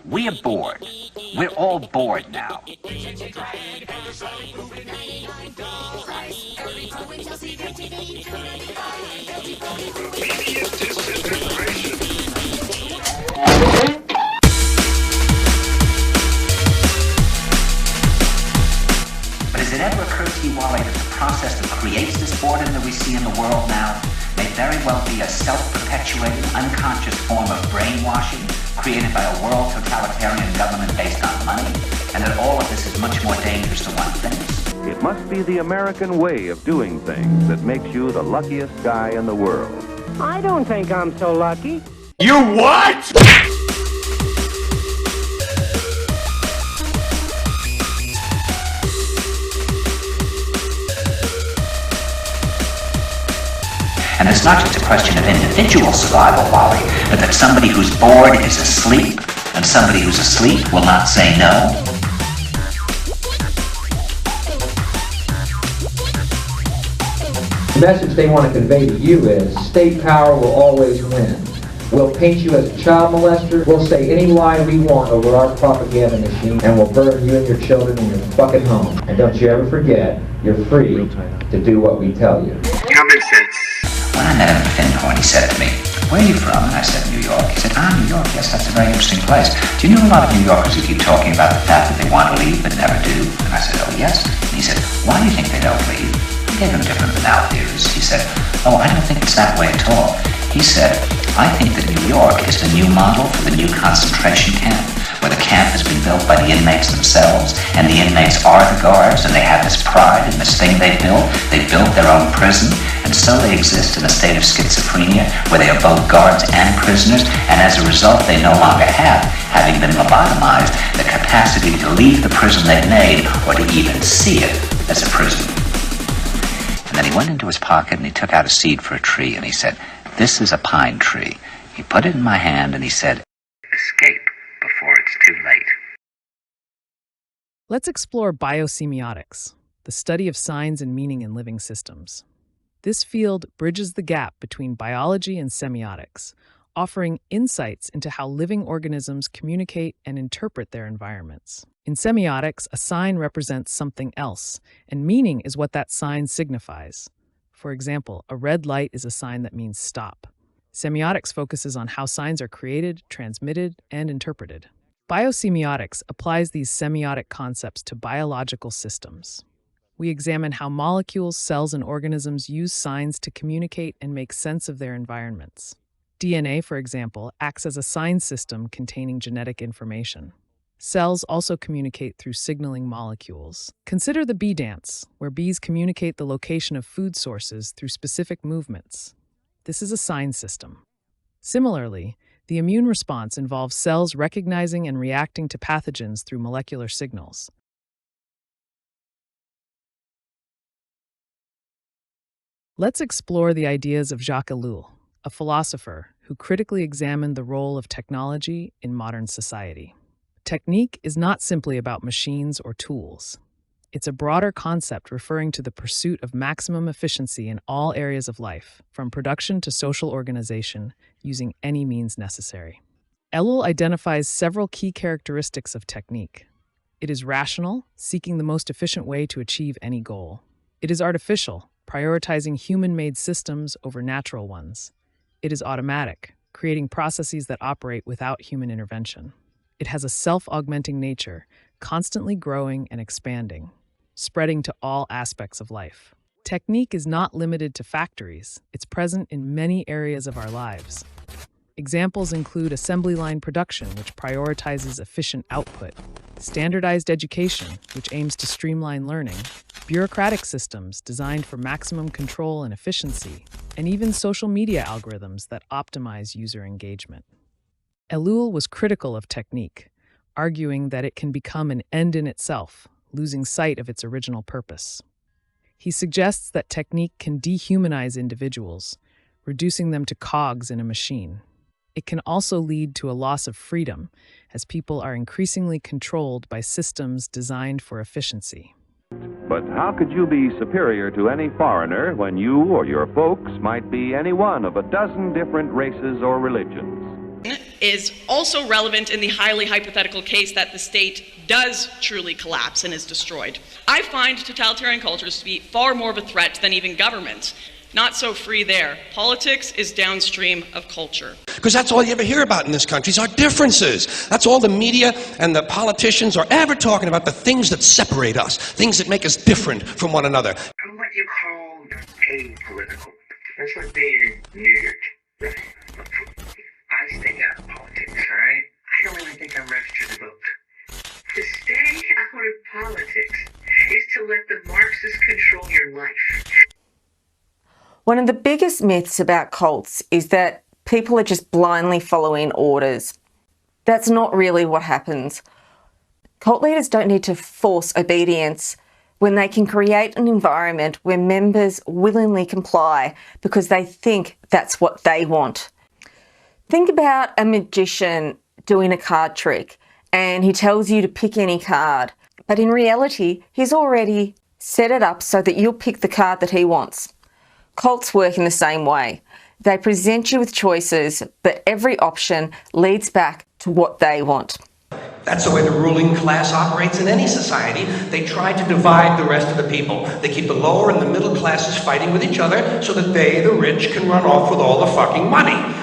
We are bored. We're all bored now. But has it ever occurred to you, Wally, that the process that creates this boredom that we see in the world now may very well be a self-perpetuating, unconscious form of brainwashing created by a world totalitarian government based on money, and that all of this is much more dangerous than one thinks? It must be the American way of doing things that makes you the luckiest guy in the world. I don't think I'm so lucky. You what? And it's not just a question of individual survival, Wally, but that somebody who's bored is asleep, and somebody who's asleep will not say no. The message they want to convey to you is state power will always win. We'll paint you as a child molester. We'll say any lie we want over our propaganda machine, and we'll burn you and your children in your fucking home. And don't you ever forget, you're free to do what we tell you. Common sense. When I met him at Finhorn, he said to me, "Where are you from?" And I said, "New York." He said, "New York, yes, that's a very interesting place. Do you know a lot of New Yorkers who keep talking about the fact that they want to leave but never do?" And I said, "Oh, yes." And he said, "Why do you think they don't leave?" I gave him different banal theories. He said, "Oh, I don't think it's that way at all." He said, "I think that New York is the new model for the new concentration camp, where the camp has been built by the inmates themselves, and the inmates are the guards, and they have this pride in this thing they built. They built their own prison, and so they exist in a state of schizophrenia, where they are both guards and prisoners, and as a result, they no longer have, having been lobotomized, the capacity to leave the prison they've made, or to even see it as a prison." And then he went into his pocket, and he took out a seed for a tree, and he said, "This is a pine tree." He put it in my hand, and he said, "Escape before it's too late." Let's explore biosemiotics, the study of signs and meaning in living systems. This field bridges the gap between biology and semiotics, offering insights into how living organisms communicate and interpret their environments. In semiotics, a sign represents something else, and meaning is what that sign signifies. For example, a red light is a sign that means stop. Semiotics focuses on how signs are created, transmitted, and interpreted. Biosemiotics applies these semiotic concepts to biological systems. We examine how molecules, cells, and organisms use signs to communicate and make sense of their environments. DNA, for example, acts as a sign system containing genetic information. Cells also communicate through signaling molecules. Consider the bee dance, where bees communicate the location of food sources through specific movements. This is a sign system. Similarly, the immune response involves cells recognizing and reacting to pathogens through molecular signals. Let's explore the ideas of Jacques Ellul, a philosopher who critically examined the role of technology in modern society. Technique is not simply about machines or tools. It's a broader concept referring to the pursuit of maximum efficiency in all areas of life, from production to social organization, using any means necessary. Ellul identifies several key characteristics of technique. It is rational, seeking the most efficient way to achieve any goal. It is artificial, prioritizing human-made systems over natural ones. It is automatic, creating processes that operate without human intervention. It has a self-augmenting nature, constantly growing and expanding, spreading to all aspects of life. Technique is not limited to factories. It's present in many areas of our lives. Examples include assembly line production, which prioritizes efficient output, standardized education, which aims to streamline learning, bureaucratic systems designed for maximum control and efficiency, and even social media algorithms that optimize user engagement. Ellul was critical of technique, arguing that it can become an end in itself, losing sight of its original purpose. He suggests that technique can dehumanize individuals, reducing them to cogs in a machine. It can also lead to a loss of freedom, as people are increasingly controlled by systems designed for efficiency. But how could you be superior to any foreigner when you or your folks might be any one of a dozen different races or religions? is also relevant in the highly hypothetical case that the state does truly collapse and is destroyed. I find totalitarian cultures to be far more of a threat than even government. Not so free there. Politics is downstream of culture. Because that's all you ever hear about in this country is our differences. That's all the media and the politicians are ever talking about, the things that separate us, things that make us different from one another. I'm what you call apolitical. That's like being neutered. Right? I stay out of politics, alright? I don't really think I'm registered to vote. To stay out of politics is to let the Marxists control your life. One of the biggest myths about cults is that people are just blindly following orders. That's not really what happens. Cult leaders don't need to force obedience when they can create an environment where members willingly comply because they think that's what they want. Think about a magician doing a card trick and he tells you to pick any card, but in reality, he's already set it up so that you'll pick the card that he wants. Cults work in the same way. They present you with choices, but every option leads back to what they want. That's the way the ruling class operates in any society. They try to divide the rest of the people. They keep the lower and the middle classes fighting with each other so that they, the rich, can run off with all the fucking money.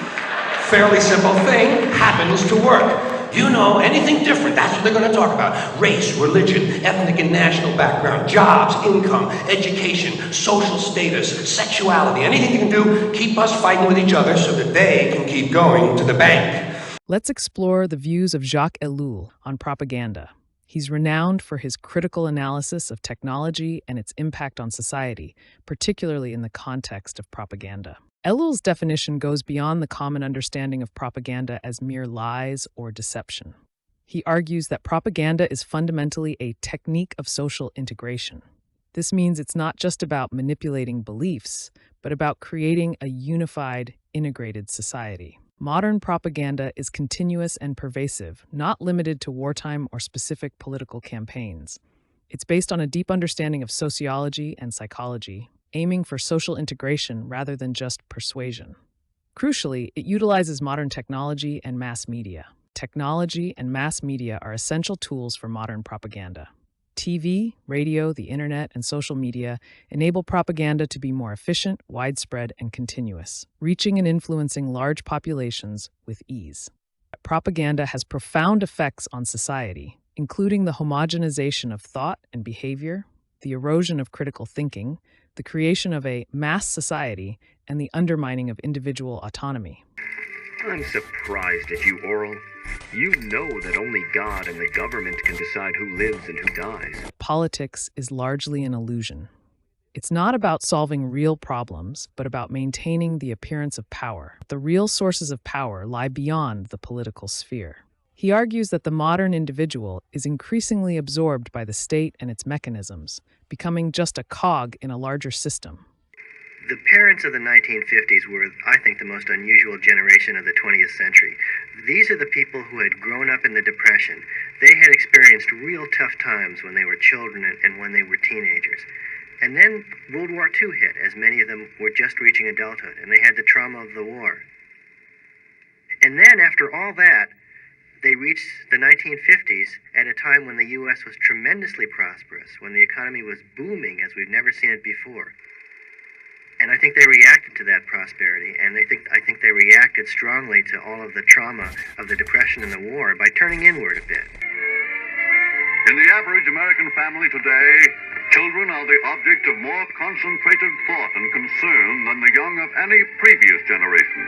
Fairly simple thing, happens to work. You know, anything different, that's what they're going to talk about. Race, religion, ethnic and national background, jobs, income, education, social status, sexuality, anything you can do, keep us fighting with each other so that they can keep going to the bank. Let's explore the views of Jacques Ellul on propaganda. He's renowned for his critical analysis of technology and its impact on society, particularly in the context of propaganda. Ellul's definition goes beyond the common understanding of propaganda as mere lies or deception. He argues that propaganda is fundamentally a technique of social integration. This means it's not just about manipulating beliefs, but about creating a unified, integrated society. Modern propaganda is continuous and pervasive, not limited to wartime or specific political campaigns. It's based on a deep understanding of sociology and psychology, aiming for social integration rather than just persuasion. Crucially, it utilizes modern technology and mass media. Technology and mass media are essential tools for modern propaganda. TV, radio, the internet, and social media enable propaganda to be more efficient, widespread, and continuous, reaching and influencing large populations with ease. Propaganda has profound effects on society, including the homogenization of thought and behavior, the erosion of critical thinking, the creation of a mass society, and the undermining of individual autonomy. I'm surprised at you, Oral. You know that only God and the government can decide who lives and who dies. Politics is largely an illusion. It's not about solving real problems, but about maintaining the appearance of power. The real sources of power lie beyond the political sphere. He argues that the modern individual is increasingly absorbed by the state and its mechanisms, becoming just a cog in a larger system. The parents of the 1950s were, I think, the most unusual generation of the 20th century. These are the people who had grown up in the Depression. They had experienced real tough times when they were children and when they were teenagers. And then World War II hit, as many of them were just reaching adulthood, and they had the trauma of the war. And then, after all that, they reached the 1950s at a time when the U.S. was tremendously prosperous, when the economy was booming as we've never seen it before. And I think they reacted to that prosperity, and I think they reacted strongly to all of the trauma of the Depression and the war by turning inward a bit. In the average American family today, children are the object of more concentrated thought and concern than the young of any previous generation.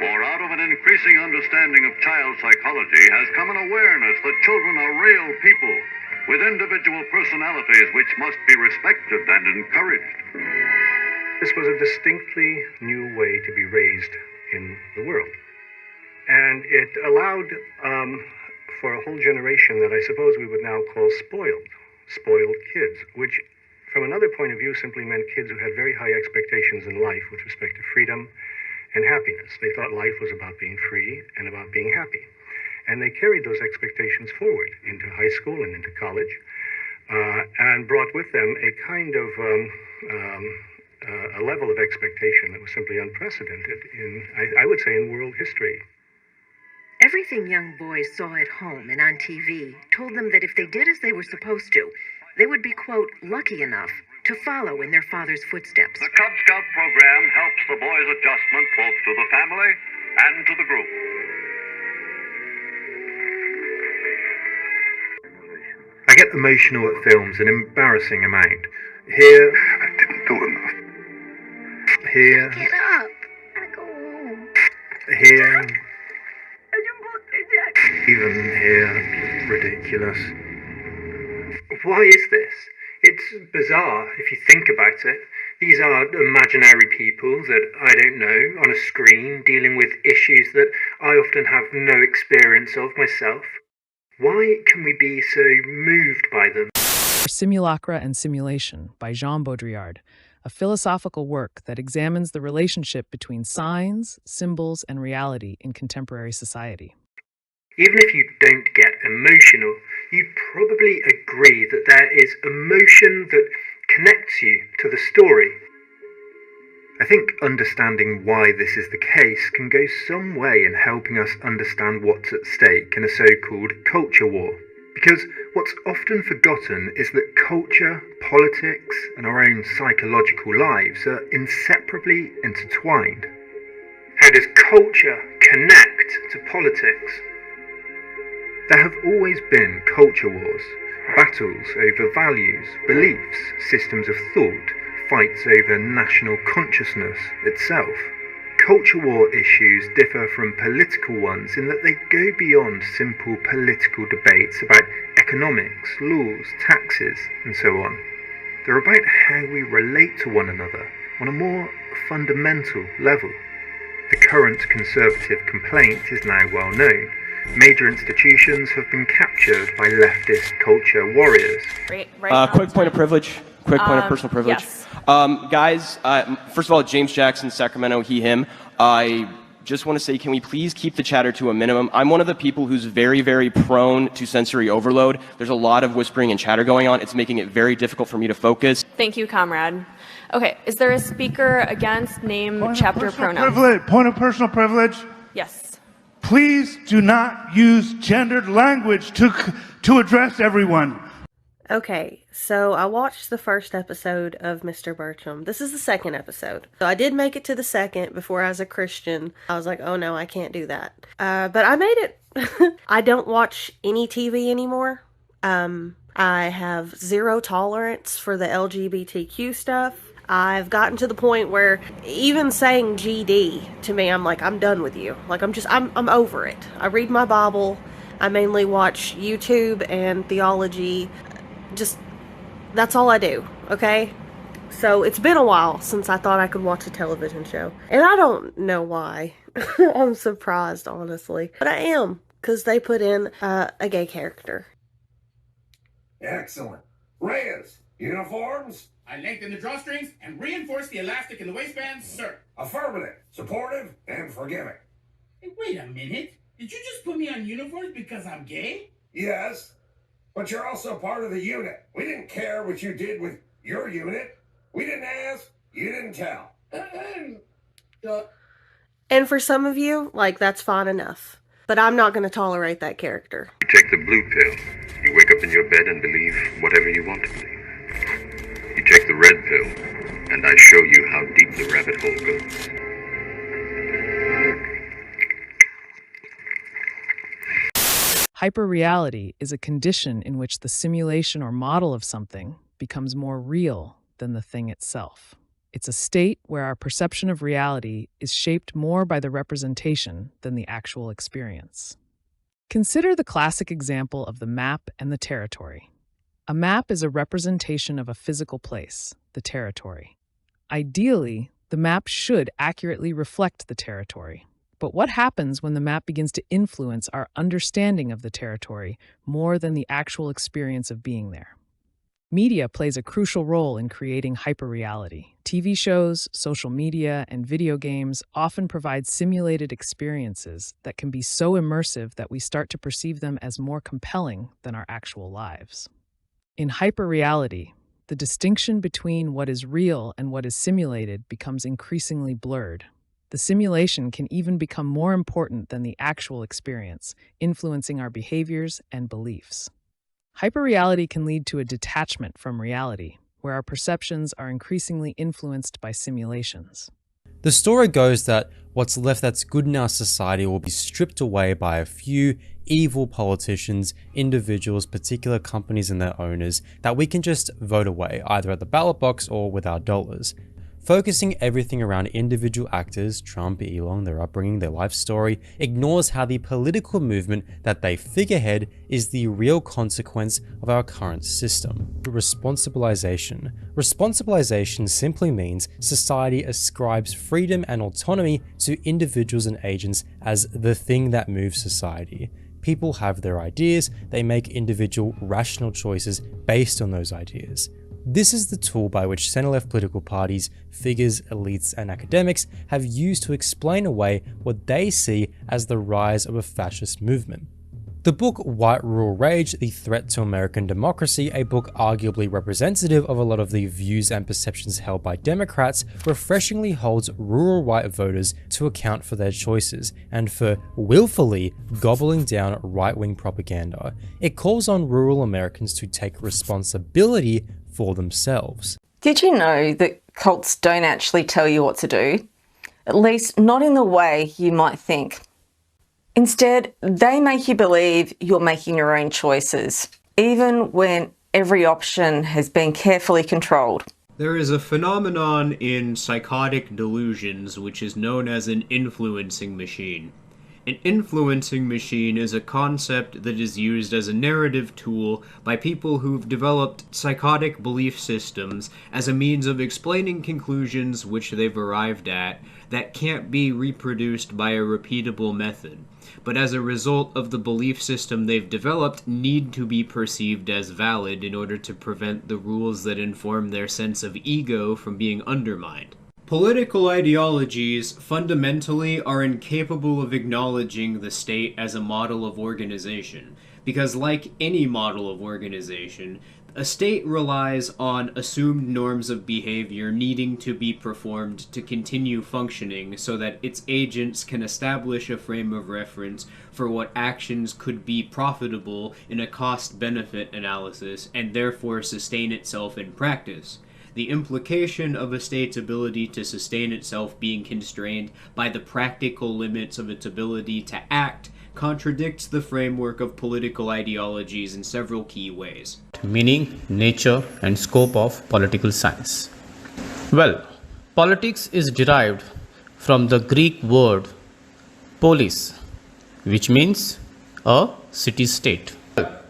For out of an increasing understanding of child psychology has come an awareness that children are real people with individual personalities which must be respected and encouraged. This was a distinctly new way to be raised in the world. And it allowed for a whole generation that I suppose we would now call spoiled kids, which from another point of view simply meant kids who had very high expectations in life with respect to freedom and happiness. They thought life was about being free and about being happy. And they carried those expectations forward into high school and into college, and brought with them a kind of a level of expectation that was simply unprecedented in, I would say, in world history. Everything young boys saw at home and on TV told them that if they did as they were supposed to, they would be, quote, lucky enough to follow in their father's footsteps. The Cub Scout program helps the boys' adjustment both to the family and to the group. I get emotional at films an embarrassing amount. Here, I didn't do enough. Here, get up. I gotta go home. Here, even here, ridiculous. Why is this? It's bizarre if you think about it. These are imaginary people that I don't know on a screen dealing with issues that I often have no experience of myself. Why can we be so moved by them? Simulacra and Simulation by Jean Baudrillard, a philosophical work that examines the relationship between signs, symbols, and reality in contemporary society. Even if you don't get emotional, you'd probably agree that there is emotion that connects you to the story. I think understanding why this is the case can go some way in helping us understand what's at stake in a so-called culture war. Because what's often forgotten is that culture, politics, and our own psychological lives are inseparably intertwined. How does culture connect to politics? There have always been culture wars, battles over values, beliefs, systems of thought, fights over national consciousness itself. Culture war issues differ from political ones in that they go beyond simple political debates about economics, laws, taxes, and so on. They're about how we relate to one another on a more fundamental level. The current conservative complaint is now well known. Major institutions have been captured by leftist culture warriors. Quick point of privilege. Quick point of personal privilege. Yes. Guys, first of all, James Jackson, Sacramento, he, him. I just want to say, can we please keep the chatter to a minimum? I'm one of the people who's very, very prone to sensory overload. There's a lot of whispering and chatter going on. It's making it very difficult for me to focus. Thank you, comrade. Okay, is there a speaker against name, chapter, pronoun? Point of personal privilege. Yes. Please do not use gendered language to address everyone. Okay, so I watched the first episode of Mr. Bertram. This is the second episode. So I did make it to the second before I was a Christian. I was like, oh no, I can't do that. But I made it. I don't watch any TV anymore. I have zero tolerance for the LGBTQ stuff. I've gotten to the point where even saying GD to me, I'm like, I'm done with you. Like, I'm over it. I read my Bible. I mainly watch YouTube and theology. Just, that's all I do, okay? So it's been a while since I thought I could watch a television show. And I don't know why. I'm surprised, honestly. But I am, because they put in a gay character. Excellent. Reyes, uniforms? I lengthen the drawstrings and reinforce the elastic in the waistband, sir. Affirmative, supportive, and forgiving. Hey, wait a minute. Did you just put me on uniforms because I'm gay? Yes, but you're also part of the unit. We didn't care what you did with your unit. We didn't ask, you didn't tell. And for some of you, like, that's fine enough. But I'm not going to tolerate that character. You take the blue pill. You wake up in your bed and believe whatever you want to believe. You take the red pill, and I show you how deep the rabbit hole goes. Hyperreality is a condition in which the simulation or model of something becomes more real than the thing itself. It's a state where our perception of reality is shaped more by the representation than the actual experience. Consider the classic example of the map and the territory. A map is a representation of a physical place, the territory. Ideally, the map should accurately reflect the territory. But what happens when the map begins to influence our understanding of the territory more than the actual experience of being there? Media plays a crucial role in creating hyperreality. TV shows, social media, and video games often provide simulated experiences that can be so immersive that we start to perceive them as more compelling than our actual lives. In hyperreality, the distinction between what is real and what is simulated becomes increasingly blurred. The simulation can even become more important than the actual experience, influencing our behaviors and beliefs. Hyperreality can lead to a detachment from reality, where our perceptions are increasingly influenced by simulations. The story goes that what's left that's good in our society will be stripped away by a few evil politicians, individuals, particular companies and their owners that we can just vote away, either at the ballot box or with our dollars. Focusing everything around individual actors, Trump, Elon, their upbringing, their life story, ignores how the political movement that they figurehead is the real consequence of our current system. Responsibilization. Responsibilization simply means society ascribes freedom and autonomy to individuals and agents as the thing that moves society. People have their ideas, they make individual rational choices based on those ideas. This is the tool by which center-left political parties, figures, elites, and academics have used to explain away what they see as the rise of a fascist movement. The book White Rural Rage, The Threat to American Democracy, a book arguably representative of a lot of the views and perceptions held by Democrats, refreshingly holds rural white voters to account for their choices and for willfully gobbling down right-wing propaganda. It calls on rural Americans to take responsibility for themselves. Did you know that cults don't actually tell you what to do? At least not in the way you might think. Instead, they make you believe you're making your own choices, even when every option has been carefully controlled. There is a phenomenon in psychotic delusions which is known as an influencing machine. An influencing machine is a concept that is used as a narrative tool by people who've developed psychotic belief systems as a means of explaining conclusions which they've arrived at that can't be reproduced by a repeatable method, but as a result of the belief system they've developed need to be perceived as valid in order to prevent the rules that inform their sense of ego from being undermined. Political ideologies fundamentally are incapable of acknowledging the state as a model of organization, because like any model of organization, a state relies on assumed norms of behavior needing to be performed to continue functioning so that its agents can establish a frame of reference for what actions could be profitable in a cost-benefit analysis and therefore sustain itself in practice. The implication of a state's ability to sustain itself being constrained by the practical limits of its ability to act contradicts the framework of political ideologies in several key ways. Meaning, nature, and scope of political science. Well, politics is derived from the Greek word polis, which means a city-state.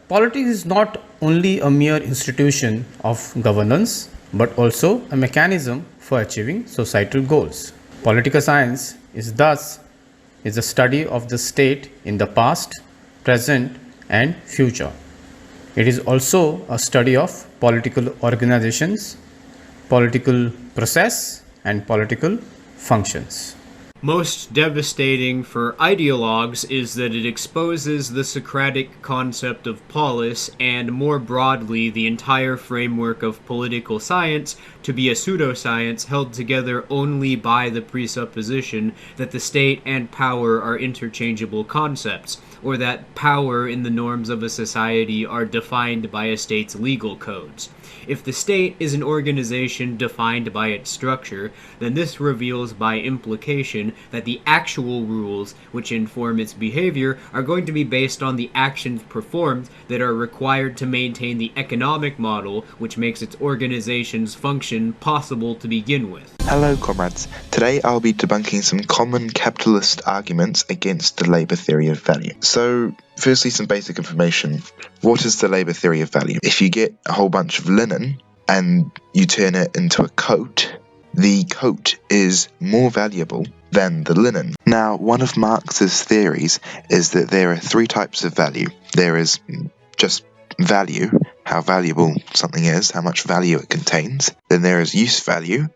Politics is not only a mere institution of governance, but also a mechanism for achieving societal goals. Political science is thus a study of the state in the past, present, and future. It is also a study of political organizations, political process, and political functions. Most devastating for ideologues is that it exposes the Socratic concept of polis and, more broadly, the entire framework of political science to be a pseudoscience held together only by the presupposition that the state and power are interchangeable concepts, or that power in the norms of a society are defined by a state's legal codes. If the state is an organization defined by its structure, then this reveals by implication that the actual rules which inform its behavior are going to be based on the actions performed that are required to maintain the economic model which makes its organization's function possible to begin with. Hello comrades, today I'll be debunking some common capitalist arguments against the labour theory of value. So, firstly some basic information. What is the labour theory of value? If you get a whole bunch of linen and you turn it into a coat, the coat is more valuable than the linen. Now, one of Marx's theories is that there are three types of value. There is just value, how valuable something is, how much value it contains. Then there is use value,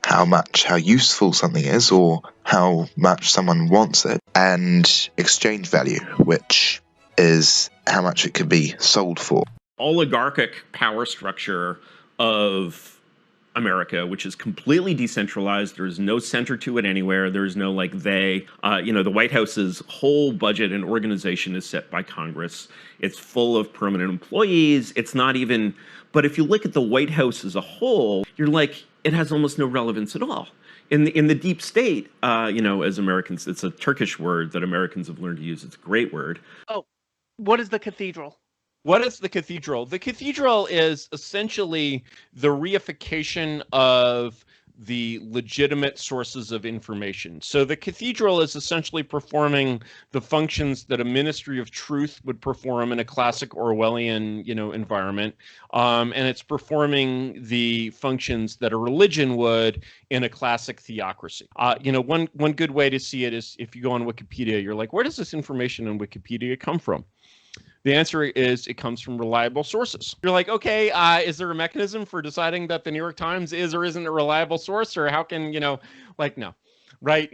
how useful something is, or how much someone wants it. And exchange value, which is how much it could be sold for. Oligarchic power structure of America, which is completely decentralized. There is no center to it anywhere. There is no like they. The White House's whole budget and organization is set by Congress. It's full of permanent employees. It's not even. But if you look at the White House as a whole, you're like, it has almost no relevance at all. In the deep state, as Americans, it's a Turkish word that Americans have learned to use. It's a great word. Oh, what is the cathedral? What is the cathedral? The cathedral is essentially the reification of the legitimate sources of information. So the cathedral is essentially performing the functions that a ministry of truth would perform in a classic Orwellian, environment. And it's performing the functions that a religion would in a classic theocracy. One good way to see it is if you go on Wikipedia, you're like, where does this information on Wikipedia come from? The answer is it comes from reliable sources. You're like, okay, is there a mechanism for deciding that the New York Times is or isn't a reliable source? Or how can, no, right?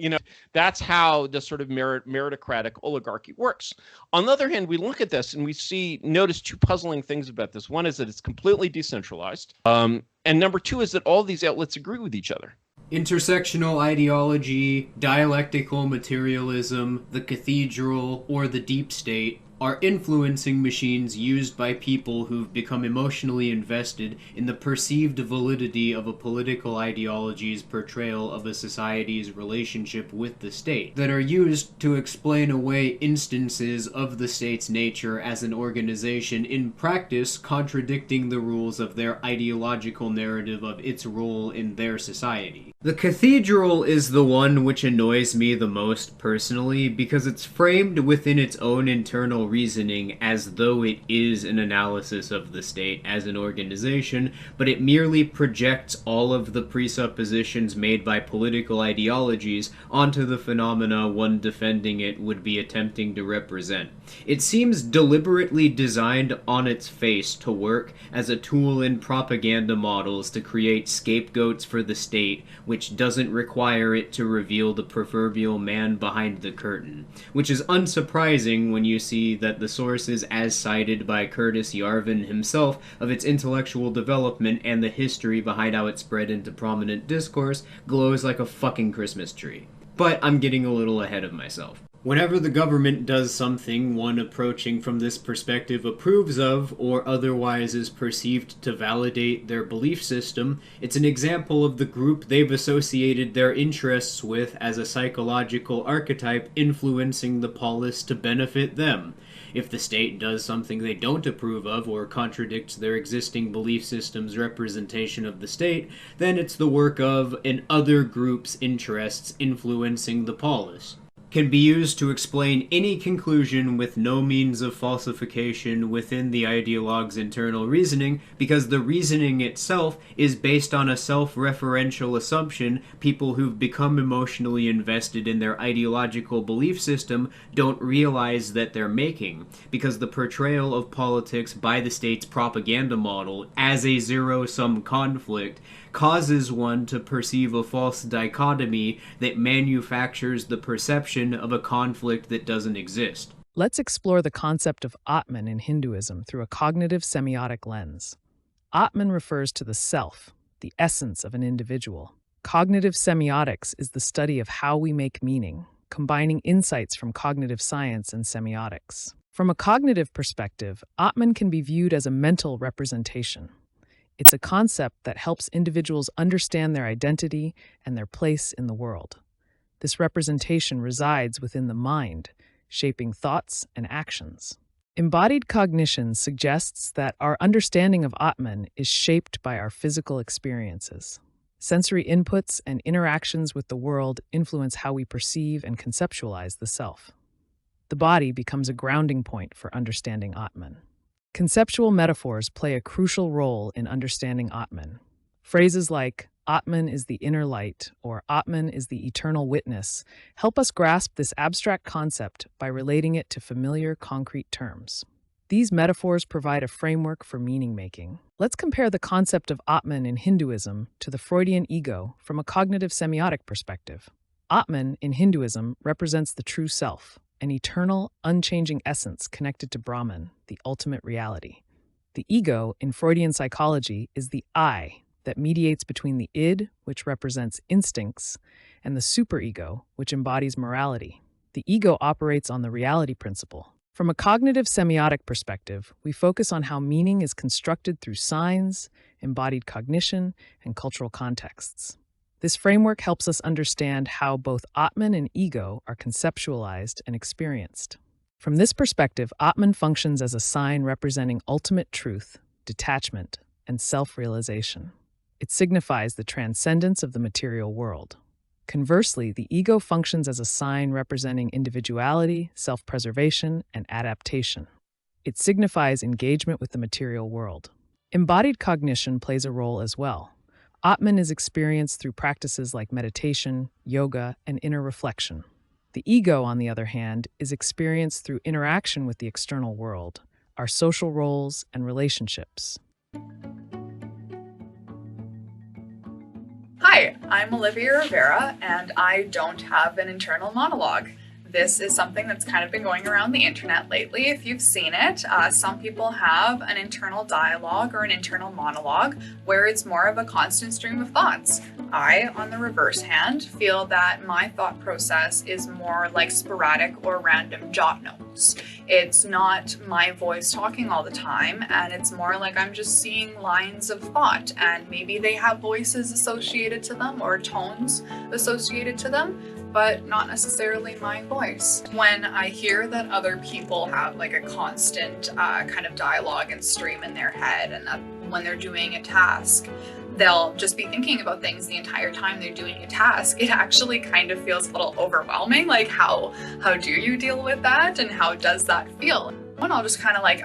That's how the sort of meritocratic oligarchy works. On the other hand, we look at this and we notice two puzzling things about this. One is that it's completely decentralized. And number two is that all these outlets agree with each other. Intersectional ideology, dialectical materialism, the cathedral, or the deep state are influencing machines used by people who've become emotionally invested in the perceived validity of a political ideology's portrayal of a society's relationship with the state, that are used to explain away instances of the state's nature as an organization in practice contradicting the rules of their ideological narrative of its role in their society. The cathedral is the one which annoys me the most personally because it's framed within its own internal reasoning as though it is an analysis of the state as an organization, but it merely projects all of the presuppositions made by political ideologies onto the phenomena one defending it would be attempting to represent. It seems deliberately designed on its face to work as a tool in propaganda models to create scapegoats for the state, which doesn't require it to reveal the proverbial man behind the curtain, which is unsurprising when you see that the sources as cited by Curtis Yarvin himself of its intellectual development and the history behind how it spread into prominent discourse glows like a fucking Christmas tree. But I'm getting a little ahead of myself. Whenever the government does something one approaching from this perspective approves of, or otherwise is perceived to validate their belief system, it's an example of the group they've associated their interests with as a psychological archetype influencing the polis to benefit them. If the state does something they don't approve of or contradicts their existing belief system's representation of the state, then it's the work of an other group's interests influencing the polis. Can be used to explain any conclusion with no means of falsification within the ideologue's internal reasoning, because the reasoning itself is based on a self-referential assumption people who've become emotionally invested in their ideological belief system don't realize that they're making, because the portrayal of politics by the state's propaganda model as a zero-sum conflict causes one to perceive a false dichotomy that manufactures the perception of a conflict that doesn't exist. Let's explore the concept of Atman in Hinduism through a cognitive semiotic lens. Atman refers to the self, the essence of an individual. Cognitive semiotics is the study of how we make meaning, combining insights from cognitive science and semiotics. From a cognitive perspective, Atman can be viewed as a mental representation. It's a concept that helps individuals understand their identity and their place in the world. This representation resides within the mind, shaping thoughts and actions. Embodied cognition suggests that our understanding of Atman is shaped by our physical experiences. Sensory inputs and interactions with the world influence how we perceive and conceptualize the self. The body becomes a grounding point for understanding Atman. Conceptual metaphors play a crucial role in understanding Atman. Phrases like Atman is the inner light or Atman is the eternal witness help us grasp this abstract concept by relating it to familiar, concrete terms. These metaphors provide a framework for meaning-making. Let's compare the concept of Atman in Hinduism to the Freudian ego from a cognitive semiotic perspective. Atman in Hinduism represents the true self, an eternal, unchanging essence connected to Brahman, the ultimate reality. The ego in Freudian psychology is the I, that mediates between the id, which represents instincts, and the superego, which embodies morality. The ego operates on the reality principle. From a cognitive semiotic perspective, we focus on how meaning is constructed through signs, embodied cognition, and cultural contexts. This framework helps us understand how both Atman and ego are conceptualized and experienced. From this perspective, Atman functions as a sign representing ultimate truth, detachment, and self-realization. It signifies the transcendence of the material world. Conversely, the ego functions as a sign representing individuality, self-preservation, and adaptation. It signifies engagement with the material world. Embodied cognition plays a role as well. Atman is experienced through practices like meditation, yoga, and inner reflection. The ego, on the other hand, is experienced through interaction with the external world, our social roles, and relationships. Hi, I'm Olivia Rivera, and I don't have an internal monologue. This is something that's kind of been going around the internet lately, if you've seen it. Some people have an internal dialogue or an internal monologue where it's more of a constant stream of thoughts. I, on the reverse hand, feel that my thought process is more like sporadic or random jot notes. It's not my voice talking all the time, and it's more like I'm just seeing lines of thought, and maybe they have voices associated to them or tones associated to them, but not necessarily my voice. When I hear that other people have like a constant kind of dialogue and stream in their head, and that when they're doing a task, they'll just be thinking about things the entire time they're doing a task, it actually kind of feels a little overwhelming. Like, how do you deal with that, and how does that feel? And I'll just kind of like,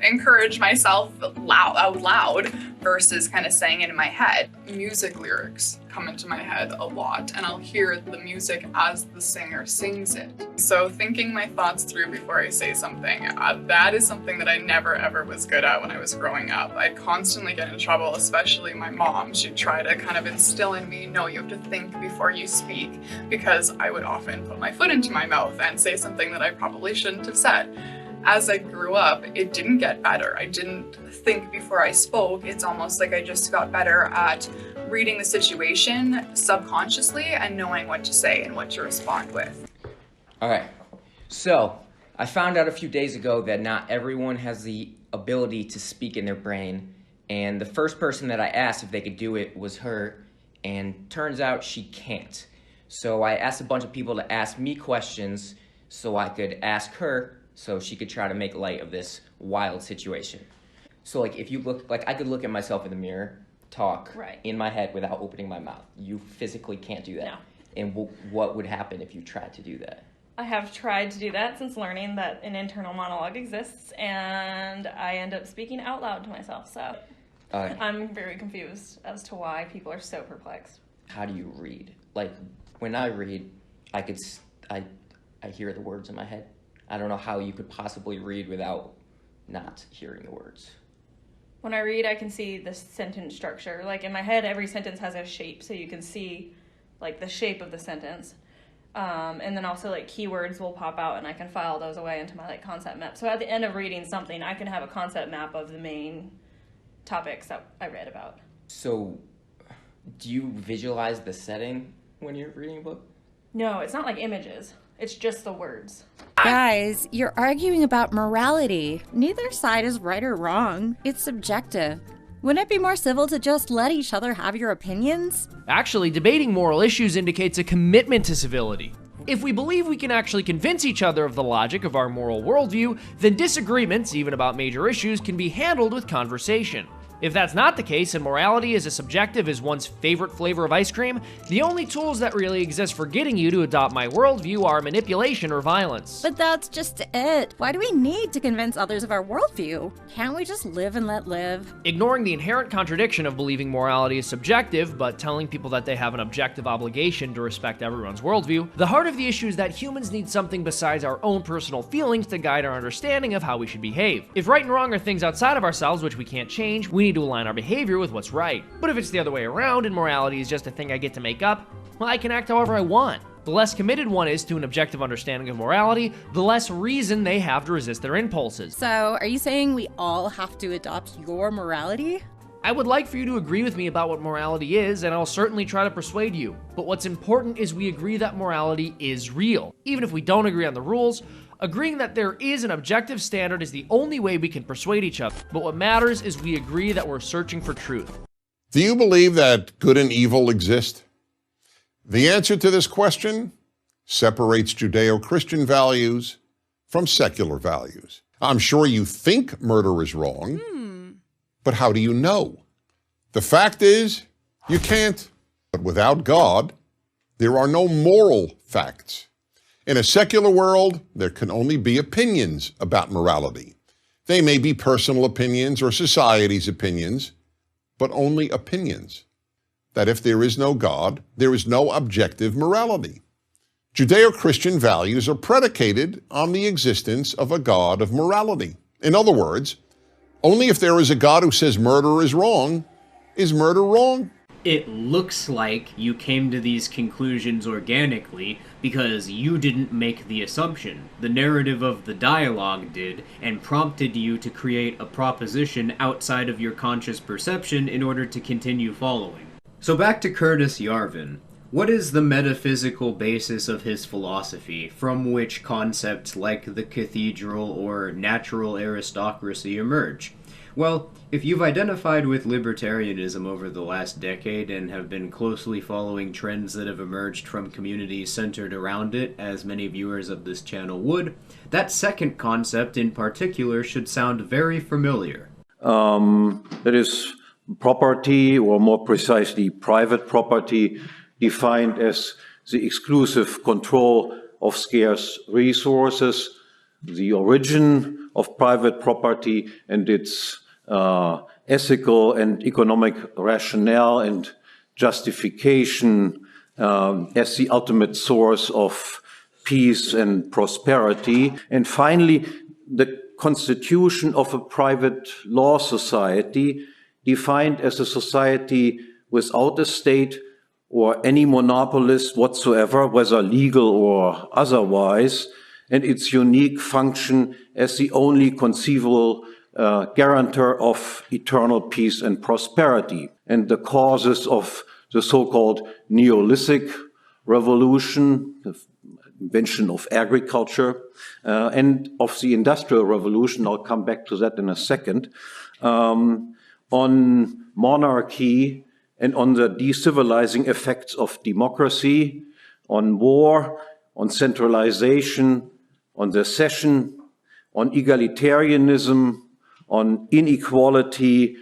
encourage myself out loud versus kind of saying it in my head. Music lyrics come into my head a lot, and I'll hear the music as the singer sings it. So thinking my thoughts through before I say something, that is something that I never ever was good at when I was growing up. I'd constantly get in trouble, especially my mom. She'd try to kind of instill in me, no, you have to think before you speak, because I would often put my foot into my mouth and say something that I probably shouldn't have said. As I grew up, it didn't get better. I didn't think before I spoke. It's almost like I just got better at reading the situation subconsciously and knowing what to say and what to respond with. All right, so I found out a few days ago that not everyone has the ability to speak in their brain, and the first person that I asked if they could do it was her, and turns out she can't. So I asked a bunch of people to ask me questions so I could ask her so she could try to make light of this wild situation. So like, if you look, like I could look at myself in the mirror, talk in my head without opening my mouth. You physically can't do that. No. And what would happen if you tried to do that? I have tried to do that since learning that an internal monologue exists, and I end up speaking out loud to myself, so I'm very confused as to why people are so perplexed. How do you read? Like, when I read, I hear the words in my head. I don't know how you could possibly read without not hearing the words. When I read, I can see the sentence structure. Like, in my head, every sentence has a shape, so you can see, like, the shape of the sentence. And then also, like, keywords will pop out, and I can file those away into my, like, concept map. So at the end of reading something, I can have a concept map of the main topics that I read about. So, do you visualize the setting when you're reading a book? No, it's not like images. It's just the words. Guys, you're arguing about morality. Neither side is right or wrong. It's subjective. Wouldn't it be more civil to just let each other have your opinions? Actually, debating moral issues indicates a commitment to civility. If we believe we can actually convince each other of the logic of our moral worldview, then disagreements, even about major issues, can be handled with conversation. If that's not the case, and morality is as subjective as one's favorite flavor of ice cream, the only tools that really exist for getting you to adopt my worldview are manipulation or violence. But that's just it. Why do we need to convince others of our worldview? Can't we just live and let live? Ignoring the inherent contradiction of believing morality is subjective, but telling people that they have an objective obligation to respect everyone's worldview, the heart of the issue is that humans need something besides our own personal feelings to guide our understanding of how we should behave. If right and wrong are things outside of ourselves which we can't change, we need to align our behavior with what's right. But if it's the other way around and morality is just a thing I get to make up, well, I can act however I want. The less committed one is to an objective understanding of morality, the less reason they have to resist their impulses. So, are you saying we all have to adopt your morality? I would like for you to agree with me about what morality is, and I'll certainly try to persuade you. But what's important is we agree that morality is real. Even if we don't agree on the rules, agreeing that there is an objective standard is the only way we can persuade each other. But what matters is we agree that we're searching for truth. Do you believe that good and evil exist? The answer to this question separates Judeo-Christian values from secular values. I'm sure you think murder is wrong, but how do you know? The fact is, you can't. But without God, there are no moral facts. In a secular world, there can only be opinions about morality. They may be personal opinions or society's opinions, but only opinions. That if there is no God, there is no objective morality. Judeo-Christian values are predicated on the existence of a God of morality. In other words, only if there is a God who says murder is murder wrong? It looks like you came to these conclusions organically because you didn't make the assumption. The narrative of the dialogue did, and prompted you to create a proposition outside of your conscious perception in order to continue following. So back to Curtis Yarvin. What is the metaphysical basis of his philosophy, from which concepts like the cathedral or natural aristocracy emerge? Well, if you've identified with libertarianism over the last decade and have been closely following trends that have emerged from communities centered around it, as many viewers of this channel would, that second concept in particular should sound very familiar. That is property, or more precisely private property, defined as the exclusive control of scarce resources, the origin of private property and its ethical and economic rationale and justification as the ultimate source of peace and prosperity. And finally, the constitution of a private law society, defined as a society without a state or any monopolist whatsoever, whether legal or otherwise, and its unique function as the only conceivable guarantor of eternal peace and prosperity. And the causes of the so-called Neolithic revolution, the invention of agriculture, and of the Industrial Revolution, I'll come back to that in a second, on monarchy and on the decivilizing effects of democracy, on war, on centralization, on secession, on egalitarianism, on inequality,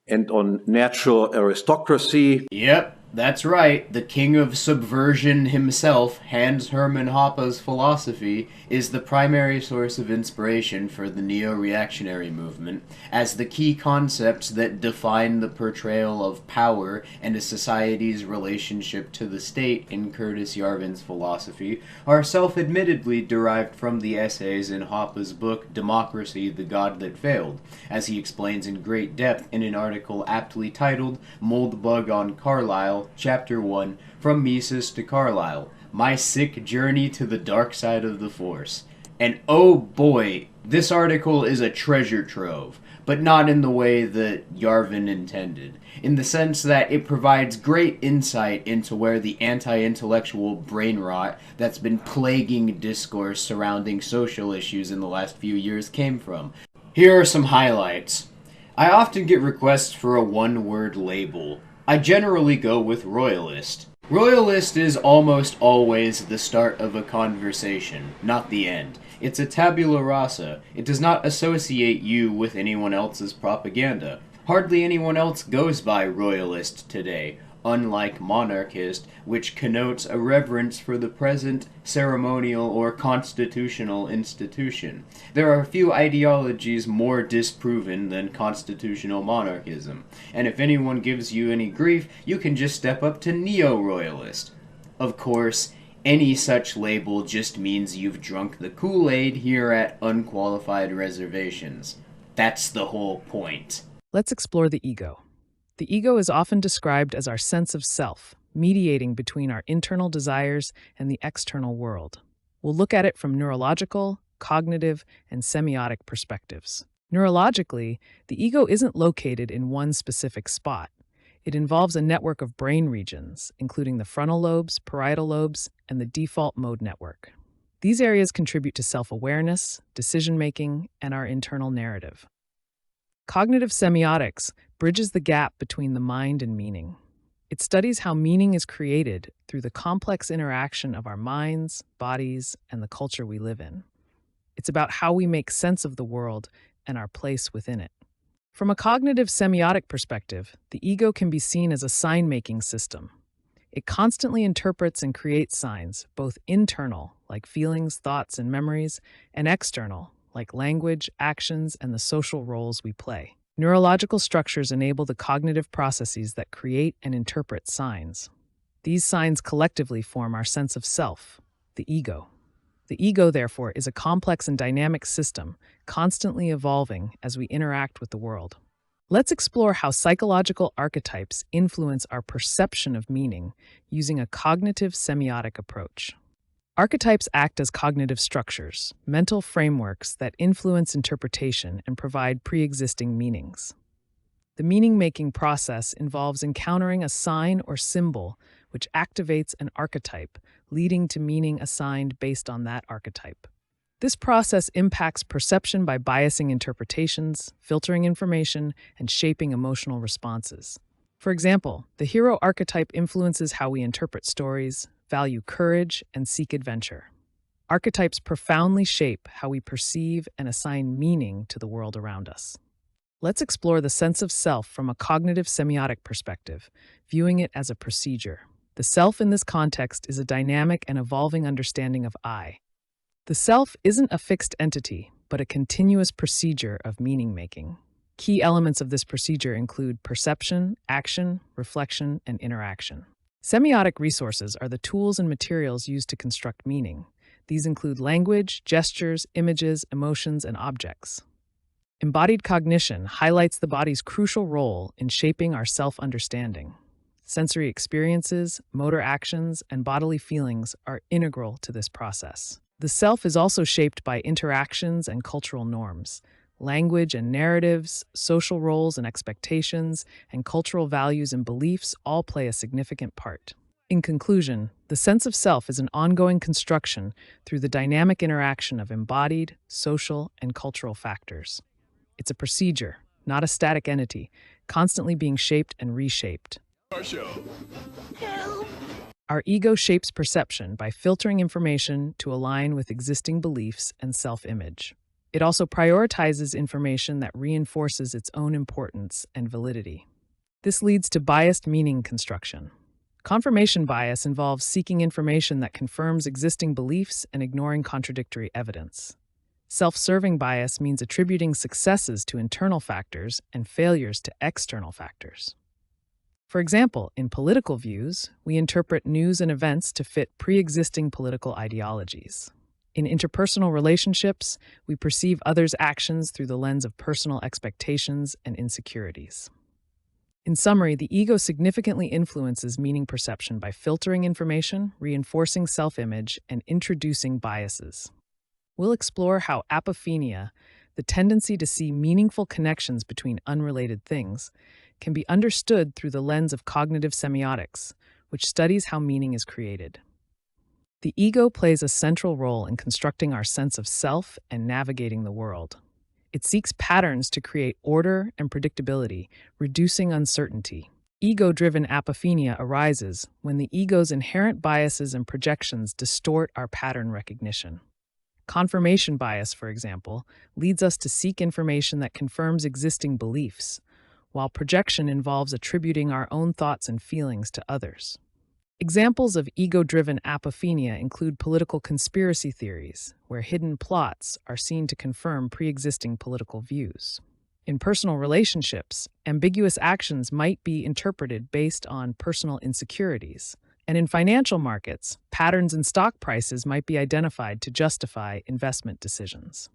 and on natural aristocracy. Yep, that's right. The king of subversion himself, Hans Hermann Hoppe's philosophy, is the primary source of inspiration for the neo-reactionary movement, as the key concepts that define the portrayal of power and a society's relationship to the state in Curtis Yarvin's philosophy are self-admittedly derived from the essays in Hoppe's book Democracy, the God That Failed, as he explains in great depth in an article aptly titled Moldbug on Carlyle, Chapter 1, From Mises to Carlyle, My Sick Journey to the Dark Side of the Force. And oh boy, this article is a treasure trove, but not in the way that Yarvin intended, in the sense that it provides great insight into where the anti-intellectual brain rot that's been plaguing discourse surrounding social issues in the last few years came from. Here are some highlights. I often get requests for a one-word label. I generally go with royalist. Royalist is almost always the start of a conversation, not the end. It's a tabula rasa. It does not associate you with anyone else's propaganda. Hardly anyone else goes by royalist today, unlike monarchist, which connotes a reverence for the present ceremonial or constitutional institution. There are few ideologies more disproven than constitutional monarchism, and if anyone gives you any grief, you can just step up to neo-royalist. Of course, any such label just means you've drunk the Kool-Aid here at Unqualified Reservations. That's the whole point. Let's explore the ego. The ego is often described as our sense of self, mediating between our internal desires and the external world. We'll look at it from neurological, cognitive, and semiotic perspectives. Neurologically, the ego isn't located in one specific spot. It involves a network of brain regions, including the frontal lobes, parietal lobes, and the default mode network. These areas contribute to self-awareness, decision-making, and our internal narrative. Cognitive semiotics bridges the gap between the mind and meaning. It studies how meaning is created through the complex interaction of our minds, bodies, and the culture we live in. It's about how we make sense of the world and our place within it. From a cognitive semiotic perspective, the ego can be seen as a sign-making system. It constantly interprets and creates signs, both internal, like feelings, thoughts, and memories, and external, like language, actions, and the social roles we play. Neurological structures enable the cognitive processes that create and interpret signs. These signs collectively form our sense of self, the ego. The ego, therefore, is a complex and dynamic system, constantly evolving as we interact with the world. Let's explore how psychological archetypes influence our perception of meaning using a cognitive semiotic approach. Archetypes act as cognitive structures, mental frameworks that influence interpretation and provide pre-existing meanings. The meaning-making process involves encountering a sign or symbol which activates an archetype, leading to meaning assigned based on that archetype. This process impacts perception by biasing interpretations, filtering information, and shaping emotional responses. For example, the hero archetype influences how we interpret stories, value courage, and seek adventure. Archetypes profoundly shape how we perceive and assign meaning to the world around us. Let's explore the sense of self from a cognitive semiotic perspective, viewing it as a procedure. The self in this context is a dynamic and evolving understanding of I. The self isn't a fixed entity, but a continuous procedure of meaning-making. Key elements of this procedure include perception, action, reflection, and interaction. Semiotic resources are the tools and materials used to construct meaning. These include language, gestures, images, emotions, and objects. Embodied cognition highlights the body's crucial role in shaping our self-understanding. Sensory experiences, motor actions, and bodily feelings are integral to this process. The self is also shaped by interactions and cultural norms. Language and narratives, social roles and expectations, and cultural values and beliefs all play a significant part. In conclusion, the sense of self is an ongoing construction through the dynamic interaction of embodied, social, and cultural factors. It's a procedure, not a static entity, constantly being shaped and reshaped. Our ego shapes perception by filtering information to align with existing beliefs and self-image. It also prioritizes information that reinforces its own importance and validity. This leads to biased meaning construction. Confirmation bias involves seeking information that confirms existing beliefs and ignoring contradictory evidence. Self-serving bias means attributing successes to internal factors and failures to external factors. For example, in political views, we interpret news and events to fit pre-existing political ideologies. In interpersonal relationships, we perceive others' actions through the lens of personal expectations and insecurities. In summary, the ego significantly influences meaning perception by filtering information, reinforcing self-image, and introducing biases. We'll explore how apophenia, the tendency to see meaningful connections between unrelated things, can be understood through the lens of cognitive semiotics, which studies how meaning is created. The ego plays a central role in constructing our sense of self and navigating the world. It seeks patterns to create order and predictability, reducing uncertainty. Ego-driven apophenia arises when the ego's inherent biases and projections distort our pattern recognition. Confirmation bias, for example, leads us to seek information that confirms existing beliefs, while projection involves attributing our own thoughts and feelings to others. Examples of ego-driven apophenia include political conspiracy theories, where hidden plots are seen to confirm pre-existing political views. In personal relationships, ambiguous actions might be interpreted based on personal insecurities. And in financial markets, patterns in stock prices might be identified to justify investment decisions.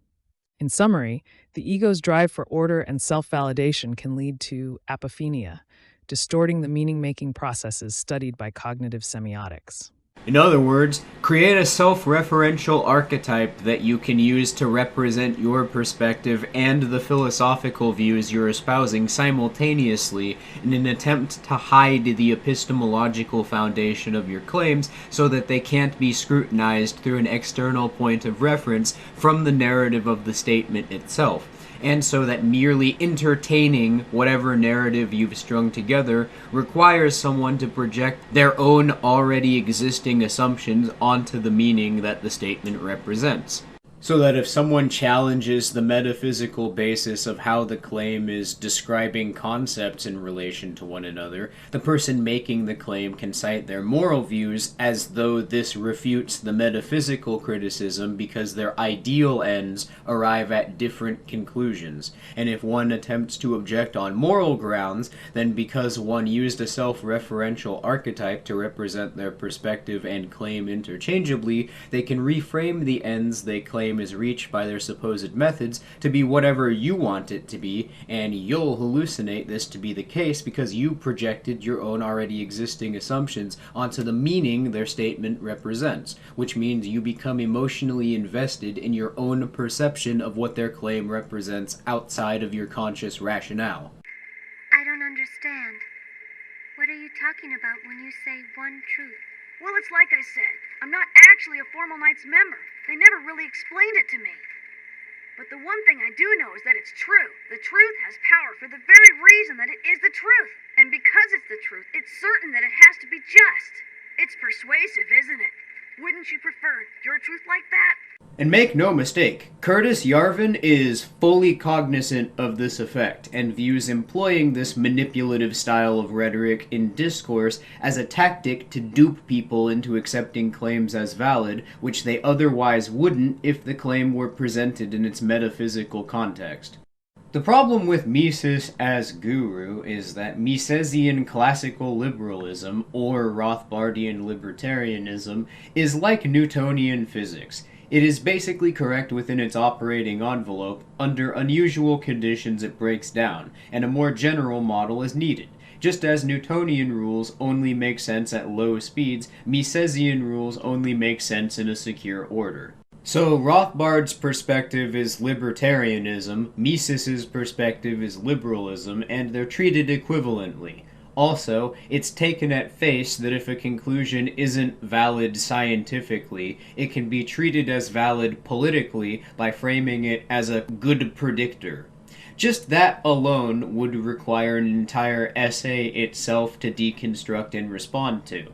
In summary, the ego's drive for order and self-validation can lead to apophenia, distorting the meaning-making processes studied by cognitive semiotics. In other words, create a self-referential archetype that you can use to represent your perspective and the philosophical views you're espousing simultaneously in an attempt to hide the epistemological foundation of your claims so that they can't be scrutinized through an external point of reference from the narrative of the statement itself, and so that merely entertaining whatever narrative you've strung together requires someone to project their own already existing assumptions onto the meaning that the statement represents. So that if someone challenges the metaphysical basis of how the claim is describing concepts in relation to one another, the person making the claim can cite their moral views as though this refutes the metaphysical criticism because their ideal ends arrive at different conclusions. And if one attempts to object on moral grounds, then because one used a self-referential archetype to represent their perspective and claim interchangeably, they can reframe the ends they claim is reached by their supposed methods to be whatever you want it to be, and you'll hallucinate this to be the case because you projected your own already existing assumptions onto the meaning their statement represents, which means you become emotionally invested in your own perception of what their claim represents outside of your conscious rationale. I don't understand. What are you talking about when you say one truth? Well, it's like I said. I'm not actually a formal Knights member. They never really explained it to me. But the one thing I do know is that it's true. The truth has power for the very reason that it is the truth. And because it's the truth, it's certain that it has to be just. It's persuasive, isn't it? Wouldn't you prefer your truth like that? And make no mistake, Curtis Yarvin is fully cognizant of this effect and views employing this manipulative style of rhetoric in discourse as a tactic to dupe people into accepting claims as valid, which they otherwise wouldn't if the claim were presented in its metaphysical context. The problem with Mises as guru is that Misesian classical liberalism, or Rothbardian libertarianism, is like Newtonian physics. It is basically correct within its operating envelope. Under unusual conditions it breaks down, and a more general model is needed. Just as Newtonian rules only make sense at low speeds, Misesian rules only make sense in a secure order. So Rothbard's perspective is libertarianism, Mises's perspective is liberalism, and they're treated equivalently. Also, it's taken at face that if a conclusion isn't valid scientifically, it can be treated as valid politically by framing it as a good predictor. Just that alone would require an entire essay itself to deconstruct and respond to.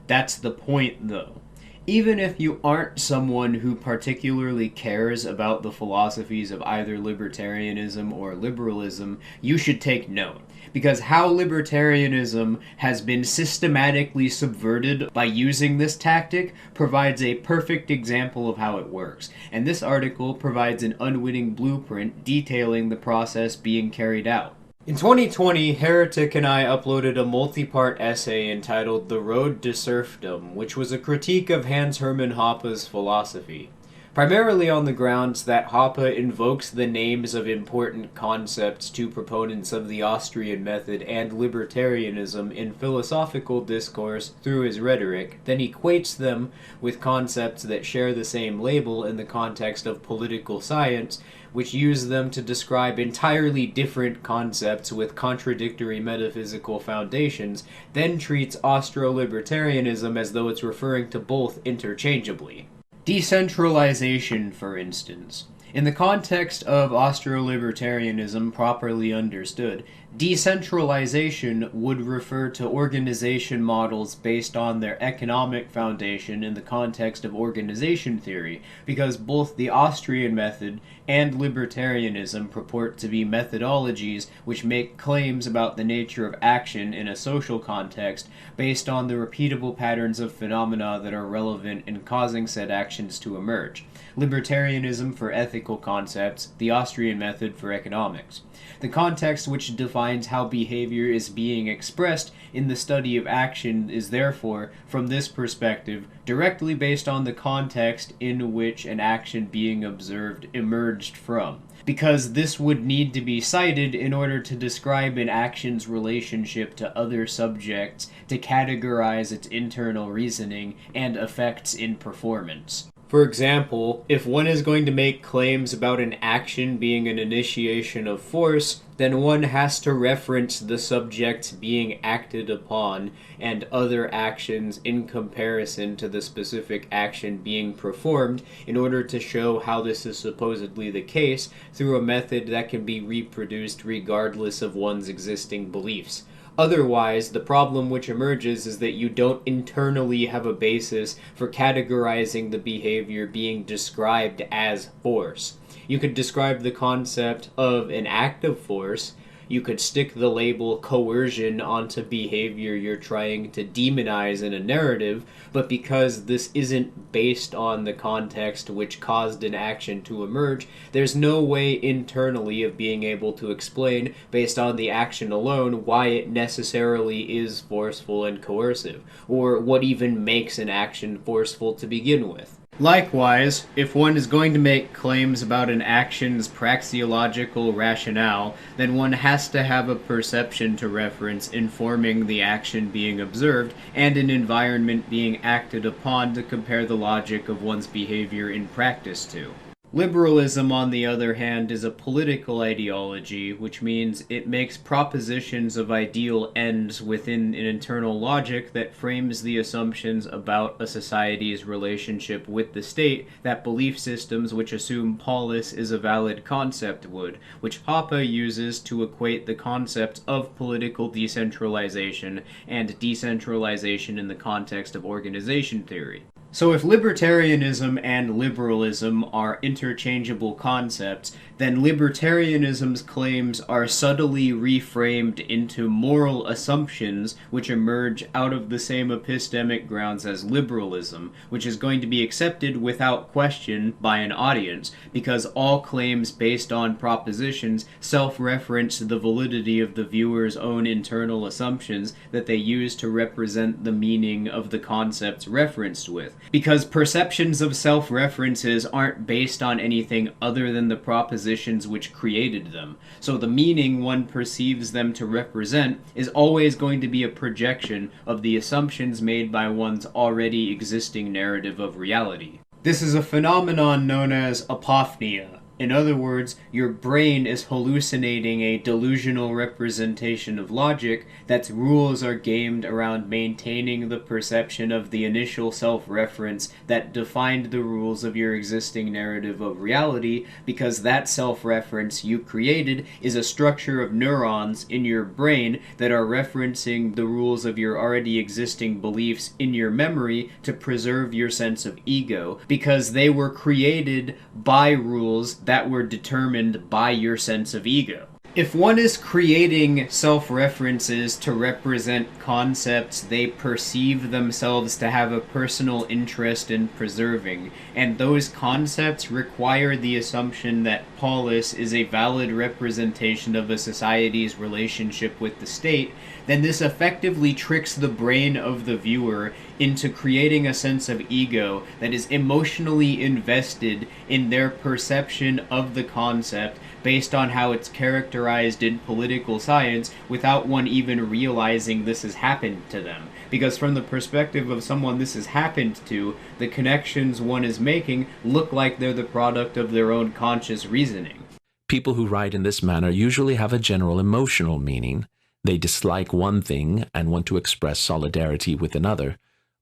That's the point, though. Even if you aren't someone who particularly cares about the philosophies of either libertarianism or liberalism, you should take note, because how libertarianism has been systematically subverted by using this tactic provides a perfect example of how it works, and this article provides an unwitting blueprint detailing the process being carried out. In 2020, Heretic and I uploaded a multi-part essay entitled The Road to Serfdom, which was a critique of Hans Hermann Hoppe's philosophy. Primarily on the grounds that Hoppe invokes the names of important concepts to proponents of the Austrian method and libertarianism in philosophical discourse through his rhetoric, then equates them with concepts that share the same label in the context of political science, which use them to describe entirely different concepts with contradictory metaphysical foundations, then treats Austro-libertarianism as though it's referring to both interchangeably. Decentralization, for instance. In the context of Austro-libertarianism properly understood, decentralization would refer to organization models based on their economic foundation in the context of organization theory, because both the Austrian method and libertarianism purport to be methodologies which make claims about the nature of action in a social context based on the repeatable patterns of phenomena that are relevant in causing said actions to emerge. Libertarianism for ethical concepts, the Austrian method for economics. The context which defines how behavior is being expressed in the study of action is therefore, from this perspective, directly based on the context in which an action being observed emerged from. because this would need to be cited in order to describe an action's relationship to other subjects, to categorize its internal reasoning and effects in performance. For example, if one is going to make claims about an action being an initiation of force, then one has to reference the subjects being acted upon and other actions in comparison to the specific action being performed in order to show how this is supposedly the case through a method that can be reproduced regardless of one's existing beliefs. Otherwise, the problem which emerges is that you don't internally have a basis for categorizing the behavior being described as force. You could describe the concept of an act of force. You could stick the label coercion onto behavior you're trying to demonize in a narrative, but because this isn't based on the context which caused an action to emerge, there's no way internally of being able to explain, based on the action alone, why it necessarily is forceful and coercive, or what even makes an action forceful to begin with. Likewise, if one is going to make claims about an action's praxeological rationale, then one has to have a perception to reference informing the action being observed and an environment being acted upon to compare the logic of one's behavior in practice to. Liberalism, on the other hand, is a political ideology, which means it makes propositions of ideal ends within an internal logic that frames the assumptions about a society's relationship with the state that belief systems which assume polis is a valid concept would, which Hoppe uses to equate the concepts of political decentralization and decentralization in the context of organization theory. So if libertarianism and liberalism are interchangeable concepts, then libertarianism's claims are subtly reframed into moral assumptions which emerge out of the same epistemic grounds as liberalism, which is going to be accepted without question by an audience, because all claims based on propositions self-reference the validity of the viewer's own internal assumptions that they use to represent the meaning of the concepts referenced with. Because perceptions of self-references aren't based on anything other than the propositions which created them. So the meaning one perceives them to represent is always going to be a projection of the assumptions made by one's already existing narrative of reality. This is a phenomenon known as apophenia. In other words, your brain is hallucinating a delusional representation of logic that's rules are gamed around maintaining the perception of the initial self-reference that defined the rules of your existing narrative of reality, because that self-reference you created is a structure of neurons in your brain that are referencing the rules of your already existing beliefs in your memory to preserve your sense of ego, because they were created by rules that were determined by your sense of ego. If one is creating self-references to represent concepts they perceive themselves to have a personal interest in preserving, and those concepts require the assumption that polis is a valid representation of a society's relationship with the state, then this effectively tricks the brain of the viewer into creating a sense of ego that is emotionally invested in their perception of the concept based on how it's characterized in political science without one even realizing this has happened to them. Because from the perspective of someone this has happened to, the connections one is making look like they're the product of their own conscious reasoning. People who write in this manner usually have a general emotional meaning. They dislike one thing and want to express solidarity with another,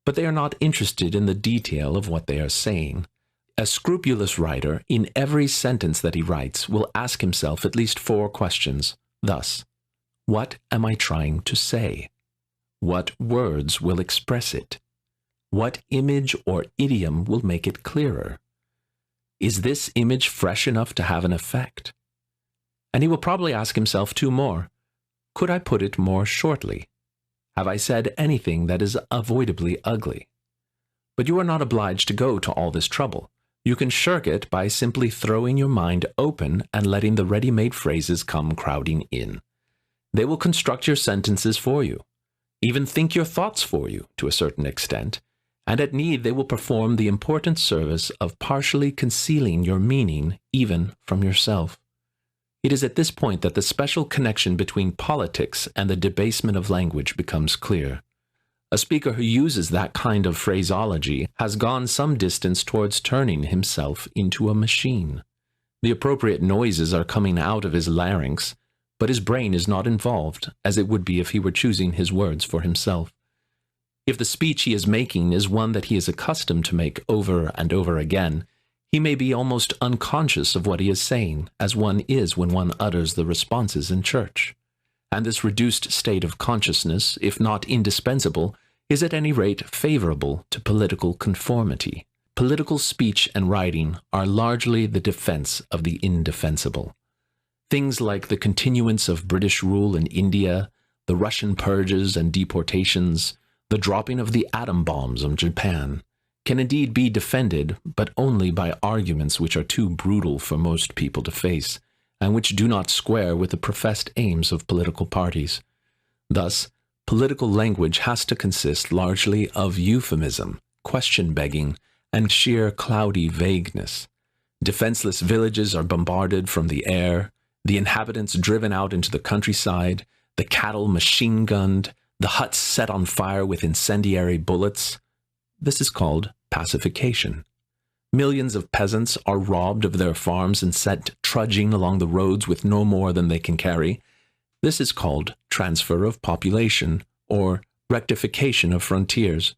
but they are not interested in the detail of what they are saying. A scrupulous writer, in every sentence that he writes, will ask himself at least 4 questions. Thus, what am I trying to say? What words will express it? What image or idiom will make it clearer? Is this image fresh enough to have an effect? And he will probably ask himself 2 more. Could I put it more shortly? Have I said anything that is avoidably ugly? But you are not obliged to go to all this trouble. You can shirk it by simply throwing your mind open and letting the ready-made phrases come crowding in. They will construct your sentences for you, even think your thoughts for you to a certain extent, and at need they will perform the important service of partially concealing your meaning even from yourself. It is at this point that the special connection between politics and the debasement of language becomes clear. A speaker who uses that kind of phraseology has gone some distance towards turning himself into a machine. The appropriate noises are coming out of his larynx, but his brain is not involved, as it would be if he were choosing his words for himself. If the speech he is making is one that he is accustomed to make over and over again, he may be almost unconscious of what he is saying, as one is when one utters the responses in church. And this reduced state of consciousness, if not indispensable, is at any rate favorable to political conformity. Political speech and writing are largely the defense of the indefensible. Things like the continuance of British rule in India, the Russian purges and deportations, the dropping of the atom bombs on Japan, can indeed be defended, but only by arguments which are too brutal for most people to face, and which do not square with the professed aims of political parties. Thus, political language has to consist largely of euphemism, question-begging, and sheer cloudy vagueness. Defenseless villages are bombarded from the air, the inhabitants driven out into the countryside, the cattle machine-gunned, the huts set on fire with incendiary bullets. This is called pacification. Millions of peasants are robbed of their farms and sent trudging along the roads with no more than they can carry. This is called transfer of population, or rectification of frontiers.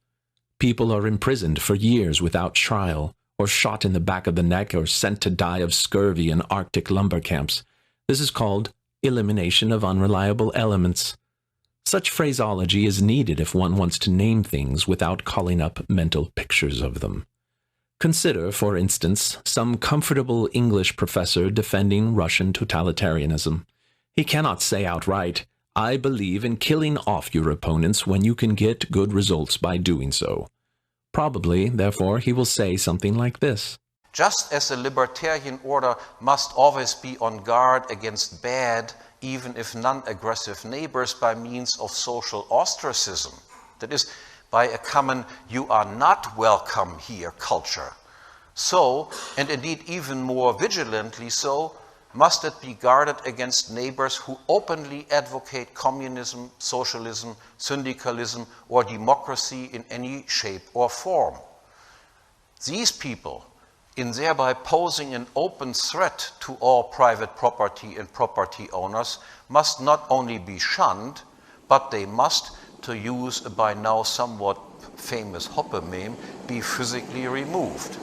People are imprisoned for years without trial, or shot in the back of the neck, or sent to die of scurvy in Arctic lumber camps. This is called elimination of unreliable elements. Such phraseology is needed if one wants to name things without calling up mental pictures of them. Consider, for instance, some comfortable English professor defending Russian totalitarianism. He cannot say outright, "I believe in killing off your opponents when you can get good results by doing so." Probably, therefore, he will say something like this. Just as the libertarian order must always be on guard against bad, even if non-aggressive neighbors by means of social ostracism, that is, by a common "you are not welcome here" culture, so, and indeed even more vigilantly so, must it be guarded against neighbors who openly advocate communism, socialism, syndicalism, or democracy in any shape or form. These people, in thereby posing an open threat to all private property and property owners, must not only be shunned, but they must, to use a by now somewhat famous Hoppe meme, be physically removed,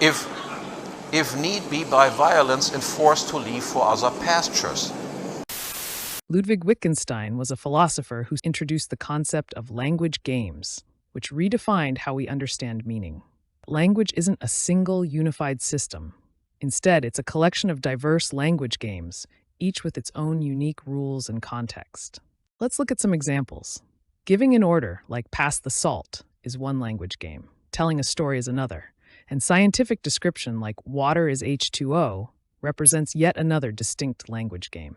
if need be by violence and forced to leave for other pastures. Ludwig Wittgenstein was a philosopher who introduced the concept of language games, which redefined how we understand meaning. Language isn't a single unified system. Instead, it's a collection of diverse language games, each with its own unique rules and context. Let's look at some examples. Giving an order, like "pass the salt," is one language game. Telling a story is another. And scientific description, like "water is H2O," represents yet another distinct language game.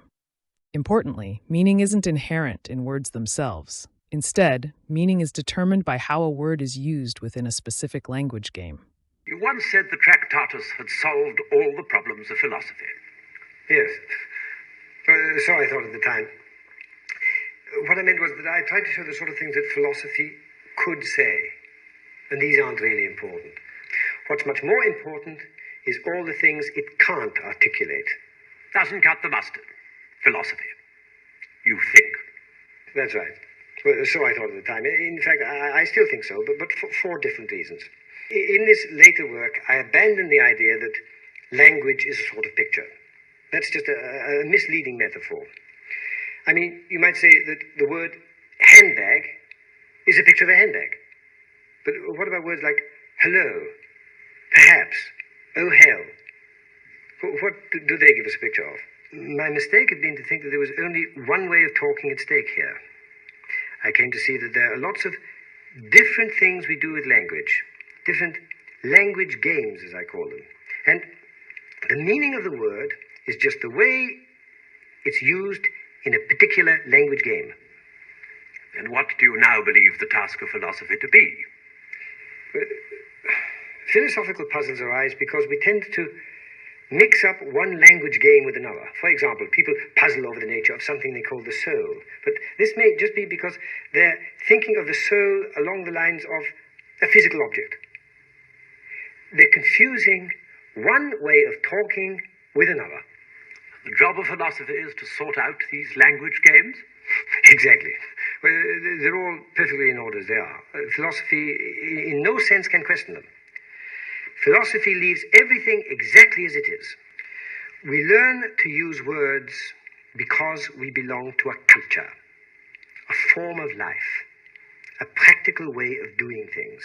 Importantly, meaning isn't inherent in words themselves. Instead, meaning is determined by how a word is used within a specific language game. You once said the Tractatus had solved all the problems of philosophy. Yes. So I thought at the time. What I meant was that I tried to show the sort of things that philosophy could say. And these aren't really important. What's much more important is all the things it can't articulate. Doesn't cut the mustard. Philosophy. You think. That's right. Well, so I thought at the time. In fact, I still think so, but for 4 different reasons. In this later work, I abandoned the idea that language is a sort of picture. That's just a misleading metaphor. I mean, you might say that the word handbag is a picture of a handbag. But what about words like hello, perhaps, oh hell? What do they give us a picture of? My mistake had been to think that there was only one way of talking at stake here. I came to see that there are lots of different things we do with language, different language games, as I call them. And the meaning of the word is just the way it's used in a particular language game. Then what do you now believe the task of philosophy to be? Philosophical puzzles arise because we tend to mix up one language game with another. For example, people puzzle over the nature of something they call the soul. But this may just be because they're thinking of the soul along the lines of a physical object. They're confusing one way of talking with another. The job of philosophy is to sort out these language games? Exactly. Well, they're all perfectly in order as they are. Philosophy in no sense can question them. Philosophy leaves everything exactly as it is. We learn to use words because we belong to a culture, a form of life, a practical way of doing things.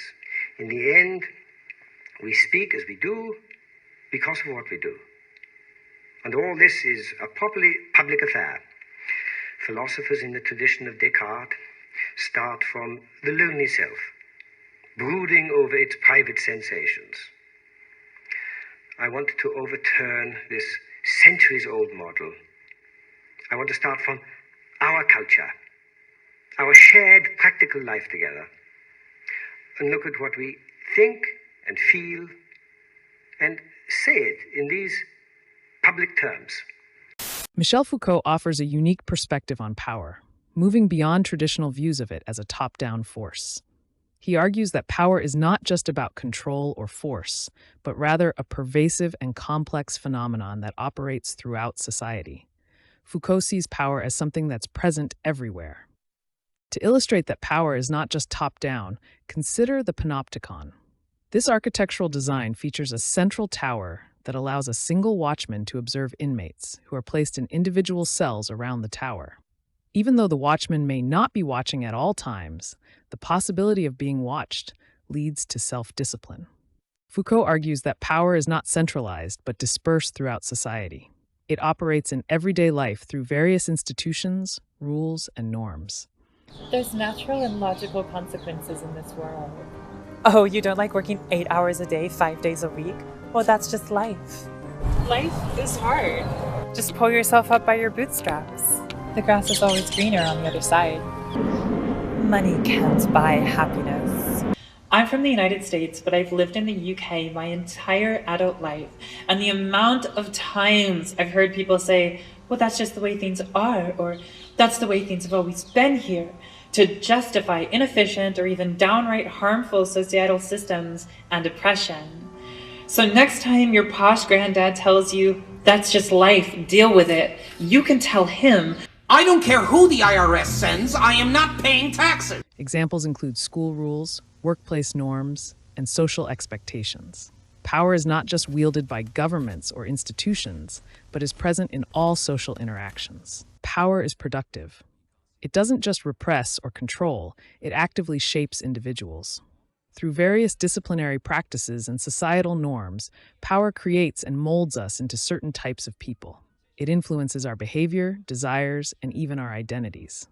In the end, we speak as we do because of what we do. And all this is a properly public affair. Philosophers in the tradition of Descartes start from the lonely self, brooding over its private sensations. I want to overturn this centuries-old model. I want to start from our culture, our shared practical life together, and look at what we think and feel and say it in these public terms. Michel Foucault offers a unique perspective on power, moving beyond traditional views of it as a top-down force. He argues that power is not just about control or force, but rather a pervasive and complex phenomenon that operates throughout society. Foucault sees power as something that's present everywhere. To illustrate that power is not just top-down, consider the panopticon. This architectural design features a central tower that allows a single watchman to observe inmates, who are placed in individual cells around the tower. Even though the watchman may not be watching at all times, the possibility of being watched leads to self-discipline. Foucault argues that power is not centralized, but dispersed throughout society. It operates in everyday life through various institutions, rules, and norms. There's natural and logical consequences in this world. Oh, you don't like working 8 hours a day, 5 days a week? Well, that's just life. Life is hard. Just pull yourself up by your bootstraps. The grass is always greener on the other side. Money can't buy happiness. I'm from the United States, but I've lived in the UK my entire adult life. And the amount of times I've heard people say, well, that's just the way things are, or that's the way things have always been here, to justify inefficient or even downright harmful societal systems and oppression. So next time your posh granddad tells you, that's just life, deal with it, you can tell him, I don't care who the IRS sends, I am not paying taxes. Examples include school rules, workplace norms, and social expectations. Power is not just wielded by governments or institutions, but is present in all social interactions. Power is productive. It doesn't just repress or control, it actively shapes individuals. Through various disciplinary practices and societal norms, power creates and molds us into certain types of people. It influences our behavior, desires, and even our identities.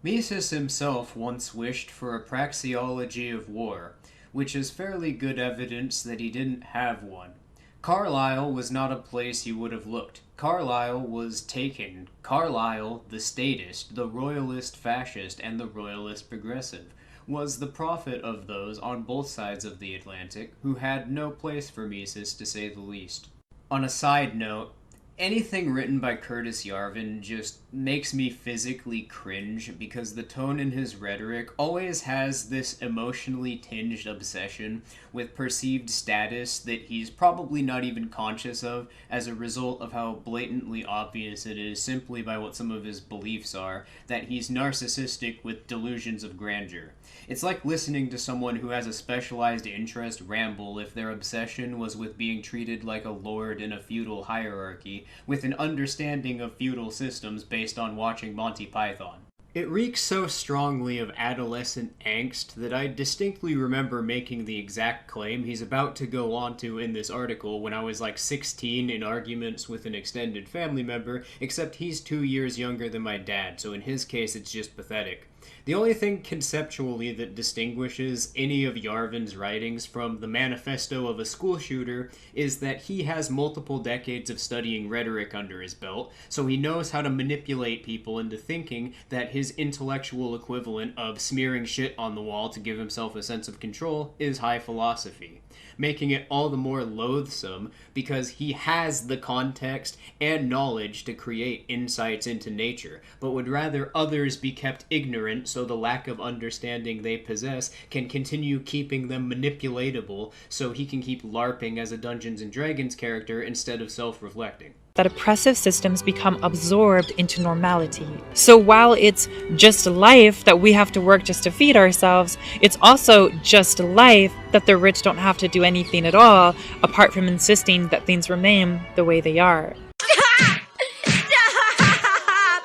Mises himself once wished for a praxeology of war, which is fairly good evidence that he didn't have one. Carlisle was not a place you would have looked. Carlisle was taken. Carlisle, the statist, the royalist fascist, and the royalist progressive, was the prophet of those on both sides of the Atlantic who had no place for Mises, to say the least. On a side note, anything written by Curtis Yarvin just makes me physically cringe because the tone in his rhetoric always has this emotionally tinged obsession with perceived status that he's probably not even conscious of as a result of how blatantly obvious it is simply by what some of his beliefs are that he's narcissistic with delusions of grandeur. It's like listening to someone who has a specialized interest ramble if their obsession was with being treated like a lord in a feudal hierarchy, with an understanding of feudal systems based on watching Monty Python. It reeks so strongly of adolescent angst that I distinctly remember making the exact claim he's about to go on to in this article when I was like 16 in arguments with an extended family member, except he's 2 years younger than my dad, so in his case it's just pathetic. The only thing conceptually that distinguishes any of Yarvin's writings from the Manifesto of a School Shooter is that he has multiple decades of studying rhetoric under his belt, so he knows how to manipulate people into thinking that his intellectual equivalent of smearing shit on the wall to give himself a sense of control is high philosophy. making it all the more loathsome because he has the context and knowledge to create insights into nature, but would rather others be kept ignorant so the lack of understanding they possess can continue keeping them manipulatable so he can keep LARPing as a Dungeons & Dragons character instead of self-reflecting. That oppressive systems become absorbed into normality. So while it's just life that we have to work just to feed ourselves, it's also just life that the rich don't have to do anything at all apart from insisting that things remain the way they are. Stop!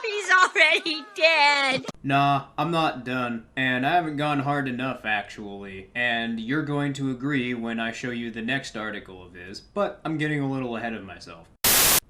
He's already dead! Nah, I'm not done, and I haven't gone hard enough actually, and you're going to agree when I show you the next article of his, but I'm getting a little ahead of myself.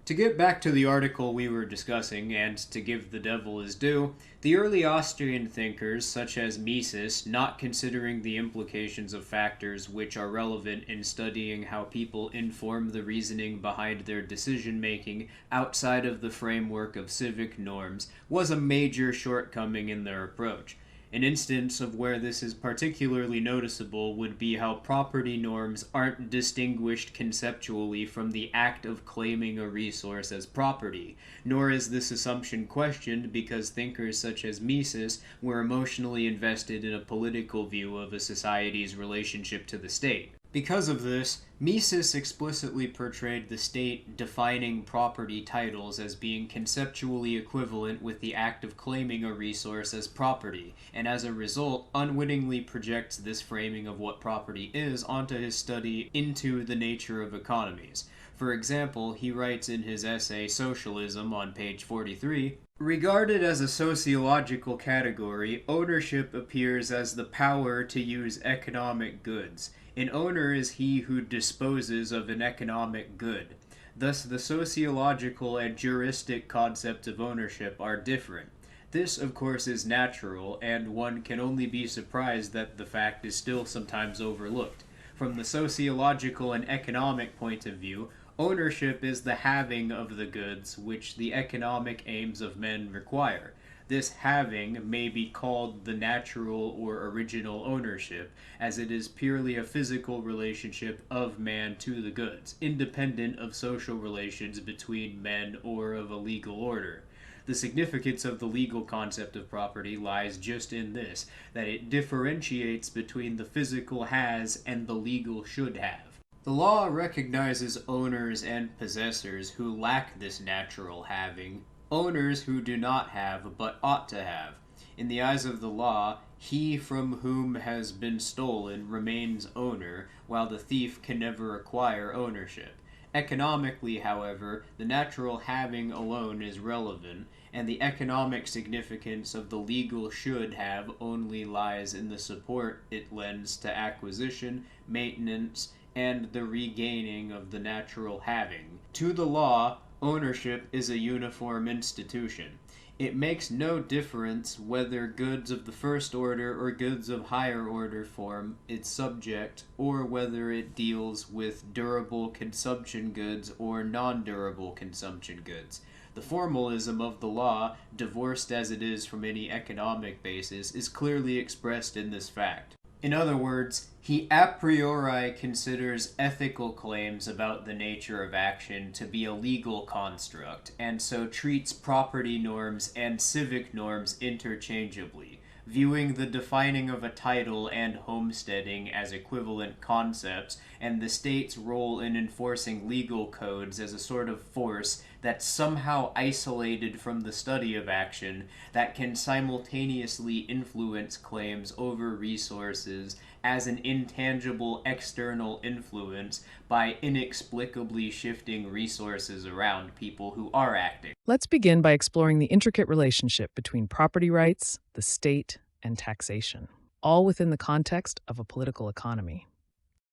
To get back to the article we were discussing, and to give the devil his due, the early Austrian thinkers, such as Mises, not considering the implications of factors which are relevant in studying how people inform the reasoning behind their decision-making outside of the framework of civic norms, was a major shortcoming in their approach. An instance of where this is particularly noticeable would be how property norms aren't distinguished conceptually from the act of claiming a resource as property, nor is this assumption questioned because thinkers such as Mises were emotionally invested in a political view of a society's relationship to the state. Because of this, Mises explicitly portrayed the state defining property titles as being conceptually equivalent with the act of claiming a resource as property, and as a result, unwittingly projects this framing of what property is onto his study into the nature of economies. For example, he writes in his essay Socialism on page 43, "Regarded as a sociological category, ownership appears as the power to use economic goods. An owner is he who disposes of an economic good. Thus the sociological and juristic concepts of ownership are different. This, of course, is natural, and one can only be surprised that the fact is still sometimes overlooked. From the sociological and economic point of view, ownership is the having of the goods which the economic aims of men require. This having may be called the natural or original ownership, as it is purely a physical relationship of man to the goods, independent of social relations between men or of a legal order. The significance of the legal concept of property lies just in this, that it differentiates between the physical has and the legal should have. The law recognizes owners and possessors who lack this natural having, owners who do not have but ought to have. In the eyes of the law, he from whom has been stolen remains owner, while the thief can never acquire ownership. Economically, however, the natural having alone is relevant, and the economic significance of the legal should have only lies in the support it lends to acquisition, maintenance, and the regaining of the natural having. To the law, ownership is a uniform institution. It makes no difference whether goods of the first order or goods of higher order form its subject, or whether it deals with durable consumption goods or non-durable consumption goods. The formalism of the law, divorced as it is from any economic basis, is clearly expressed in this fact. In other words, he a priori considers ethical claims about the nature of action to be a legal construct, and so treats property norms and civic norms interchangeably, viewing the defining of a title and homesteading as equivalent concepts, and the state's role in enforcing legal codes as a sort of force that's somehow isolated from the study of action, that can simultaneously influence claims over resources as an intangible external influence by inexplicably shifting resources around people who are acting. Let's begin by exploring the intricate relationship between property rights, the state, and taxation, all within the context of a political economy.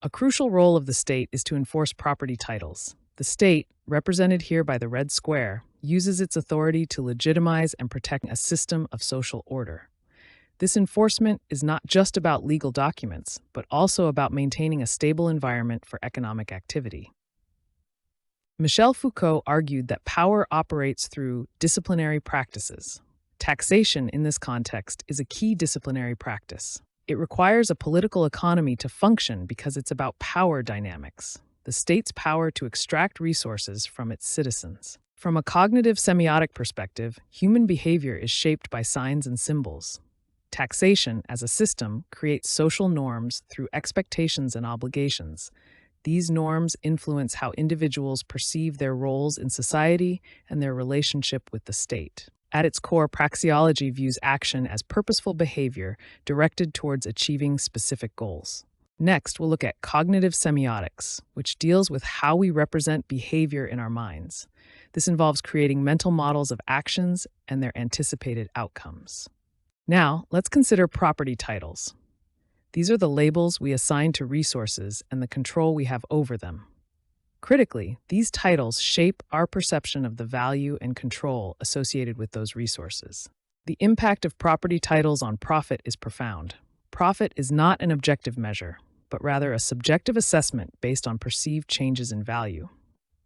A crucial role of the state is to enforce property titles. The state, represented here by the red square, uses its authority to legitimize and protect a system of social order. This enforcement is not just about legal documents, but also about maintaining a stable environment for economic activity. Michel Foucault argued that power operates through disciplinary practices. Taxation, in this context, is a key disciplinary practice. It It requires a political economy to function because it's about power dynamics, the state's power to extract resources from its citizens. From a cognitive semiotic perspective, human behavior is shaped by signs and symbols. Taxation, as a system, creates social norms through expectations and obligations. These norms influence how individuals perceive their roles in society and their relationship with the state. At its core, praxeology views action as purposeful behavior directed towards achieving specific goals. Next, we'll look at cognitive semiotics, which deals with how we represent behavior in our minds. This involves creating mental models of actions and their anticipated outcomes. Now, let's consider property titles. These are the labels we assign to resources and the control we have over them. Critically, these titles shape our perception of the value and control associated with those resources. The impact of property titles on profit is profound. Profit is not an objective measure, but rather a subjective assessment based on perceived changes in value.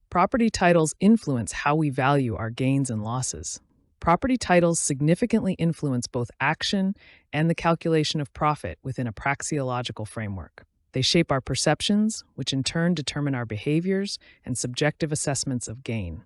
Property titles influence how we value our gains and losses. Property titles significantly influence both action and the calculation of profit within a praxeological framework. They shape our perceptions, which in turn determine our behaviors and subjective assessments of gain.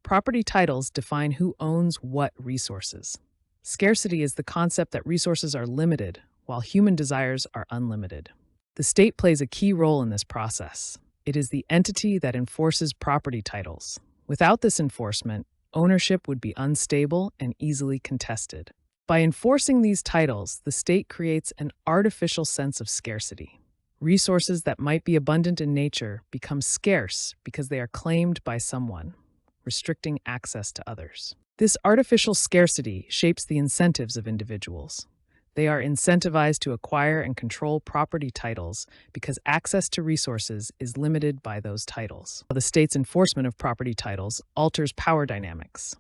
Property titles define who owns what resources. Scarcity is the concept that resources are limited, while human desires are unlimited. The state plays a key role in this process. It is the entity that enforces property titles. Without this enforcement, ownership would be unstable and easily contested. By enforcing these titles, the state creates an artificial sense of scarcity. Resources that might be abundant in nature become scarce because they are claimed by someone, restricting access to others. This artificial scarcity shapes the incentives of individuals. They are incentivized to acquire and control property titles because access to resources is limited by those titles. The state's enforcement of property titles alters power dynamics.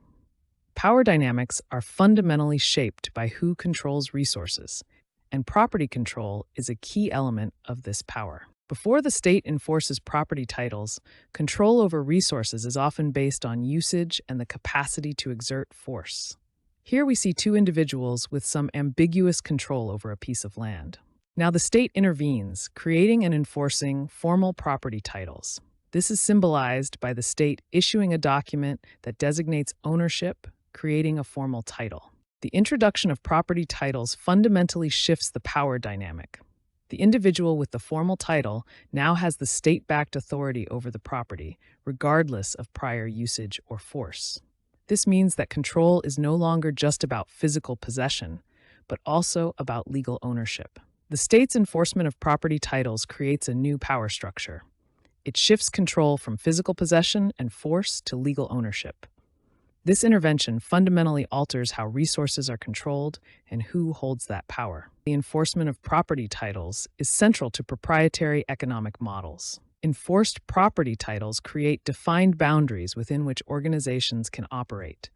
Power dynamics are fundamentally shaped by who controls resources, and property control is a key element of this power. Before the state enforces property titles, control over resources is often based on usage and the capacity to exert force. Here we see two individuals with some ambiguous control over a piece of land. Now the state intervenes, creating and enforcing formal property titles. This is symbolized by the state issuing a document that designates ownership, creating a formal title. The introduction of property titles fundamentally shifts the power dynamic. The individual with the formal title now has the state-backed authority over the property, regardless of prior usage or force. This means that control is no longer just about physical possession, but also about legal ownership. The state's enforcement of property titles creates a new power structure. It shifts control from physical possession and force to legal ownership. This intervention fundamentally alters how resources are controlled and who holds that power. The enforcement of property titles is central to proprietary economic models. Enforced property titles create defined boundaries within which organizations can operate.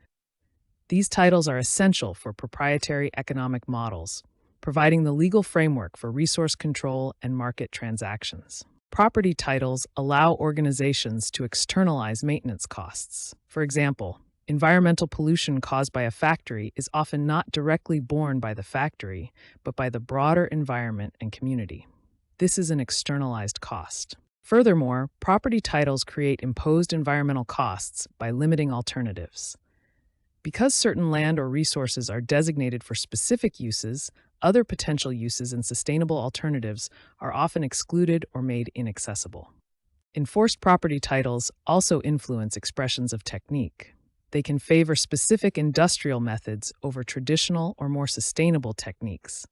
These titles are essential for proprietary economic models, providing the legal framework for resource control and market transactions. Property titles allow organizations to externalize maintenance costs. For example, environmental pollution caused by a factory is often not directly borne by the factory, but by the broader environment and community. This is an externalized cost. Furthermore, property titles create imposed environmental costs by limiting alternatives. Because certain land or resources are designated for specific uses, other potential uses and sustainable alternatives are often excluded or made inaccessible. Enforced property titles also influence expressions of technique. They can favor specific industrial methods over traditional or more sustainable techniques,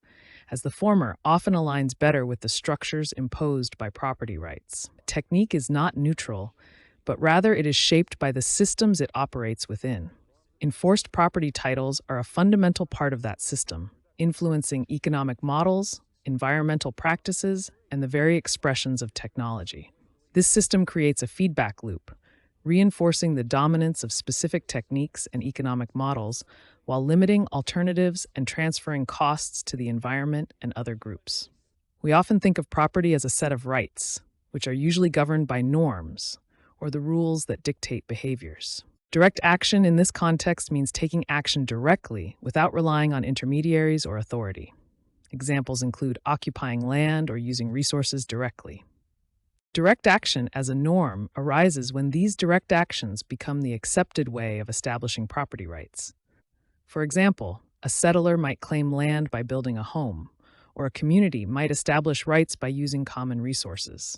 as the former often aligns better with the structures imposed by property rights. Technique is not neutral, but rather it is shaped by the systems it operates within. Enforced property titles are a fundamental part of that system, influencing economic models, environmental practices, and the very expressions of technology. This system creates a feedback loop, reinforcing the dominance of specific techniques and economic models while limiting alternatives and transferring costs to the environment and other groups. We often think of property as a set of rights, which are usually governed by norms or the rules that dictate behaviors. Direct action in this context means taking action directly without relying on intermediaries or authority. Examples include occupying land or using resources directly. Direct action as a norm arises when these direct actions become the accepted way of establishing property rights. For example, a settler might claim land by building a home, or a community might establish rights by using common resources.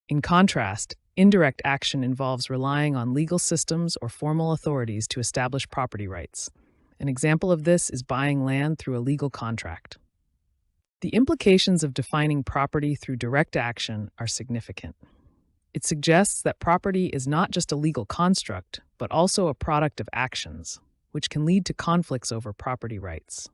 In contrast, indirect action involves relying on legal systems or formal authorities to establish property rights. An example of this is buying land through a legal contract. The implications of defining property through direct action are significant. It suggests that property is not just a legal construct, but also a product of actions, which can lead to conflicts over property rights.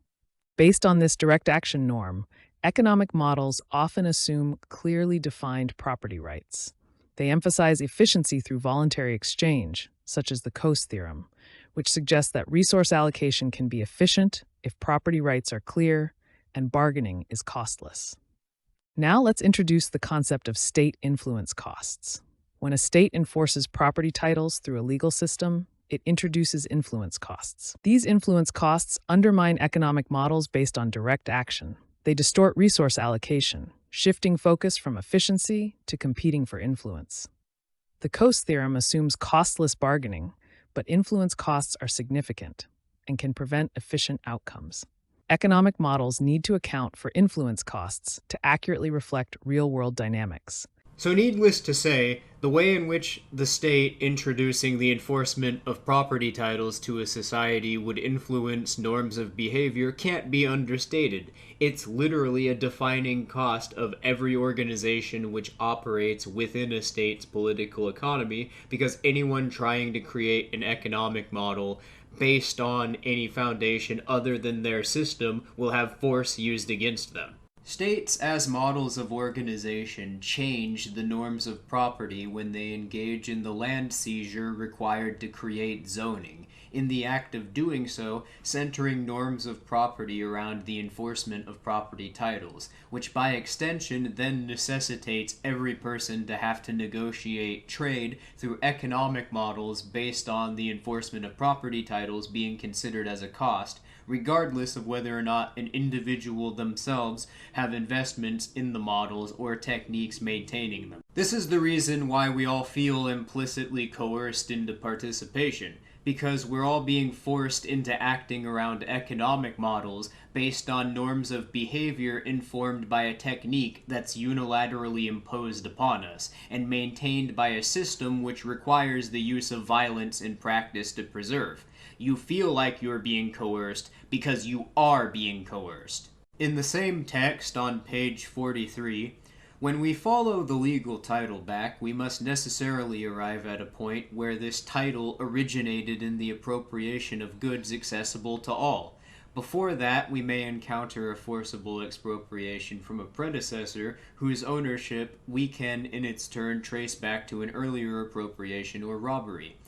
Based on this direct action norm, economic models often assume clearly defined property rights. They emphasize efficiency through voluntary exchange, such as the Coase theorem, which suggests that resource allocation can be efficient if property rights are clear and bargaining is costless. Now let's introduce the concept of state influence costs. When a state enforces property titles through a legal system, it introduces influence costs. These influence costs undermine economic models based on direct action. They distort resource allocation, shifting focus from efficiency to competing for influence. The Coase theorem assumes costless bargaining, but influence costs are significant and can prevent efficient outcomes. Economic models need to account for influence costs to accurately reflect real-world dynamics. So needless to say, the way in which the state introducing the enforcement of property titles to a society would influence norms of behavior can't be understated. It's literally a defining cost of every organization which operates within a state's political economy, because anyone trying to create an economic model based on any foundation other than their system will have force used against them. States as models of organization change the norms of property when they engage in the land seizure required to create zoning, in the act of doing so centering norms of property around the enforcement of property titles, which by extension then necessitates every person to have to negotiate trade through economic models based on the enforcement of property titles being considered as a cost, regardless of whether or not an individual themselves have investments in the models or techniques maintaining them. This is the reason why we all feel implicitly coerced into participation, because we're all being forced into acting around economic models based on norms of behavior informed by a technique that's unilaterally imposed upon us, and maintained by a system which requires the use of violence in practice to preserve. You feel like you're being coerced because you are being coerced. In the same text on page 43, when we follow the legal title back, we must necessarily arrive at a point where this title originated in the appropriation of goods accessible to all. Before that, we may encounter a forcible expropriation from a predecessor whose ownership we can, in its turn, trace back to an earlier appropriation or robbery.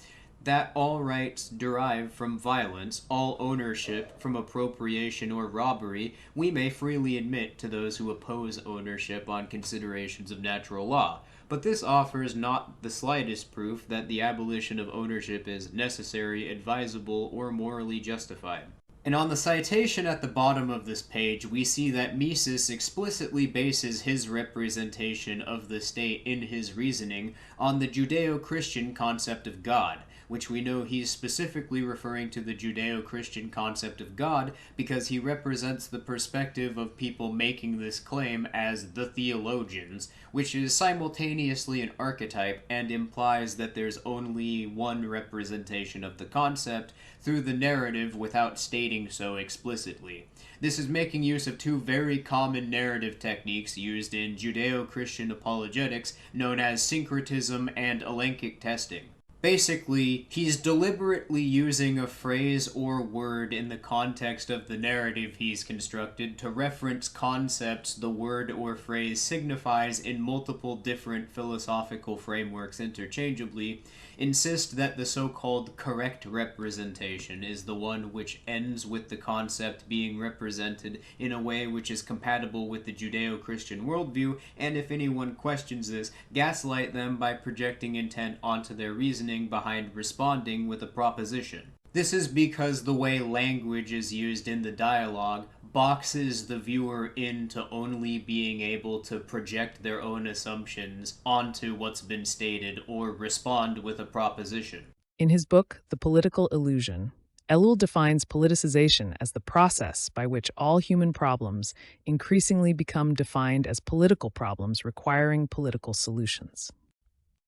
That all rights derive from violence, all ownership from appropriation or robbery, we may freely admit to those who oppose ownership on considerations of natural law. But this offers not the slightest proof that the abolition of ownership is necessary, advisable, or morally justified. And on the citation at the bottom of this page, we see that Mises explicitly bases his representation of the state in his reasoning on the Judeo-Christian concept of God, which we know he's specifically referring to the Judeo-Christian concept of God because he represents the perspective of people making this claim as the theologians, which is simultaneously an archetype and implies that there's only one representation of the concept through the narrative without stating so explicitly. This is making use of two very common narrative techniques used in Judeo-Christian apologetics known as syncretism and elenchic testing. Basically, he's deliberately using a phrase or word in the context of the narrative he's constructed to reference concepts the word or phrase signifies in multiple different philosophical frameworks interchangeably, insist that the so-called correct representation is the one which ends with the concept being represented in a way which is compatible with the Judeo-Christian worldview, and if anyone questions this, gaslight them by projecting intent onto their reasoning behind responding with a proposition. This is because the way language is used in the dialogue boxes the viewer into only being able to project their own assumptions onto what's been stated or respond with a proposition. In his book, The Political Illusion, Ellul defines politicization as the process by which all human problems increasingly become defined as political problems requiring political solutions.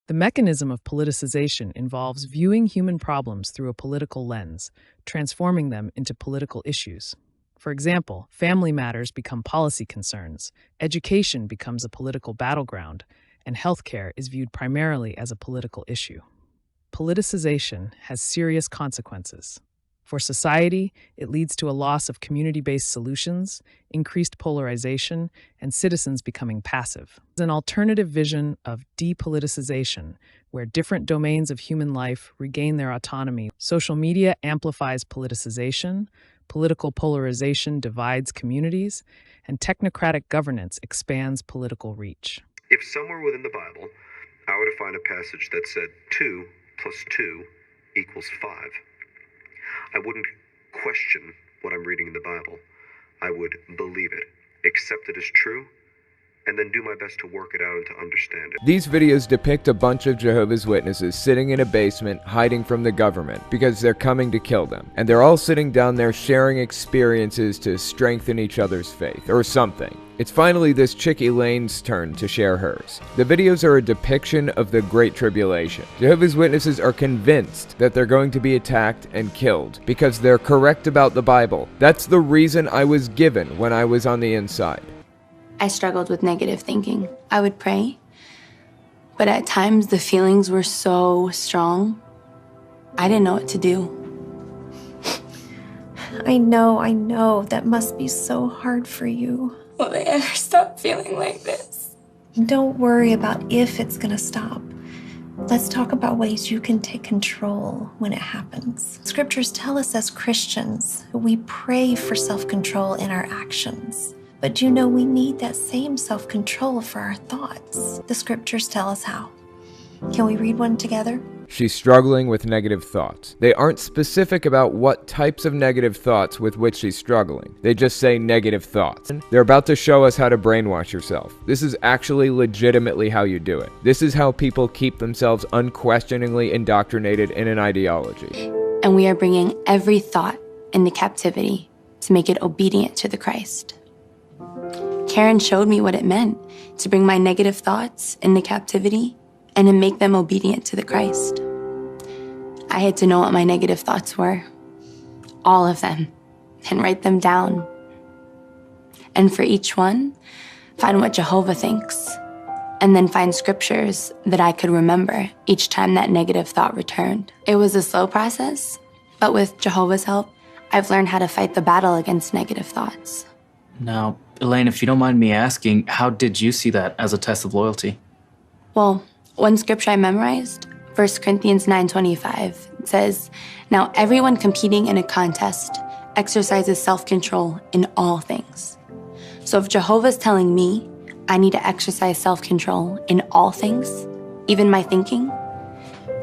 The mechanism of politicization involves viewing human problems through a political lens, transforming them into political issues. For example, family matters become policy concerns, education becomes a political battleground, and healthcare is viewed primarily as a political issue. Politicization has serious consequences. For society, it leads to a loss of community-based solutions, increased polarization, and citizens becoming passive. An alternative vision of depoliticization, where different domains of human life regain their autonomy. Social media amplifies politicization, political polarization divides communities, and technocratic governance expands political reach. If somewhere within the Bible, I were to find a passage that said 2 plus 2 equals 5, I wouldn't question what I'm reading in the Bible. I would believe it, accept it as true, and then do my best to work it out and to understand it. These videos depict a bunch of Jehovah's Witnesses sitting in a basement hiding from the government because they're coming to kill them. And they're all sitting down there sharing experiences to strengthen each other's faith, or something. It's finally this chick Elaine's turn to share hers. The videos are a depiction of the Great Tribulation. Jehovah's Witnesses are convinced that they're going to be attacked and killed because they're correct about the Bible. That's the reason I was given when I was on the inside. I struggled with negative thinking. I would pray, but at times the feelings were so strong, I didn't know what to do. I know, that must be so hard for you. Will they ever stop feeling like this? Don't worry about if it's gonna stop. Let's talk about ways you can take control when it happens. Scriptures tell us as Christians, we pray for self-control in our actions. But you know we need that same self-control for our thoughts. The scriptures tell us how. Can we read one together? She's struggling with negative thoughts. They aren't specific about what types of negative thoughts with which she's struggling. They just say negative thoughts. They're about to show us how to brainwash yourself. This is actually legitimately how you do it. This is how people keep themselves unquestioningly indoctrinated in an ideology. And we are bringing every thought into captivity to make it obedient to the Christ. Karen showed me what it meant to bring my negative thoughts into captivity and to make them obedient to the Christ. I had to know what my negative thoughts were, all of them, and write them down. And for each one, find what Jehovah thinks, and then find scriptures that I could remember each time that negative thought returned. It was a slow process, but with Jehovah's help, I've learned how to fight the battle against negative thoughts. Now, Elaine, if you don't mind me asking, how did you see that as a test of loyalty? Well, one scripture I memorized, 1 Corinthians 9:25, says, "Now everyone competing in a contest exercises self-control in all things." So if Jehovah's telling me I need to exercise self-control in all things, even my thinking,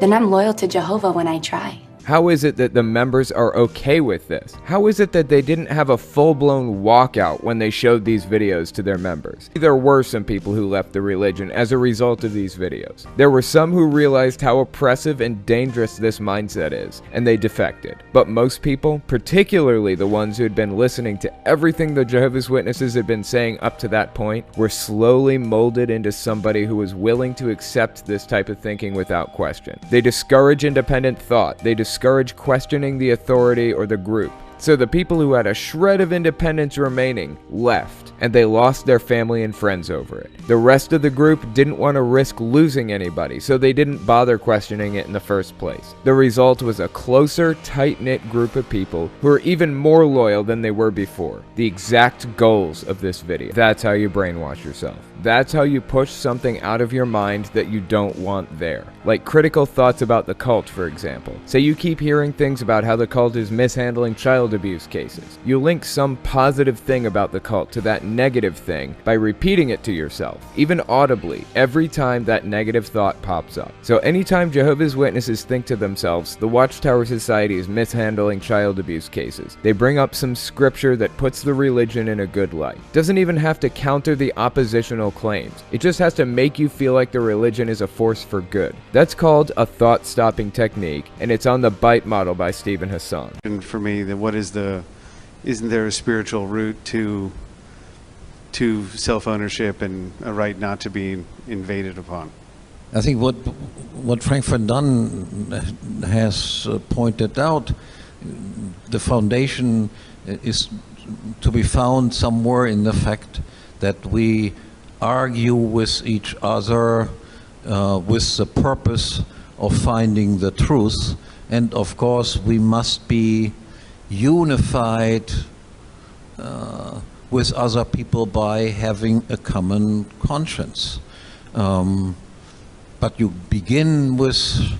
then I'm loyal to Jehovah when I try. How is it that the members are okay with this? How is it that they didn't have a full-blown walkout when they showed these videos to their members? There were some people who left the religion as a result of these videos. There were some who realized how oppressive and dangerous this mindset is, and they defected. But most people, particularly the ones who had been listening to everything the Jehovah's Witnesses had been saying up to that point, were slowly molded into somebody who was willing to accept this type of thinking without question. They discourage independent thought. They discourage questioning the authority or the group. So the people who had a shred of independence remaining left, and they lost their family and friends over it. The rest of the group didn't want to risk losing anybody, so they didn't bother questioning it in the first place. The result was a closer, tight-knit group of people who are even more loyal than they were before. The exact goals of this video. That's how you brainwash yourself. That's how you push something out of your mind that you don't want there. Like critical thoughts about the cult, for example. Say you keep hearing things about how the cult is mishandling child child abuse cases. You link some positive thing about the cult to that negative thing by repeating it to yourself, even audibly, every time that negative thought pops up. So anytime Jehovah's Witnesses think to themselves, the Watchtower Society is mishandling child abuse cases, they bring up some scripture that puts the religion in a good light. Doesn't even have to counter the oppositional claims. It just has to make you feel like the religion is a force for good. That's called a thought-stopping technique, and it's on the Bite model by Stephen Hassan. And for me, isn't there a spiritual root to self-ownership and a right not to be invaded upon? I think what Frank Van Dunn has pointed out, the foundation is to be found somewhere in the fact that we argue with each other with the purpose of finding the truth, and of course we must be unified with other people by having a common conscience. But you begin with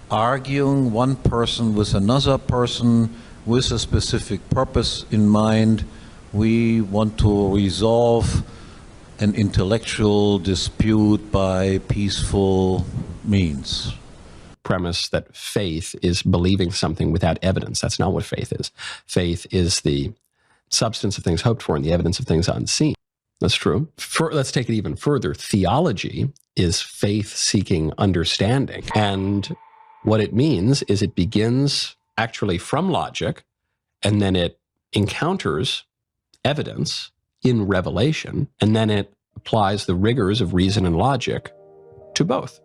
arguing one person with another person with a specific purpose in mind. We want to resolve an intellectual dispute by peaceful means. Premise that faith is believing something without evidence. That's not what faith is. Faith is the substance of things hoped for and the evidence of things unseen. That's true. Let's take it even further. Theology is faith-seeking understanding. And what it means is it begins actually from logic, and then it encounters evidence in revelation, and then it applies the rigors of reason and logic to both.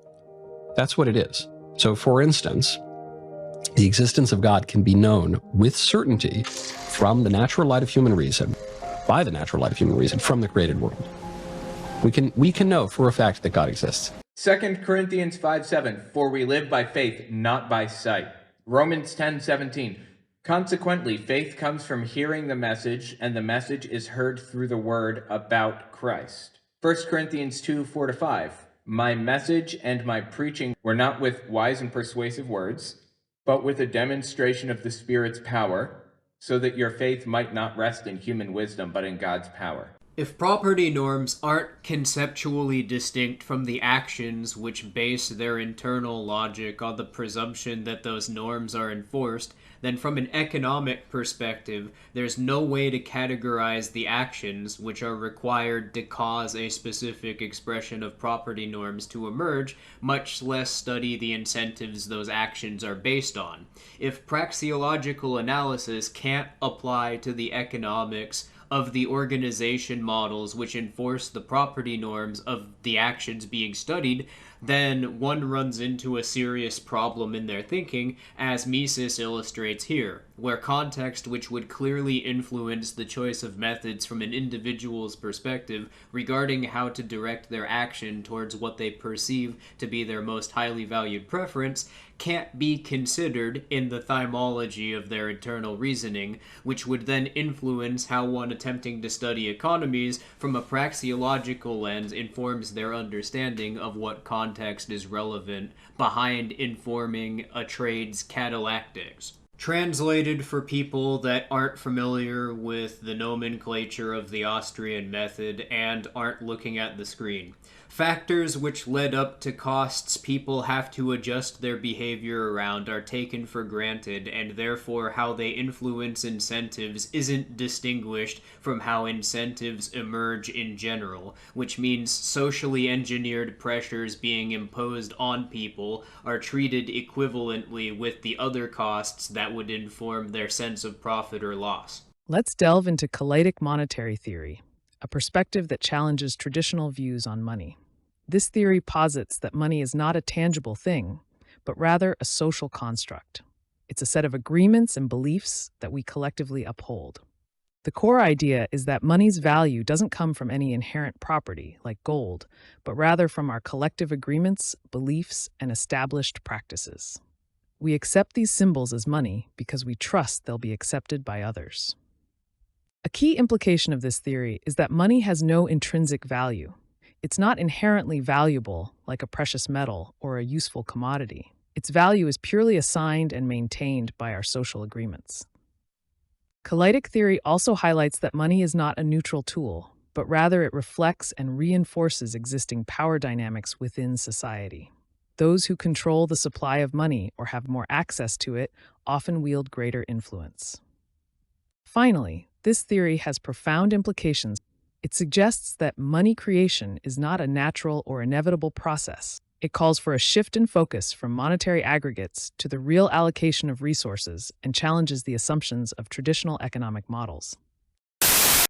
That's what it is. So, for instance, the existence of God can be known with certainty from the natural light of human reason, by the natural light of human reason, from the created world. We can know for a fact that God exists. 2 Corinthians 5:7, for we live by faith, not by sight. Romans 10:17, consequently, faith comes from hearing the message, and the message is heard through the word about Christ. 1 Corinthians 2:4-5, my message and my preaching were not with wise and persuasive words, but with a demonstration of the Spirit's power, so that your faith might not rest in human wisdom, but in God's power. If property norms aren't conceptually distinct from the actions which base their internal logic on the presumption that those norms are enforced, then from an economic perspective, there's no way to categorize the actions which are required to cause a specific expression of property norms to emerge, much less study the incentives those actions are based on. If praxeological analysis can't apply to the economics of the organization models which enforce the property norms of the actions being studied, then one runs into a serious problem in their thinking, as Mises illustrates here, where context which would clearly influence the choice of methods from an individual's perspective regarding how to direct their action towards what they perceive to be their most highly valued preference can't be considered in the thymology of their internal reasoning, which would then influence how one attempting to study economies from a praxeological lens informs their understanding of what context is relevant behind informing a trade's catalactics. Translated for people that aren't familiar with the nomenclature of the Austrian method and aren't looking at the screen. Factors which led up to costs people have to adjust their behavior around are taken for granted, and therefore how they influence incentives isn't distinguished from how incentives emerge in general, which means socially engineered pressures being imposed on people are treated equivalently with the other costs that would inform their sense of profit or loss. Let's delve into Kaleidic monetary theory, a perspective that challenges traditional views on money. This theory posits that money is not a tangible thing, but rather a social construct. It's a set of agreements and beliefs that we collectively uphold. The core idea is that money's value doesn't come from any inherent property, like gold, but rather from our collective agreements, beliefs, and established practices. We accept these symbols as money because we trust they'll be accepted by others. A key implication of this theory is that money has no intrinsic value. It's not inherently valuable like a precious metal or a useful commodity. Its value is purely assigned and maintained by our social agreements. Kaleitic theory also highlights that money is not a neutral tool, but rather it reflects and reinforces existing power dynamics within society. Those who control the supply of money or have more access to it often wield greater influence. Finally, this theory has profound implications. It suggests that money creation is not a natural or inevitable process. It calls for a shift in focus from monetary aggregates to the real allocation of resources and challenges the assumptions of traditional economic models.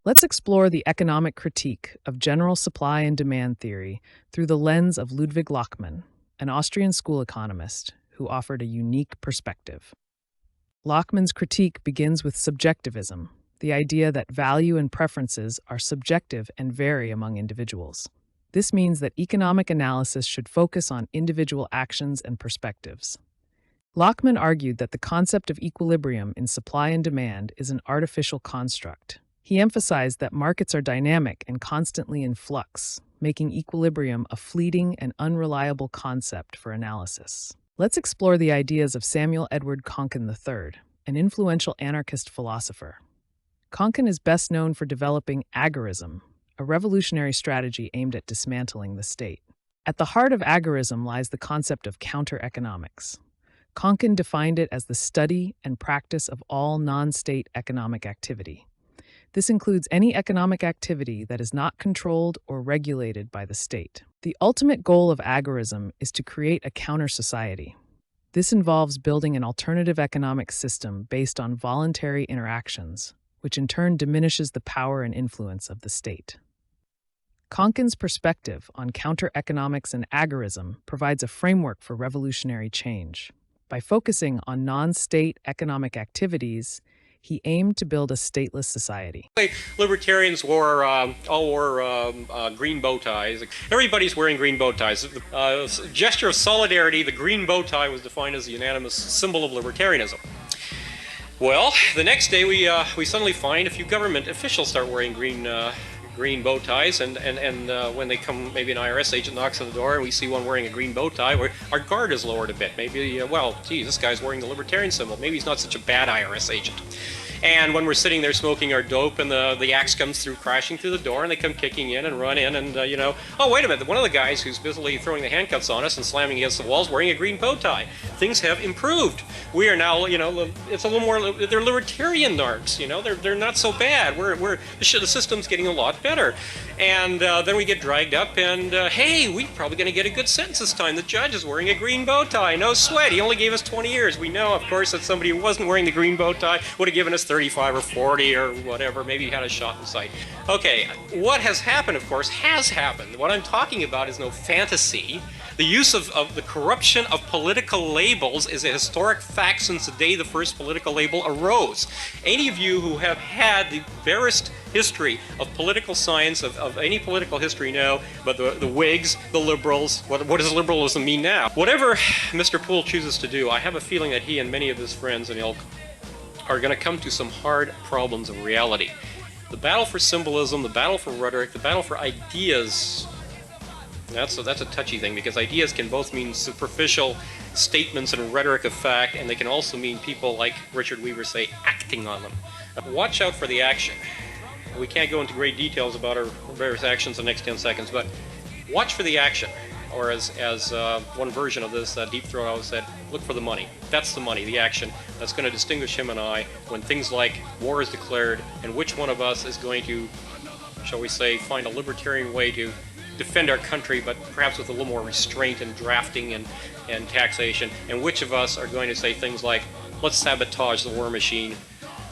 Let's explore the economic critique of general supply and demand theory through the lens of Ludwig Lockmann, an Austrian school economist who offered a unique perspective. Lockmann's critique begins with subjectivism, the idea that value and preferences are subjective and vary among individuals. This means that economic analysis should focus on individual actions and perspectives. Lockmann argued that the concept of equilibrium in supply and demand is an artificial construct. He emphasized that markets are dynamic and constantly in flux, making equilibrium a fleeting and unreliable concept for analysis. Let's explore the ideas of Samuel Edward Konkin III, an influential anarchist philosopher. Konkin is best known for developing agorism, a revolutionary strategy aimed at dismantling the state. At the heart of agorism lies the concept of counter-economics. Konkin defined it as the study and practice of all non-state economic activity. This includes any economic activity that is not controlled or regulated by the state. The ultimate goal of agorism is to create a counter-society. This involves building an alternative economic system based on voluntary interactions, which in turn diminishes the power and influence of the state. Konkin's perspective on counter-economics and agorism provides a framework for revolutionary change. By focusing on non-state economic activities, he aimed to build a stateless society. Libertarians all wore green bow ties. Everybody's wearing green bow ties. Gesture of solidarity, the green bow tie was defined as a unanimous symbol of libertarianism. Well, the next day we suddenly find a few government officials start wearing green bow ties, and when they come, maybe an IRS agent knocks on the door and we see one wearing a green bow tie, where our guard is lowered a bit. Maybe, well, gee, this guy's wearing the libertarian symbol. Maybe he's not such a bad IRS agent. And when we're sitting there smoking our dope and the axe comes through, crashing through the door, and they come kicking in and run in and, oh, wait a minute, one of the guys who's busily throwing the handcuffs on us and slamming against the walls wearing a green bow tie. Things have improved. We are now, it's a little more, they're libertarian narcs, they're not so bad. The system's getting a lot better. And then we get dragged up and, hey, we're probably going to get a good sentence this time. The judge is wearing a green bow tie. No sweat. He only gave us 20 years. We know, of course, that somebody who wasn't wearing the green bow tie would have given us 35 or 40 or whatever. Maybe he had a shot in sight. Okay, what has happened, of course, has happened. What I'm talking about is no fantasy. The use of the corruption of political labels is a historic fact since the day the first political label arose. Any of you who have had the barest history of political science, of any political history know, but the Whigs, the liberals, what does liberalism mean now? Whatever Mr. Poole chooses to do, I have a feeling that he and many of his friends and ilk are going to come to some hard problems of reality. The battle for symbolism, the battle for rhetoric, the battle for ideas, that's a touchy thing, because ideas can both mean superficial statements and rhetoric of fact, and they can also mean people, like Richard Weaver say, acting on them. Watch out for the action. We can't go into great details about our various actions in the next 10 seconds, but watch for the action. Or as one version of this, Deep Throat always said, look for the money. That's the money, the action, that's going to distinguish him and I when things like war is declared, and which one of us is going to, shall we say, find a libertarian way to defend our country, but perhaps with a little more restraint and drafting and taxation, and which of us are going to say things like, let's sabotage the war machine,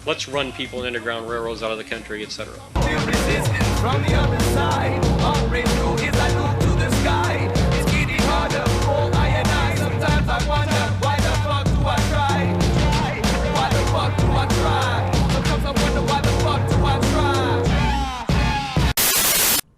let's run people in underground railroads out of the country, etc. From the other side, our rainbow is a loop to the sky. It's getting harder for I and I. Sometimes I wonder, why the fuck do I try? Why the fuck do I try? Sometimes I wonder, why the fuck do I try?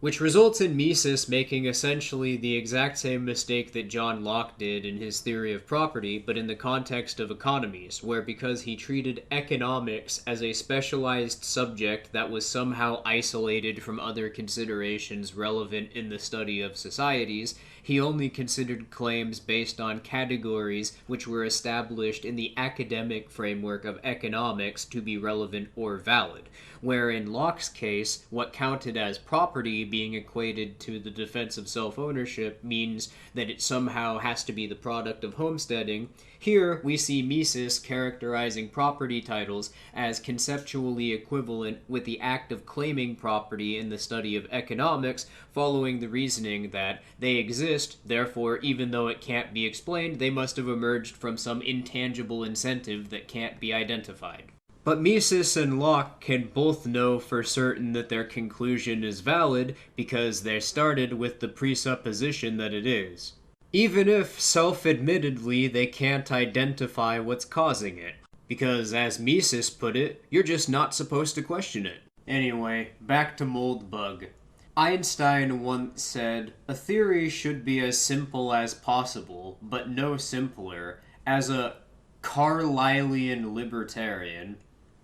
which results in Mises making essentially the exact same mistake that John Locke did in his theory of property, but in the context of economies, where because he treated economics as a specialized subject that was somehow isolated from other considerations relevant in the study of societies, he only considered claims based on categories which were established in the academic framework of economics to be relevant or valid, where in Locke's case, what counted as property being equated to the defense of self-ownership means that it somehow has to be the product of homesteading. Here, we see Mises characterizing property titles as conceptually equivalent with the act of claiming property in the study of economics, following the reasoning that they exist, therefore, even though it can't be explained, they must have emerged from some intangible incentive that can't be identified. But Mises and Locke can both know for certain that their conclusion is valid because they started with the presupposition that it is, even if self-admittedly they can't identify what's causing it, because as Mises put it, you're just not supposed to question it. Anyway, back to Moldbug. Einstein once said, "A theory should be as simple as possible, but no simpler." As a Carlylean libertarian,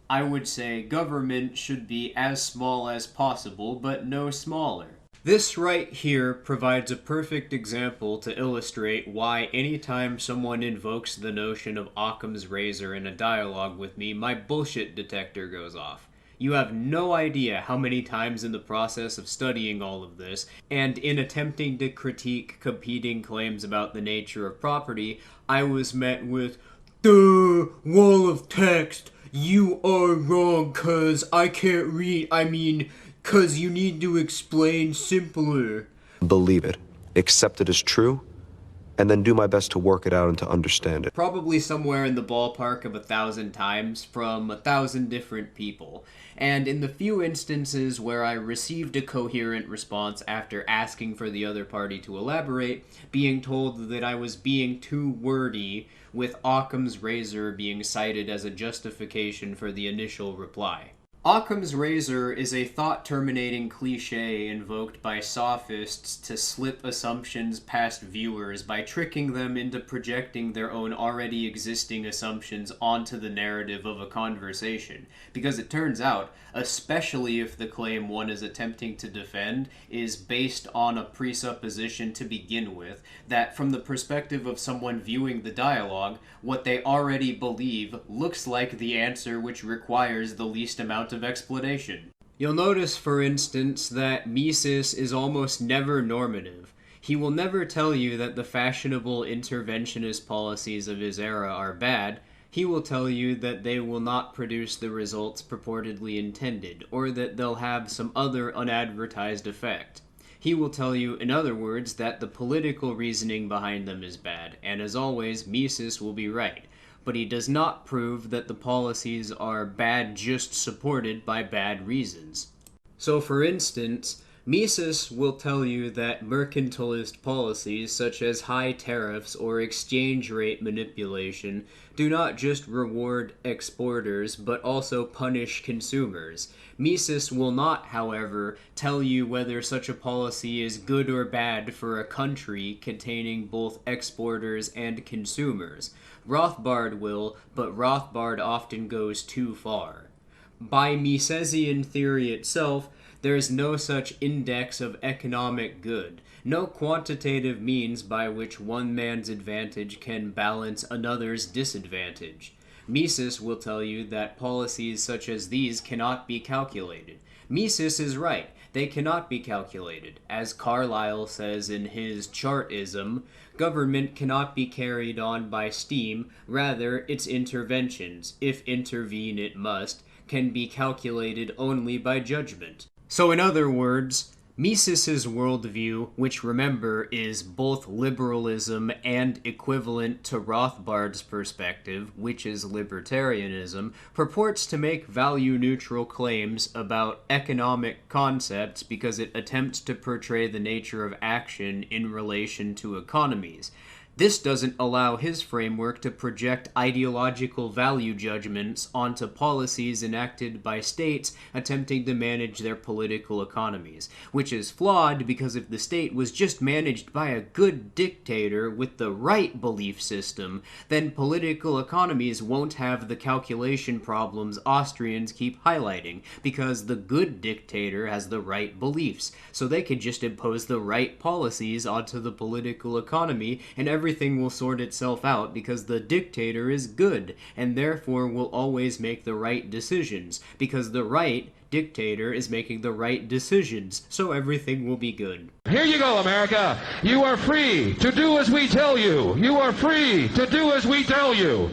I would say government should be as small as possible, but no smaller. This right here provides a perfect example to illustrate why anytime someone invokes the notion of Occam's razor in a dialogue with me, my bullshit detector goes off. You have no idea how many times in the process of studying all of this, and in attempting to critique competing claims about the nature of property, I was met with, "Duh, wall of text, you are wrong, 'cause I can't read, 'cause you need to explain simpler." Believe it, accept it as true, and then do my best to work it out and to understand it. Probably somewhere in the ballpark of 1,000 times from 1,000 different people. And in the few instances where I received a coherent response after asking for the other party to elaborate, being told that I was being too wordy, with Occam's razor being cited as a justification for the initial reply. Occam's razor is a thought-terminating cliché invoked by sophists to slip assumptions past viewers by tricking them into projecting their own already existing assumptions onto the narrative of a conversation. Because it turns out, especially if the claim one is attempting to defend is based on a presupposition to begin with, that from the perspective of someone viewing the dialogue, what they already believe looks like the answer which requires the least amount of explanation. You'll notice, for instance, that Mises is almost never normative. He will never tell you that the fashionable interventionist policies of his era are bad. He will tell you that they will not produce the results purportedly intended, or that they'll have some other unadvertised effect. He will tell you, in other words, that the political reasoning behind them is bad, and as always, Mises will be right. But he does not prove that the policies are bad just supported by bad reasons. So, for instance, Mises will tell you that mercantilist policies such as high tariffs or exchange rate manipulation do not just reward exporters but also punish consumers. Mises will not, however, tell you whether such a policy is good or bad for a country containing both exporters and consumers. Rothbard will, but Rothbard often goes too far. By Misesian theory itself, there is no such index of economic good, no quantitative means by which one man's advantage can balance another's disadvantage. Mises will tell you that policies such as these cannot be calculated. Mises is right, they cannot be calculated. As Carlyle says in his Chartism, government cannot be carried on by steam, rather its interventions, if intervene it must, can be calculated only by judgment. So in other words, Mises's worldview, which remember is both liberalism and equivalent to Rothbard's perspective, which is libertarianism, purports to make value-neutral claims about economic concepts because it attempts to portray the nature of action in relation to economies. This doesn't allow his framework to project ideological value judgments onto policies enacted by states attempting to manage their political economies, which is flawed because if the state was just managed by a good dictator with the right belief system, then political economies won't have the calculation problems Austrians keep highlighting, because the good dictator has the right beliefs, so they could just impose the right policies onto the political economy and everything will sort itself out because the dictator is good and therefore will always make the right decisions because the right dictator is making the right decisions, so everything will be good. Here you go, America. You are free to do as we tell you. You are free to do as we tell you.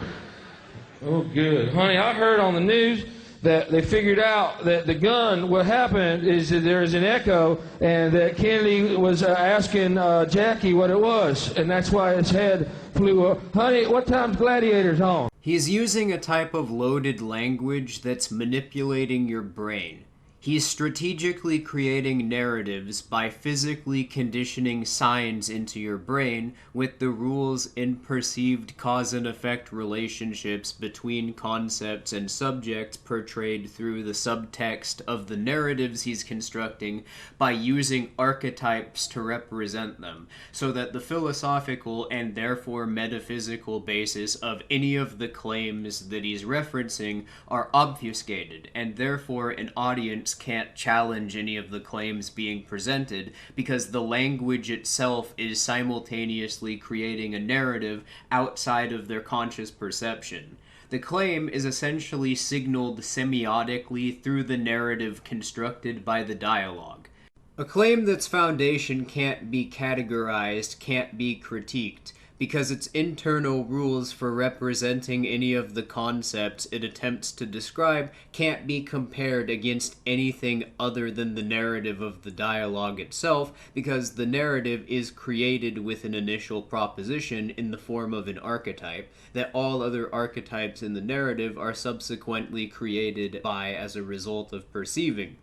Oh, good. Honey, I heard on the news that they figured out that the gun, what happened is that there's an echo, and that Kennedy was asking Jackie what it was, and that's why his head flew up. Honey, what time's Gladiators on? He's using a type of loaded language that's manipulating your brain. He's strategically creating narratives by physically conditioning signs into your brain with the rules in perceived cause and effect relationships between concepts and subjects portrayed through the subtext of the narratives he's constructing by using archetypes to represent them, so that the philosophical and therefore metaphysical basis of any of the claims that he's referencing are obfuscated, and therefore an audience can't challenge any of the claims being presented because the language itself is simultaneously creating a narrative outside of their conscious perception. The claim is essentially signaled semiotically through the narrative constructed by the dialogue. A claim that's foundation can't be categorized, can't be critiqued, because its internal rules for representing any of the concepts it attempts to describe can't be compared against anything other than the narrative of the dialogue itself, because the narrative is created with an initial proposition in the form of an archetype that all other archetypes in the narrative are subsequently created by as a result of perceiving.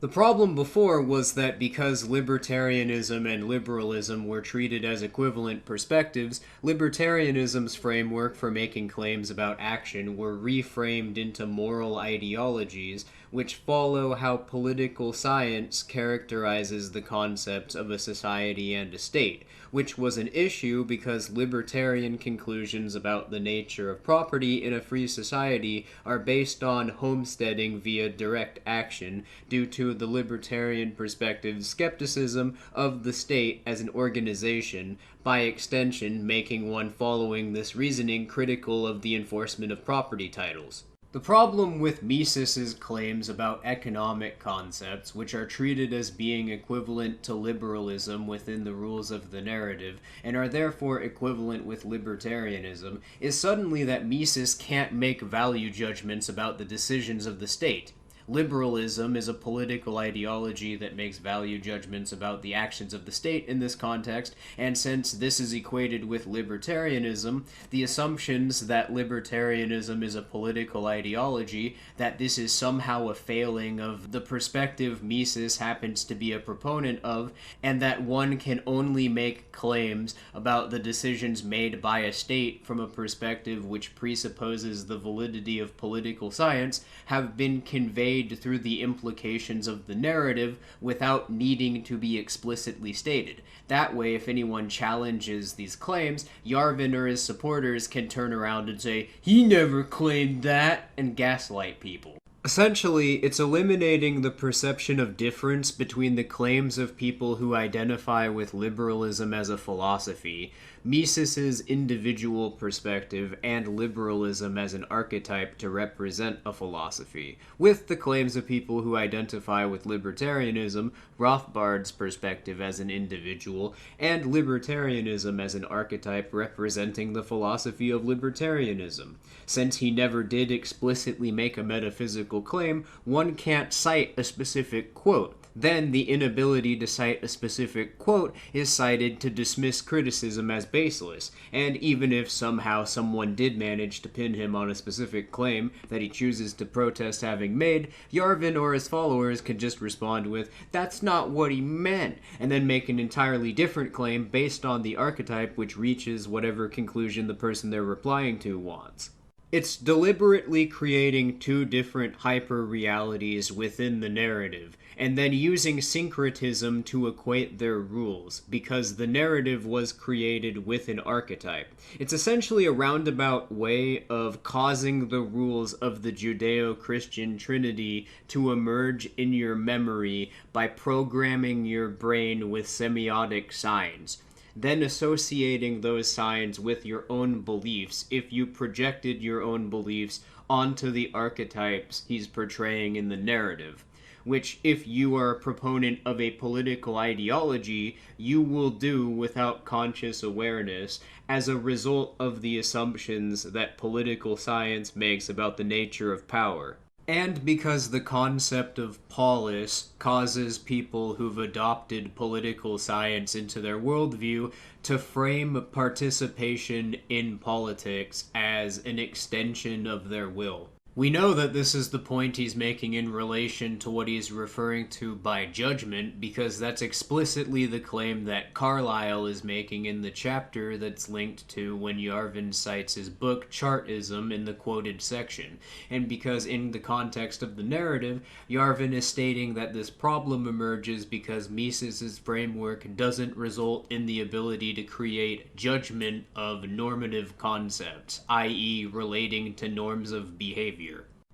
The problem before was that because libertarianism and liberalism were treated as equivalent perspectives, libertarianism's framework for making claims about action were reframed into moral ideologies, which follow how political science characterizes the concepts of a society and a state, which was an issue because libertarian conclusions about the nature of property in a free society are based on homesteading via direct action due to the libertarian perspective's skepticism of the state as an organization, by extension making one following this reasoning critical of the enforcement of property titles. The problem with Mises's claims about economic concepts, which are treated as being equivalent to liberalism within the rules of the narrative, and are therefore equivalent with libertarianism, is suddenly that Mises can't make value judgments about the decisions of the state. Liberalism is a political ideology that makes value judgments about the actions of the state in this context, and since this is equated with libertarianism, the assumptions that libertarianism is a political ideology, that this is somehow a failing of the perspective Mises happens to be a proponent of, and that one can only make claims about the decisions made by a state from a perspective which presupposes the validity of political science, have been conveyed through the implications of the narrative without needing to be explicitly stated. That way, if anyone challenges these claims, Yarvin or his supporters can turn around and say, "He never claimed that," and gaslight people. Essentially, it's eliminating the perception of difference between the claims of people who identify with liberalism as a philosophy, Mises's individual perspective, and liberalism as an archetype to represent a philosophy, with the claims of people who identify with libertarianism, Rothbard's perspective as an individual, and libertarianism as an archetype representing the philosophy of libertarianism. Since he never did explicitly make a metaphysical claim, one can't cite a specific quote. Then the inability to cite a specific quote is cited to dismiss criticism as baseless, and even if somehow someone did manage to pin him on a specific claim that he chooses to protest having made, Yarvin or his followers could just respond with, "That's not what he meant," and then make an entirely different claim based on the archetype which reaches whatever conclusion the person they're replying to wants. It's deliberately creating two different hyper-realities within the narrative, and then using syncretism to equate their rules, because the narrative was created with an archetype. It's essentially a roundabout way of causing the rules of the Judeo-Christian Trinity to emerge in your memory by programming your brain with semiotic signs, then associating those signs with your own beliefs if you projected your own beliefs onto the archetypes he's portraying in the narrative, which, if you are a proponent of a political ideology, you will do without conscious awareness as a result of the assumptions that political science makes about the nature of power. And because the concept of polis causes people who've adopted political science into their worldview to frame participation in politics as an extension of their will. We know that this is the point he's making in relation to what he's referring to by judgment, because that's explicitly the claim that Carlyle is making in the chapter that's linked to when Yarvin cites his book Chartism in the quoted section, and because in the context of the narrative, Yarvin is stating that this problem emerges because Mises's framework doesn't result in the ability to create judgment of normative concepts, i.e. relating to norms of behavior.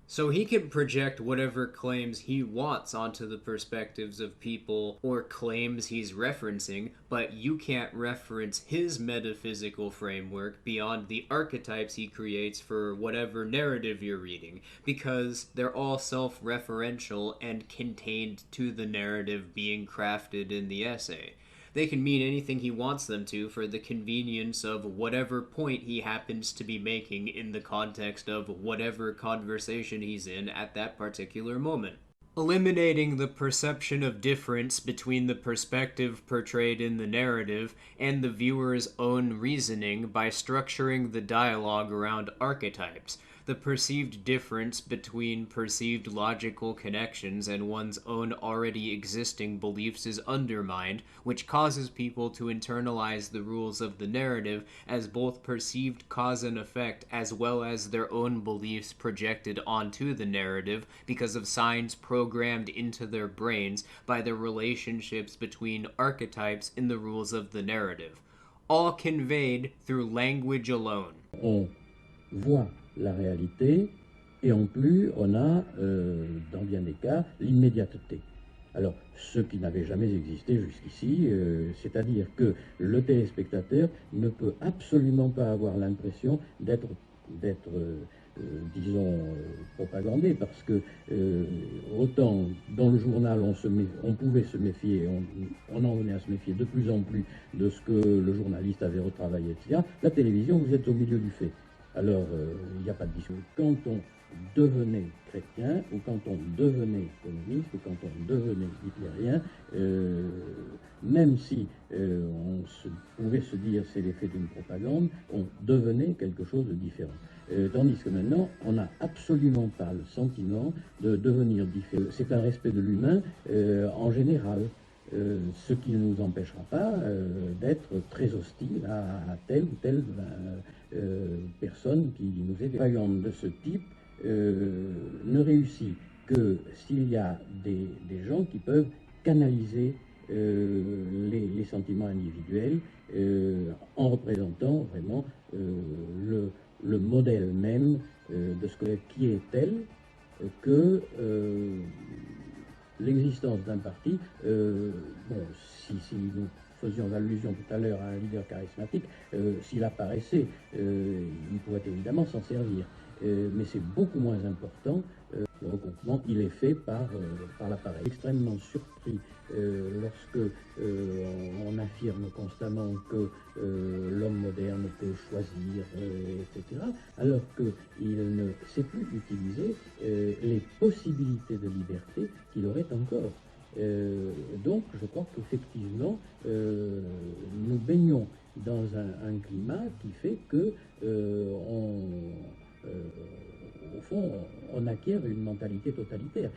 So he can project whatever claims he wants onto the perspectives of people or claims he's referencing, but you can't reference his metaphysical framework beyond the archetypes he creates for whatever narrative you're reading, because they're all self-referential and contained to the narrative being crafted in the essay. They can mean anything he wants them to for the convenience of whatever point he happens to be making in the context of whatever conversation he's in at that particular moment. Eliminating the perception of difference between the perspective portrayed in the narrative and the viewer's own reasoning by structuring the dialogue around archetypes. The perceived difference between perceived logical connections and one's own already existing beliefs is undermined, which causes people to internalize the rules of the narrative as both perceived cause and effect as well as their own beliefs projected onto the narrative because of signs programmed into their brains by the relationships between archetypes in the rules of the narrative, all conveyed through language alone. On voit la réalité, et en plus, on a, dans bien des cas, l'immédiateté. Alors, ce qui n'avait jamais existé jusqu'ici, c'est-à-dire que le téléspectateur ne peut absolument pas avoir l'impression d'être disons, propagandé, parce que autant dans le journal on pouvait se méfier, on en venait à se méfier de plus en plus de ce que le journaliste avait retravaillé, etc. La télévision, vous êtes au milieu du fait. Alors, il n'y a pas de discussion. Quand on devenait chrétien, ou quand on devenait communiste, ou quand on devenait hitlérien, même si on pouvait se dire c'est l'effet d'une propagande, on devenait quelque chose de différent. Tandis que maintenant, on n'a absolument pas le sentiment de devenir différent. C'est un respect de l'humain en général. Ce qui ne nous empêchera pas d'être très hostile à telle ou telle personne qui nous est. Une propagande de ce type ne réussit que s'il y a des gens qui peuvent canaliser les sentiments individuels en représentant vraiment le modèle même de ce qui est tel que l'existence d'un parti, si nous faisions allusion tout à l'heure à un leader charismatique, s'il apparaissait, il pourrait évidemment s'en servir. Mais c'est beaucoup moins important. Le regroupement, il est fait par l'appareil. Extrêmement surpris lorsque on affirme constamment que l'homme moderne peut choisir, etc., alors qu'il ne sait plus utiliser les possibilités de liberté qu'il aurait encore. Donc je crois qu'effectivement, nous baignons dans un climat qui fait que, au fond, on acquiert une mentalité totalitaire.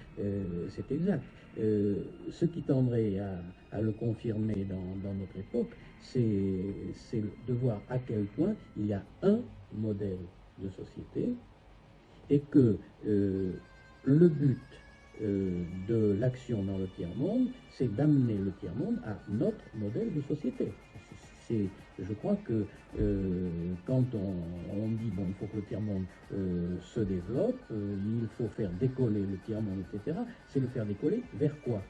C'est exact. Ce qui tendrait à le confirmer dans notre époque, c'est de voir à quel point il y a un modèle de société et que le but de l'action dans le tiers-monde, c'est d'amener le tiers-monde à notre modèle de société. Je crois que quand on dit bon, il faut que le tiers-monde se développe, il faut faire décoller le tiers-monde, etc., c'est le faire décoller vers quoi?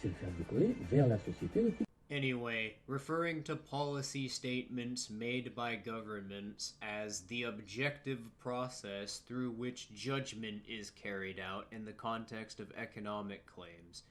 C'est le faire décoller vers la société. Anyway, referring to policy statements made by governments as the objective process through which judgment is carried out in the context of economic claims.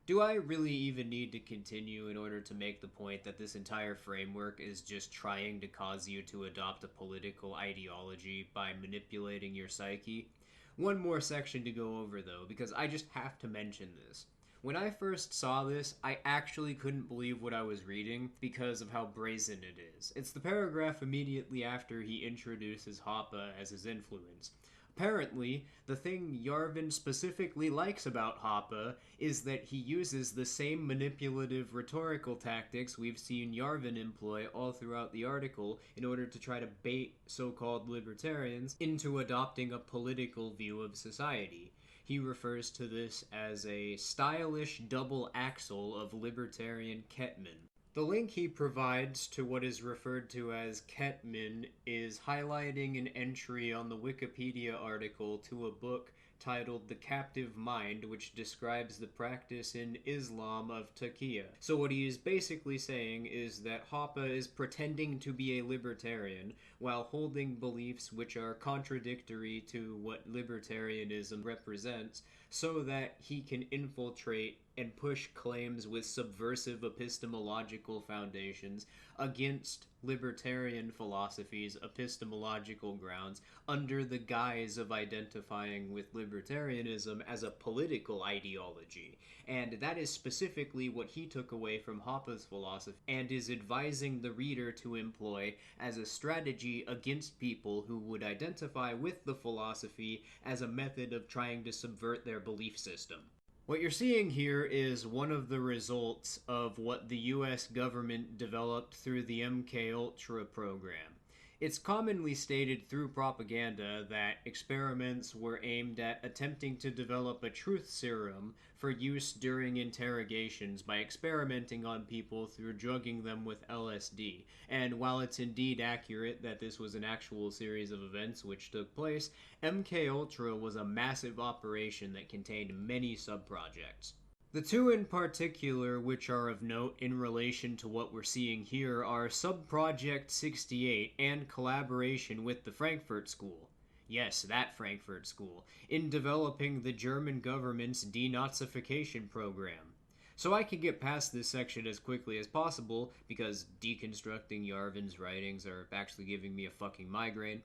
Do I really even need to continue in order to make the point that this entire framework is just trying to cause you to adopt a political ideology by manipulating your psyche? One more section to go over though, because I just have to mention this. When I first saw this, I actually couldn't believe what I was reading because of how brazen it is. It's the paragraph immediately after he introduces Hoppe as his influence. Apparently, the thing Yarvin specifically likes about Hoppe is that he uses the same manipulative rhetorical tactics we've seen Yarvin employ all throughout the article in order to try to bait so-called libertarians into adopting a political view of society. He refers to this as a stylish double axle of libertarian Kettman. The link he provides to what is referred to as Kettman is highlighting an entry on the Wikipedia article to a book titled The Captive Mind, which describes the practice in Islam of taqiyya. So what he is basically saying is that Hoppe is pretending to be a libertarian while holding beliefs which are contradictory to what libertarianism represents, so that he can infiltrate and push claims with subversive epistemological foundations against libertarian philosophy's epistemological grounds under the guise of identifying with libertarianism as a political ideology. And that is specifically what he took away from Hoppe's philosophy and is advising the reader to employ as a strategy against people who would identify with the philosophy as a method of trying to subvert their belief system. What you're seeing here is one of the results of what the US government developed through the MKUltra program. It's commonly stated through propaganda that experiments were aimed at attempting to develop a truth serum for use during interrogations by experimenting on people through drugging them with LSD. And while it's indeed accurate that this was an actual series of events which took place, MKUltra was a massive operation that contained many sub-projects. The two in particular which are of note in relation to what we're seeing here are Sub-Project 68 and collaboration with the Frankfurt School. Yes, that Frankfurt School, in developing the German government's denazification program. So I can get past this section as quickly as possible, because deconstructing Yarvin's writings are actually giving me a fucking migraine.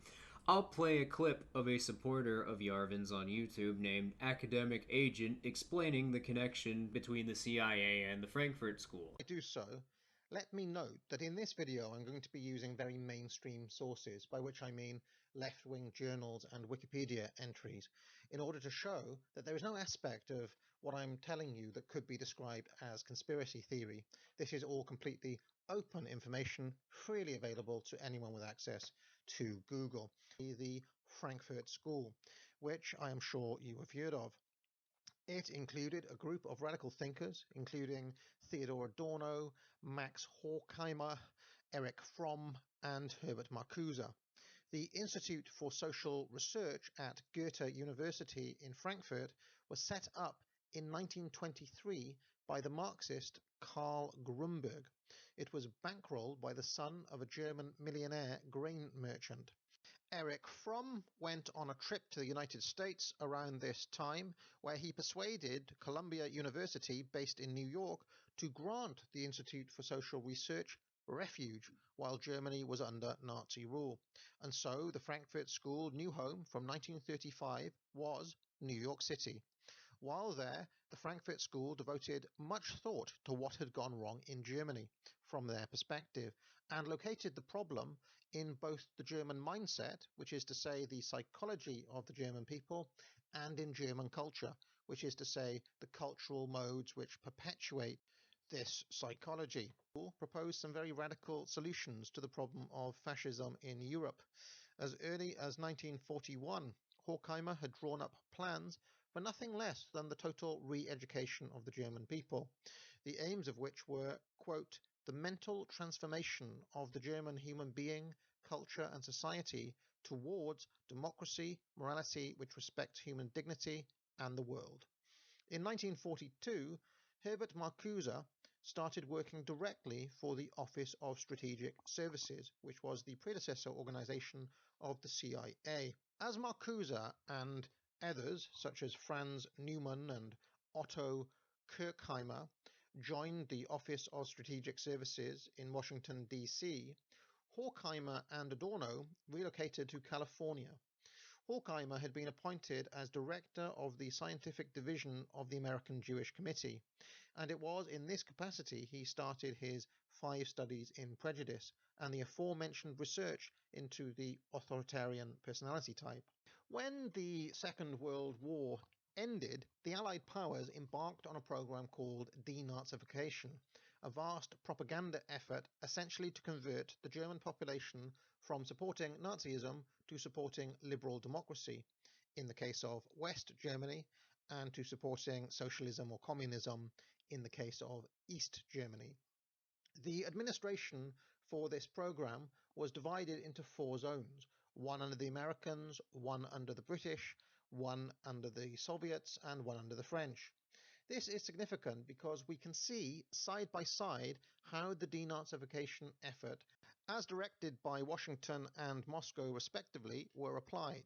I'll play a clip of a supporter of Yarvin's on YouTube named Academic Agent explaining the connection between the CIA and the Frankfurt School. I do so, let me note that in this video I'm going to be using very mainstream sources, by which I mean left-wing journals and Wikipedia entries, in order to show that there is no aspect of what I'm telling you that could be described as conspiracy theory. This is all completely open information, freely available to anyone with access to Google. The Frankfurt School, which I am sure you have heard of. It included a group of radical thinkers, including Theodor Adorno, Max Horkheimer, Erich Fromm, and Herbert Marcuse. The Institute for Social Research at Goethe University in Frankfurt was set up in 1923 by the Marxist Karl Grunberg. It was bankrolled by the son of a German millionaire grain merchant. Erich Fromm went on a trip to the United States around this time, where he persuaded Columbia University, based in New York, to grant the Institute for Social Research refuge while Germany was under Nazi rule. And so the Frankfurt School new home from 1935 was New York City. While there, the Frankfurt School devoted much thought to what had gone wrong in Germany from their perspective, and located the problem in both the German mindset, which is to say the psychology of the German people, and in German culture, which is to say the cultural modes which perpetuate this psychology. Proposed some very radical solutions to the problem of fascism in Europe. As early as 1941, Horkheimer had drawn up plans for nothing less than the total re-education of the German people, the aims of which were, quote, the mental transformation of the German human being, culture and society towards democracy, morality which respects human dignity and the world. In 1942, Herbert Marcuse started working directly for the Office of Strategic Services, which was the predecessor organization of the CIA. As Marcuse and others, such as Franz Neumann and Otto Kirchheimer, joined the Office of Strategic Services in Washington, D.C., Horkheimer and Adorno relocated to California. Horkheimer had been appointed as director of the scientific division of the American Jewish Committee, and it was in this capacity he started his 5 studies in prejudice and the aforementioned research into the authoritarian personality type. When the Second World War ended, the Allied powers embarked on a program called denazification, a vast propaganda effort essentially to convert the German population from supporting Nazism to supporting liberal democracy, in the case of West Germany, and to supporting socialism or communism in the case of East Germany. The administration for this program was divided into 4 zones, one under the Americans, one under the British, one under the Soviets, and one under the French. This is significant because we can see side by side how the denazification effort, as directed by Washington and Moscow respectively, were applied.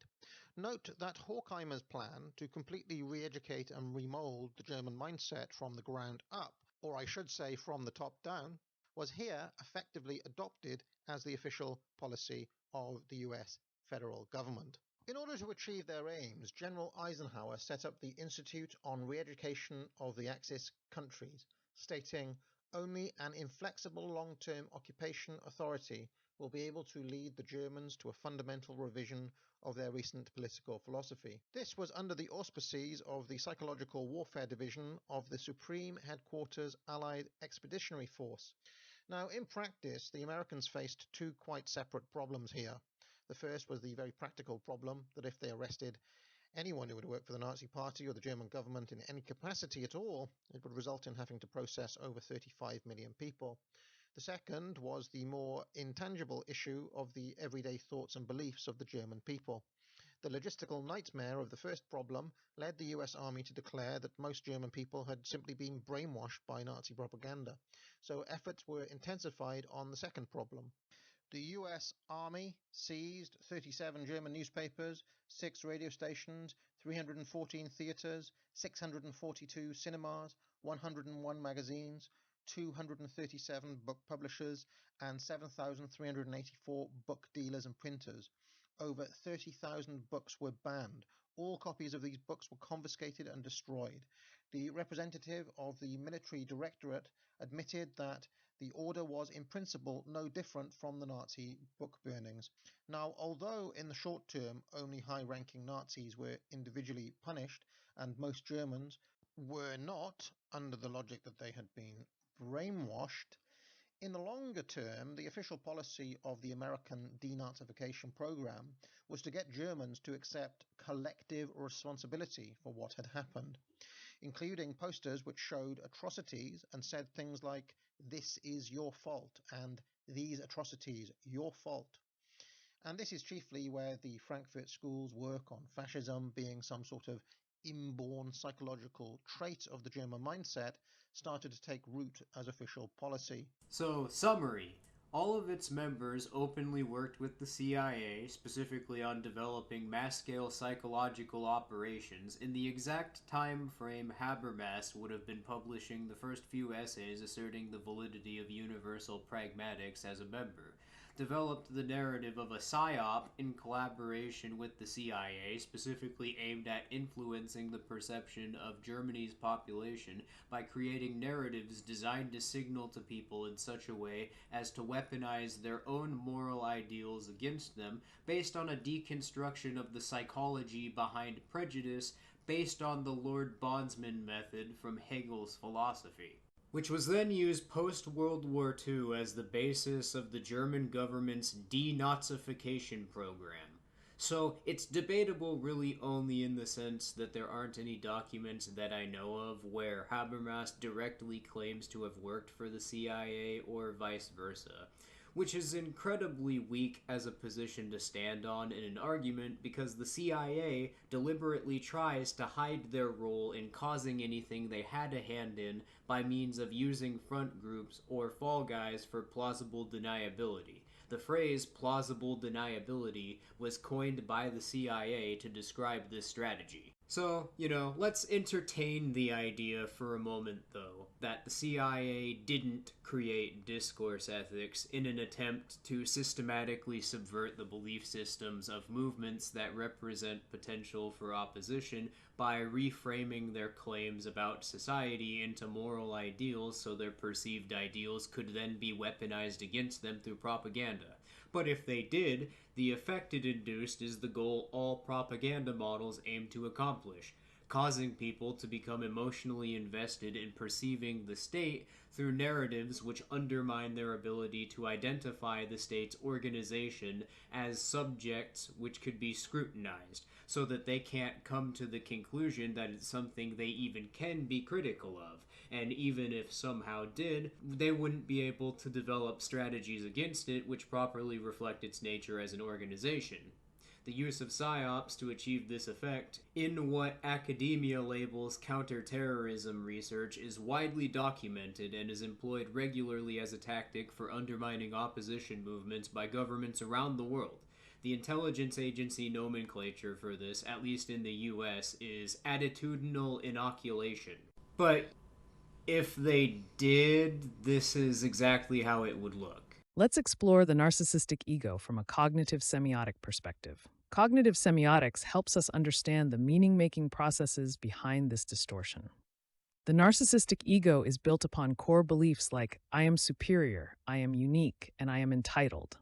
Note that Horkheimer's plan to completely re-educate and remold the German mindset from the ground up, or I should say from the top down, was here effectively adopted as the official policy of the US federal government. In order to achieve their aims, General Eisenhower set up the Institute on Re-Education of the Axis countries, stating, "Only an inflexible long-term occupation authority will be able to lead the Germans to a fundamental revision of their recent political philosophy." This was under the auspices of the Psychological Warfare Division of the Supreme Headquarters Allied Expeditionary Force. Now, in practice, the Americans faced 2 quite separate problems here. The first was the very practical problem that if they arrested anyone who would work for the Nazi Party or the German government in any capacity at all, it would result in having to process over 35 million people. The second was the more intangible issue of the everyday thoughts and beliefs of the German people. The logistical nightmare of the first problem led the US Army to declare that most German people had simply been brainwashed by Nazi propaganda, so efforts were intensified on the second problem. The US Army seized 37 German newspapers, 6 radio stations, 314 theatres, 642 cinemas, 101 magazines, 237 book publishers, and 7,384 book dealers and printers. Over 30,000 books were banned. All copies of these books were confiscated and destroyed. The representative of the military directorate admitted that the order was in principle no different from the Nazi book burnings. Now, although in the short term only high-ranking Nazis were individually punished, and most Germans were not, under the logic that they had been brainwashed, in the longer term, the official policy of the American denazification program was to get Germans to accept collective responsibility for what had happened, including posters which showed atrocities and said things like, "This is your fault," and "These atrocities, your fault." And this is chiefly where the Frankfurt School's work on fascism being some sort of inborn psychological trait of the German mindset started to take root as official policy. So, summary. All of its members openly worked with the CIA, specifically on developing mass-scale psychological operations, in the exact time frame Habermas would have been publishing the first few essays asserting the validity of universal pragmatics as a member. developed the narrative of a PSYOP in collaboration with the CIA, specifically aimed at influencing the perception of Germany's population by creating narratives designed to signal to people in such a way as to weaponize their own moral ideals against them, based on a deconstruction of the psychology behind prejudice based on the Lord Bondsman method from Hegel's philosophy, which was then used post-World War II as the basis of the German government's denazification program. So it's debatable really only in the sense that there aren't any documents that I know of where Habermas directly claims to have worked for the CIA or vice versa, which is incredibly weak as a position to stand on in an argument because the CIA deliberately tries to hide their role in causing anything they had a hand in by means of using front groups or fall guys for plausible deniability. The phrase plausible deniability was coined by the CIA to describe this strategy. So, let's entertain the idea for a moment, though, that the CIA didn't create discourse ethics in an attempt to systematically subvert the belief systems of movements that represent potential for opposition by reframing their claims about society into moral ideals so their perceived ideals could then be weaponized against them through propaganda. But if they did, the effect it induced is the goal all propaganda models aim to accomplish, causing people to become emotionally invested in perceiving the state through narratives which undermine their ability to identify the state's organization as subjects which could be scrutinized, so that they can't come to the conclusion that it's something they even can be critical of, and even if somehow did, they wouldn't be able to develop strategies against it which properly reflect its nature as an organization. The use of PSYOPs to achieve this effect, in what academia labels counterterrorism research, is widely documented and is employed regularly as a tactic for undermining opposition movements by governments around the world. The intelligence agency nomenclature for this, at least in the US, is attitudinal inoculation. But if they did, this is exactly how it would look. Let's explore the narcissistic ego from a cognitive semiotic perspective. Cognitive semiotics helps us understand the meaning-making processes behind this distortion. The narcissistic ego is built upon core beliefs like, I am superior, I am unique, and I am entitled.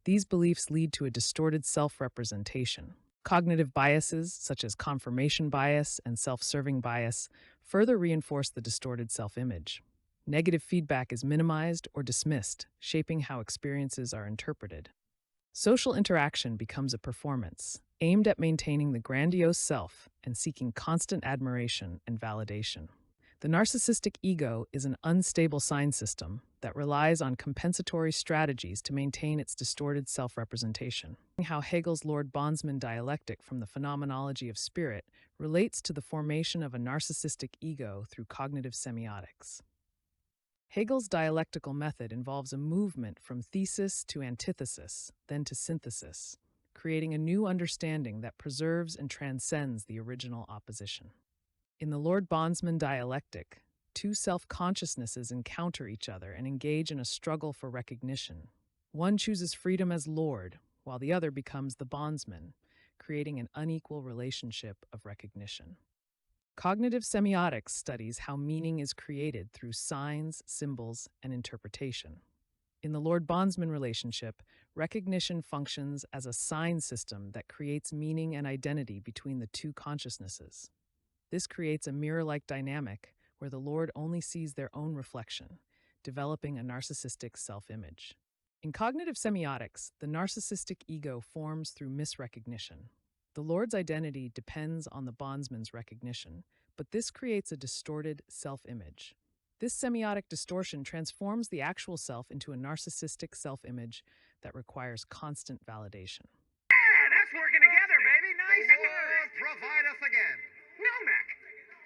These beliefs lead to a distorted self-representation. Cognitive biases, such as confirmation bias and self-serving bias, further reinforce the distorted self-image. Negative feedback is minimized or dismissed, shaping how experiences are interpreted. Social interaction becomes a performance, aimed at maintaining the grandiose self and seeking constant admiration and validation. The narcissistic ego is an unstable sign system that relies on compensatory strategies to maintain its distorted self-representation. How Hegel's Lord Bondsman dialectic from the phenomenology of spirit relates to the formation of a narcissistic ego through cognitive semiotics. Hegel's dialectical method involves a movement from thesis to antithesis, then to synthesis, creating a new understanding that preserves and transcends the original opposition. In the Lord Bondsman dialectic, two self-consciousnesses encounter each other and engage in a struggle for recognition. One chooses freedom as Lord, while the other becomes the bondsman, creating an unequal relationship of recognition. Cognitive semiotics studies how meaning is created through signs, symbols, and interpretation. In the Lord Bondsman relationship, recognition functions as a sign system that creates meaning and identity between the two consciousnesses. This creates a mirror-like dynamic where the Lord only sees their own reflection, developing a narcissistic self-image. In cognitive semiotics, the narcissistic ego forms through misrecognition. The Lord's identity depends on the bondsman's recognition, but this creates a distorted self-image. This semiotic distortion transforms the actual self into a narcissistic self-image that requires constant validation. Yeah, that's working together, baby. Nice work. Provideth again. No, Mac.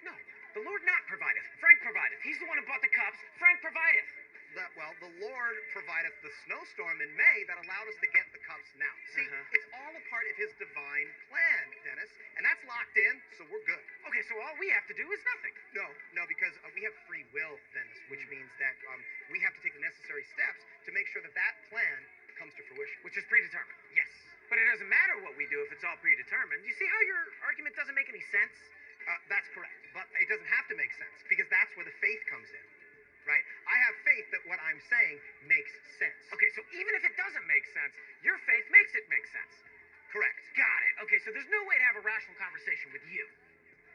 No, the Lord not provideth. Frank provideth. He's the one who bought the cups. Frank provideth. The Lord provideth the snowstorm in May that allowed us to get the cups now. See, it's all a part of his divine plan, Dennis, and that's locked in, so we're good. Okay, so all we have to do is nothing. No, because we have free will, Dennis, which means that we have to take the necessary steps to make sure that that plan comes to fruition. Which is predetermined. Yes. But it doesn't matter what we do if it's all predetermined. You see how your argument doesn't make any sense? That's correct. But it doesn't have to make sense, because that's where the faith comes in. Right? I have faith that what I'm saying makes sense. Okay, so even if it doesn't make sense, your faith makes it make sense. Correct. Got it. Okay, so there's no way to have a rational conversation with you.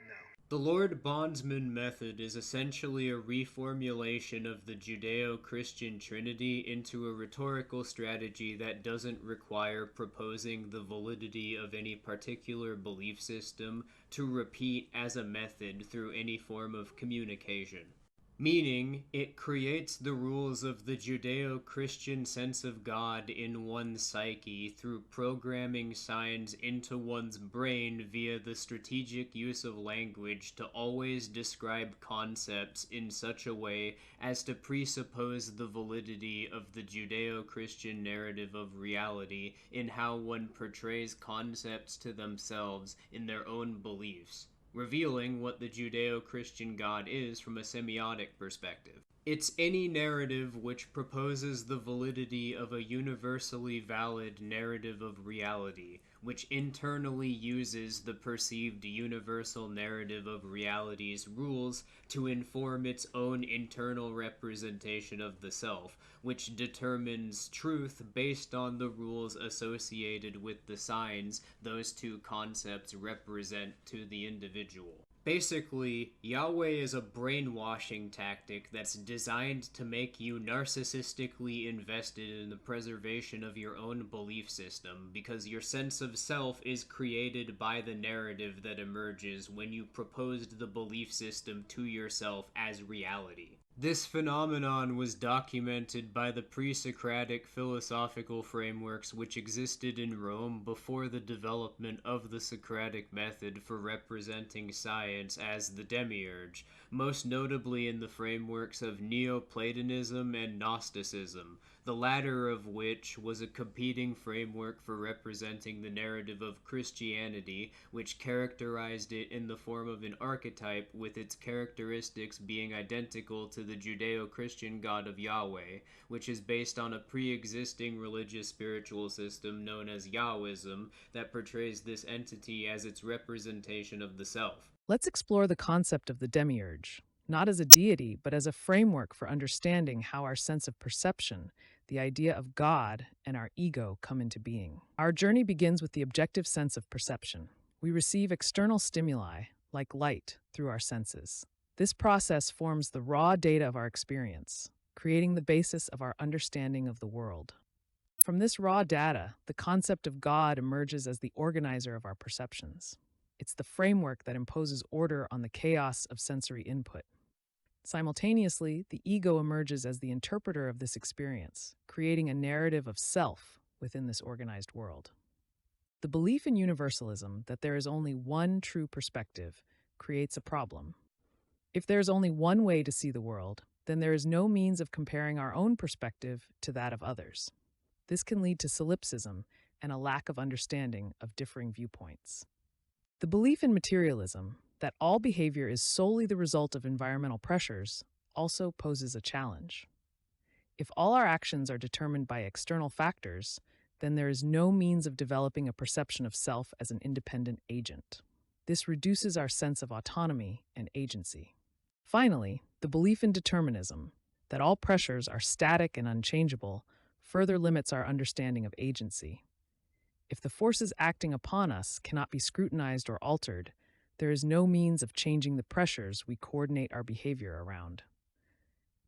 No. The Lord Bondsman method is essentially a reformulation of the Judeo-Christian Trinity into a rhetorical strategy that doesn't require proposing the validity of any particular belief system to repeat as a method through any form of communication. Meaning, it creates the rules of the Judeo-Christian sense of God in one's psyche through programming signs into one's brain via the strategic use of language to always describe concepts in such a way as to presuppose the validity of the Judeo-Christian narrative of reality in how one portrays concepts to themselves in their own beliefs, revealing what the Judeo-Christian God is from a semiotic perspective. It's any narrative which proposes the validity of a universally valid narrative of reality, which internally uses the perceived universal narrative of reality's rules to inform its own internal representation of the self, which determines truth based on the rules associated with the signs those two concepts represent to the individual. Basically, Yahweh is a brainwashing tactic that's designed to make you narcissistically invested in the preservation of your own belief system, because your sense of self is created by the narrative that emerges when you proposed the belief system to yourself as reality. This phenomenon was documented by the pre-Socratic philosophical frameworks which existed in Rome before the development of the Socratic method for representing science as the demiurge, most notably in the frameworks of Neoplatonism and Gnosticism, the latter of which was a competing framework for representing the narrative of Christianity, which characterized it in the form of an archetype with its characteristics being identical to the Judeo-Christian God of Yahweh, which is based on a pre-existing religious spiritual system known as Yahwism that portrays this entity as its representation of the self. Let's explore the concept of the demiurge, not as a deity, but as a framework for understanding how our sense of perception, the idea of God, and our ego come into being. Our journey begins with the objective sense of perception. We receive external stimuli, like light, through our senses. This process forms the raw data of our experience, creating the basis of our understanding of the world. From this raw data, the concept of God emerges as the organizer of our perceptions. It's the framework that imposes order on the chaos of sensory input. Simultaneously, the ego emerges as the interpreter of this experience, creating a narrative of self within this organized world. The belief in universalism, that there is only one true perspective, creates a problem. If there is only one way to see the world, then there is no means of comparing our own perspective to that of others. This can lead to solipsism and a lack of understanding of differing viewpoints. The belief in materialism, that all behavior is solely the result of environmental pressures, also poses a challenge. If all our actions are determined by external factors, then there is no means of developing a perception of self as an independent agent. This reduces our sense of autonomy and agency. Finally, the belief in determinism, that all pressures are static and unchangeable, further limits our understanding of agency. If the forces acting upon us cannot be scrutinized or altered, there is no means of changing the pressures we coordinate our behavior around.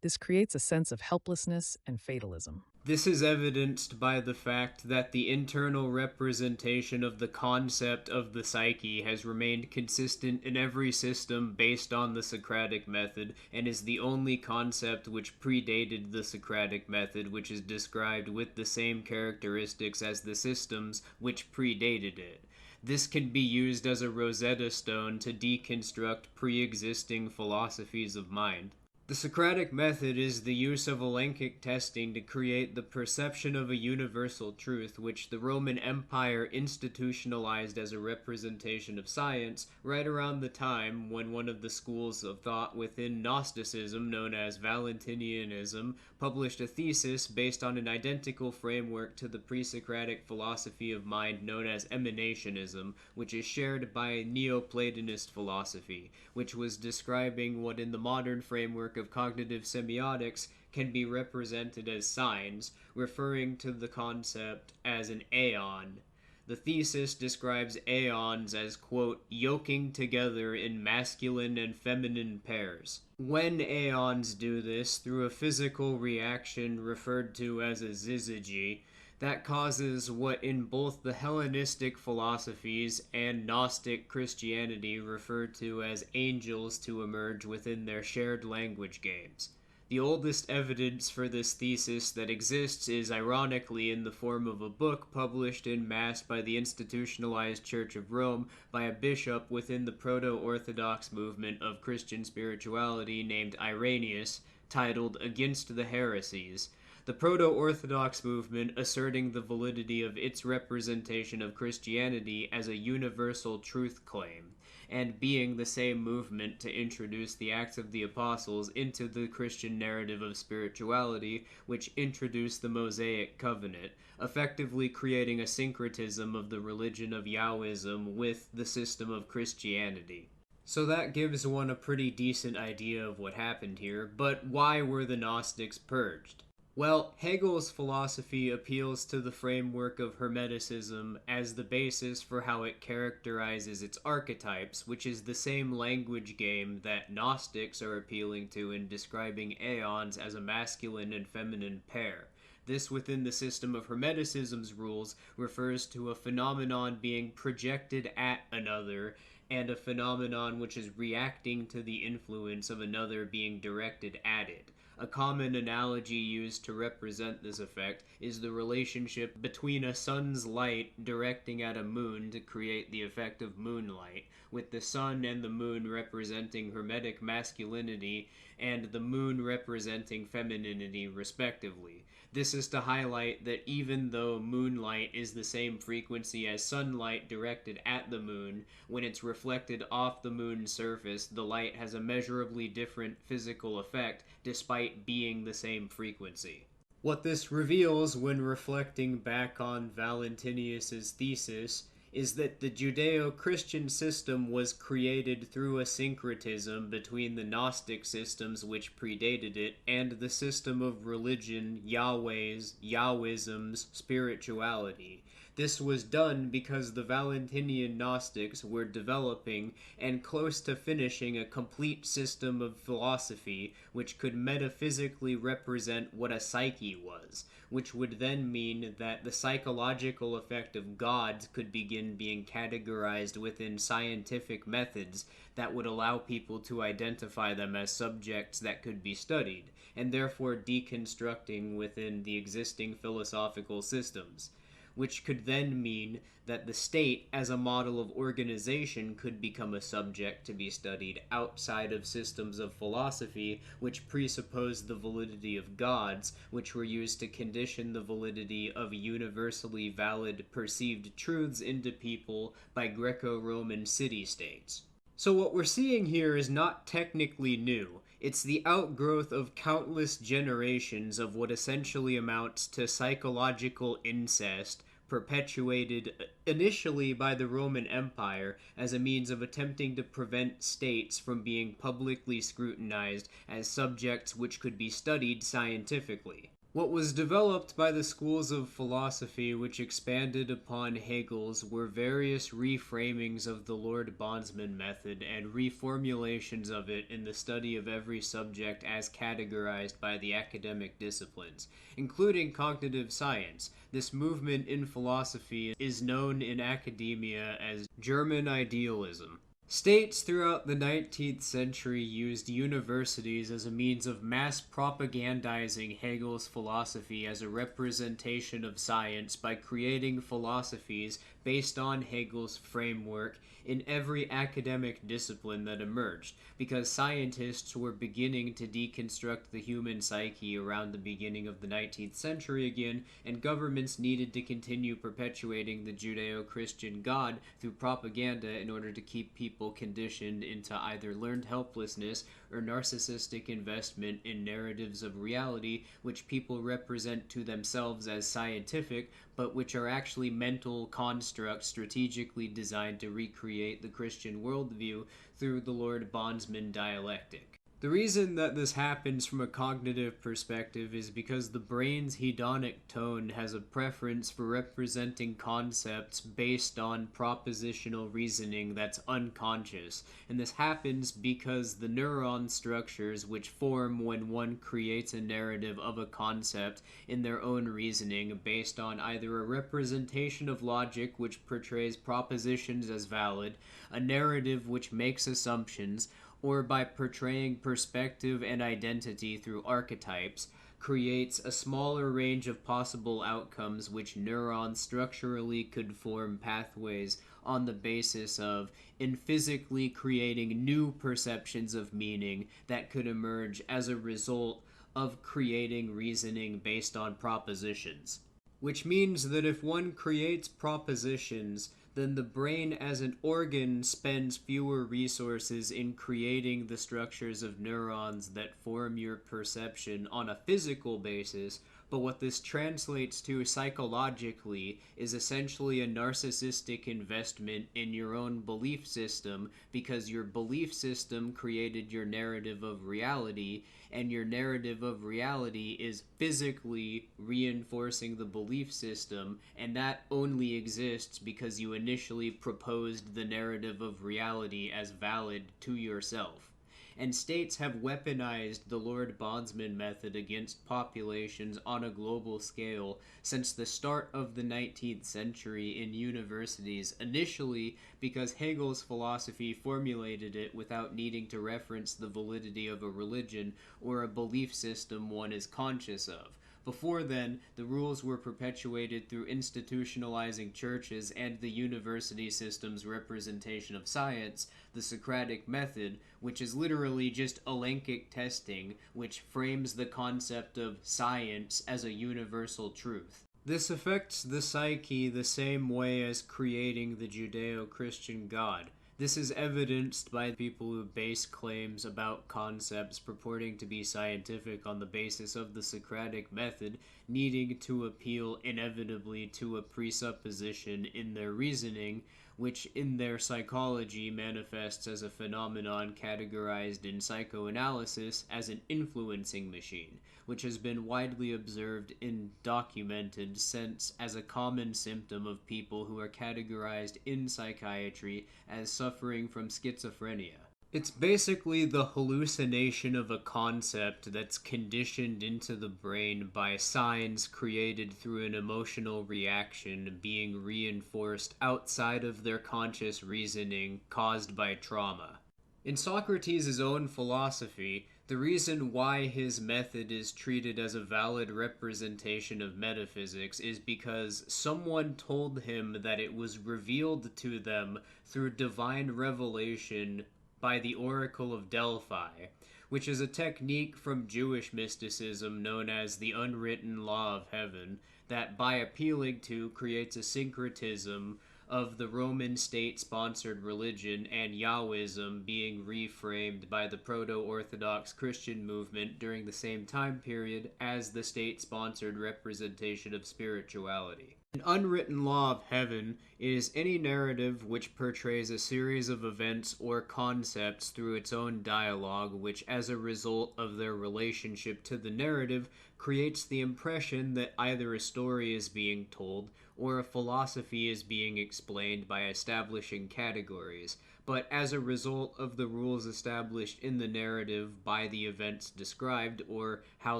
This creates a sense of helplessness and fatalism. This is evidenced by the fact that the internal representation of the concept of the psyche has remained consistent in every system based on the Socratic method, and is the only concept which predated the Socratic method, which is described with the same characteristics as the systems which predated it. This can be used as a Rosetta Stone to deconstruct pre-existing philosophies of mind. The Socratic method is the use of elenchic testing to create the perception of a universal truth, which the Roman Empire institutionalized as a representation of science right around the time when one of the schools of thought within Gnosticism, known as Valentinianism, published a thesis based on an identical framework to the pre-Socratic philosophy of mind known as emanationism, which is shared by Neoplatonist philosophy, which was describing what in the modern framework of cognitive semiotics can be represented as signs, referring to the concept as an aeon. The thesis describes aeons as, quote, yoking together in masculine and feminine pairs. When aeons do this through a physical reaction referred to as a syzygy, that causes what in both the Hellenistic philosophies and Gnostic Christianity referred to as angels to emerge within their shared language games. The oldest evidence for this thesis that exists is ironically in the form of a book published en masse by the institutionalized Church of Rome by a bishop within the proto-Orthodox movement of Christian spirituality named Irenaeus, titled Against the Heresies. The proto-Orthodox movement asserting the validity of its representation of Christianity as a universal truth claim, and being the same movement to introduce the Acts of the Apostles into the Christian narrative of spirituality, which introduced the Mosaic Covenant, effectively creating a syncretism of the religion of Yahwism with the system of Christianity. So that gives one a pretty decent idea of what happened here, but why were the Gnostics purged? Well, Hegel's philosophy appeals to the framework of Hermeticism as the basis for how it characterizes its archetypes, which is the same language game that Gnostics are appealing to in describing aeons as a masculine and feminine pair. This, within the system of Hermeticism's rules, refers to a phenomenon being projected at another, and a phenomenon which is reacting to the influence of another being directed at it. A common analogy used to represent this effect is the relationship between a sun's light directing at a moon to create the effect of moonlight, with the sun and the moon representing Hermetic masculinity and the moon representing femininity respectively. This is to highlight that even though moonlight is the same frequency as sunlight directed at the moon, when it's reflected off the moon's surface, the light has a measurably different physical effect despite being the same frequency. What this reveals when reflecting back on Valentinius's thesis is that the Judeo-Christian system was created through a syncretism between the Gnostic systems which predated it and the system of religion, Yahweh's, Yahwism's, spirituality. This was done because the Valentinian Gnostics were developing and close to finishing a complete system of philosophy which could metaphysically represent what a psyche was, which would then mean that the psychological effect of gods could begin being categorized within scientific methods that would allow people to identify them as subjects that could be studied, and therefore deconstructing within the existing philosophical systems, which could then mean that the state as a model of organization could become a subject to be studied outside of systems of philosophy which presupposed the validity of gods, which were used to condition the validity of universally valid perceived truths into people by Greco-Roman city-states. So what we're seeing here is not technically new. It's the outgrowth of countless generations of what essentially amounts to psychological incest, perpetuated initially by the Roman Empire as a means of attempting to prevent states from being publicly scrutinized as subjects which could be studied scientifically. What was developed by the schools of philosophy which expanded upon Hegel's were various reframings of the Lord Bondsman method and reformulations of it in the study of every subject as categorized by the academic disciplines, including cognitive science. This movement in philosophy is known in academia as German idealism. States throughout the 19th century used universities as a means of mass propagandizing Hegel's philosophy as a representation of science by creating philosophies based on Hegel's framework in every academic discipline that emerged, because scientists were beginning to deconstruct the human psyche around the beginning of the 19th century again, and governments needed to continue perpetuating the Judeo-Christian God through propaganda in order to keep people conditioned into either learned helplessness or narcissistic investment in narratives of reality which people represent to themselves as scientific, but which are actually mental constructs strategically designed to recreate the Christian worldview through the Lord Bondsman dialectic. The reason that this happens from a cognitive perspective is because the brain's hedonic tone has a preference for representing concepts based on propositional reasoning that's unconscious, and this happens because the neuron structures which form when one creates a narrative of a concept in their own reasoning based on either a representation of logic which portrays propositions as valid, a narrative which makes assumptions, or by portraying perspective and identity through archetypes, creates a smaller range of possible outcomes which neurons structurally could form pathways on the basis of, in physically creating new perceptions of meaning that could emerge as a result of creating reasoning based on propositions. Which means that if one creates propositions, then the brain as an organ spends fewer resources in creating the structures of neurons that form your perception on a physical basis, but what this translates to psychologically is essentially a narcissistic investment in your own belief system, because your belief system created your narrative of reality, and your narrative of reality is physically reinforcing the belief system, and that only exists because you initially proposed the narrative of reality as valid to yourself. And states have weaponized the Lord Bondsman method against populations on a global scale since the start of the 19th century in universities, initially because Hegel's philosophy formulated it without needing to reference the validity of a religion or a belief system one is conscious of. Before then, the rules were perpetuated through institutionalizing churches and the university system's representation of science, the Socratic method, which is literally just Elenchic testing, which frames the concept of science as a universal truth. This affects the psyche the same way as creating the Judeo-Christian God. This is evidenced by people who base claims about concepts purporting to be scientific on the basis of the Socratic method, needing to appeal inevitably to a presupposition in their reasoning, which in their psychology manifests as a phenomenon categorized in psychoanalysis as an influencing machine, which has been widely observed in documented sense as a common symptom of people who are categorized in psychiatry as suffering from schizophrenia. It's basically the hallucination of a concept that's conditioned into the brain by signs created through an emotional reaction being reinforced outside of their conscious reasoning caused by trauma. In Socrates' own philosophy, the reason why his method is treated as a valid representation of metaphysics is because someone told him that it was revealed to them through divine revelation by the Oracle of Delphi, which is a technique from Jewish mysticism known as the unwritten law of heaven, that by appealing to creates a syncretism of the Roman state-sponsored religion and Yahwism being reframed by the proto-Orthodox Christian movement during the same time period as the state-sponsored representation of spirituality. An unwritten law of heaven is any narrative which portrays a series of events or concepts through its own dialogue, which as a result of their relationship to the narrative creates the impression that either a story is being told or a philosophy is being explained by establishing categories, but as a result of the rules established in the narrative by the events described or how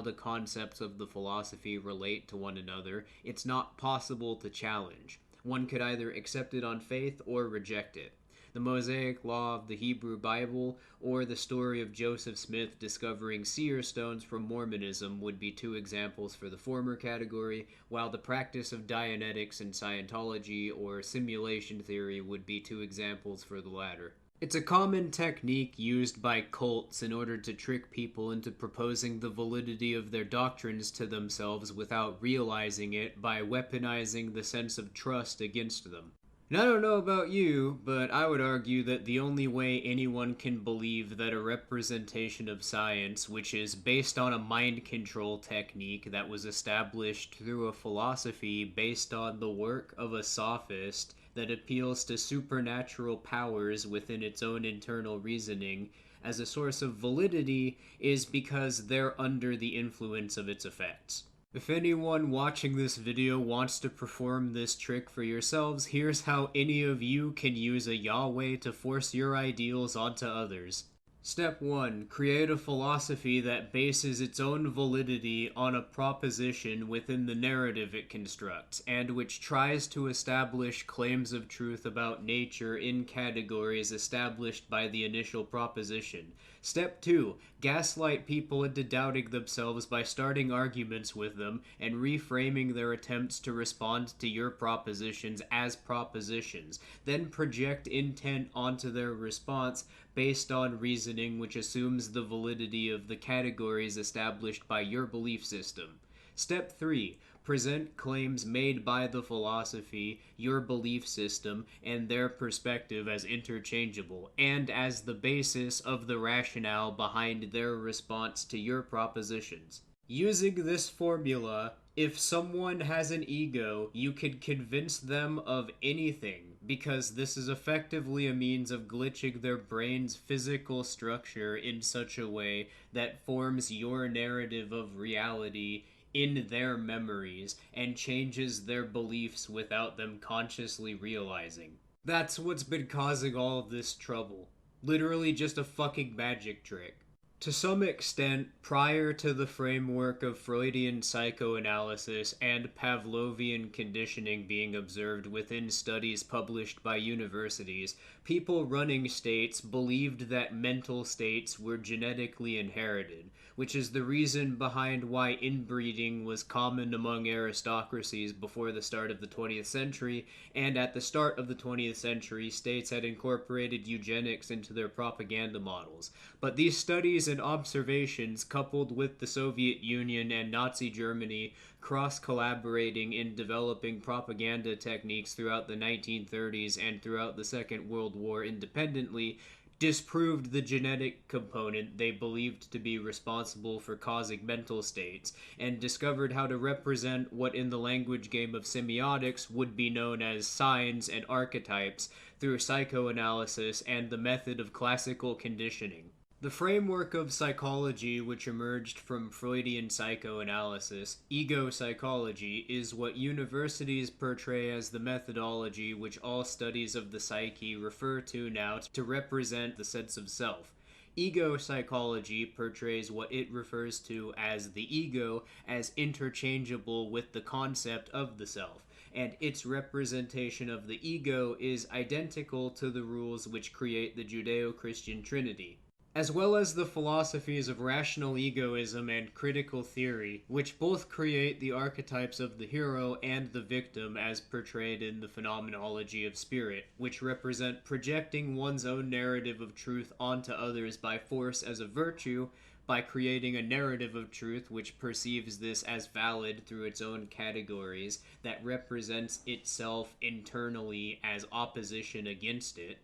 the concepts of the philosophy relate to one another, it's not possible to challenge. One could either accept it on faith or reject it. the Mosaic Law of the Hebrew Bible, or the story of Joseph Smith discovering seer stones from Mormonism would be 2 examples for the former category, while the practice of Dianetics and Scientology or simulation theory would be 2 examples for the latter. It's a common technique used by cults in order to trick people into proposing the validity of their doctrines to themselves without realizing it by weaponizing the sense of trust against them. And I don't know about you, but I would argue that the only way anyone can believe that a representation of science, which is based on a mind control technique that was established through a philosophy based on the work of a sophist that appeals to supernatural powers within its own internal reasoning as a source of validity, is because they're under the influence of its effects. If anyone watching this video wants to perform this trick for yourselves, here's how any of you can use a Yahweh to force your ideals onto others. Step 1. Create a philosophy that bases its own validity on a proposition within the narrative it constructs, and which tries to establish claims of truth about nature in categories established by the initial proposition. Step 2. Gaslight people into doubting themselves by starting arguments with them and reframing their attempts to respond to your propositions as propositions. Then project intent onto their response based on reasoning which assumes the validity of the categories established by your belief system. Step 3. Present claims made by the philosophy, your belief system, and their perspective as interchangeable, and as the basis of the rationale behind their response to your propositions. Using this formula, if someone has an ego, you can convince them of anything, because this is effectively a means of glitching their brain's physical structure in such a way that forms your narrative of reality in their memories and changes their beliefs without them consciously realizing. That's what's been causing all of this trouble. Literally just a fucking magic trick. To some extent, prior to the framework of Freudian psychoanalysis and Pavlovian conditioning being observed within studies published by universities, people running states believed that mental states were genetically inherited, which is the reason behind why inbreeding was common among aristocracies before the start of the 20th century, and at the start of the 20th century, states had incorporated eugenics into their propaganda models. But these studies and observations, coupled with the Soviet Union and Nazi Germany cross-collaborating in developing propaganda techniques throughout the 1930s and throughout the Second World War independently, disproved the genetic component they believed to be responsible for causing mental states, and discovered how to represent what in the language game of semiotics would be known as signs and archetypes through psychoanalysis and the method of classical conditioning. The framework of psychology which emerged from Freudian psychoanalysis, ego psychology, is what universities portray as the methodology which all studies of the psyche refer to now to represent the sense of self. Ego psychology portrays what it refers to as the ego as interchangeable with the concept of the self, and its representation of the ego is identical to the rules which create the Judeo-Christian Trinity, as well as the philosophies of rational egoism and critical theory, which both create the archetypes of the hero and the victim as portrayed in the phenomenology of spirit, which represent projecting one's own narrative of truth onto others by force as a virtue, by creating a narrative of truth which perceives this as valid through its own categories that represents itself internally as opposition against it.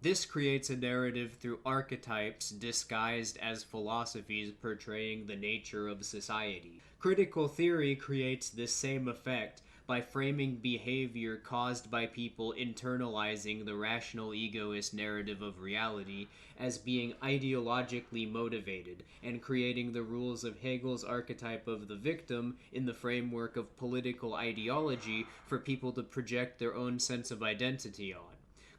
This creates a narrative through archetypes disguised as philosophies portraying the nature of society. Critical theory creates this same effect by framing behavior caused by people internalizing the rational egoist narrative of reality as being ideologically motivated, and creating the rules of Hegel's archetype of the victim in the framework of political ideology for people to project their own sense of identity on.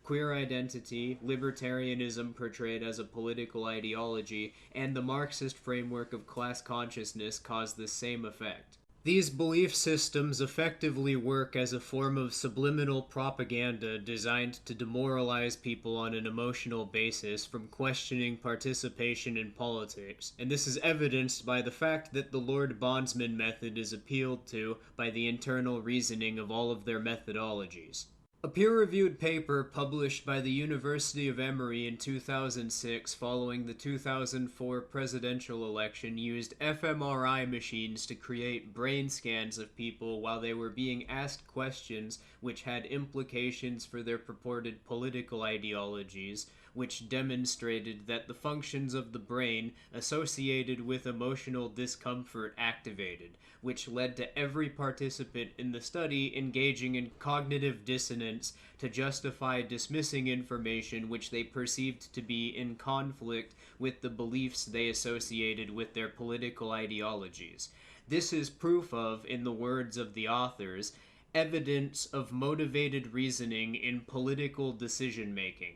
Queer identity, libertarianism portrayed as a political ideology, and the Marxist framework of class consciousness cause the same effect. These belief systems effectively work as a form of subliminal propaganda designed to demoralize people on an emotional basis from questioning participation in politics, and this is evidenced by the fact that the Lord Bondsman method is appealed to by the internal reasoning of all of their methodologies. A peer-reviewed paper published by the University of Emory in 2006 following the 2004 presidential election used fMRI machines to create brain scans of people while they were being asked questions which had implications for their purported political ideologies, which demonstrated that the functions of the brain associated with emotional discomfort activated, which led to every participant in the study engaging in cognitive dissonance to justify dismissing information which they perceived to be in conflict with the beliefs they associated with their political ideologies. This is proof of, in the words of the authors, evidence of motivated reasoning in political decision-making.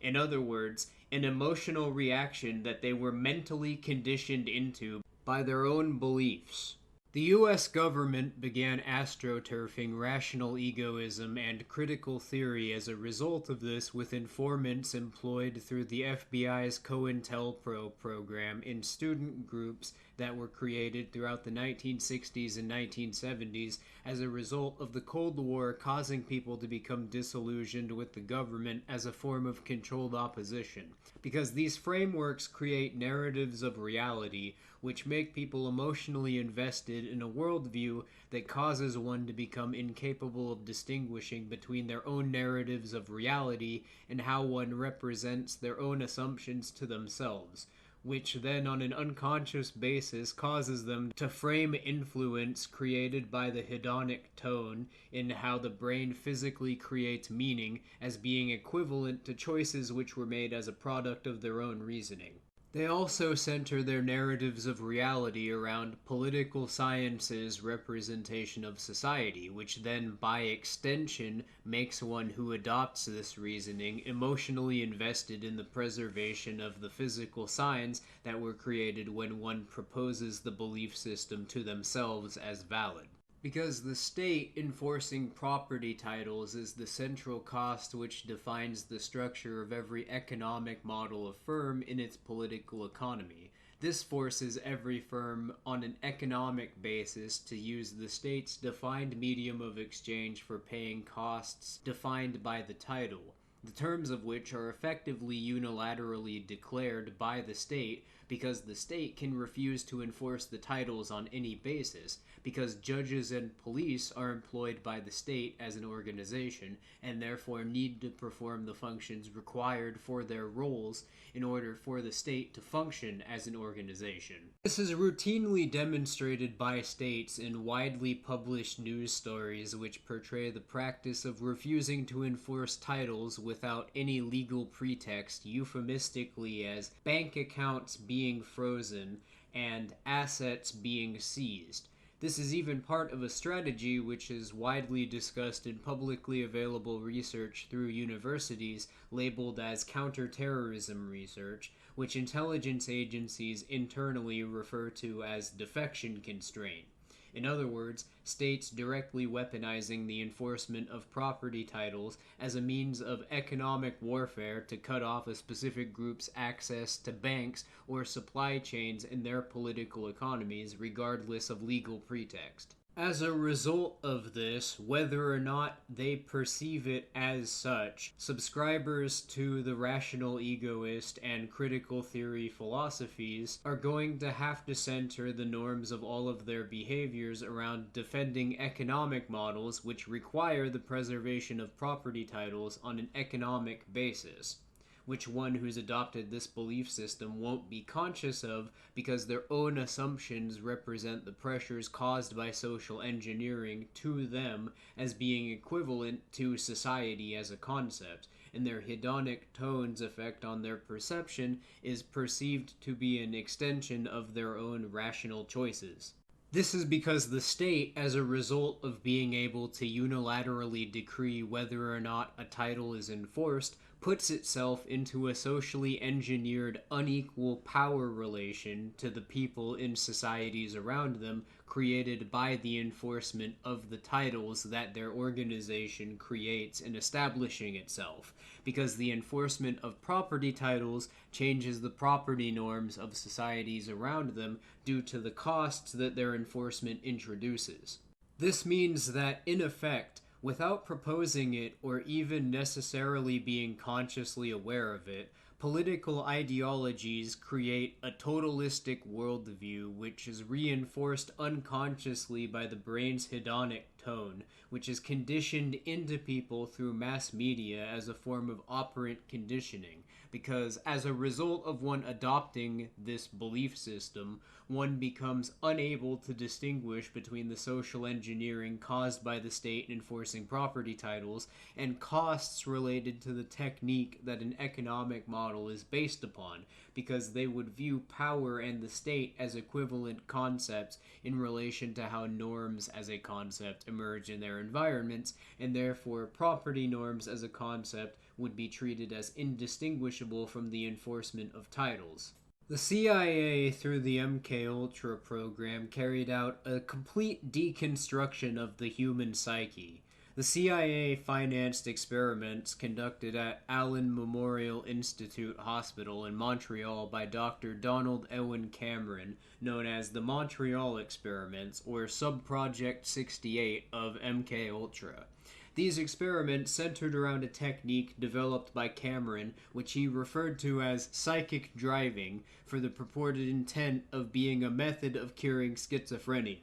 In other words, an emotional reaction that they were mentally conditioned into by their own beliefs. The US government began astroturfing rational egoism and critical theory as a result of this, with informants employed through the FBI's COINTELPRO program in student groups that were created throughout the 1960s and 1970s as a result of the Cold War causing people to become disillusioned with the government as a form of controlled opposition. Because these frameworks create narratives of reality which make people emotionally invested in a worldview that causes one to become incapable of distinguishing between their own narratives of reality and how one represents their own assumptions to themselves, which then on an unconscious basis causes them to frame influence created by the hedonic tone in how the brain physically creates meaning as being equivalent to choices which were made as a product of their own reasoning. They also center their narratives of reality around political science's representation of society, which then, by extension, makes one who adopts this reasoning emotionally invested in the preservation of the physical signs that were created when one proposes the belief system to themselves as valid. Because the state enforcing property titles is the central cost which defines the structure of every economic model of firm in its political economy. This forces every firm on an economic basis to use the state's defined medium of exchange for paying costs defined by the title, the terms of which are effectively unilaterally declared by the state because the state can refuse to enforce the titles on any basis, because judges and police are employed by the state as an organization and therefore need to perform the functions required for their roles in order for the state to function as an organization. This is routinely demonstrated by states in widely published news stories which portray the practice of refusing to enforce titles without any legal pretext, euphemistically as bank accounts being frozen and assets being seized. This is even part of a strategy which is widely discussed in publicly available research through universities labeled as counterterrorism research, which intelligence agencies internally refer to as defection constraint. In other words, states directly weaponizing the enforcement of property titles as a means of economic warfare to cut off a specific group's access to banks or supply chains in their political economies, regardless of legal pretext. As a result of this, whether or not they perceive it as such, subscribers to the rational egoist and critical theory philosophies are going to have to center the norms of all of their behaviors around defending economic models which require the preservation of property titles on an economic basis, which one who's adopted this belief system won't be conscious of because their own assumptions represent the pressures caused by social engineering to them as being equivalent to society as a concept, and their hedonic tone's effect on their perception is perceived to be an extension of their own rational choices. This is because the state, as a result of being able to unilaterally decree whether or not a title is enforced, puts itself into a socially engineered, unequal power relation to the people in societies around them, created by the enforcement of the titles that their organization creates in establishing itself, because the enforcement of property titles changes the property norms of societies around them due to the costs that their enforcement introduces. This means that, in effect, without proposing it or even necessarily being consciously aware of it, political ideologies create a totalistic worldview which is reinforced unconsciously by the brain's hedonic tone, which is conditioned into people through mass media as a form of operant conditioning, because as a result of one adopting this belief system, one becomes unable to distinguish between the social engineering caused by the state enforcing property titles and costs related to the technique that an economic model is based upon, because they would view power and the state as equivalent concepts in relation to how norms as a concept emerge in their environments, and therefore property norms as a concept would be treated as indistinguishable from the enforcement of titles. The CIA, through the MKUltra program, carried out a complete deconstruction of the human psyche. The CIA financed experiments conducted at Allen Memorial Institute Hospital in Montreal by Dr. Donald Ewen Cameron, known as the Montreal Experiments, or Subproject 68 of MKUltra. These experiments centered around a technique developed by Cameron, which he referred to as psychic driving, for the purported intent of being a method of curing schizophrenia.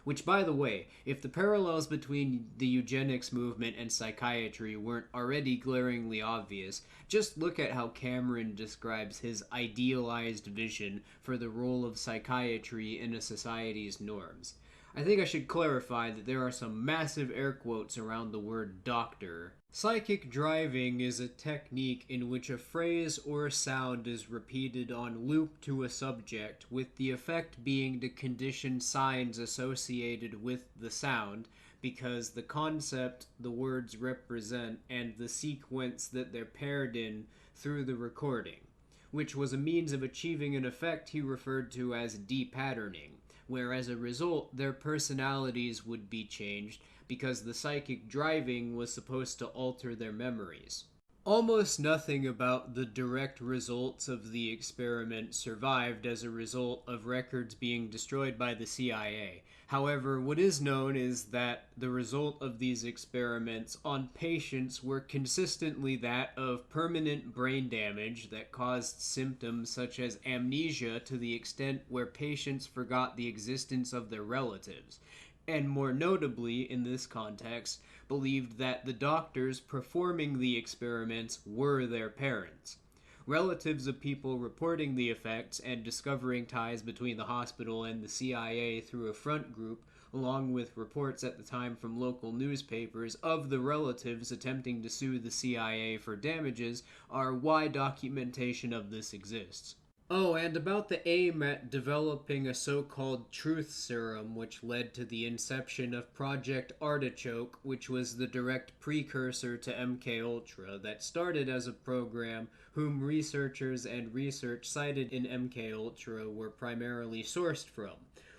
Which, by the way, if the parallels between the eugenics movement and psychiatry weren't already glaringly obvious, just look at how Cameron describes his idealized vision for the role of psychiatry in a society's norms. I think I should clarify that there are some massive air quotes around the word doctor. Psychic driving is a technique in which a phrase or sound is repeated on loop to a subject, with the effect being to condition signs associated with the sound, because the concept the words represent and the sequence that they're paired in through the recording, which was a means of achieving an effect he referred to as depatterning, where as a result their personalities would be changed because the psychic driving was supposed to alter their memories. Almost nothing about the direct results of the experiment survived as a result of records being destroyed by the CIA. However, what is known is that the result of these experiments on patients were consistently that of permanent brain damage that caused symptoms such as amnesia to the extent where patients forgot the existence of their relatives, and more notably in this context, believed that the doctors performing the experiments were their parents. Relatives of people reporting the effects and discovering ties between the hospital and the CIA through a front group, along with reports at the time from local newspapers of the relatives attempting to sue the CIA for damages, are why documentation of this exists. Oh, and about the aim at developing a so-called truth serum, which led to the inception of Project Artichoke, which was the direct precursor to MKUltra, that started as a program whom researchers and research cited in MKUltra were primarily sourced from.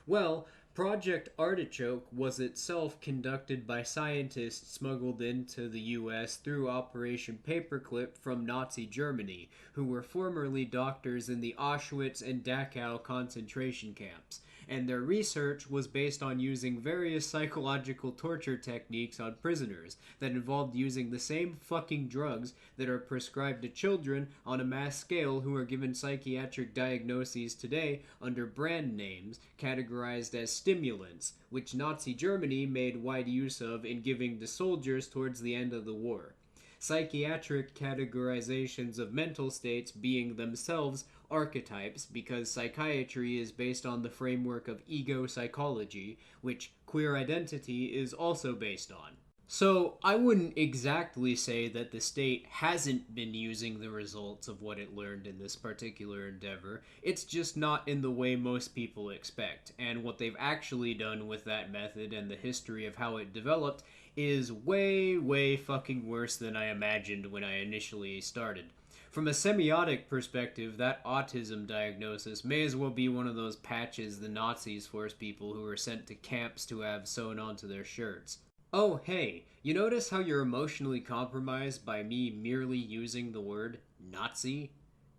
Well, Project Artichoke was itself conducted by scientists smuggled into the US through Operation Paperclip from Nazi Germany, who were formerly doctors in the Auschwitz and Dachau concentration camps, and their research was based on using various psychological torture techniques on prisoners that involved using the same fucking drugs that are prescribed to children on a mass scale who are given psychiatric diagnoses today under brand names categorized as stimulants, which Nazi Germany made wide use of in giving to soldiers towards the end of the war. Psychiatric categorizations of mental states being themselves archetypes, because psychiatry is based on the framework of ego psychology, which queer identity is also based on. So, I wouldn't exactly say that the state hasn't been using the results of what it learned in this particular endeavor. It's just not in the way most people expect. And what they've actually done with that method and the history of how it developed is way, way fucking worse than I imagined when I initially started. From a semiotic perspective, that autism diagnosis may as well be one of those patches the Nazis forced people who were sent to camps to have sewn onto their shirts. Oh, hey, you notice how you're emotionally compromised by me merely using the word Nazi?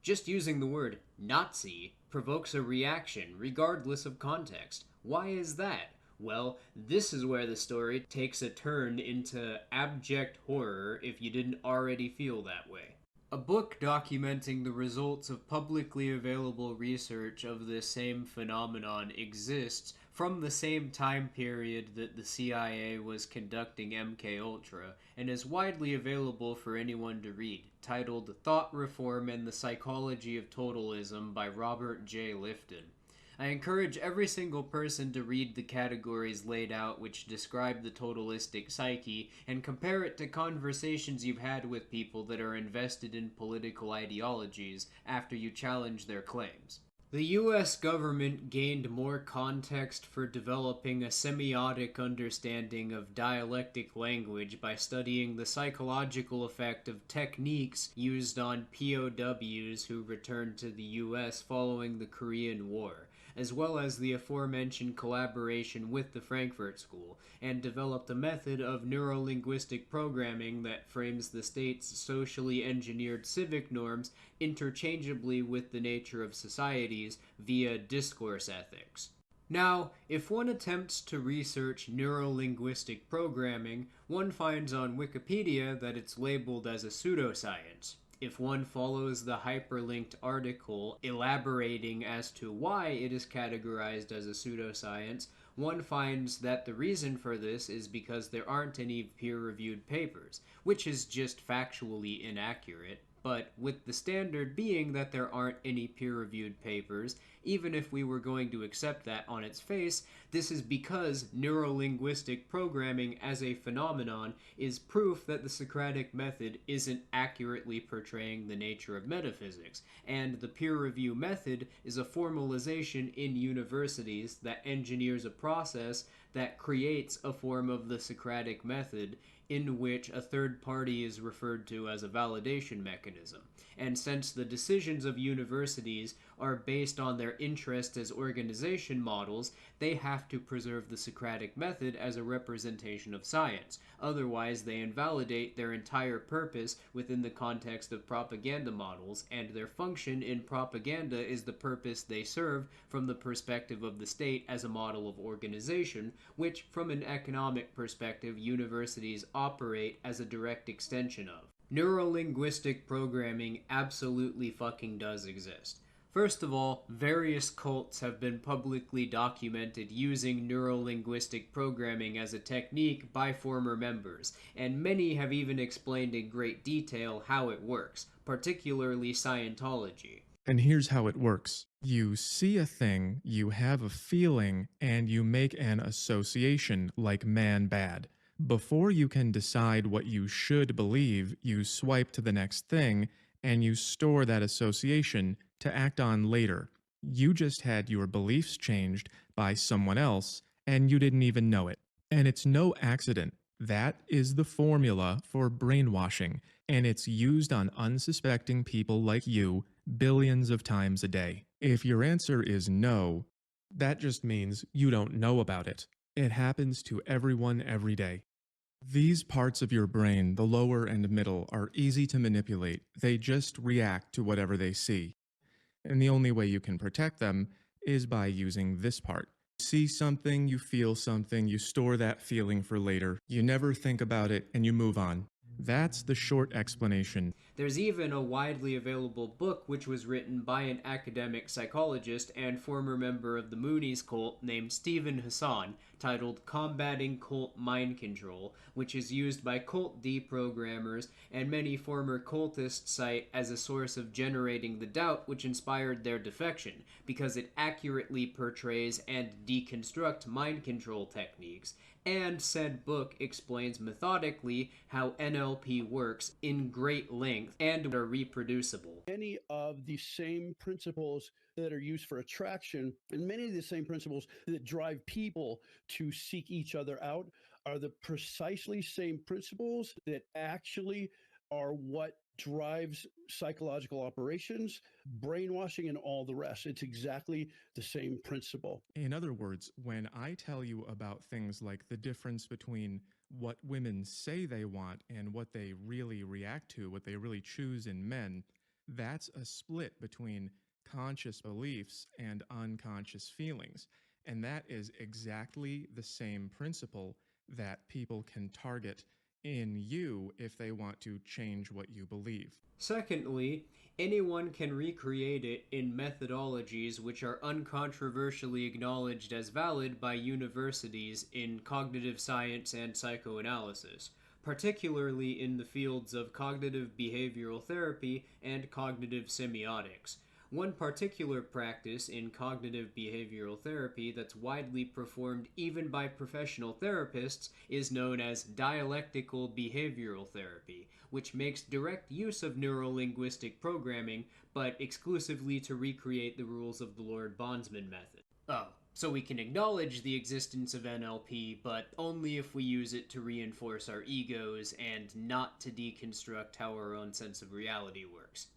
Just using the word Nazi provokes a reaction regardless of context. Why is that? Well, this is where the story takes a turn into abject horror if you didn't already feel that way. A book documenting the results of publicly available research of this same phenomenon exists from the same time period that the CIA was conducting MKUltra and is widely available for anyone to read, titled Thought Reform and the Psychology of Totalism by Robert J. Lifton. I encourage every single person to read the categories laid out which describe the totalistic psyche and compare it to conversations you've had with people that are invested in political ideologies after you challenge their claims. The US government gained more context for developing a semiotic understanding of dialectic language by studying the psychological effect of techniques used on POWs who returned to the US following the Korean War, as well as the aforementioned collaboration with the Frankfurt School, and developed a method of neuro-linguistic programming that frames the state's socially engineered civic norms interchangeably with the nature of societies via discourse ethics. Now, if one attempts to research neuro-linguistic programming, one finds on Wikipedia that it's labeled as a pseudoscience. If one follows the hyperlinked article elaborating as to why it is categorized as a pseudoscience, one finds that the reason for this is because there aren't any peer-reviewed papers, which is just factually inaccurate. But with the standard being that there aren't any peer-reviewed papers, even if we were going to accept that on its face, this is because neuro-linguistic programming as a phenomenon is proof that the Socratic method isn't accurately portraying the nature of metaphysics, and the peer review method is a formalization in universities that engineers a process that creates a form of the Socratic method in which a third party is referred to as a validation mechanism. And since the decisions of universities are based on their interest as organization models, they have to preserve the Socratic method as a representation of science. Otherwise, they invalidate their entire purpose within the context of propaganda models, and their function in propaganda is the purpose they serve from the perspective of the state as a model of organization, which, from an economic perspective, universities operate as a direct extension of. Neuro-linguistic programming absolutely fucking does exist. First of all, various cults have been publicly documented using neuro-linguistic programming as a technique by former members, and many have even explained in great detail how it works, particularly Scientology. And here's how it works. You see a thing, you have a feeling, and you make an association like man bad. Before you can decide what you should believe, you swipe to the next thing, and you store that association to act on later. You just had your beliefs changed by someone else, and you didn't even know it. And it's no accident. That is the formula for brainwashing, and it's used on unsuspecting people like you billions of times a day. If your answer is no, that just means you don't know about it. It happens to everyone every day. These parts of your brain, the lower and middle, are easy to manipulate. They just react to whatever they see. And the only way you can protect them is by using this part. You see something, you feel something, you store that feeling for later. You never think about it and you move on. That's the short explanation. There's even a widely available book which was written by an academic psychologist and former member of the Moonies cult named Stephen Hassan, titled Combating Cult Mind Control, which is used by cult deprogrammers and many former cultists cite as a source of generating the doubt which inspired their defection, because it accurately portrays and deconstructs mind control techniques, and said book explains methodically how NLP works in great length and are reproducible. Many of the same principles that are used for attraction and many of the same principles that drive people to seek each other out are the precisely same principles that actually are what drives psychological operations, brainwashing, and all the rest. It's exactly the same principle. In other words, when I tell you about things like the difference between what women say they want and what they really react to, what they really choose in men, that's a split between conscious beliefs and unconscious feelings. And that is exactly the same principle that people can target in you if they want to change what you believe. Secondly, anyone can recreate it in methodologies which are uncontroversially acknowledged as valid by universities in cognitive science and psychoanalysis, particularly in the fields of cognitive behavioral therapy and cognitive semiotics. One particular practice in cognitive behavioral therapy that's widely performed even by professional therapists is known as dialectical behavioral therapy, which makes direct use of neuro-linguistic programming, but exclusively to recreate the rules of the Lord Bondsman method. Oh, so we can acknowledge the existence of NLP, but only if we use it to reinforce our egos and not to deconstruct how our own sense of reality works.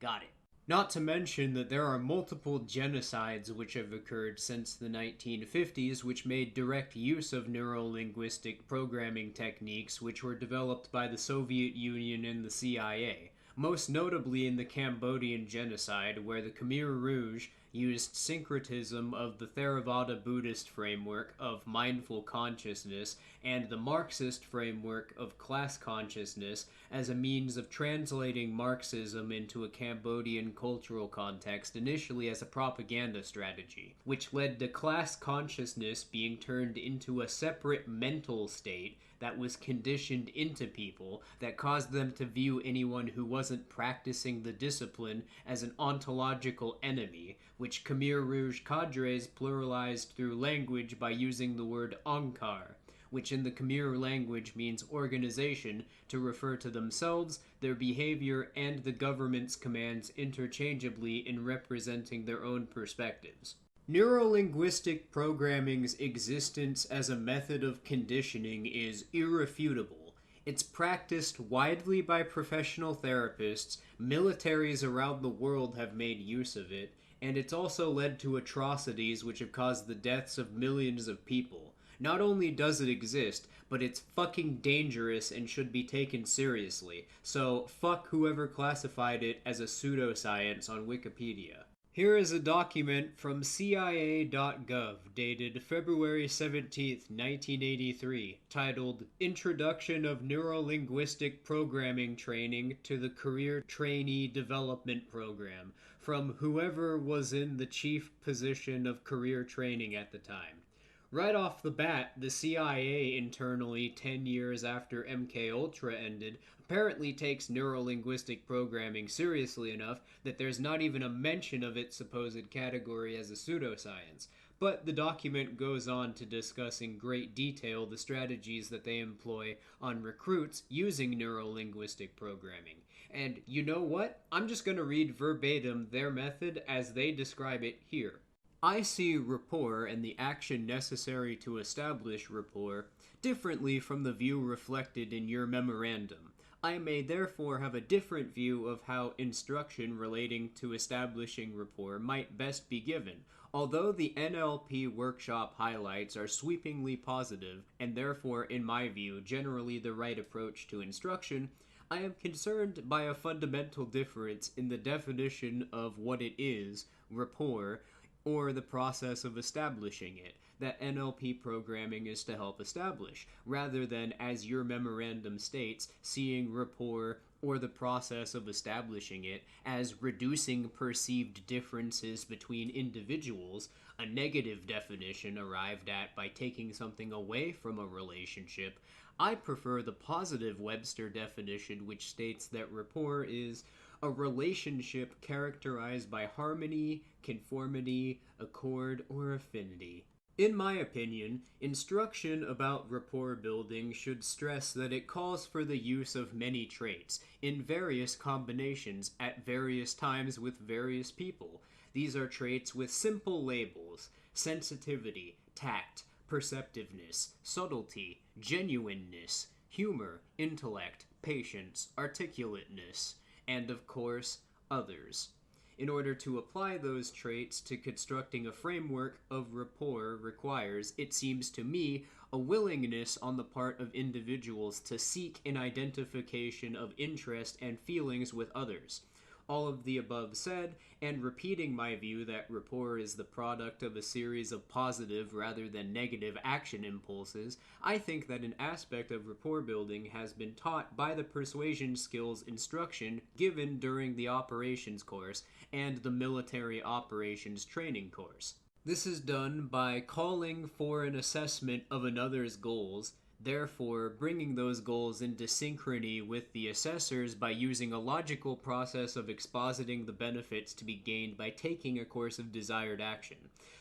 Got it. Not to mention that there are multiple genocides which have occurred since the 1950s which made direct use of neuro-linguistic programming techniques which were developed by the Soviet Union and the CIA, most notably in the Cambodian genocide where the Khmer Rouge used syncretism of the Theravada Buddhist framework of mindful consciousness and the Marxist framework of class consciousness as a means of translating Marxism into a Cambodian cultural context, initially as a propaganda strategy, which led to class consciousness being turned into a separate mental state that was conditioned into people that caused them to view anyone who wasn't practicing the discipline as an ontological enemy, which Khmer Rouge cadres pluralized through language by using the word Ankar, which in the Khmer language means organization, to refer to themselves, their behavior, and the government's commands interchangeably in representing their own perspectives. Neuro-linguistic programming's existence as a method of conditioning is irrefutable. It's practiced widely by professional therapists, militaries around the world have made use of it, and it's also led to atrocities which have caused the deaths of millions of people. Not only does it exist, but it's fucking dangerous and should be taken seriously, so fuck whoever classified it as a pseudoscience on Wikipedia. Here is a document from CIA.gov dated February 17, 1983, titled Introduction of Neuro-Linguistic Programming Training to the Career Trainee Development Program, from whoever was in the chief position of career training at the time. Right off the bat, the CIA internally, 10 years after MKUltra ended, apparently takes neuro-linguistic programming seriously enough that there's not even a mention of its supposed category as a pseudoscience. But the document goes on to discuss in great detail the strategies that they employ on recruits using neuro-linguistic programming. And you know what? I'm just going to read verbatim their method as they describe it here. I see rapport and the action necessary to establish rapport differently from the view reflected in your memorandum. I may therefore have a different view of how instruction relating to establishing rapport might best be given. Although the NLP workshop highlights are sweepingly positive, and therefore, in my view, generally the right approach to instruction, I am concerned by a fundamental difference in the definition of what it is, rapport, or the process of establishing it. that NLP programming is to help establish, rather than, as your memorandum states, seeing rapport or the process of establishing it as reducing perceived differences between individuals, a negative definition arrived at by taking something away from a relationship. I prefer the positive Webster definition, which states that rapport is a relationship characterized by harmony, conformity, accord, or affinity. In my opinion, instruction about rapport building should stress that it calls for the use of many traits, in various combinations, at various times with various people. These are traits with simple labels: sensitivity, tact, perceptiveness, subtlety, genuineness, humor, intellect, patience, articulateness, and of course, others. In order to apply those traits to constructing a framework of rapport requires, it seems to me, a willingness on the part of individuals to seek an identification of interest and feelings with others. All of the above said, and repeating my view that rapport is the product of a series of positive rather than negative action impulses, I think that an aspect of rapport building has been taught by the persuasion skills instruction given during the operations course and the military operations training course. This is done by calling for an assessment of another's goals, therefore bringing those goals into synchrony with the assessors by using a logical process of expositing the benefits to be gained by taking a course of desired action.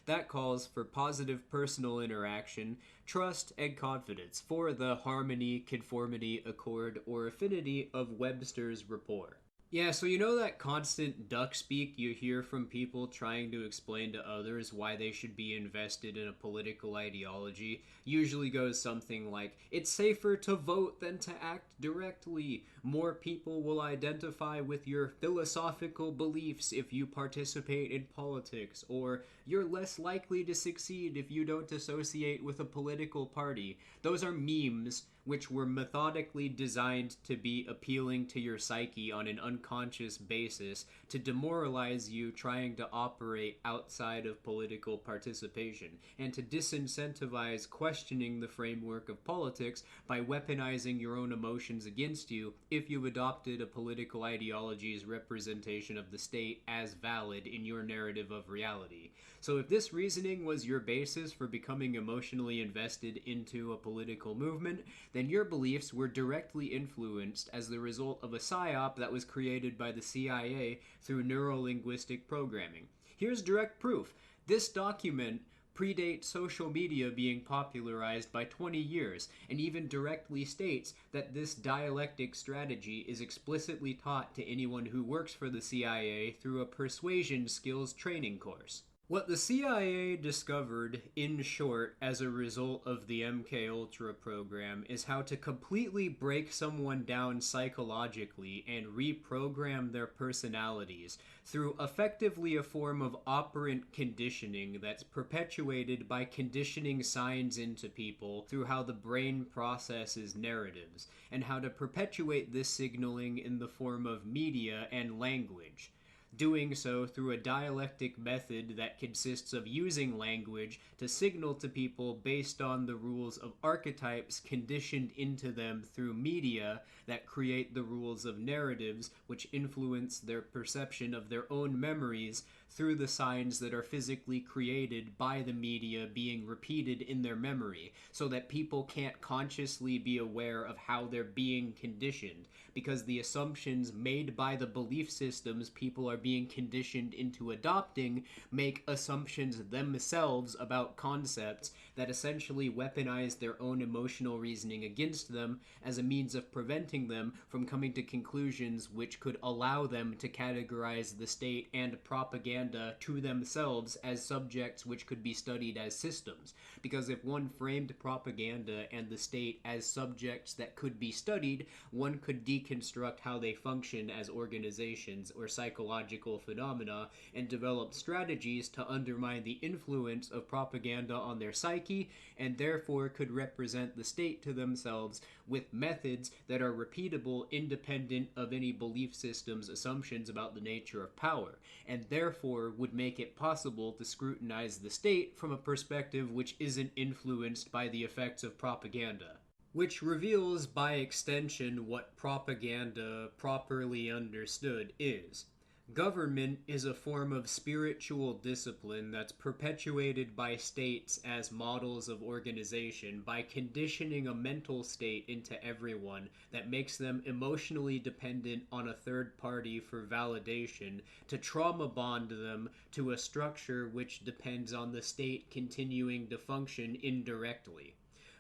That calls for positive personal interaction, trust, and confidence for the harmony, conformity, accord, or affinity of Webster's rapport. Yeah, so you know that constant duck speak you hear from people trying to explain to others why they should be invested in a political ideology? Usually goes something like, it's safer to vote than to act directly. More people will identify with your philosophical beliefs if you participate in politics. Or, you're less likely to succeed if you don't associate with a political party. Those are memes which were methodically designed to be appealing to your psyche on an unconscious basis to demoralize you trying to operate outside of political participation, and to disincentivize questioning the framework of politics by weaponizing your own emotions against you if you've adopted a political ideology's representation of the state as valid in your narrative of reality. So if this reasoning was your basis for becoming emotionally invested into a political movement, then your beliefs were directly influenced as the result of a psyop that was created by the CIA through Neuro-Linguistic programming. Here's direct proof. This document predates social media being popularized by 20 years, and even directly states that this dialectic strategy is explicitly taught to anyone who works for the CIA through a persuasion skills training course. What the CIA discovered, in short, as a result of the MKUltra program, is how to completely break someone down psychologically and reprogram their personalities through effectively a form of operant conditioning that's perpetuated by conditioning signs into people through how the brain processes narratives, and how to perpetuate this signaling in the form of media and language. Doing so through a dialectic method that consists of using language to signal to people based on the rules of archetypes conditioned into them through media that create the rules of narratives which influence their perception of their own memories through the signs that are physically created by the media being repeated in their memory, so that people can't consciously be aware of how they're being conditioned, because the assumptions made by the belief systems people are being conditioned into adopting make assumptions themselves about concepts that essentially weaponize their own emotional reasoning against them as a means of preventing them from coming to conclusions which could allow them to categorize the state and propaganda to themselves as subjects which could be studied as systems. Because if one framed propaganda and the state as subjects that could be studied, one could deconstruct how they function as organizations or psychological phenomena and develop strategies to undermine the influence of propaganda on their psyche, and therefore could represent the state to themselves with methods that are repeatable independent of any belief system's assumptions about the nature of power, and therefore therefore would make it possible to scrutinize the state from a perspective which isn't influenced by the effects of propaganda. Which reveals by extension what propaganda, properly understood, is. Government is a form of spiritual discipline that's perpetuated by states as models of organization by conditioning a mental state into everyone that makes them emotionally dependent on a third party for validation to trauma bond them to a structure which depends on the state continuing to function indirectly.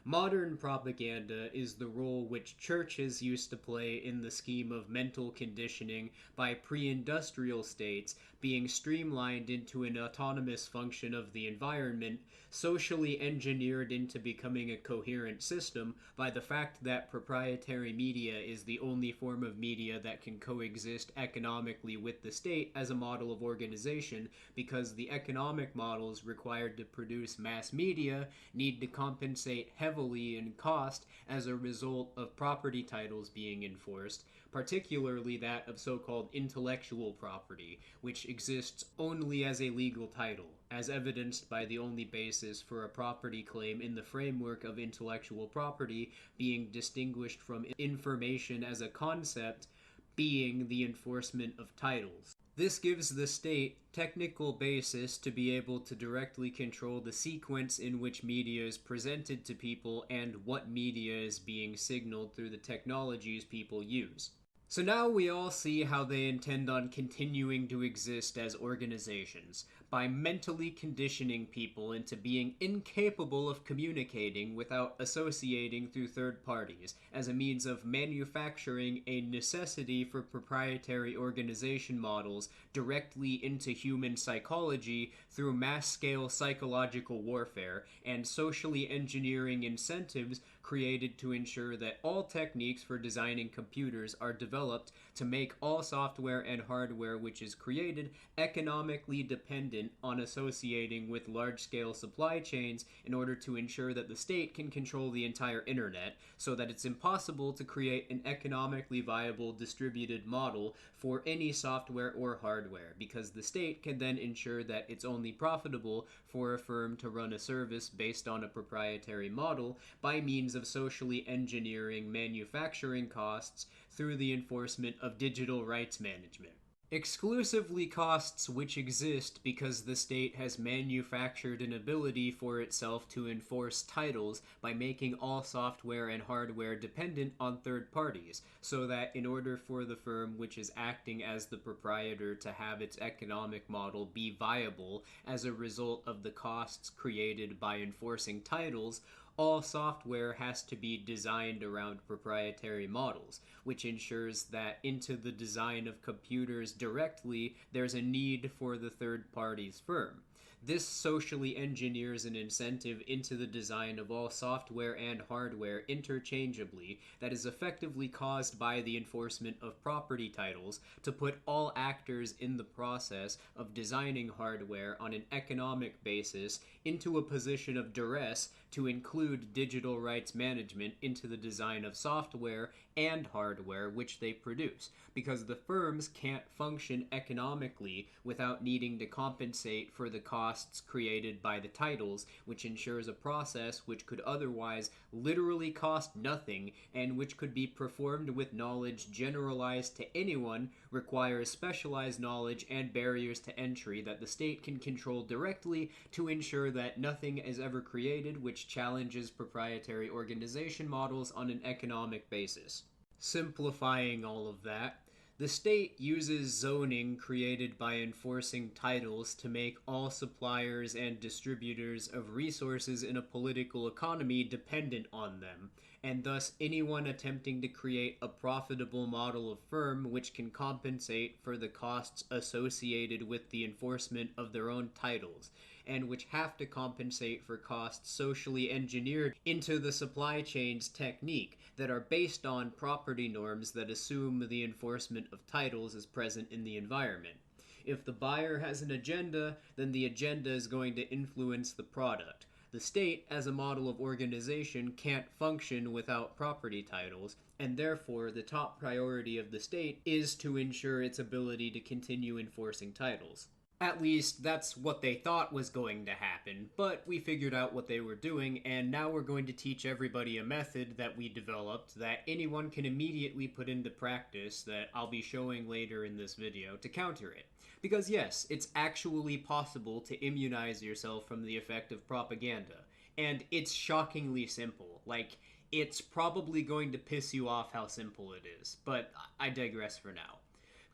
Modern propaganda is the role which churches used to play in the scheme of mental conditioning by pre-industrial states being streamlined into an autonomous function of the environment, socially engineered into becoming a coherent system by the fact that proprietary media is the only form of media that can coexist economically with the state as a model of organization, because the economic models required to produce mass media need to compensate heavily in cost as a result of property titles being enforced, particularly that of so-called intellectual property, which exists only as a legal title, as evidenced by the only basis for a property claim in the framework of intellectual property being distinguished from information as a concept being the enforcement of titles. This gives the state technical basis to be able to directly control the sequence in which media is presented to people and what media is being signaled through the technologies people use. So now we all see how they intend on continuing to exist as organizations, by mentally conditioning people into being incapable of communicating without associating through third parties, as a means of manufacturing a necessity for proprietary organization models directly into human psychology through mass-scale psychological warfare, and socially engineering incentives created to ensure that all techniques for designing computers are developed to make all software and hardware which is created economically dependent on associating with large-scale supply chains in order to ensure that the state can control the entire internet, so that it's impossible to create an economically viable distributed model for any software or hardware, because the state can then ensure that it's only profitable for a firm to run a service based on a proprietary model by means of socially engineering manufacturing costs through the enforcement of digital rights management. Exclusively costs which exist because the state has manufactured an ability for itself to enforce titles by making all software and hardware dependent on third parties, so that in order for the firm which is acting as the proprietor to have its economic model be viable as a result of the costs created by enforcing titles, all software has to be designed around proprietary models, which ensures that into the design of computers directly, there's a need for the third party's firm. This socially engineers an incentive into the design of all software and hardware interchangeably that is effectively caused by the enforcement of property titles to put all actors in the process of designing hardware on an economic basis into a position of duress to include digital rights management into the design of software and hardware which they produce, because the firms can't function economically without needing to compensate for the costs created by the titles, which ensures a process which could otherwise literally cost nothing and which could be performed with knowledge generalized to anyone requires specialized knowledge and barriers to entry that the state can control directly to ensure that nothing is ever created which challenges proprietary organization models on an economic basis. Simplifying all of that, the state uses zoning created by enforcing titles to make all suppliers and distributors of resources in a political economy dependent on them, and thus anyone attempting to create a profitable model of firm which can compensate for the costs associated with the enforcement of their own titles, and which have to compensate for costs socially engineered into the supply chain's technique that are based on property norms that assume the enforcement of titles is present in the environment. If the buyer has an agenda, then the agenda is going to influence the product. The state, as a model of organization, can't function without property titles, and therefore the top priority of the state is to ensure its ability to continue enforcing titles. At least, that's what they thought was going to happen, but we figured out what they were doing, and now we're going to teach everybody a method that we developed that anyone can immediately put into practice that I'll be showing later in this video to counter it. Because yes, it's actually possible to immunize yourself from the effect of propaganda, and it's shockingly simple. Like, it's probably going to piss you off how simple it is, but I digress for now.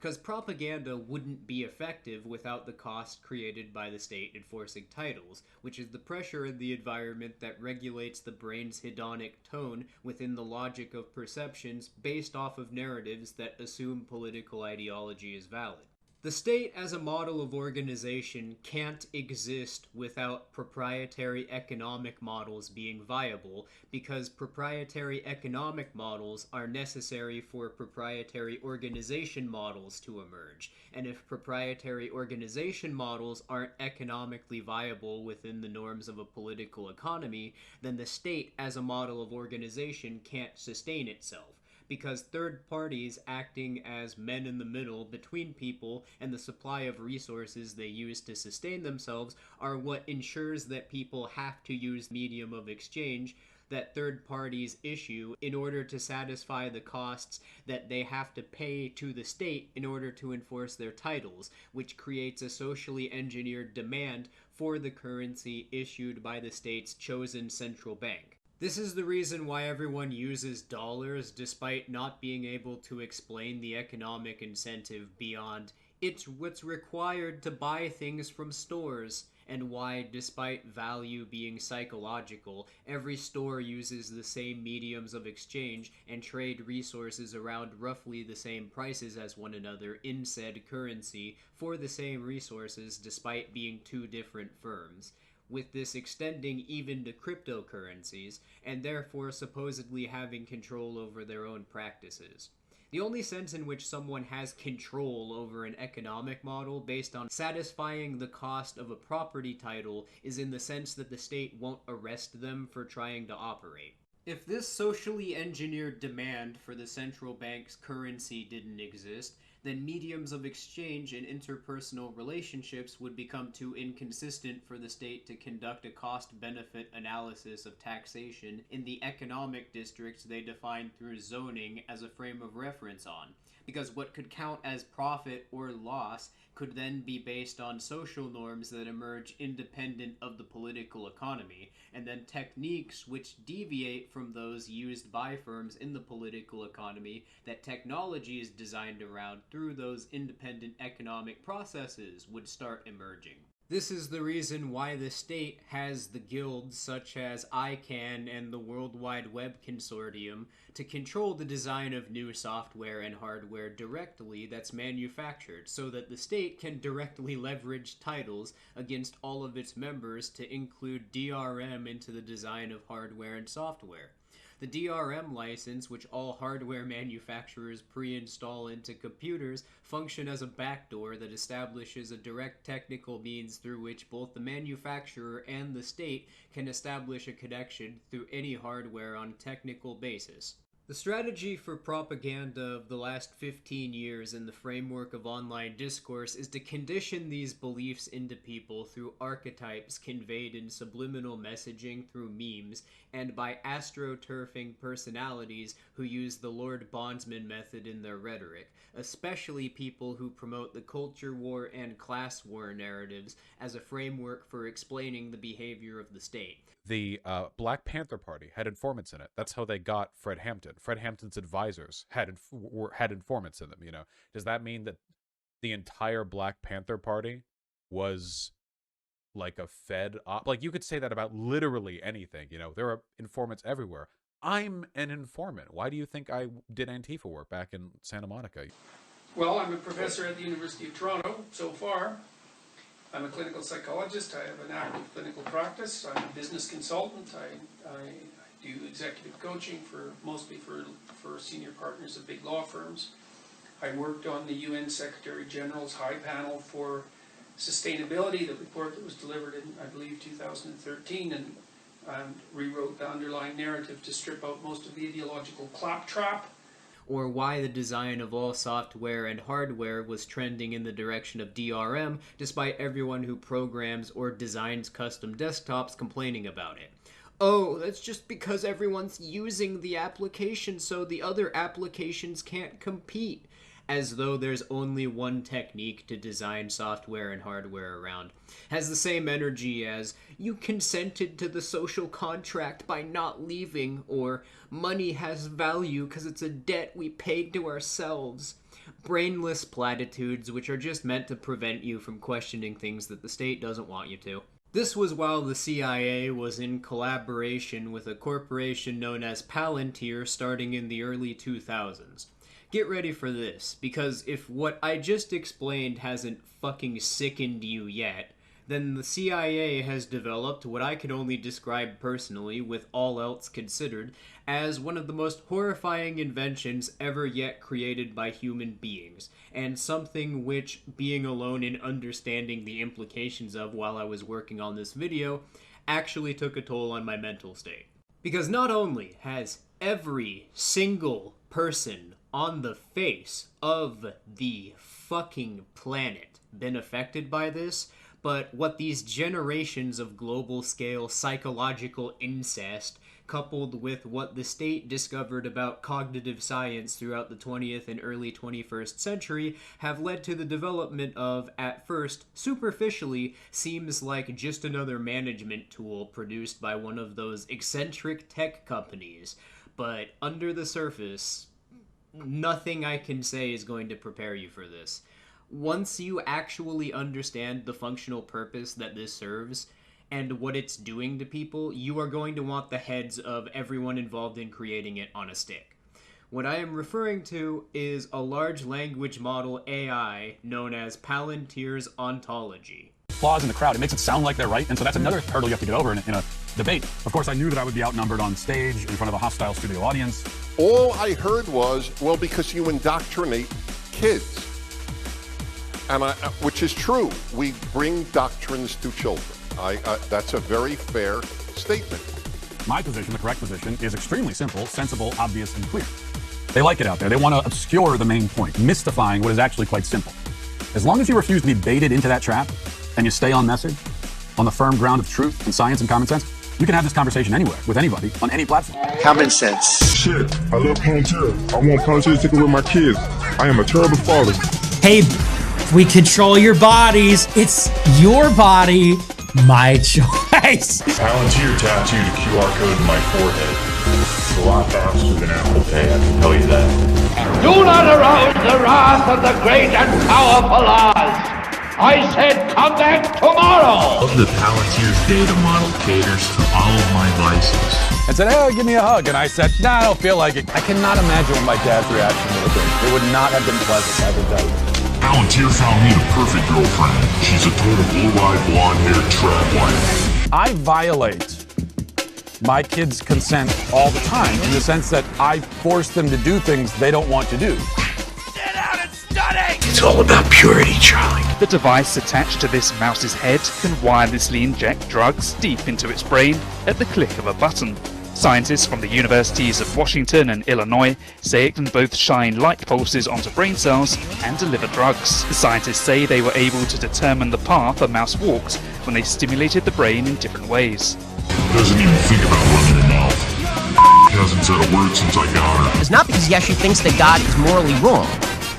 Because propaganda wouldn't be effective without the cost created by the state enforcing titles, which is the pressure in the environment that regulates the brain's hedonic tone within the logic of perceptions based off of narratives that assume political ideology is valid. The state as a model of organization can't exist without proprietary economic models being viable, because proprietary economic models are necessary for proprietary organization models to emerge. And if proprietary organization models aren't economically viable within the norms of a political economy, then the state as a model of organization can't sustain itself, because third parties acting as men in the middle between people and the supply of resources they use to sustain themselves are what ensures that people have to use the medium of exchange that third parties issue in order to satisfy the costs that they have to pay to the state in order to enforce their titles, which creates a socially engineered demand for the currency issued by the state's chosen central bank. This is the reason why everyone uses dollars despite not being able to explain the economic incentive beyond it's what's required to buy things from stores, and why, despite value being psychological, every store uses the same mediums of exchange and trade resources around roughly the same prices as one another in said currency for the same resources despite being two different firms, with this extending even to cryptocurrencies, and therefore supposedly having control over their own practices. The only sense in which someone has control over an economic model based on satisfying the cost of a property title is in the sense that the state won't arrest them for trying to operate. If this socially engineered demand for the central bank's currency didn't exist, then mediums of exchange and interpersonal relationships would become too inconsistent for the state to conduct a cost-benefit analysis of taxation in the economic districts they define through zoning as a frame of reference on, because what could count as profit or loss could then be based on social norms that emerge independent of the political economy, and then techniques which deviate from those used by firms in the political economy that technology is designed around through those independent economic processes would start emerging. This is the reason why the state has the guilds such as ICANN and the World Wide Web Consortium to control the design of new software and hardware directly that's manufactured, so that the state can directly leverage titles against all of its members to include DRM into the design of hardware and software. The DRM license, which all hardware manufacturers pre-install into computers, function as a backdoor that establishes a direct technical means through which both the manufacturer and the state can establish a connection through any hardware on a technical basis. The strategy for propaganda of the last 15 years in the framework of online discourse is to condition these beliefs into people through archetypes conveyed in subliminal messaging through memes, and by astroturfing personalities who use the Lord Bondsman method in their rhetoric, especially people who promote the culture war and class war narratives as a framework for explaining the behavior of the state. The Black Panther Party had informants in it. That's how they got Fred Hampton. Fred Hampton's advisors had informants in them, you know. Does that mean that the entire Black Panther Party was like a Fed op? Like, you could say that about literally anything, you know. There are informants everywhere. I'm an informant. Why do you think I did Antifa work back in Santa Monica? Well, I'm a professor at the University of Toronto so far. I'm a clinical psychologist. I have an active clinical practice. I'm a business consultant. I do executive coaching mostly for senior partners of big law firms. I worked on the UN Secretary General's High Panel for Sustainability, the report that was delivered in, I believe, 2013, and rewrote the underlying narrative to strip out most of the ideological claptrap. or why the design of all software and hardware was trending in the direction of DRM, despite everyone who programs or designs custom desktops complaining about it. Oh, that's just because everyone's using the application so the other applications can't compete. As though there's only one technique to design software and hardware around. Has the same energy as, you consented to the social contract by not leaving, or money has value because it's a debt we paid to ourselves. Brainless platitudes which are just meant to prevent you from questioning things that the state doesn't want you to. This was while the CIA was in collaboration with a corporation known as Palantir starting in the early 2000s. Get ready for this, because if what I just explained hasn't fucking sickened you yet, then the CIA has developed what I can only describe personally, with all else considered, as one of the most horrifying inventions ever yet created by human beings, and something which, being alone in understanding the implications of while I was working on this video, actually took a toll on my mental state. Because not only has every single person on the face of the fucking planet been affected by this, but what these generations of global-scale psychological incest, coupled with what the state discovered about cognitive science throughout the 20th and early 21st century, have led to the development of, at first, superficially, seems like just another management tool produced by one of those eccentric tech companies. But under the surface, nothing I can say is going to prepare you for this. Once you actually understand the functional purpose that this serves and what it's doing to people, you are going to want the heads of everyone involved in creating it on a stick. What I am referring to is a large language model AI known as Palantir's ontology. Flaws in the crowd, it makes it sound like they're right, and so that's another hurdle you have to get over in a debate. Of course, I knew that I would be outnumbered on stage in front of a hostile studio audience. All I heard was, well, because you indoctrinate kids. And which is true. We bring doctrines to children. That's a very fair statement. My position, the correct position, is extremely simple, sensible, obvious, and clear. They like it out there. They want to obscure the main point, mystifying what is actually quite simple. As long as you refuse to be baited into that trap, and you stay on message, on the firm ground of truth and science and common sense, you can have this conversation anywhere, with anybody, on any platform. Common sense. Shit, I love Palantir. I want Palantir to take away my kids. I am a terrible father. Hey, we control your bodies. It's your body, my choice. Palantir tattooed a QR code in my forehead. It's a lot faster than Apple Pay, I can tell you that. Do not arouse the wrath of the great and powerful Oz. I said come back tomorrow! The Palantir's data model caters to all of my vices. And said, hey, give me a hug. And I said, nah, I don't feel like it. I cannot imagine what my dad's reaction would have been. It would not have been pleasant, I can tell you. Palantir found me the perfect girlfriend. She's a total blue-eyed, blonde-haired trap wife. I violate my kids' consent all the time in the sense that I force them to do things they don't want to do. It's all about purity, Charlie. The device attached to this mouse's head can wirelessly inject drugs deep into its brain at the click of a button. Scientists from the universities of Washington and Illinois say it can both shine light pulses onto brain cells and deliver drugs. The scientists say they were able to determine the path a mouse walked when they stimulated the brain in different ways. Doesn't even think about running her mouth. Hasn't said a word since I got her. It's not because he actually thinks that God is morally wrong.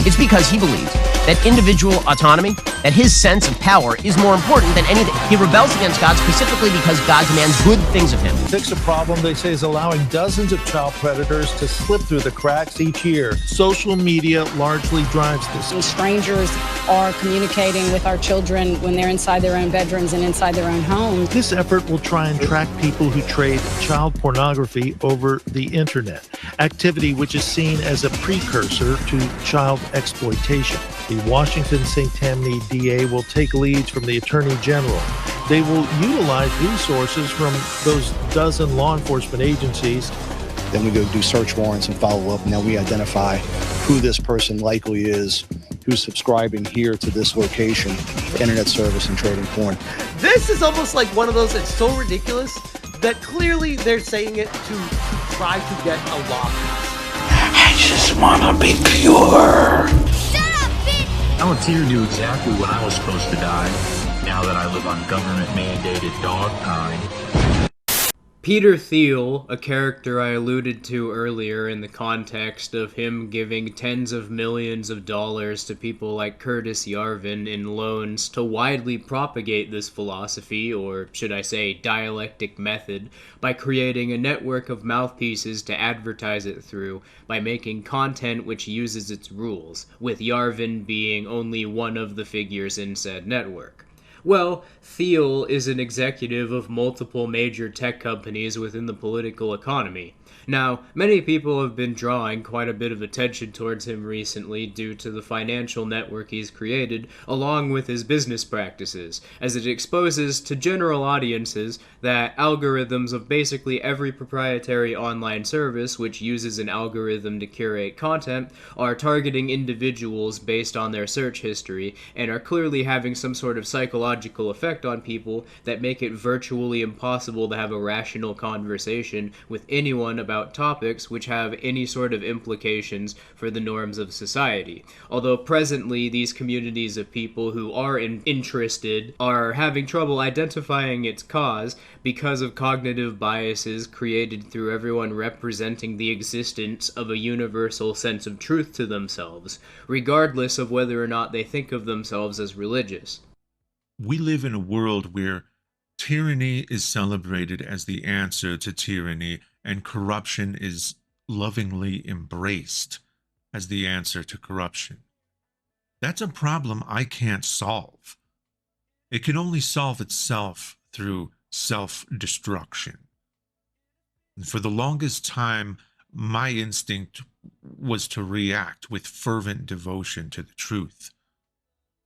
It's because he believes that individual autonomy, that his sense of power is more important than anything. He rebels against God specifically because God demands good things of him. Fix a problem, they say, is allowing dozens of child predators to slip through the cracks each year. Social media largely drives this. And strangers are communicating with our children when they're inside their own bedrooms and inside their own homes. This effort will try and track people who trade child pornography over the internet, activity which is seen as a precursor to child exploitation. The Washington St. Tammany DA will take leads from the Attorney General. They will utilize resources from those dozen law enforcement agencies. Then we go do search warrants and follow up, and then we identify who this person likely is, who's subscribing here to this location for internet service and trading porn. This is almost like one of those that's so ridiculous that clearly they're saying it to try to get a law passed. just wanna be pure. Palantir knew exactly when I was supposed to die, now that I live on government-mandated dog time. Peter Thiel, a character I alluded to earlier in the context of him giving tens of millions of dollars to people like Curtis Yarvin in loans to widely propagate this philosophy, or should I say dialectic method, by creating a network of mouthpieces to advertise it through by making content which uses its rules, with Yarvin being only one of the figures in said network. Well, Thiel is an executive of multiple major tech companies within the political economy. Now, many people have been drawing quite a bit of attention towards him recently due to the financial network he's created, along with his business practices, as it exposes to general audiences that algorithms of basically every proprietary online service which uses an algorithm to curate content are targeting individuals based on their search history, and are clearly having some sort of psychological effect on people that make it virtually impossible to have a rational conversation with anyone about topics which have any sort of implications for the norms of society. Although presently these communities of people who are interested are having trouble identifying its cause because of cognitive biases created through everyone representing the existence of a universal sense of truth to themselves, regardless of whether or not they think of themselves as religious. We live in a world where tyranny is celebrated as the answer to tyranny, and corruption is lovingly embraced as the answer to corruption. That's a problem I can't solve. It can only solve itself through self-destruction. And for the longest time, my instinct was to react with fervent devotion to the truth.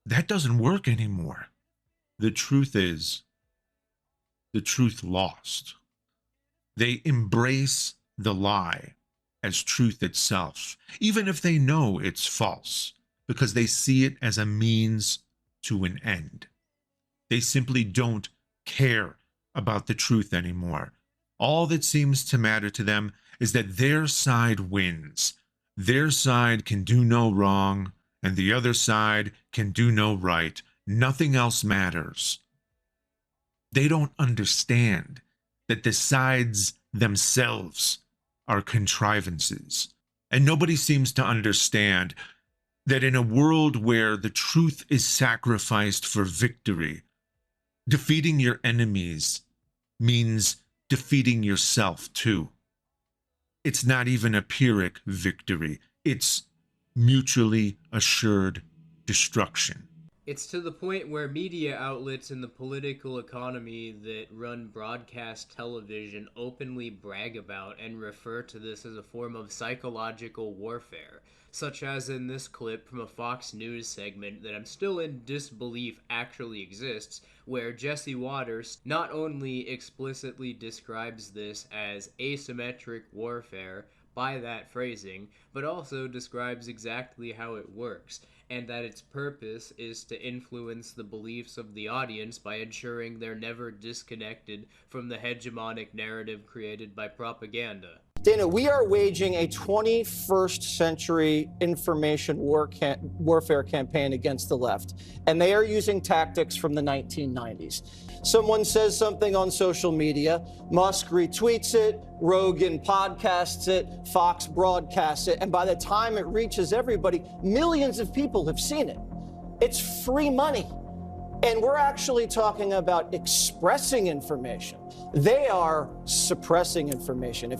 That doesn't work anymore. The truth is, the truth lost. They embrace the lie as truth itself, even if they know it's false, because they see it as a means to an end. They simply don't care about the truth anymore. All that seems to matter to them is that their side wins. Their side can do no wrong, and the other side can do no right. Nothing else matters. They don't understand that the sides themselves are contrivances. And nobody seems to understand that in a world where the truth is sacrificed for victory, defeating your enemies means defeating yourself too. It's not even a Pyrrhic victory. It's mutually assured destruction. It's to the point where media outlets in the political economy that run broadcast television openly brag about and refer to this as a form of psychological warfare, such as in this clip from a Fox News segment that I'm still in disbelief actually exists, where Jesse Waters not only explicitly describes this as asymmetric warfare by that phrasing, but also describes exactly how it works, and that its purpose is to influence the beliefs of the audience by ensuring they're never disconnected from the hegemonic narrative created by propaganda. Dana, we are waging a 21st century information warfare campaign against the left, and they are using tactics from the 1990s. Someone says something on social media, Musk retweets it, Rogan podcasts it, Fox broadcasts it, and by the time it reaches everybody, millions of people have seen it. It's free money. And we're actually talking about expressing information. They are suppressing information.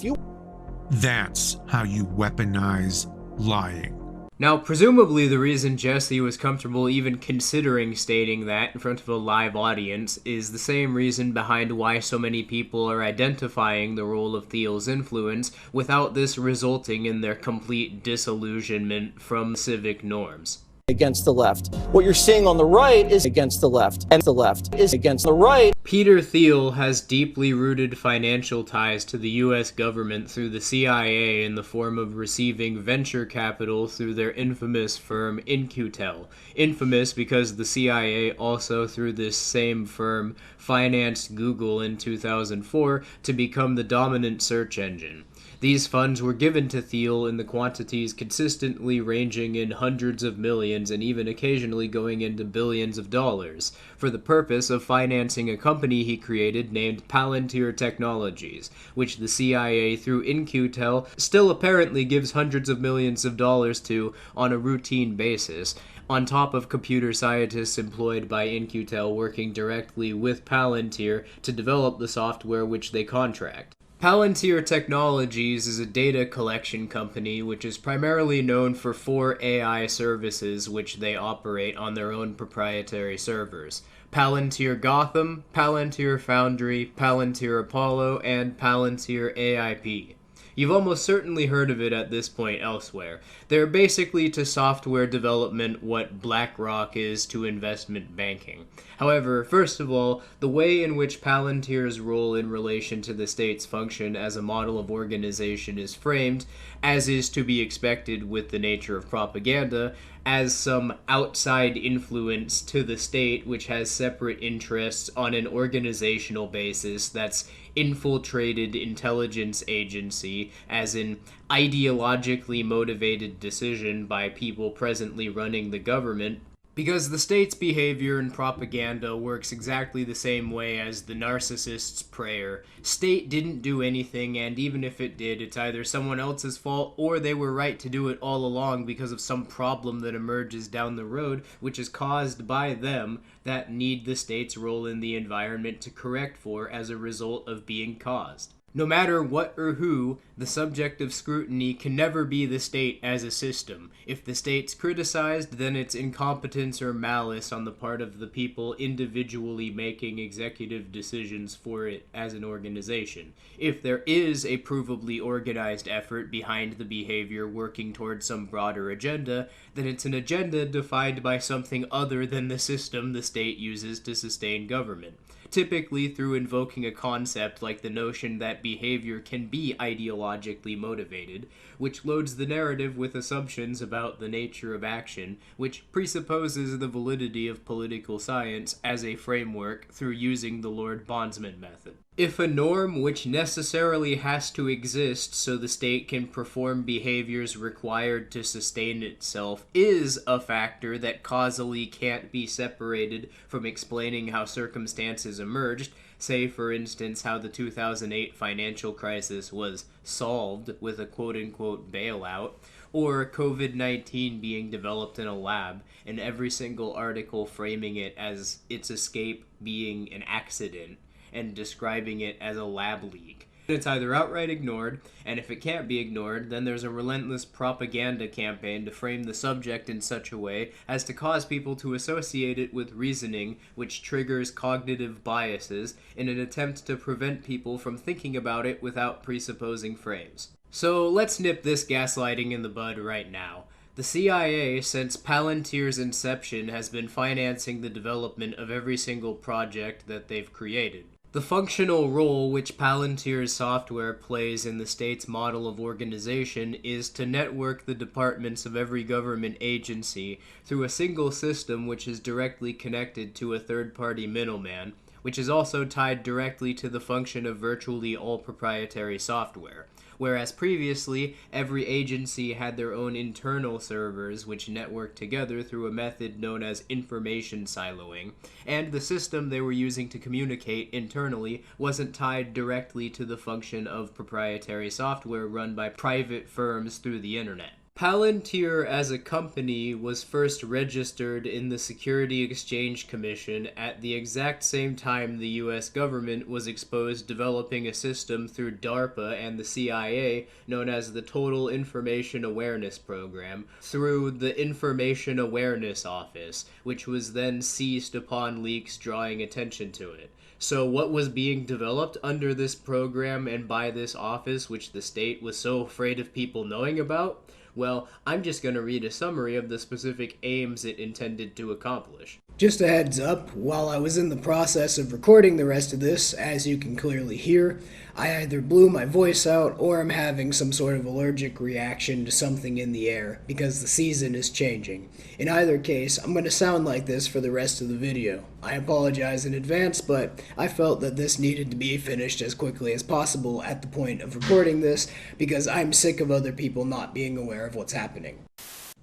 That's how you weaponize lying. Now, presumably the reason Jesse was comfortable even considering stating that in front of a live audience is the same reason behind why so many people are identifying the role of Thiel's influence without this resulting in their complete disillusionment from civic norms. Against the left. What you're seeing on the right is against the left, and the left is against the right. Peter Thiel has deeply rooted financial ties to the U.S. government through the CIA in the form of receiving venture capital through their infamous firm In-Q-Tel. Infamous because the CIA also, through this same firm, financed Google in 2004 to become the dominant search engine. These funds were given to Thiel in the quantities consistently ranging in hundreds of millions and even occasionally going into billions of dollars, for the purpose of financing a company he created named Palantir Technologies, which the CIA through In-Q-Tel still apparently gives hundreds of millions of dollars to on a routine basis, on top of computer scientists employed by In-Q-Tel working directly with Palantir to develop the software which they contract. Palantir Technologies is a data collection company which is primarily known for 4 AI services which they operate on their own proprietary servers: Palantir Gotham, Palantir Foundry, Palantir Apollo, and Palantir AIP. You've almost certainly heard of it at this point elsewhere. They're basically to software development what BlackRock is to investment banking. However, first of all, the way in which Palantir's role in relation to the state's function as a model of organization is framed, as is to be expected with the nature of propaganda, as some outside influence to the state which has separate interests on an organizational basis that's infiltrated intelligence agency, as in ideologically motivated decision by people presently running the government, because the state's behavior and propaganda works exactly the same way as the narcissist's prayer. State didn't do anything, and even if it did, it's either someone else's fault or they were right to do it all along because of some problem that emerges down the road, which is caused by them, that need the state's role in the environment to correct for as a result of being caused. No matter what or who, the subject of scrutiny can never be the state as a system. If the state's criticized, then it's incompetence or malice on the part of the people individually making executive decisions for it as an organization. If there is a provably organized effort behind the behavior working towards some broader agenda, then it's an agenda defined by something other than the system the state uses to sustain government, typically through invoking a concept like the notion that behavior can be ideologically motivated, which loads the narrative with assumptions about the nature of action, which presupposes the validity of political science as a framework through using the Lord Bondsman method. If a norm which necessarily has to exist so the state can perform behaviors required to sustain itself is a factor that causally can't be separated from explaining how circumstances emerged, say for instance how the 2008 financial crisis was solved with a quote-unquote bailout, or COVID-19 being developed in a lab, and every single article framing it as its escape being an accident, and describing it as a lab leak. It's either outright ignored, and if it can't be ignored, then there's a relentless propaganda campaign to frame the subject in such a way as to cause people to associate it with reasoning, which triggers cognitive biases in an attempt to prevent people from thinking about it without presupposing frames. So let's nip this gaslighting in the bud right now. The CIA, since Palantir's inception, has been financing the development of every single project that they've created. The functional role which Palantir's software plays in the state's model of organization is to network the departments of every government agency through a single system which is directly connected to a third-party middleman, which is also tied directly to the function of virtually all proprietary software. Whereas previously, every agency had their own internal servers which networked together through a method known as information siloing, and the system they were using to communicate internally wasn't tied directly to the function of proprietary software run by private firms through the internet. Palantir as a company was first registered in the Security Exchange Commission at the exact same time the US government was exposed developing a system through DARPA and the CIA known as the Total Information Awareness Program through the Information Awareness Office, which was then seized upon leaks drawing attention to it. So what was being developed under this program and by this office, which the state was so afraid of people knowing about? Well, I'm just going to read a summary of the specific aims it intended to accomplish. Just a heads up, while I was in the process of recording the rest of this, as you can clearly hear, I either blew my voice out or I'm having some sort of allergic reaction to something in the air, because the season is changing. In either case, I'm going to sound like this for the rest of the video. I apologize in advance, but I felt that this needed to be finished as quickly as possible at the point of recording this, because I'm sick of other people not being aware of what's happening.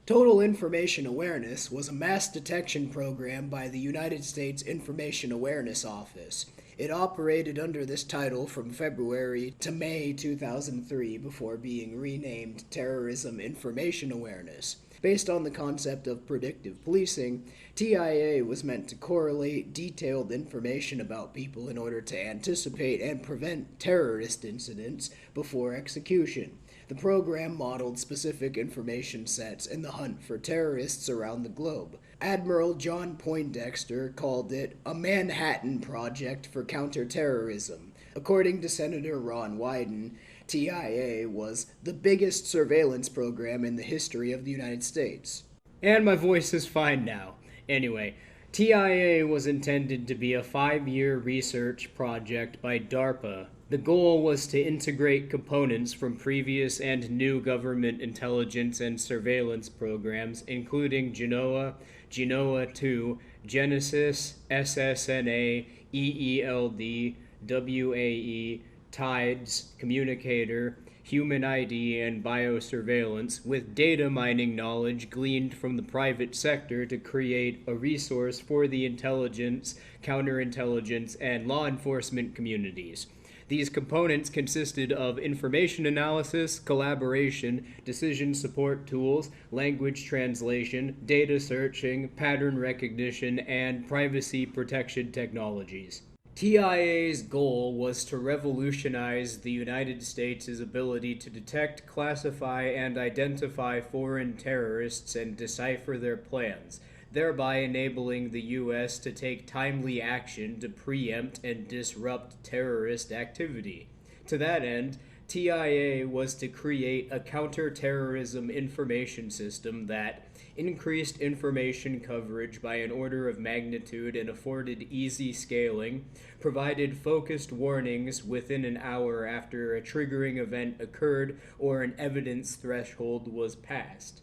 Total Information Awareness was a mass detection program by the United States Information Awareness Office. It operated under this title from February to May 2003 before being renamed Terrorism Information Awareness. Based on the concept of predictive policing, TIA was meant to correlate detailed information about people in order to anticipate and prevent terrorist incidents before execution. The program modeled specific information sets in the hunt for terrorists around the globe. Admiral John Poindexter called it a Manhattan Project for Counterterrorism. According to Senator Ron Wyden, TIA was the biggest surveillance program in the history of the United States. And my voice is fine now. Anyway, TIA was intended to be a 5-year research project by DARPA. The goal was to integrate components from previous and new government intelligence and surveillance programs, including Genoa, Genoa 2, Genesis, SSNA, EELD, WAE, TIDES, Communicator, Human ID, and biosurveillance, with data mining knowledge gleaned from the private sector to create a resource for the intelligence, counterintelligence, and law enforcement communities. These components consisted of information analysis, collaboration, decision support tools, language translation, data searching, pattern recognition, and privacy protection technologies. TIA's goal was to revolutionize the United States' ability to detect, classify, and identify foreign terrorists and decipher their plans, thereby enabling the U.S. to take timely action to preempt and disrupt terrorist activity. To that end, TIA was to create a counterterrorism information system that increased information coverage by an order of magnitude and afforded easy scaling, provided focused warnings within an hour after a triggering event occurred or an evidence threshold was passed,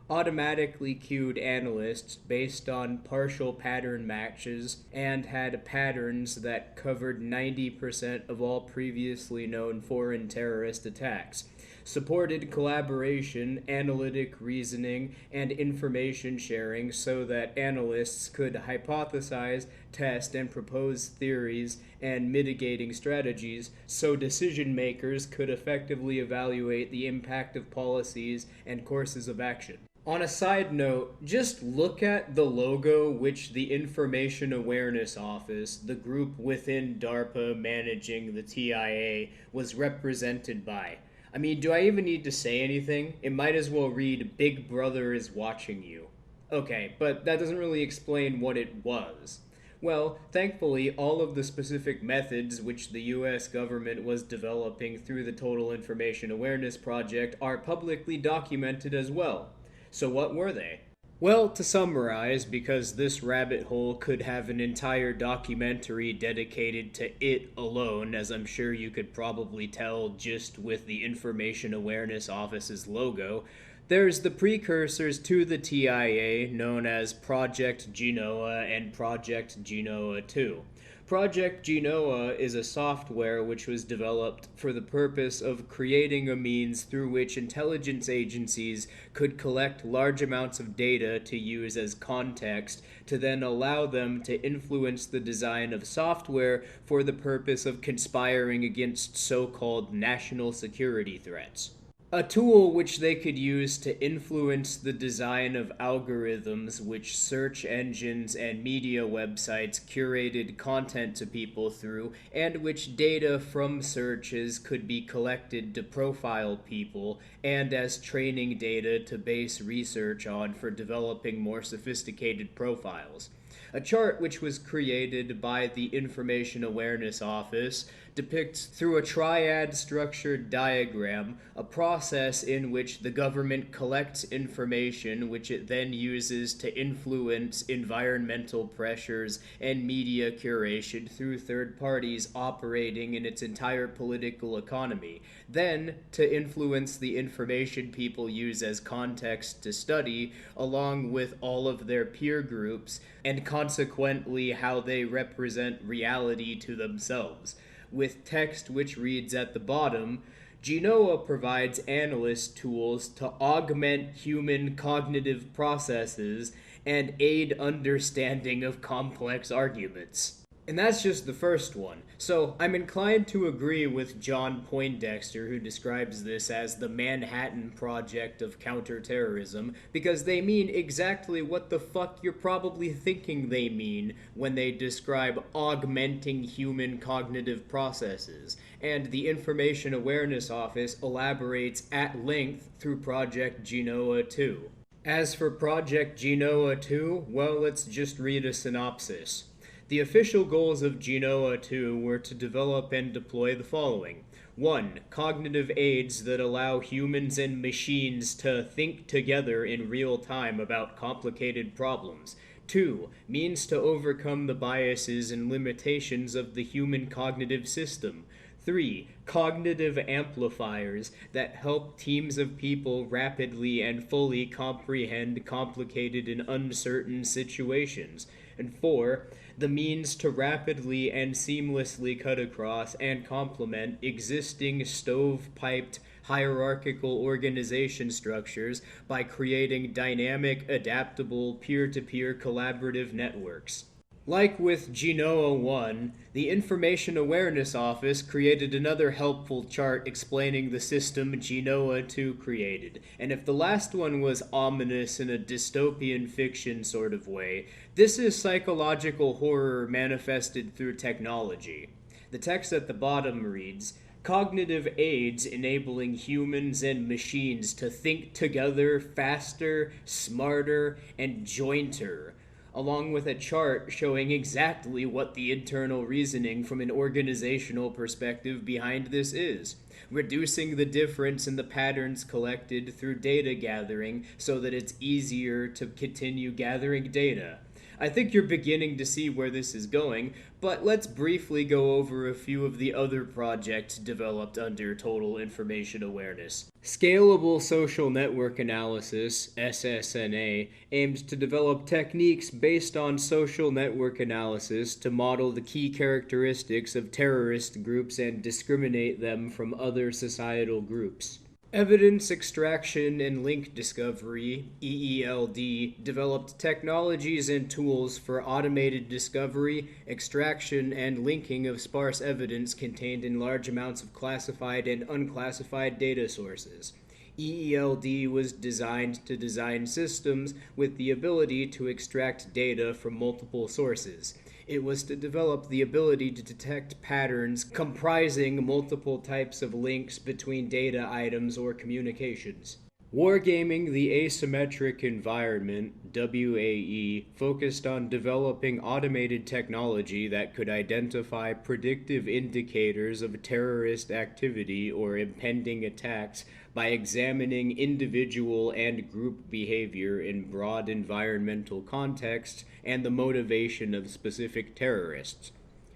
automatically queued analysts based on partial pattern matches, and had patterns that covered 90% of all previously known foreign terrorist attacks, supported collaboration, analytic reasoning, and information sharing so that analysts could hypothesize, test, and propose theories and mitigating strategies so decision makers could effectively evaluate the impact of policies and courses of action. On a side note, just look at the logo which the Information Awareness Office, the group within DARPA managing the TIA, was represented by. I mean, do I even need to say anything? It might as well read, "Big Brother is watching you." Okay, but that doesn't really explain what it was. Well, thankfully, all of the specific methods which the US government was developing through the Total Information Awareness Project are publicly documented as well. So what were they? Well, to summarize, because this rabbit hole could have an entire documentary dedicated to it alone, as I'm sure you could probably tell just with the Information Awareness Office's logo, there's the precursors to the TIA known as Project Genoa and Project Genoa 2. Project Genoa is a software which was developed for the purpose of creating a means through which intelligence agencies could collect large amounts of data to use as context to then allow them to influence the design of software for the purpose of conspiring against so-called national security threats. A tool which they could use to influence the design of algorithms which search engines and media websites curated content to people through, and which data from searches could be collected to profile people, and as training data to base research on for developing more sophisticated profiles. A chart which was created by the Information Awareness Office depicts through a triad-structured diagram a process in which the government collects information which it then uses to influence environmental pressures and media curation through third parties operating in its entire political economy, then to influence the information people use as context to study, along with all of their peer groups, and consequently how they represent reality to themselves. With text which reads at the bottom, Genoa provides analysts tools to augment human cognitive processes and aid understanding of complex arguments. And that's just the first one. So I'm inclined to agree with John Poindexter, who describes this as the Manhattan Project of counterterrorism, because they mean exactly what the fuck you're probably thinking they mean when they describe augmenting human cognitive processes. And the Information Awareness Office elaborates at length through Project Genoa 2. As for Project Genoa 2, well, let's just read a synopsis. The official goals of Genoa 2 were to develop and deploy the following. 1. Cognitive aids that allow humans and machines to think together in real time about complicated problems. 2. Means to overcome the biases and limitations of the human cognitive system. 3. Cognitive amplifiers that help teams of people rapidly and fully comprehend complicated and uncertain situations. And 4. The means to rapidly and seamlessly cut across and complement existing stove-piped hierarchical organization structures by creating dynamic, adaptable, peer-to-peer collaborative networks. Like with Genoa 1, the Information Awareness Office created another helpful chart explaining the system Genoa 2 created, and if the last one was ominous in a dystopian fiction sort of way, this is psychological horror manifested through technology. The text at the bottom reads, Cognitive aids enabling humans and machines to think together faster, smarter, and jointer, along with a chart showing exactly what the internal reasoning from an organizational perspective behind this is. Reducing the difference in the patterns collected through data gathering so that it's easier to continue gathering data. I think you're beginning to see where this is going, but let's briefly go over a few of the other projects developed under Total Information Awareness. Scalable Social Network Analysis, SSNA, aims to develop techniques based on social network analysis to model the key characteristics of terrorist groups and discriminate them from other societal groups. Evidence Extraction and Link Discovery, EELD, developed technologies and tools for automated discovery, extraction, and linking of sparse evidence contained in large amounts of classified and unclassified data sources. EELD was designed to design systems with the ability to extract data from multiple sources. It was to develop the ability to detect patterns comprising multiple types of links between data items or communications. Wargaming the Asymmetric Environment, WAE, focused on developing automated technology that could identify predictive indicators of terrorist activity or impending attacks by examining individual and group behavior in broad environmental contexts and the motivation of specific terrorists.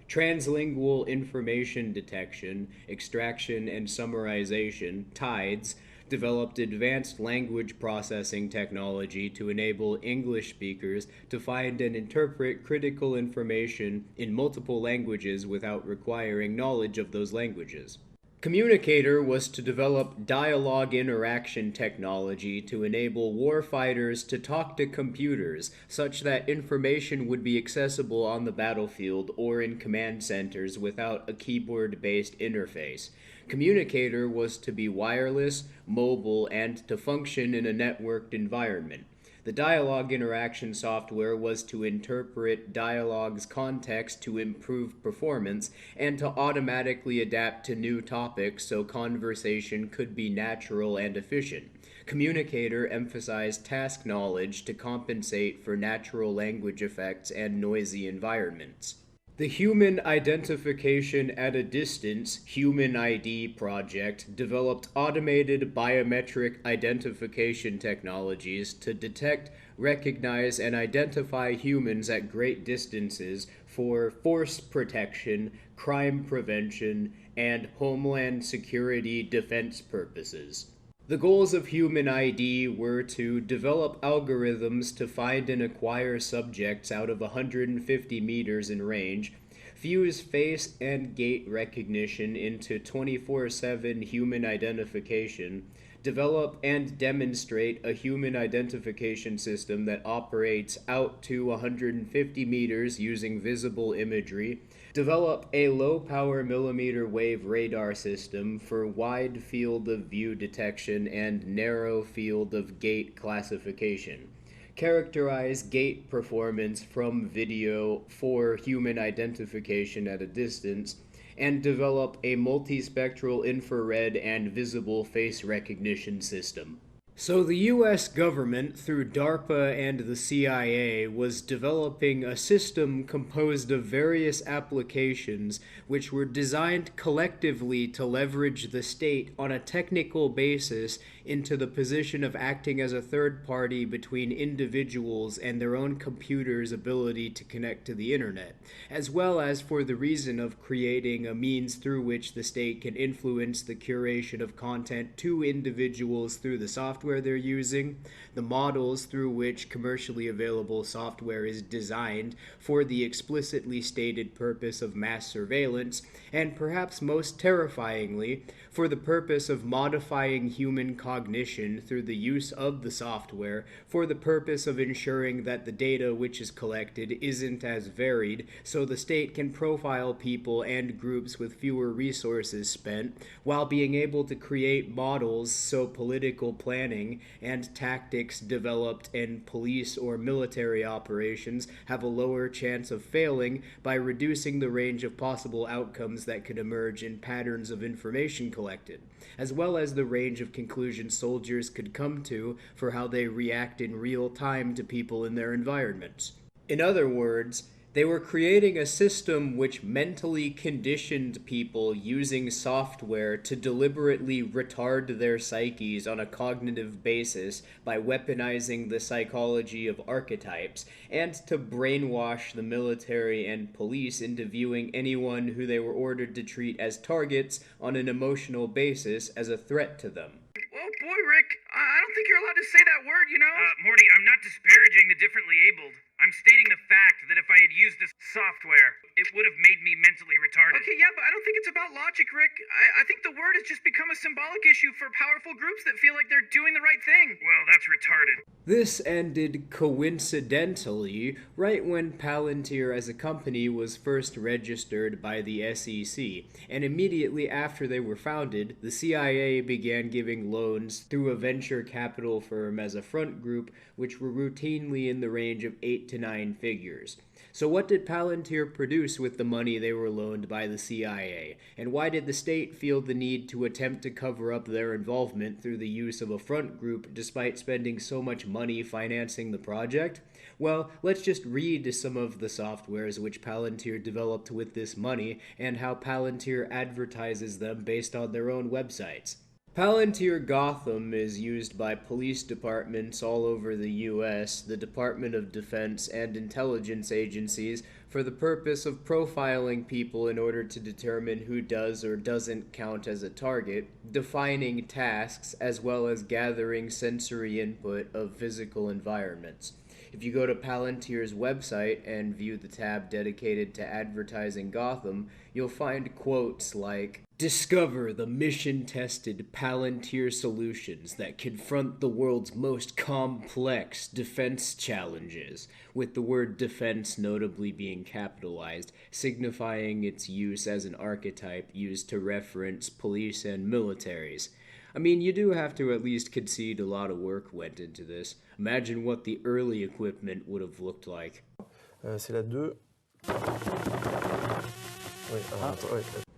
Translingual information detection, extraction, and summarization, TIDES, developed advanced language processing technology to enable English speakers to find and interpret critical information in multiple languages without requiring knowledge of those languages. Communicator was to develop dialogue interaction technology to enable warfighters to talk to computers such that information would be accessible on the battlefield or in command centers without a keyboard-based interface. Communicator was to be wireless, mobile, and to function in a networked environment. The dialogue interaction software was to interpret dialogue's context to improve performance and to automatically adapt to new topics so conversation could be natural and efficient. Communicator emphasized task knowledge to compensate for natural language effects and noisy environments. The Human Identification at a Distance Human ID project developed automated biometric identification technologies to detect, recognize, and identify humans at great distances for force protection, crime prevention, and homeland security defense purposes. The goals of Human ID were to develop algorithms to find and acquire subjects out of 150 meters in range, fuse face and gait recognition into 24/7 human identification, develop and demonstrate a human identification system that operates out to 150 meters using visible imagery, develop a low-power millimeter wave radar system for wide field of view detection and narrow field of gait classification, characterize gait performance from video for human identification at a distance, and develop a multispectral infrared and visible face recognition system. So the US government, through DARPA and the CIA, was developing a system composed of various applications which were designed collectively to leverage the state on a technical basis into the position of acting as a third party between individuals and their own computer's ability to connect to the internet, as well as for the reason of creating a means through which the state can influence the curation of content to individuals through the software they're using, the models through which commercially available software is designed for the explicitly stated purpose of mass surveillance, and perhaps most terrifyingly, for the purpose of modifying human cognition through the use of the software, for the purpose of ensuring that the data which is collected isn't as varied, so the state can profile people and groups with fewer resources spent, while being able to create models so political planning and tactics developed in police or military operations have a lower chance of failing by reducing the range of possible outcomes that could emerge in patterns of information collected, as well as the range of conclusions soldiers could come to for how they react in real time to people in their environments. In other words, they were creating a system which mentally conditioned people using software to deliberately retard their psyches on a cognitive basis by weaponizing the psychology of archetypes, and to brainwash the military and police into viewing anyone who they were ordered to treat as targets on an emotional basis as a threat to them. Oh boy, Rick, I don't think you're allowed to say that word, you know? Morty, I'm not disparaging the differently abled. I'm stating the fact that if I had used this software, it would have made me mentally retarded. Okay, yeah, but I don't think it's about logic, Rick. I think the word has just become a symbolic issue for powerful groups that feel like they're doing the right thing. Well, that's retarded. This ended coincidentally right when Palantir as a company was first registered by the SEC, and immediately after they were founded, the CIA began giving loans through a venture capital firm as a front group, which were routinely in the range of 8 to 9 figures. So what did Palantir produce with the money they were loaned by the CIA? And why did the state feel the need to attempt to cover up their involvement through the use of a front group despite spending so much money financing the project? Well, let's just read some of the softwares which Palantir developed with this money and how Palantir advertises them based on their own websites. Palantir Gotham is used by police departments all over the US, the Department of Defense, and intelligence agencies for the purpose of profiling people in order to determine who does or doesn't count as a target, defining tasks, as well as gathering sensory input of physical environments. If you go to Palantir's website and view the tab dedicated to advertising Gotham, you'll find quotes like, "Discover the mission-tested Palantir solutions that confront the world's most complex defense challenges," with the word defense notably being capitalized, signifying its use as an archetype used to reference police and militaries. I mean, you do have to at least concede a lot of work went into this. Imagine what the early equipment would have looked like. C'est la 2. Oui,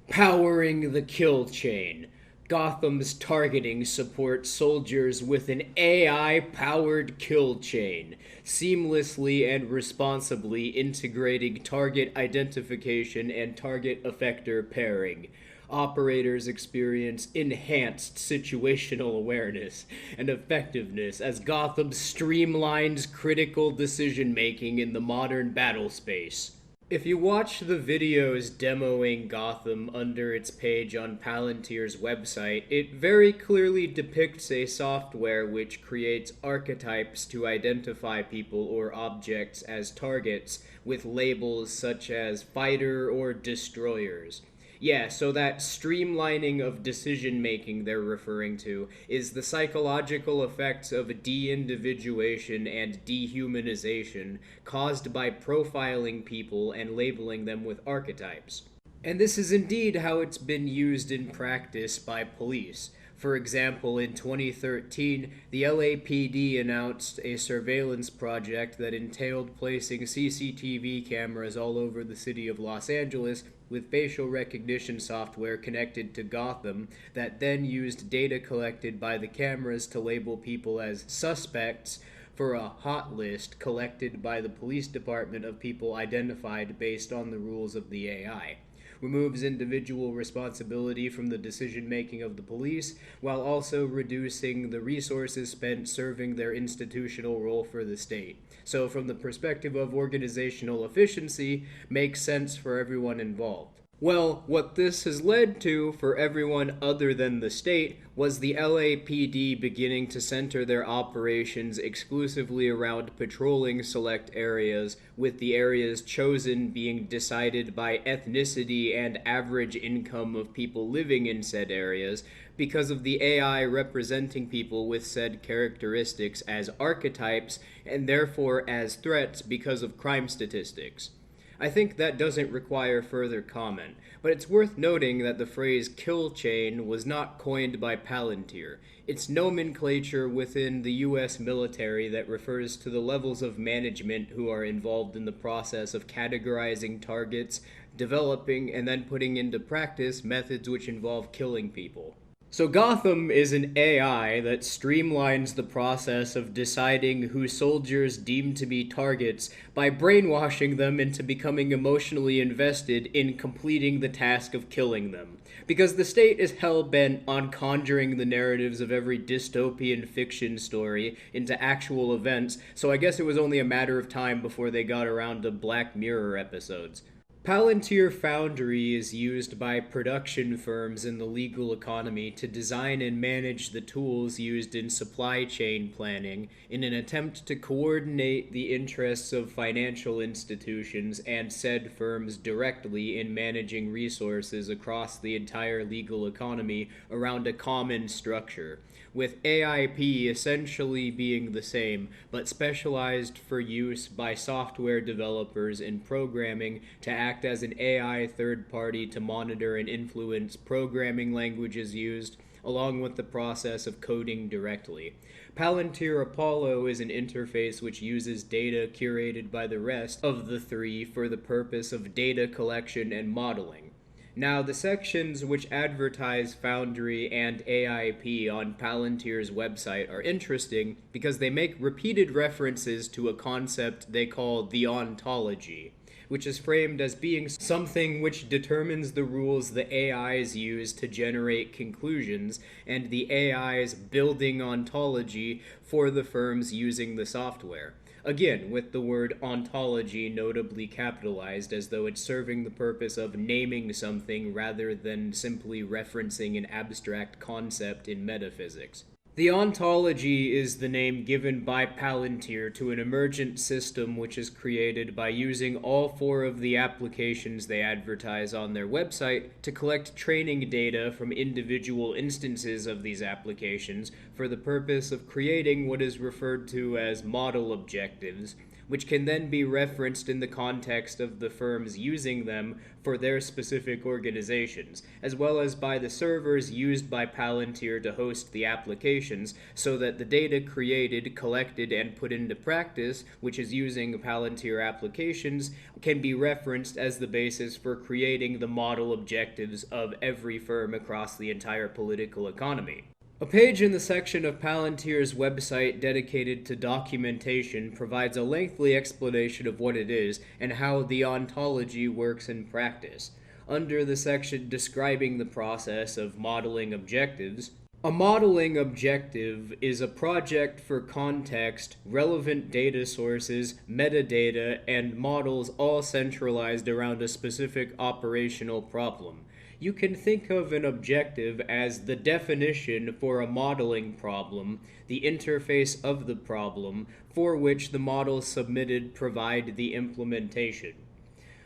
Powering the kill chain. Gotham's targeting supports soldiers with an AI-powered kill chain, seamlessly and responsibly integrating target identification and target effector pairing. Operators experience enhanced situational awareness and effectiveness as Gotham streamlines critical decision-making in the modern battle space. If you watch the videos demoing Gotham under its page on Palantir's website, it very clearly depicts a software which creates archetypes to identify people or objects as targets with labels such as fighter or destroyers. Yeah, so that streamlining of decision-making they're referring to is the psychological effects of de-individuation and dehumanization caused by profiling people and labeling them with archetypes. And this is indeed how it's been used in practice by police. For example, in 2013, the LAPD announced a surveillance project that entailed placing CCTV cameras all over the city of Los Angeles with facial recognition software connected to Gotham that then used data collected by the cameras to label people as suspects for a hot list collected by the police department of people identified based on the rules of the AI. Removes individual responsibility from the decision-making of the police, while also reducing the resources spent serving their institutional role for the state. So from the perspective of organizational efficiency, makes sense for everyone involved. Well, what this has led to for everyone other than the state was the LAPD beginning to center their operations exclusively around patrolling select areas, with the areas chosen being decided by ethnicity and average income of people living in said areas, because of the AI representing people with said characteristics as archetypes and therefore as threats because of crime statistics. I think that doesn't require further comment, but it's worth noting that the phrase kill chain was not coined by Palantir. It's nomenclature within the US military that refers to the levels of management who are involved in the process of categorizing targets, developing and then putting into practice methods which involve killing people. So Gotham is an AI that streamlines the process of deciding who soldiers deem to be targets by brainwashing them into becoming emotionally invested in completing the task of killing them. Because the state is hell-bent on conjuring the narratives of every dystopian fiction story into actual events, so I guess it was only a matter of time before they got around to Black Mirror episodes. Palantir Foundry is used by production firms in the legal economy to design and manage the tools used in supply chain planning in an attempt to coordinate the interests of financial institutions and said firms directly in managing resources across the entire legal economy around a common structure, with AIP essentially being the same, but specialized for use by software developers in programming to act as an AI third party to monitor and influence programming languages used, along with the process of coding directly. Palantir Apollo is an interface which uses data curated by the rest of the three for the purpose of data collection and modeling. Now, the sections which advertise Foundry and AIP on Palantir's website are interesting because they make repeated references to a concept they call the ontology, which is framed as being something which determines the rules the AIs use to generate conclusions, and the AI's building ontology for the firms using the software. Again, with the word ontology notably capitalized as though it's serving the purpose of naming something rather than simply referencing an abstract concept in metaphysics. The ontology is the name given by Palantir to an emergent system which is created by using all four of the applications they advertise on their website to collect training data from individual instances of these applications for the purpose of creating what is referred to as model objectives, which can then be referenced in the context of the firms using them for their specific organizations, as well as by the servers used by Palantir to host the applications, so that the data created, collected, and put into practice, which is using Palantir applications, can be referenced as the basis for creating the model objectives of every firm across the entire political economy. A page in the section of Palantir's website dedicated to documentation provides a lengthy explanation of what it is and how the ontology works in practice. Under the section describing the process of modeling objectives, a modeling objective is a project for context, relevant data sources, metadata, and models all centralized around a specific operational problem. You can think of an objective as the definition for a modeling problem, the interface of the problem, for which the models submitted provide the implementation.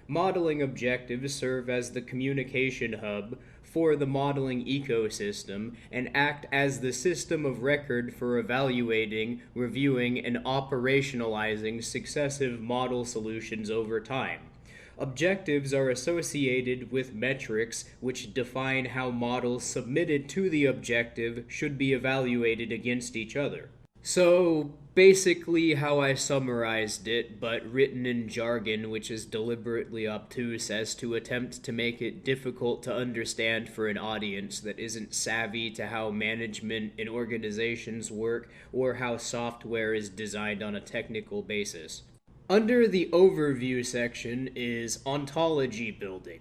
Modeling objectives serve as the communication hub for the modeling ecosystem and act as the system of record for evaluating, reviewing, and operationalizing successive model solutions over time. Objectives are associated with metrics which define how models submitted to the objective should be evaluated against each other. So, basically how I summarized it, but written in jargon which is deliberately obtuse as to attempt to make it difficult to understand for an audience that isn't savvy to how management and organizations work or how software is designed on a technical basis. Under the overview section is ontology building.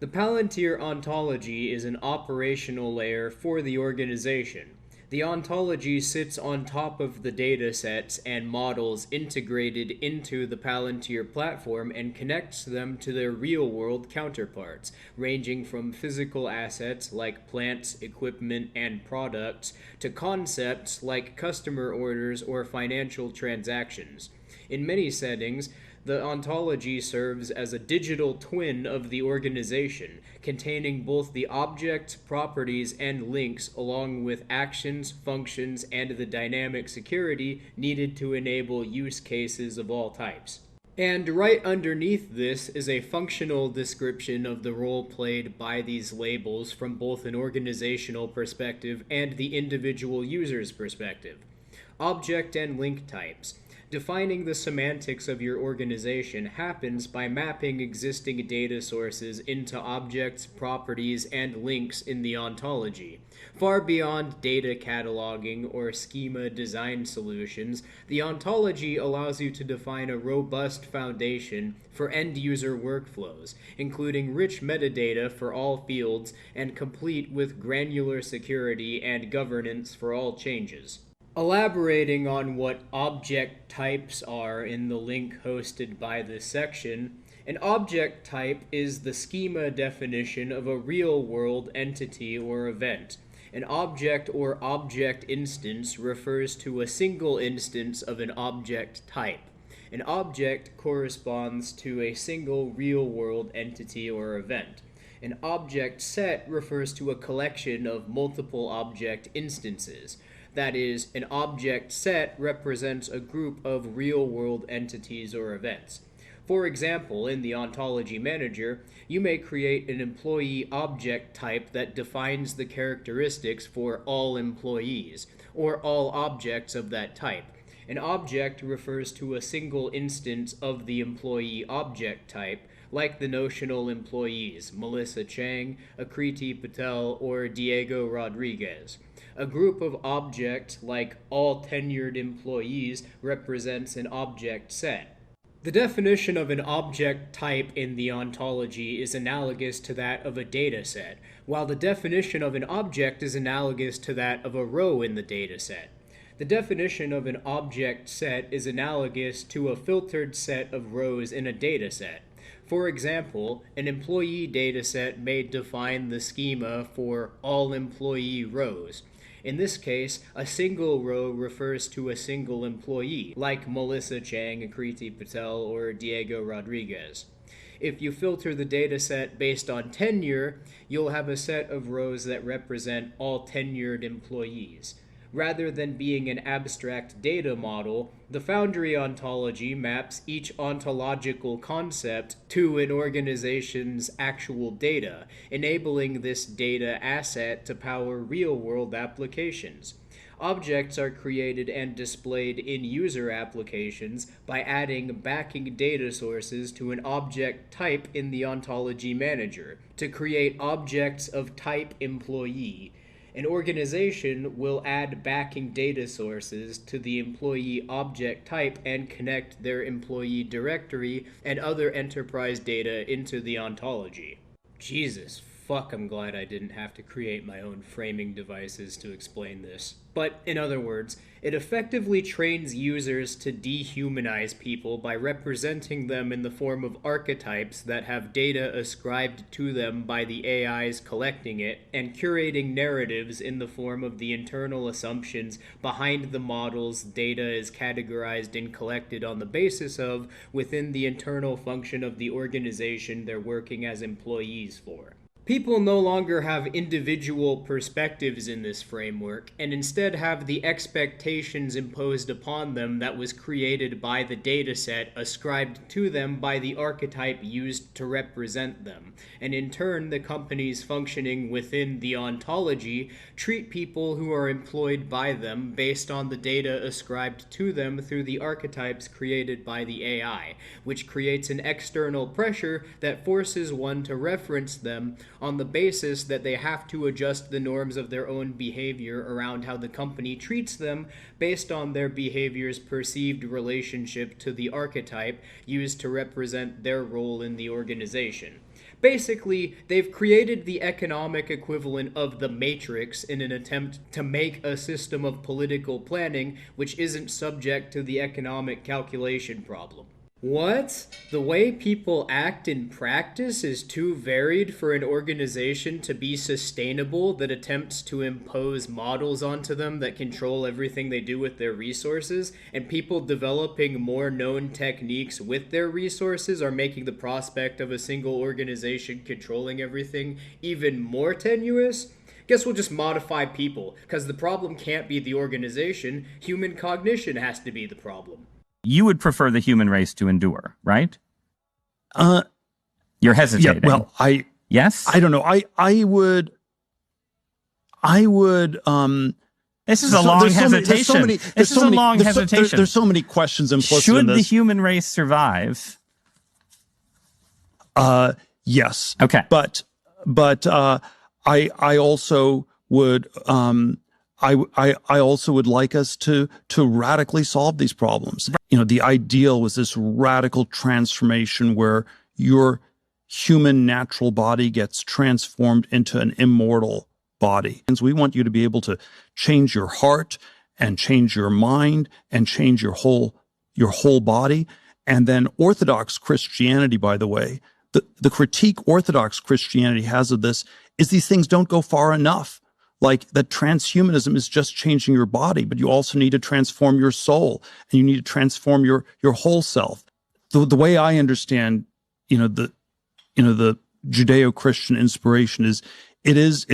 The Palantir ontology is an operational layer for the organization. The ontology sits on top of the data sets and models integrated into the Palantir platform and connects them to their real-world counterparts, ranging from physical assets like plants, equipment, and products to concepts like customer orders or financial transactions. In many settings, the ontology serves as a digital twin of the organization, containing both the objects, properties, and links, along with actions, functions, and the dynamic security needed to enable use cases of all types. And right underneath this is a functional description of the role played by these labels from both an organizational perspective and the individual user's perspective. Object and link types. Defining the semantics of your organization happens by mapping existing data sources into objects, properties, and links in the ontology. Far beyond data cataloging or schema design solutions, the ontology allows you to define a robust foundation for end-user workflows, including rich metadata for all fields and complete with granular security and governance for all changes. Elaborating on what object types are in the link hosted by this section, an object type is the schema definition of a real-world entity or event. An object or object instance refers to a single instance of an object type. An object corresponds to a single real-world entity or event. An object set refers to a collection of multiple object instances. That is, an object set represents a group of real-world entities or events. For example, in the ontology manager, you may create an employee object type that defines the characteristics for all employees, or all objects of that type. An object refers to a single instance of the employee object type, like the notional employees, Melissa Chang, Akriti Patel, or Diego Rodriguez. A group of objects, like all tenured employees, represents an object set. The definition of an object type in the ontology is analogous to that of a data set, while the definition of an object is analogous to that of a row in the data set. The definition of an object set is analogous to a filtered set of rows in a data set. For example, an employee dataset may define the schema for all employee rows. In this case, a single row refers to a single employee, like Melissa Chang, Akriti Patel, or Diego Rodriguez. If you filter the dataset based on tenure, you'll have a set of rows that represent all tenured employees. Rather than being an abstract data model, the Foundry ontology maps each ontological concept to an organization's actual data, enabling this data asset to power real-world applications. Objects are created and displayed in user applications by adding backing data sources to an object type in the ontology manager to create objects of type employee. An organization will add backing data sources to the employee object type and connect their employee directory and other enterprise data into the ontology. Jesus fuck, I'm glad I didn't have to create my own framing devices to explain this. But, in other words, it effectively trains users to dehumanize people by representing them in the form of archetypes that have data ascribed to them by the AIs collecting it, and curating narratives in the form of the internal assumptions behind the models data is categorized and collected on the basis of within the internal function of the organization they're working as employees for. People no longer have individual perspectives in this framework, and instead have the expectations imposed upon them that was created by the dataset ascribed to them by the archetype used to represent them. And in turn, the companies functioning within the ontology treat people who are employed by them based on the data ascribed to them through the archetypes created by the AI, which creates an external pressure that forces one to reference them on the basis that they have to adjust the norms of their own behavior around how the company treats them based on their behavior's perceived relationship to the archetype used to represent their role in the organization. Basically, they've created the economic equivalent of the Matrix in an attempt to make a system of political planning which isn't subject to the economic calculation problem. What? The way people act in practice is too varied for an organization to be sustainable that attempts to impose models onto them that control everything they do with their resources, and people developing more known techniques with their resources are making the prospect of a single organization controlling everything even more tenuous? Guess we'll just modify people, because the problem can't be the organization, human cognition has to be the problem. You would prefer the human race to endure, right? You're hesitating. Yeah, well, yes? I don't know. I would This is a long hesitation. This is a long hesitation. There's so many questions implicit in this. Should the human race survive? Yes. Okay. But I also would I also would like us to radically solve these problems. You know, the ideal was this radical transformation where your human natural body gets transformed into an immortal body. And so we want you to be able to change your heart and change your mind and change your whole body. And then Orthodox Christianity, by the way, the critique Orthodox Christianity has of this is these things don't go far enough. Like that transhumanism is just changing your body, but you also need to transform your soul and you need to transform your whole self. The way I understand, the Judeo-Christian inspiration is it is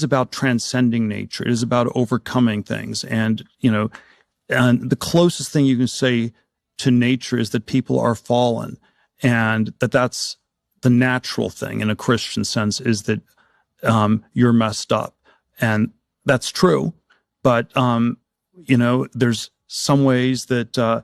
about transcending nature. It is about overcoming things. And the closest thing you can say to nature is that people are fallen, and that's the natural thing in a Christian sense is that you're messed up. And that's true. But, there's some ways that,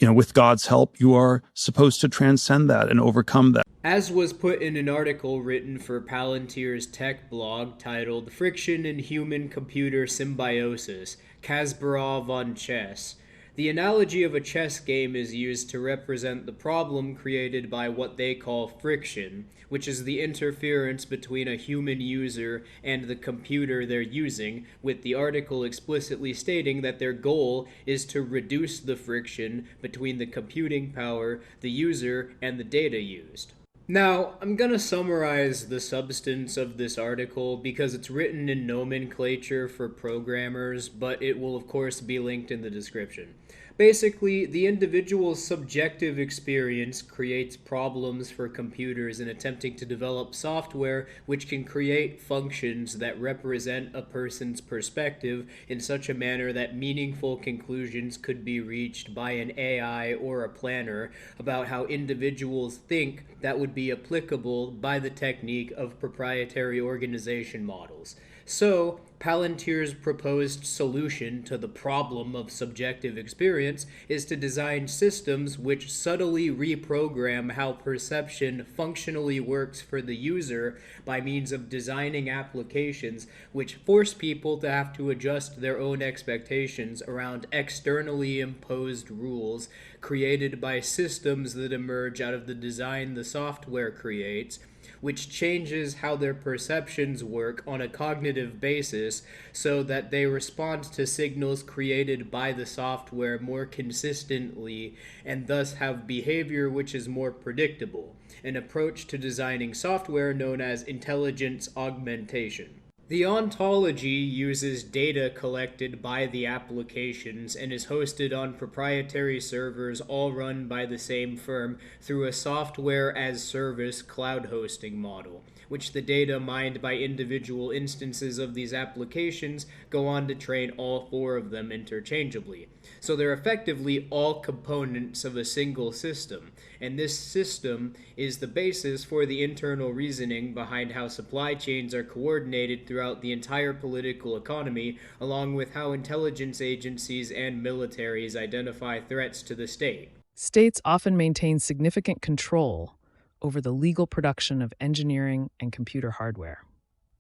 with God's help, you are supposed to transcend that and overcome that. As was put in an article written for Palantir's tech blog titled Friction in Human-Computer Symbiosis, Kasparov on Chess, the analogy of a chess game is used to represent the problem created by what they call friction, which is the interference between a human user and the computer they're using, with the article explicitly stating that their goal is to reduce the friction between the computing power, the user, and the data used. Now, I'm gonna summarize the substance of this article because it's written in nomenclature for programmers, but it will of course be linked in the description. Basically, the individual's subjective experience creates problems for computers in attempting to develop software which can create functions that represent a person's perspective in such a manner that meaningful conclusions could be reached by an AI or a planner about how individuals think that would be applicable by the technique of proprietary organization models. So, Palantir's proposed solution to the problem of subjective experience is to design systems which subtly reprogram how perception functionally works for the user by means of designing applications which force people to have to adjust their own expectations around externally imposed rules created by systems that emerge out of the design the software creates, which changes how their perceptions work on a cognitive basis so that they respond to signals created by the software more consistently and thus have behavior which is more predictable, an approach to designing software known as intelligence augmentation. The ontology uses data collected by the applications and is hosted on proprietary servers all run by the same firm through a software-as-service cloud hosting model, which the data mined by individual instances of these applications go on to train all four of them interchangeably. So they're effectively all components of a single system, and this system is the basis for the internal reasoning behind how supply chains are coordinated throughout the entire political economy, along with how intelligence agencies and militaries identify threats to the state. States often maintain significant control over the legal production of engineering and computer hardware.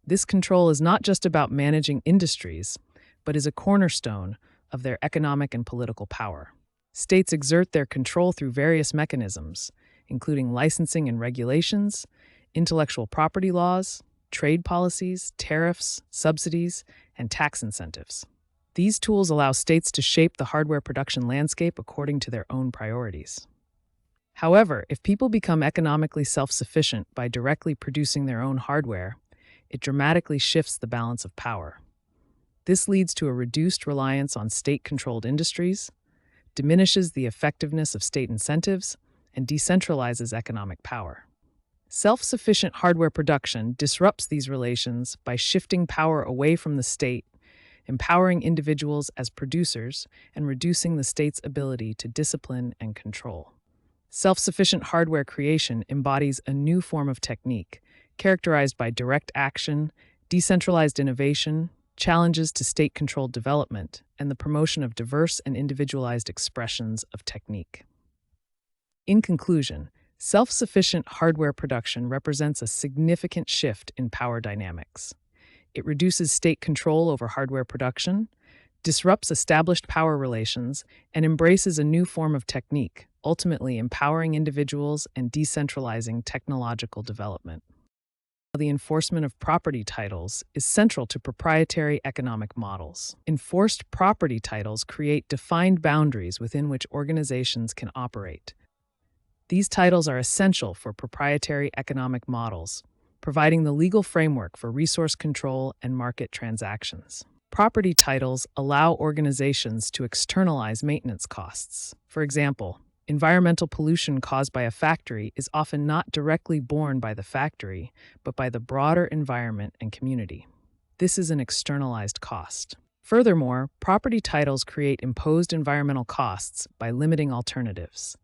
This control is not just about managing industries, but is a cornerstone of their economic and political power. States exert their control through various mechanisms, including licensing and regulations, intellectual property laws, trade policies, tariffs, subsidies, and tax incentives. These tools allow states to shape the hardware production landscape according to their own priorities. However, if people become economically self-sufficient by directly producing their own hardware, it dramatically shifts the balance of power. This leads to a reduced reliance on state-controlled industries, diminishes the effectiveness of state incentives, and decentralizes economic power. Self-sufficient hardware production disrupts these relations by shifting power away from the state, empowering individuals as producers, and reducing the state's ability to discipline and control. Self-sufficient hardware creation embodies a new form of technique, characterized by direct action, decentralized innovation, challenges to state-controlled development, and the promotion of diverse and individualized expressions of technique. In conclusion, self-sufficient hardware production represents a significant shift in power dynamics. It reduces state control over hardware production, disrupts established power relations, and embraces a new form of technique, ultimately empowering individuals and decentralizing technological development. The enforcement of property titles is central to proprietary economic models. Enforced property titles create defined boundaries within which organizations can operate. These titles are essential for proprietary economic models, providing the legal framework for resource control and market transactions. Property titles allow organizations to externalize maintenance costs. For example, environmental pollution caused by a factory is often not directly borne by the factory, but by the broader environment and community. This is an externalized cost. Furthermore, property titles create imposed environmental costs by limiting alternatives.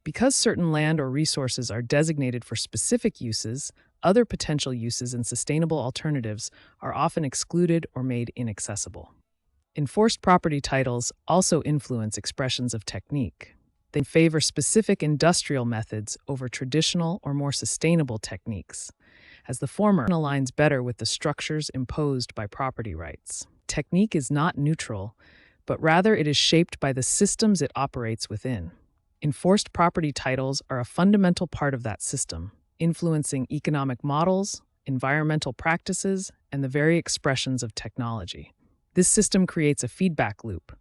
Because certain land or resources are designated for specific uses, other potential uses and sustainable alternatives are often excluded or made inaccessible. Enforced property titles also influence expressions of technique. They favor specific industrial methods over traditional or more sustainable techniques, as the former aligns better with the structures imposed by property rights. Technique is not neutral, but rather it is shaped by the systems it operates within. Enforced property titles are a fundamental part of that system, influencing economic models, environmental practices, and the very expressions of technology. This system creates a feedback loop,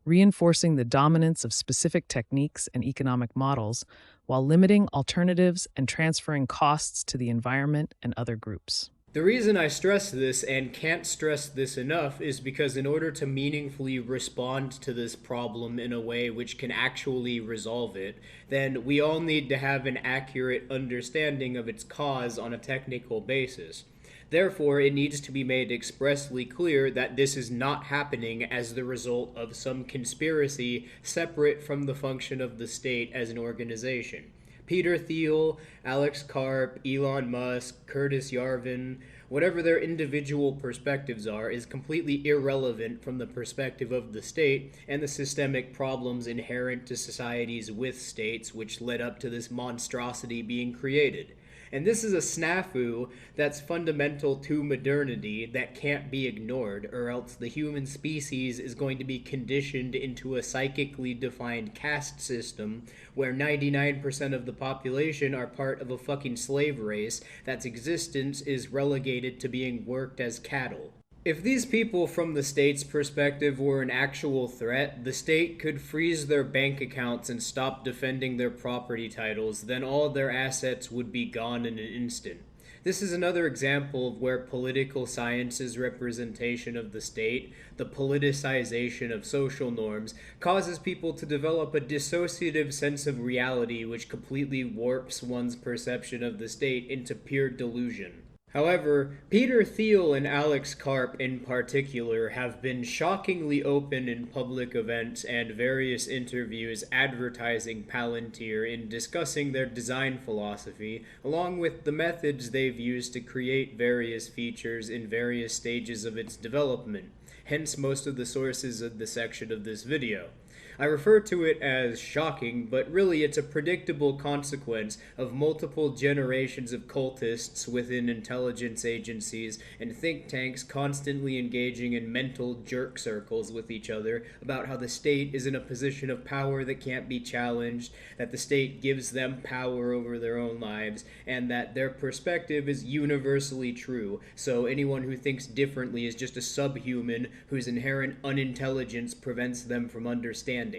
reinforcing the dominance of specific techniques and economic models while limiting alternatives and transferring costs to the environment and other groups. The reason I stress this, and can't stress this enough, is because in order to meaningfully respond to this problem in a way which can actually resolve it, then we all need to have an accurate understanding of its cause on a technical basis. Therefore, it needs to be made expressly clear that this is not happening as the result of some conspiracy separate from the function of the state as an organization. Peter Thiel, Alex Karp, Elon Musk, Curtis Yarvin, whatever their individual perspectives are, is completely irrelevant from the perspective of the state and the systemic problems inherent to societies with states which led up to this monstrosity being created. And this is a snafu that's fundamental to modernity that can't be ignored, or else the human species is going to be conditioned into a psychically defined caste system where 99% of the population are part of a fucking slave race that's existence is relegated to being worked as cattle. If these people from the state's perspective were an actual threat, the state could freeze their bank accounts and stop defending their property titles, then all their assets would be gone in an instant. This is another example of where political science's representation of the state, the politicization of social norms, causes people to develop a dissociative sense of reality which completely warps one's perception of the state into pure delusion. However, Peter Thiel and Alex Karp in particular have been shockingly open in public events and various interviews advertising Palantir in discussing their design philosophy, along with the methods they've used to create various features in various stages of its development, hence most of the sources of the section of this video. I refer to it as shocking, but really it's a predictable consequence of multiple generations of cultists within intelligence agencies and think tanks constantly engaging in mental jerk circles with each other about how the state is in a position of power that can't be challenged, that the state gives them power over their own lives, and that their perspective is universally true, so anyone who thinks differently is just a subhuman whose inherent unintelligence prevents them from understanding.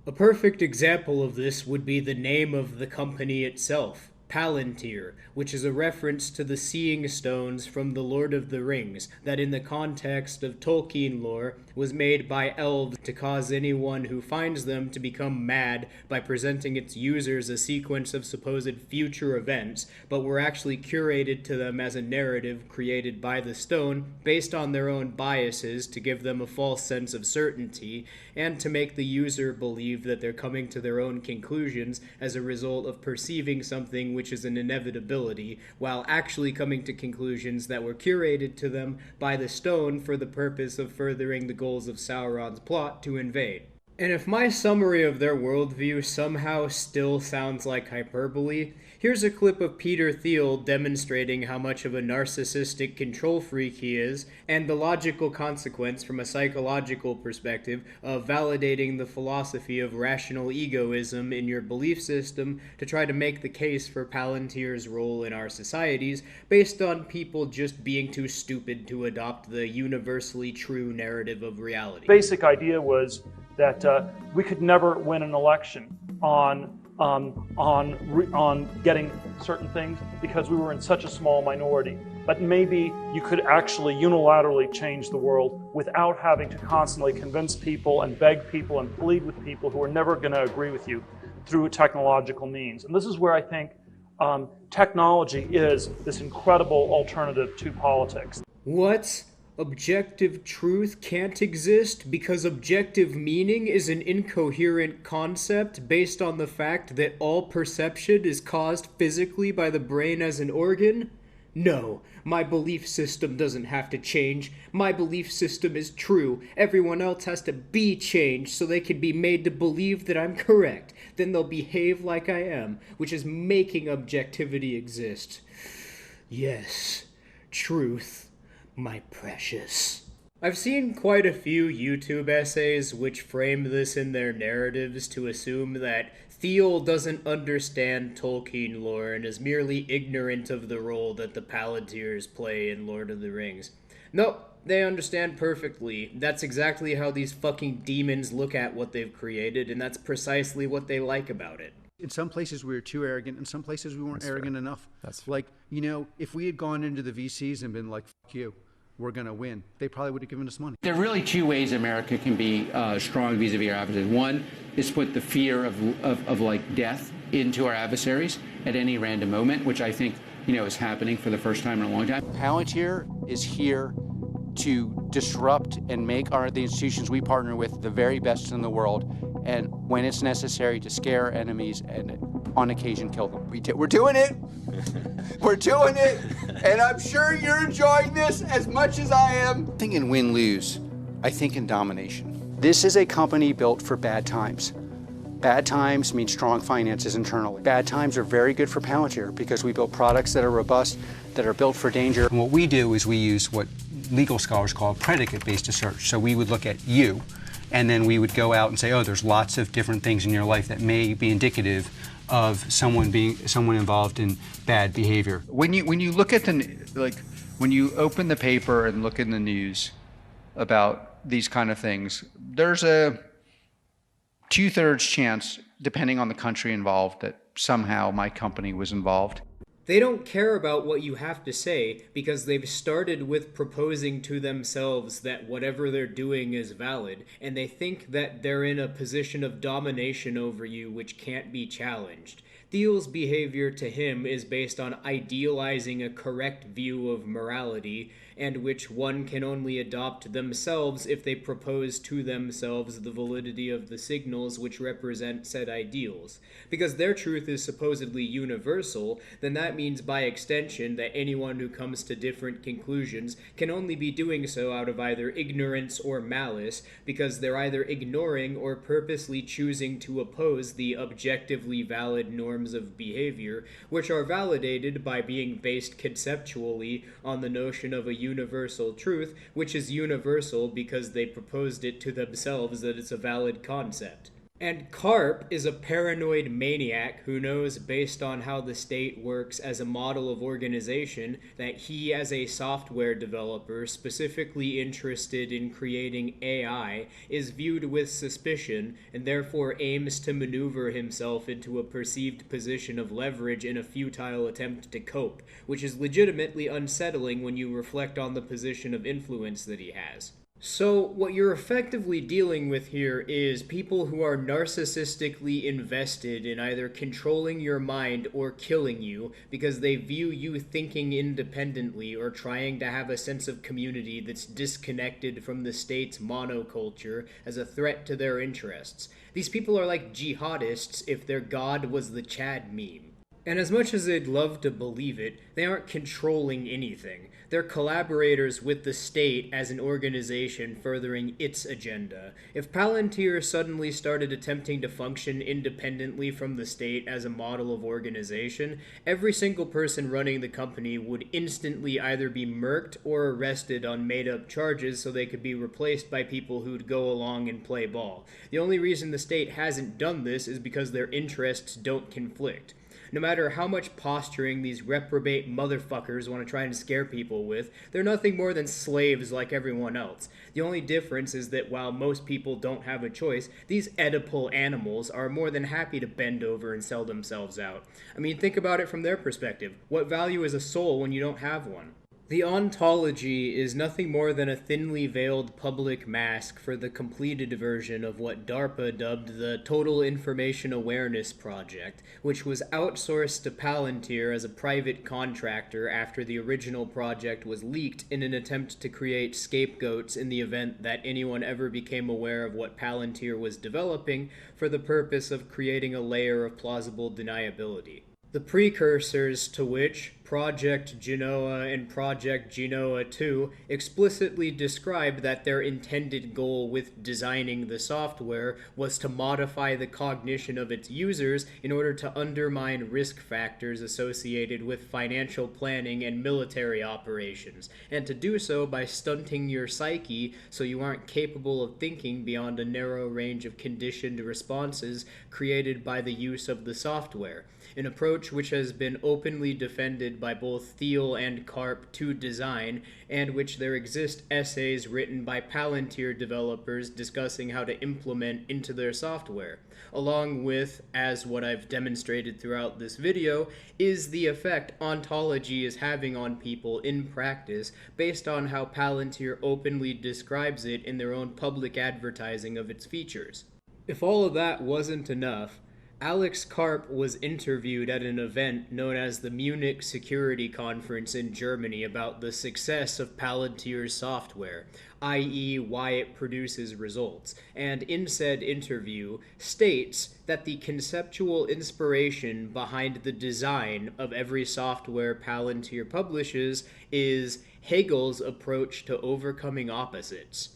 A perfect example of this would be the name of the company itself, Palantir, which is a reference to the Seeing Stones from The Lord of the Rings, that in the context of Tolkien lore was made by elves to cause anyone who finds them to become mad by presenting its users a sequence of supposed future events, but were actually curated to them as a narrative created by the stone based on their own biases to give them a false sense of certainty, and to make the user believe that they're coming to their own conclusions as a result of perceiving something which is an inevitability, while actually coming to conclusions that were curated to them by the stone for the purpose of furthering the goals of Sauron's plot to invade. And if my summary of their worldview somehow still sounds like hyperbole, here's a clip of Peter Thiel demonstrating how much of a narcissistic control freak he is, and the logical consequence from a psychological perspective of validating the philosophy of rational egoism in your belief system to try to make the case for Palantir's role in our societies based on people just being too stupid to adopt the universally true narrative of reality. Basic idea was that we could never win an election on getting certain things because we were in such a small minority. But maybe you could actually unilaterally change the world without having to constantly convince people and beg people and plead with people who are never going to agree with you through technological means. And this is where I think technology is this incredible alternative to politics. What? Objective truth can't exist because objective meaning is an incoherent concept based on the fact that all perception is caused physically by the brain as an organ? No, my belief system doesn't have to change. My belief system is true. Everyone else has to be changed so they can be made to believe that I'm correct. Then they'll behave like I am, which is making objectivity exist. Yes, truth. My precious. I've seen quite a few YouTube essays which frame this in their narratives to assume that Thiel doesn't understand Tolkien lore and is merely ignorant of the role that the Palantirs play in Lord of the Rings. Nope, they understand perfectly. That's exactly how these fucking demons look at what they've created, and that's precisely what they like about it. In some places we were too arrogant, in some places we weren't arrogant enough. That's like, you know, if we had gone into the VCs and been like, "Fuck you, we're gonna win," they probably would have given us money. There are really two ways America can be strong vis-a-vis our adversaries. One is put the fear of like death into our adversaries at any random moment, which I think, you know, is happening for the first time in a long time. Palantir is here to disrupt and make the institutions we partner with the very best in the world, and when it's necessary, to scare enemies and on occasion kill them. We're doing it. We're doing it. And I'm sure you're enjoying this as much as I am. I think in win-lose, I think in domination. This is a company built for bad times. Bad times mean strong finances internally. Bad times are very good for Palantir because we build products that are robust, that are built for danger. And what we do is we use what legal scholars call predicate-based research. So we would look at you, and then we would go out and say, oh, there's lots of different things in your life that may be indicative of someone involved in bad behavior. When you look at when you open the paper and look in the news about these kind of things, there's a 2/3 chance, depending on the country involved, that somehow my company was involved. They don't care about what you have to say because they've started with proposing to themselves that whatever they're doing is valid, and they think that they're in a position of domination over you which can't be challenged. Thiel's behavior to him is based on idealizing a correct view of morality, and which one can only adopt themselves if they propose to themselves the validity of the signals which represent said ideals. Because their truth is supposedly universal, then that means by extension that anyone who comes to different conclusions can only be doing so out of either ignorance or malice, because they're either ignoring or purposely choosing to oppose the objectively valid norms of behavior, which are validated by being based conceptually on the notion of a universal truth, which is universal because they proposed it to themselves that it's a valid concept. And Karp is a paranoid maniac who knows, based on how the state works as a model of organization, that he, as a software developer specifically interested in creating AI, is viewed with suspicion and therefore aims to maneuver himself into a perceived position of leverage in a futile attempt to cope, which is legitimately unsettling when you reflect on the position of influence that he has. So what you're effectively dealing with here is people who are narcissistically invested in either controlling your mind or killing you because they view you thinking independently or trying to have a sense of community that's disconnected from the state's monoculture as a threat to their interests. These people are like jihadists if their god was the Chad meme. And as much as they'd love to believe it, they aren't controlling anything. They're collaborators with the state as an organization furthering its agenda. If Palantir suddenly started attempting to function independently from the state as a model of organization, every single person running the company would instantly either be murked or arrested on made-up charges so they could be replaced by people who'd go along and play ball. The only reason the state hasn't done this is because their interests don't conflict. No matter how much posturing these reprobate motherfuckers want to try and scare people with, they're nothing more than slaves like everyone else. The only difference is that while most people don't have a choice, these Oedipal animals are more than happy to bend over and sell themselves out. I mean, think about it from their perspective. What value is a soul when you don't have one? The ontology is nothing more than a thinly veiled public mask for the completed version of what DARPA dubbed the Total Information Awareness Project, which was outsourced to Palantir as a private contractor after the original project was leaked in an attempt to create scapegoats in the event that anyone ever became aware of what Palantir was developing for the purpose of creating a layer of plausible deniability. The precursors to which, Project Genoa and Project Genoa 2, explicitly described that their intended goal with designing the software was to modify the cognition of its users in order to undermine risk factors associated with financial planning and military operations, and to do so by stunting your psyche so you aren't capable of thinking beyond a narrow range of conditioned responses created by the use of the software. An approach which has been openly defended by both Thiel and Karp to design, and which there exist essays written by Palantir developers discussing how to implement into their software, along with, as what I've demonstrated throughout this video, is the effect ontology is having on people in practice based on how Palantir openly describes it in their own public advertising of its features. If all of that wasn't enough, Alex Karp was interviewed at an event known as the Munich Security Conference in Germany about the success of Palantir's software, i.e. why it produces results, and in said interview states that the conceptual inspiration behind the design of every software Palantir publishes is Hegel's approach to overcoming opposites.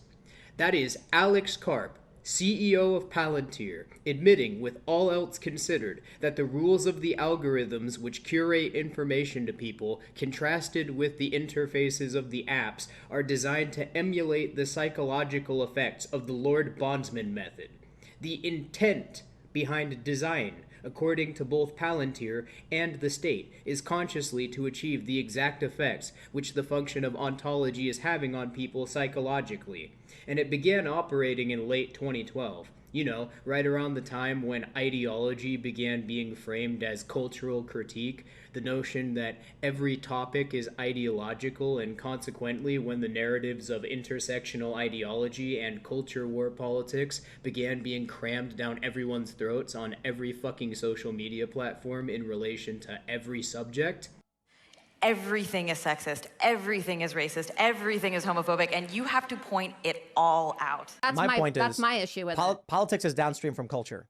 That is Alex Karp, CEO of Palantir, admitting with all else considered that the rules of the algorithms which curate information to people, contrasted with the interfaces of the apps, are designed to emulate the psychological effects of the Lord Bondsman method. The intent behind design, according to both Palantir and the state, is consciously to achieve the exact effects which the function of ontology is having on people psychologically. And it began operating in late 2012, right around the time when ideology began being framed as cultural critique, the notion that every topic is ideological, and consequently when the narratives of intersectional ideology and culture war politics began being crammed down everyone's throats on every fucking social media platform in relation to every subject. Everything is sexist, everything is racist, everything is homophobic, and you have to point it all out. That's my issue with it. Politics is downstream from culture.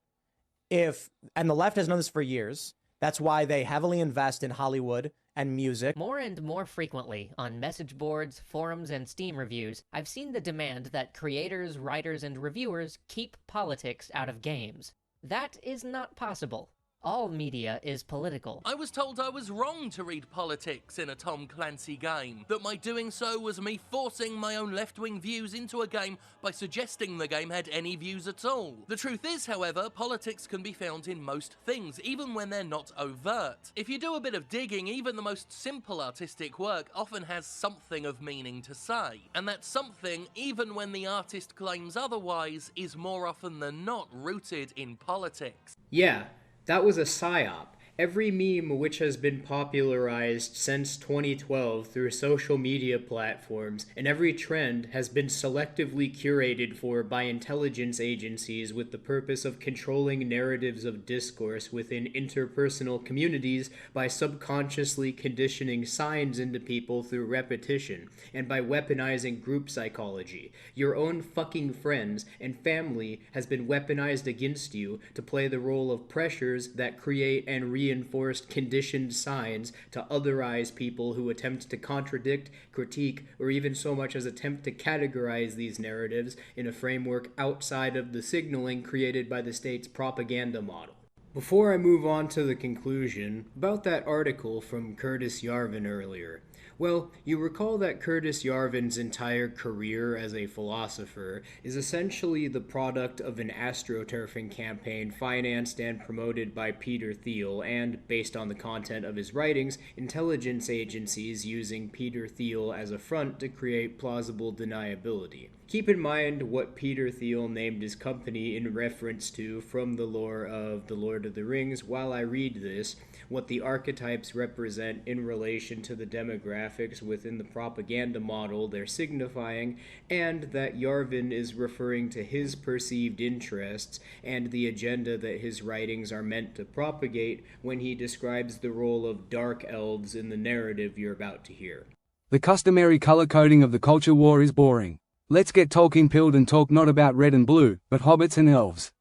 And the left has known this for years. That's why they heavily invest in Hollywood and music. More and more frequently, on message boards, forums, and Steam reviews, I've seen the demand that creators, writers, and reviewers keep politics out of games. That is not possible. All media is political. I was told I was wrong to read politics in a Tom Clancy game, that my doing so was me forcing my own left-wing views into a game by suggesting the game had any views at all. The truth is, however, politics can be found in most things, even when they're not overt. If you do a bit of digging, even the most simple artistic work often has something of meaning to say. And that something, even when the artist claims otherwise, is more often than not rooted in politics. Yeah. That was a psyop. Every meme which has been popularized since 2012 through social media platforms, and every trend has been selectively curated for by intelligence agencies with the purpose of controlling narratives of discourse within interpersonal communities by subconsciously conditioning signs into people through repetition, and by weaponizing group psychology. Your own fucking friends and family has been weaponized against you to play the role of pressures that create and reinforced conditioned signs to otherize people who attempt to contradict, critique, or even so much as attempt to categorize these narratives in a framework outside of the signaling created by the state's propaganda model. Before I move on to the conclusion, about that article from Curtis Yarvin earlier. Well, you recall that Curtis Yarvin's entire career as a philosopher is essentially the product of an astroturfing campaign financed and promoted by Peter Thiel and, based on the content of his writings, intelligence agencies using Peter Thiel as a front to create plausible deniability. Keep in mind what Peter Thiel named his company in reference to from the lore of The Lord of the Rings while I read this, what the archetypes represent in relation to the demographics within the propaganda model they're signifying, and that Yarvin is referring to his perceived interests and the agenda that his writings are meant to propagate when he describes the role of dark elves in the narrative you're about to hear. The customary color coding of the culture war is boring. Let's get Tolkien pilled and talk not about red and blue, but hobbits and elves.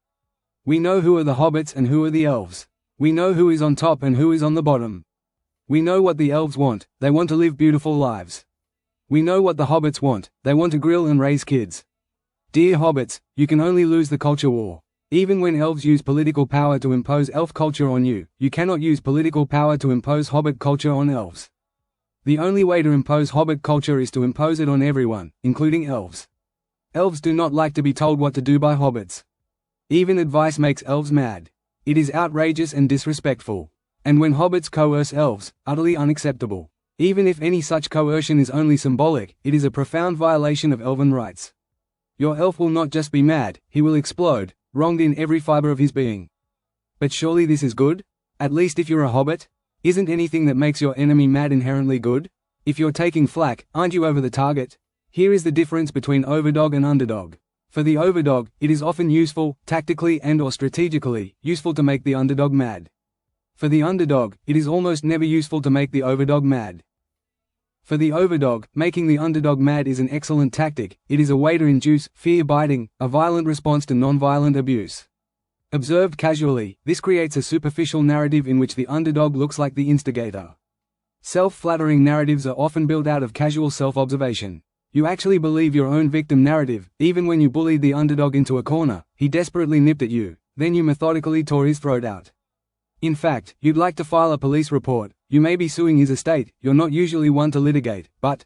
We know who are the hobbits and who are the elves. We know who is on top and who is on the bottom. We know what the elves want, they want to live beautiful lives. We know what the hobbits want, they want to grill and raise kids. Dear hobbits, you can only lose the culture war. Even when elves use political power to impose elf culture on you, you cannot use political power to impose hobbit culture on elves. The only way to impose hobbit culture is to impose it on everyone, including elves. Elves do not like to be told what to do by hobbits. Even advice makes elves mad. It is outrageous and disrespectful. And when hobbits coerce elves, utterly unacceptable. Even if any such coercion is only symbolic, it is a profound violation of elven rights. Your elf will not just be mad, he will explode, wronged in every fiber of his being. But surely this is good? At least if you're a hobbit? Isn't anything that makes your enemy mad inherently good? If you're taking flak, aren't you over the target? Here is the difference between overdog and underdog. For the overdog, it is often useful, tactically and/or strategically, useful to make the underdog mad. For the underdog, it is almost never useful to make the overdog mad. For the overdog, making the underdog mad is an excellent tactic. It is a way to induce fear-biting, a violent response to non-violent abuse. Observed casually, this creates a superficial narrative in which the underdog looks like the instigator. Self-flattering narratives are often built out of casual self-observation. You actually believe your own victim narrative, even when you bullied the underdog into a corner, he desperately nipped at you, then you methodically tore his throat out. In fact, you'd like to file a police report, you may be suing his estate, you're not usually one to litigate, but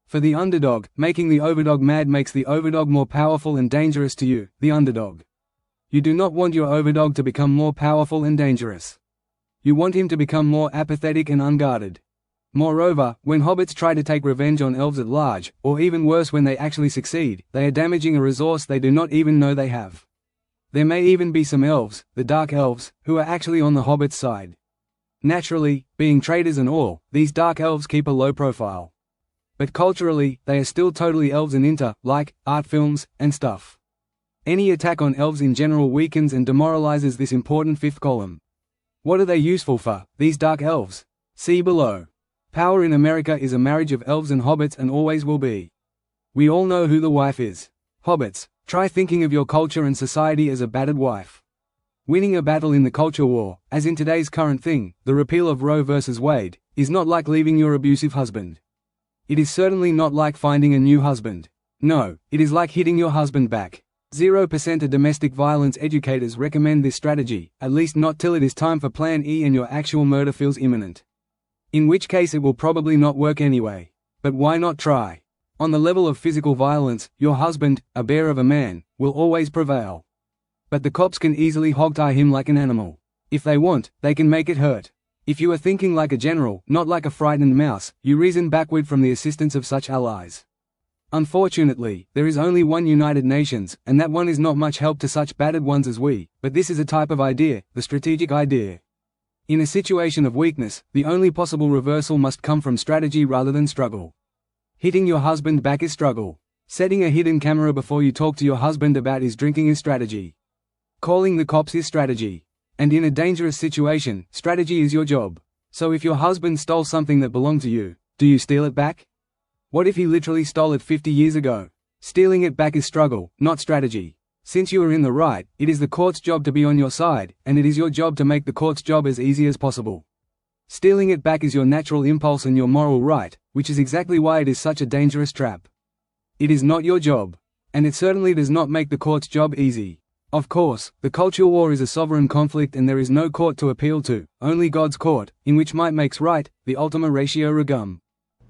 for the underdog, making the overdog mad makes the overdog more powerful and dangerous to you, the underdog. You do not want your overdog to become more powerful and dangerous. You want him to become more apathetic and unguarded. Moreover, when hobbits try to take revenge on elves at large, or even worse when they actually succeed, they are damaging a resource they do not even know they have. There may even be some elves, the dark elves, who are actually on the hobbits' side. Naturally, being traitors and all, these dark elves keep a low profile. But culturally, they are still totally elves and into, like, art films, and stuff. Any attack on elves in general weakens and demoralizes this important fifth column. What are they useful for, these dark elves? See below. Power in America is a marriage of elves and hobbits and always will be. We all know who the wife is. Hobbits, try thinking of your culture and society as a battered wife. Winning a battle in the culture war, as in today's current thing, the repeal of Roe vs. Wade, is not like leaving your abusive husband. It is certainly not like finding a new husband. No, it is like hitting your husband back. 0% of domestic violence educators recommend this strategy, at least not till it is time for Plan E and your actual murder feels imminent. In which case it will probably not work anyway. But why not try? On the level of physical violence, your husband, a bear of a man, will always prevail. But the cops can easily hogtie him like an animal. If they want, they can make it hurt. If you are thinking like a general, not like a frightened mouse, you reason backward from the assistance of such allies. Unfortunately, there is only one United Nations, and that one is not much help to such battered ones as we, but this is a type of idea, the strategic idea. In a situation of weakness, the only possible reversal must come from strategy rather than struggle. Hitting your husband back is struggle. Setting a hidden camera before you talk to your husband about his drinking is strategy. Calling the cops is strategy. And in a dangerous situation, strategy is your job. So if your husband stole something that belonged to you, do you steal it back? What if he literally stole it 50 years ago? Stealing it back is struggle, not strategy. Since you are in the right, it is the court's job to be on your side, and it is your job to make the court's job as easy as possible. Stealing it back is your natural impulse and your moral right, which is exactly why it is such a dangerous trap. It is not your job. And it certainly does not make the court's job easy. Of course, the culture war is a sovereign conflict and there is no court to appeal to, only God's court, in which might makes right, the ultima ratio regum.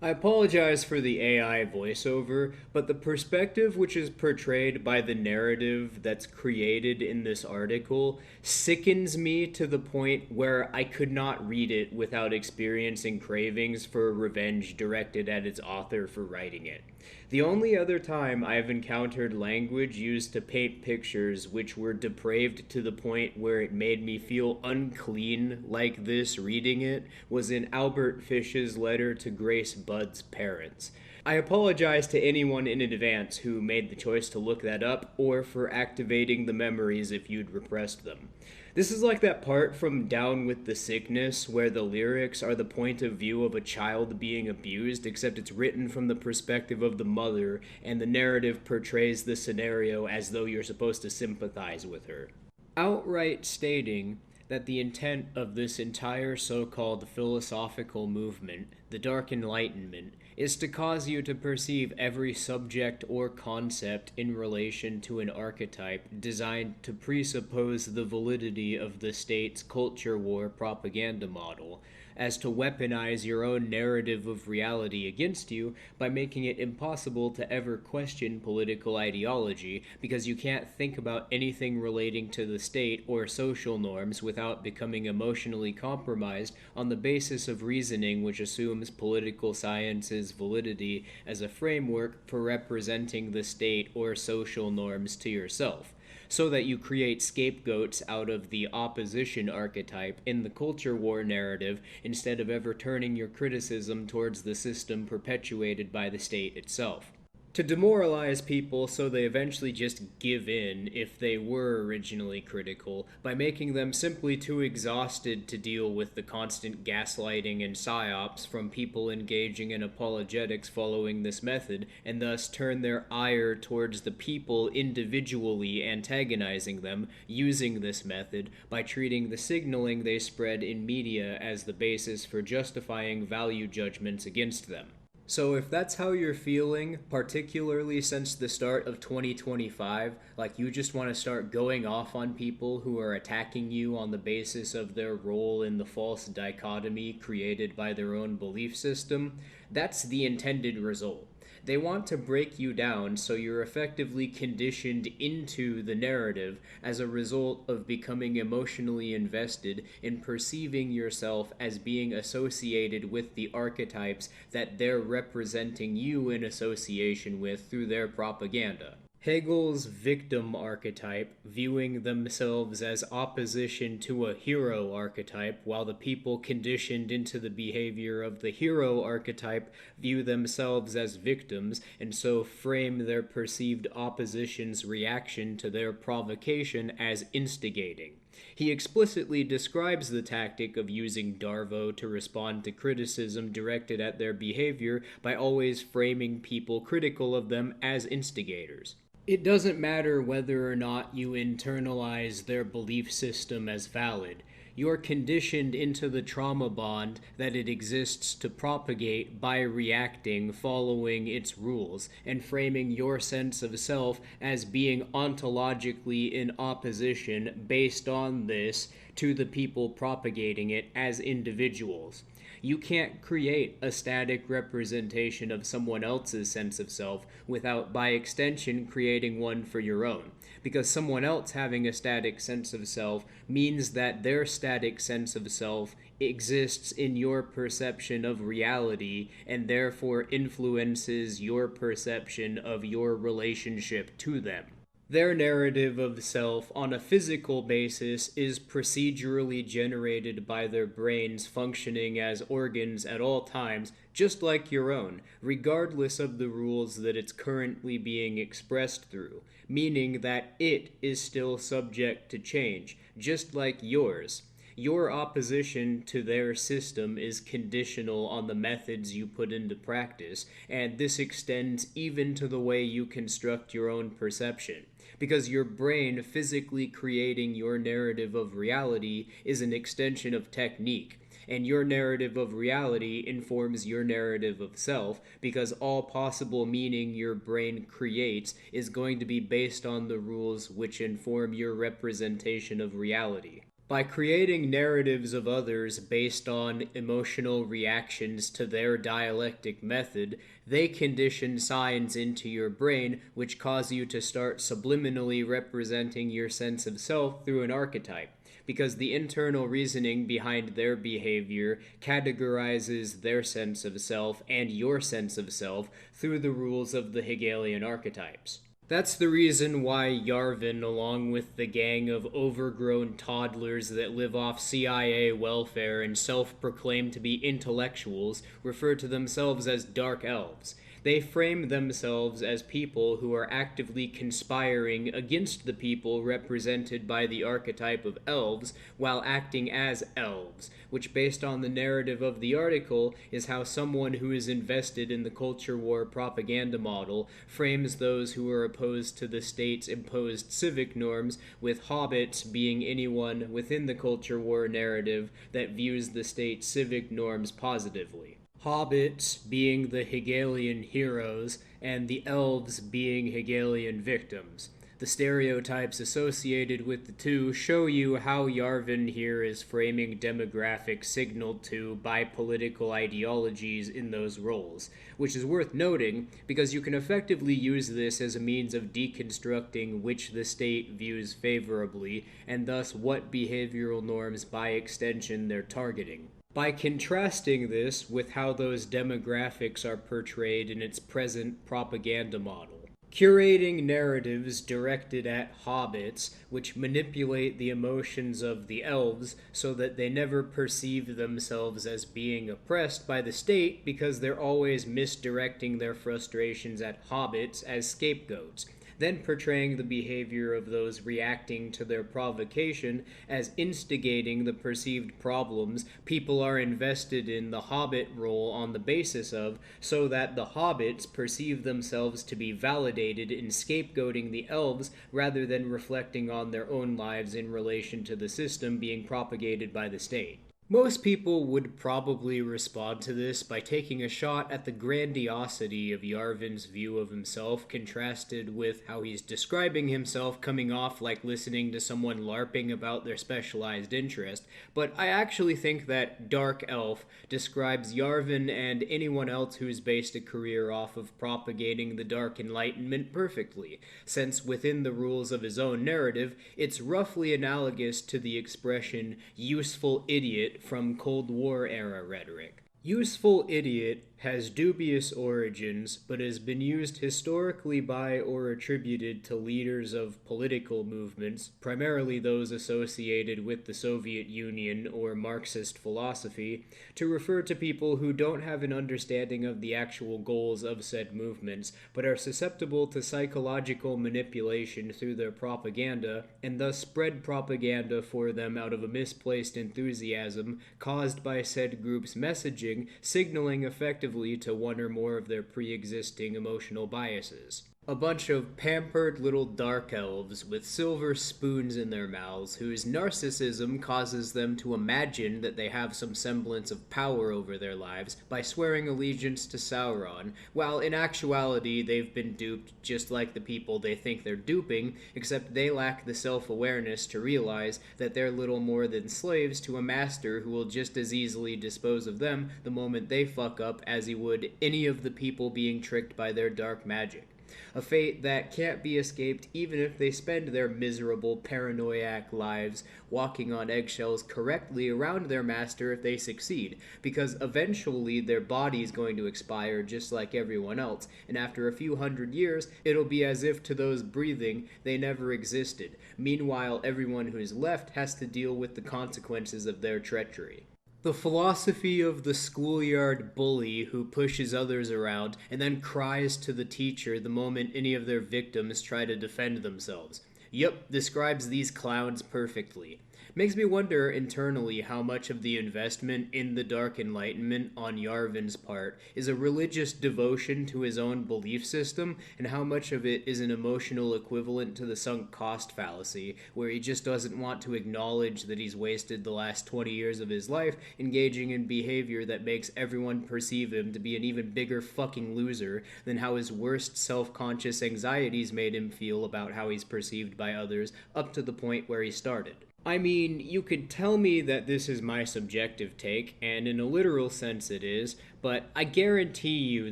I apologize for the AI voiceover, but the perspective which is portrayed by the narrative that's created in this article sickens me to the point where I could not read it without experiencing cravings for revenge directed at its author for writing it. The only other time I've encountered language used to paint pictures which were depraved to the point where it made me feel unclean like this reading it was in Albert Fish's letter to Grace Budd's parents. I apologize to anyone in advance who made the choice to look that up or for activating the memories if you'd repressed them. This is like that part from Down with the Sickness where the lyrics are the point of view of a child being abused, except it's written from the perspective of the mother, and the narrative portrays the scenario as though you're supposed to sympathize with her. Outright stating that the intent of this entire so-called philosophical movement, the Dark Enlightenment, is to cause you to perceive every subject or concept in relation to an archetype designed to presuppose the validity of the state's culture war propaganda model, as to weaponize your own narrative of reality against you by making it impossible to ever question political ideology, because you can't think about anything relating to the state or social norms without becoming emotionally compromised on the basis of reasoning which assumes political science's validity as a framework for representing the state or social norms to yourself, so that you create scapegoats out of the opposition archetype in the culture war narrative instead of ever turning your criticism towards the system perpetuated by the state itself. To demoralize people so they eventually just give in if they were originally critical, by making them simply too exhausted to deal with the constant gaslighting and psyops from people engaging in apologetics following this method, and thus turn their ire towards the people individually antagonizing them using this method by treating the signaling they spread in media as the basis for justifying value judgments against them. So if that's how you're feeling, particularly since the start of 2025, like you just want to start going off on people who are attacking you on the basis of their role in the false dichotomy created by their own belief system, that's the intended result. They want to break you down so you're effectively conditioned into the narrative as a result of becoming emotionally invested in perceiving yourself as being associated with the archetypes that they're representing you in association with through their propaganda. Hegel's victim archetype, viewing themselves as opposition to a hero archetype, while the people conditioned into the behavior of the hero archetype view themselves as victims, and so frame their perceived opposition's reaction to their provocation as instigating. He explicitly describes the tactic of using Darvo to respond to criticism directed at their behavior by always framing people critical of them as instigators. It doesn't matter whether or not you internalize their belief system as valid. You're conditioned into the trauma bond that it exists to propagate by reacting following its rules and framing your sense of self as being ontologically in opposition based on this to the people propagating it as individuals. You can't create a static representation of someone else's sense of self without, by extension, creating one for your own. Because someone else having a static sense of self means that their static sense of self exists in your perception of reality and therefore influences your perception of your relationship to them. Their narrative of self on a physical basis is procedurally generated by their brains functioning as organs at all times, just like your own, regardless of the rules that it's currently being expressed through, meaning that it is still subject to change, just like yours. Your opposition to their system is conditional on the methods you put into practice, and this extends even to the way you construct your own perception. Because your brain physically creating your narrative of reality is an extension of technique, and your narrative of reality informs your narrative of self, because all possible meaning your brain creates is going to be based on the rules which inform your representation of reality. By creating narratives of others based on emotional reactions to their dialectic method, they condition signs into your brain which cause you to start subliminally representing your sense of self through an archetype, because the internal reasoning behind their behavior categorizes their sense of self and your sense of self through the rules of the Hegelian archetypes. That's the reason why Yarvin, along with the gang of overgrown toddlers that live off CIA welfare and self-proclaim to be intellectuals, refer to themselves as dark elves. They frame themselves as people who are actively conspiring against the people represented by the archetype of elves while acting as elves, which, based on the narrative of the article, is how someone who is invested in the culture war propaganda model frames those who are opposed to the state's imposed civic norms, with hobbits being anyone within the culture war narrative that views the state's civic norms positively. Hobbits being the Hegelian heroes, and the elves being Hegelian victims. The stereotypes associated with the two show you how Yarvin here is framing demographics signaled to by political ideologies in those roles, which is worth noting because you can effectively use this as a means of deconstructing which the state views favorably, and thus what behavioral norms by extension they're targeting. By contrasting this with how those demographics are portrayed in its present propaganda model. Curating narratives directed at hobbits, which manipulate the emotions of the elves so that they never perceive themselves as being oppressed by the state because they're always misdirecting their frustrations at hobbits as scapegoats, then portraying the behavior of those reacting to their provocation as instigating the perceived problems people are invested in the hobbit role on the basis of, so that the hobbits perceive themselves to be validated in scapegoating the elves rather than reflecting on their own lives in relation to the system being propagated by the state. Most people would probably respond to this by taking a shot at the grandiosity of Yarvin's view of himself contrasted with how he's describing himself coming off like listening to someone LARPing about their specialized interest, but I actually think that Dark Elf describes Yarvin and anyone else who's based a career off of propagating the Dark Enlightenment perfectly, since within the rules of his own narrative, it's roughly analogous to the expression useful idiot from Cold War era rhetoric. Useful idiot has dubious origins, but has been used historically by or attributed to leaders of political movements, primarily those associated with the Soviet Union or Marxist philosophy, to refer to people who don't have an understanding of the actual goals of said movements, but are susceptible to psychological manipulation through their propaganda, and thus spread propaganda for them out of a misplaced enthusiasm caused by said group's messaging, signaling effectively to one or more of their pre-existing emotional biases. A bunch of pampered little dark elves with silver spoons in their mouths whose narcissism causes them to imagine that they have some semblance of power over their lives by swearing allegiance to Sauron, while in actuality they've been duped just like the people they think they're duping, except they lack the self-awareness to realize that they're little more than slaves to a master who will just as easily dispose of them the moment they fuck up as he would any of the people being tricked by their dark magic. A fate that can't be escaped even if they spend their miserable, paranoiac lives walking on eggshells correctly around their master if they succeed, because eventually their body's going to expire just like everyone else, and after a few hundred years, it'll be as if to those breathing they never existed. Meanwhile, everyone who's left has to deal with the consequences of their treachery. The philosophy of the schoolyard bully who pushes others around and then cries to the teacher the moment any of their victims try to defend themselves. Yep, describes these clowns perfectly. Makes me wonder internally how much of the investment in the Dark Enlightenment on Yarvin's part is a religious devotion to his own belief system, and how much of it is an emotional equivalent to the sunk cost fallacy, where he just doesn't want to acknowledge that he's wasted the last 20 years of his life engaging in behavior that makes everyone perceive him to be an even bigger fucking loser than how his worst self-conscious anxieties made him feel about how he's perceived by others up to the point where he started. I mean, you could tell me that this is my subjective take, and in a literal sense it is, but I guarantee you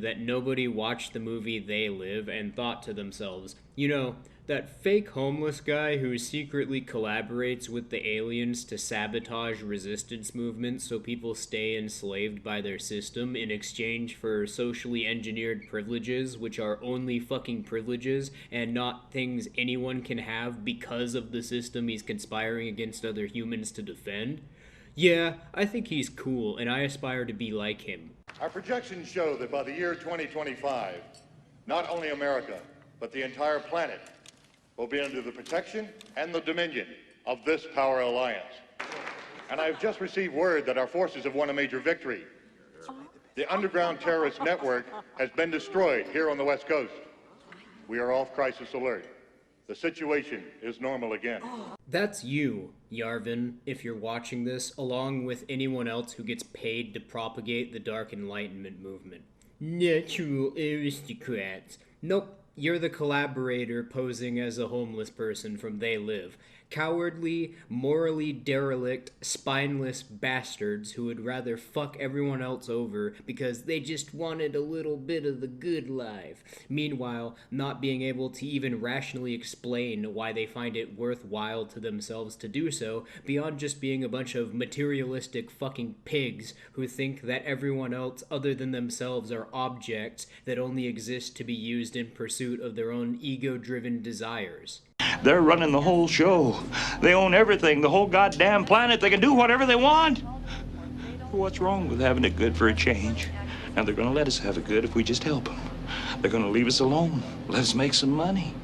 that nobody watched the movie They Live and thought to themselves, you know, that fake homeless guy who secretly collaborates with the aliens to sabotage resistance movements so people stay enslaved by their system in exchange for socially engineered privileges, which are only fucking privileges and not things anyone can have because of the system he's conspiring against other humans to defend. Yeah, I think he's cool, and I aspire to be like him. Our projections show that by the year 2025, not only America, but the entire planet will be under the protection and the dominion of this power alliance. And I've just received word that our forces have won a major victory. The underground terrorist network has been destroyed here on the West Coast. We are off crisis alert. The situation is normal again. That's you, Yarvin, if you're watching this, along with anyone else who gets paid to propagate the Dark Enlightenment movement. Natural aristocrats. Nope. You're the collaborator posing as a homeless person from They Live. Cowardly, morally derelict, spineless bastards who would rather fuck everyone else over because they just wanted a little bit of the good life. Meanwhile, not being able to even rationally explain why they find it worthwhile to themselves to do so, beyond just being a bunch of materialistic fucking pigs who think that everyone else other than themselves are objects that only exist to be used in pursuit of their own ego-driven desires. They're running the whole show. They own everything, the whole goddamn planet. They can do whatever they want. What's wrong with having it good for a change? Now, they're going to let us have it good if we just help them. They're going to leave us alone, let us make some money.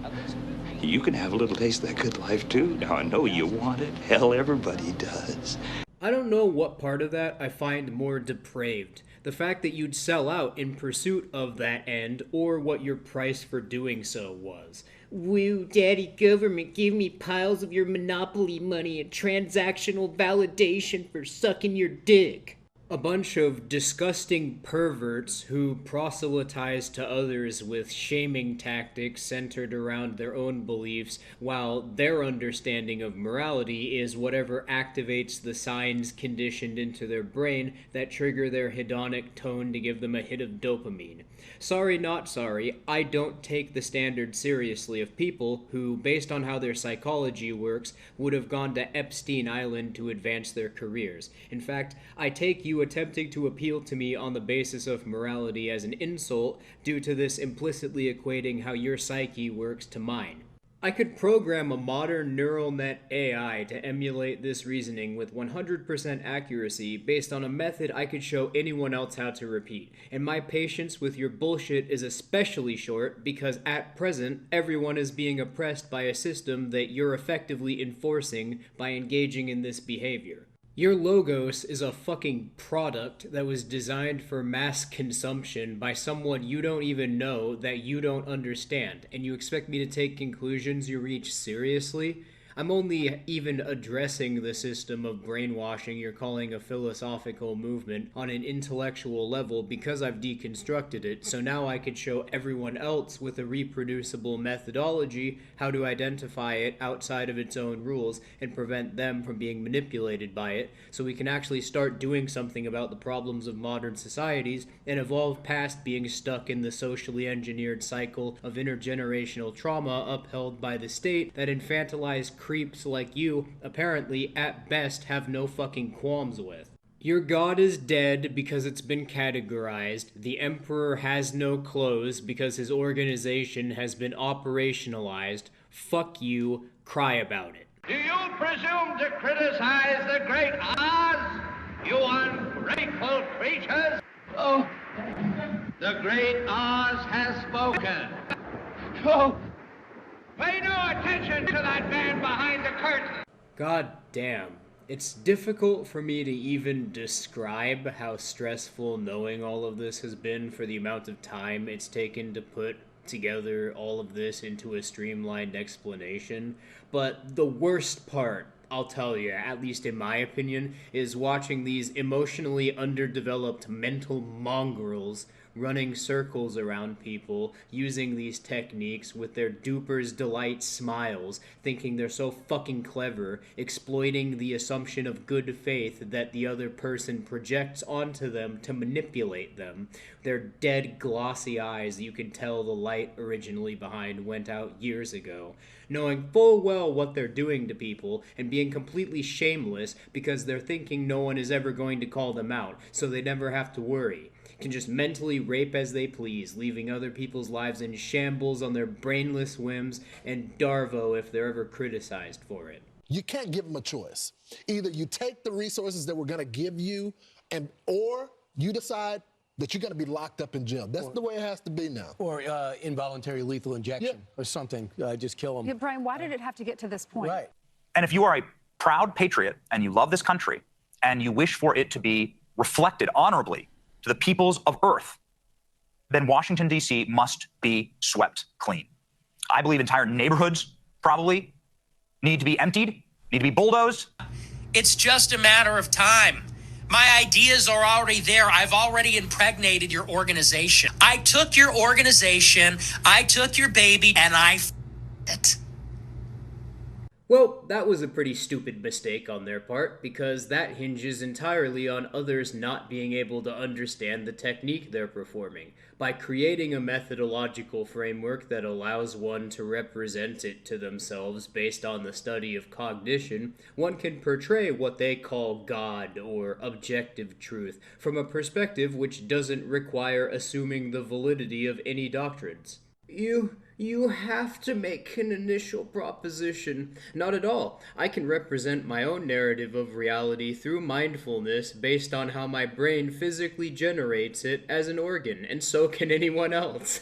You can have a little taste of that good life, too. Now, I know you want it. Hell, everybody does. I don't know what part of that I find more depraved. The fact that you'd sell out in pursuit of that end, or what your price for doing so was. Woo, daddy government, give me piles of your monopoly money and transactional validation for sucking your dick. A bunch of disgusting perverts who proselytize to others with shaming tactics centered around their own beliefs, while their understanding of morality is whatever activates the signs conditioned into their brain that trigger their hedonic tone to give them a hit of dopamine. Sorry, not sorry, I don't take the standard seriously of people who, based on how their psychology works, would have gone to Epstein Island to advance their careers. In fact, I take you attempting to appeal to me on the basis of morality as an insult due to this implicitly equating how your psyche works to mine. I could program a modern neural net AI to emulate this reasoning with 100% accuracy based on a method I could show anyone else how to repeat, and my patience with your bullshit is especially short because at present everyone is being oppressed by a system that you're effectively enforcing by engaging in this behavior. Your logos is a fucking product that was designed for mass consumption by someone you don't even know that you don't understand, and you expect me to take conclusions you reach seriously? I'm only even addressing the system of brainwashing you're calling a philosophical movement on an intellectual level because I've deconstructed it, so now I could show everyone else with a reproducible methodology how to identify it outside of its own rules and prevent them from being manipulated by it, so we can actually start doing something about the problems of modern societies and evolve past being stuck in the socially engineered cycle of intergenerational trauma upheld by the state that infantilized creeps like you apparently at best have no fucking qualms with. Your god is dead because it's been categorized. The emperor has no clothes because his organization has been operationalized. Fuck you, cry about it. Do you presume to criticize the great Oz, you ungrateful creatures? Oh, the great Oz has spoken. Oh. Pay no attention to that man behind the curtain! God damn. It's difficult for me to even describe how stressful knowing all of this has been for the amount of time it's taken to put together all of this into a streamlined explanation. But the worst part, I'll tell you, at least in my opinion, is watching these emotionally underdeveloped mental mongrels running circles around people, using these techniques with their duper's delight smiles, thinking they're so fucking clever, exploiting the assumption of good faith that the other person projects onto them to manipulate them. Their dead, glossy eyes you can tell the light originally behind went out years ago, knowing full well what they're doing to people and being completely shameless because they're thinking no one is ever going to call them out, so they never have to worry. Can just mentally rape as they please, leaving other people's lives in shambles on their brainless whims, and Darvo if they're ever criticized for it. You can't give them a choice. Either you take the resources that we're going to give you, or you decide that you're going to be locked up in jail. That's the way it has to be now. Or involuntary lethal injection or something. Just kill them. Yeah, Brian, why did it have to get to this point? Right. And if you are a proud patriot and you love this country and you wish for it to be reflected honorably to the peoples of Earth, then Washington, D.C. must be swept clean. I believe entire neighborhoods probably need to be emptied, need to be bulldozed. It's just a matter of time My ideas are already there. I've already impregnated your organization. I took your organization, I took your baby, and I it. Well, that was a pretty stupid mistake on their part, because that hinges entirely on others not being able to understand the technique they're performing. By creating a methodological framework that allows one to represent it to themselves based on the study of cognition, one can portray what they call God or objective truth from a perspective which doesn't require assuming the validity of any doctrines. You have to make an initial proposition. Not at all. I can represent my own narrative of reality through mindfulness based on how my brain physically generates it as an organ, and so can anyone else.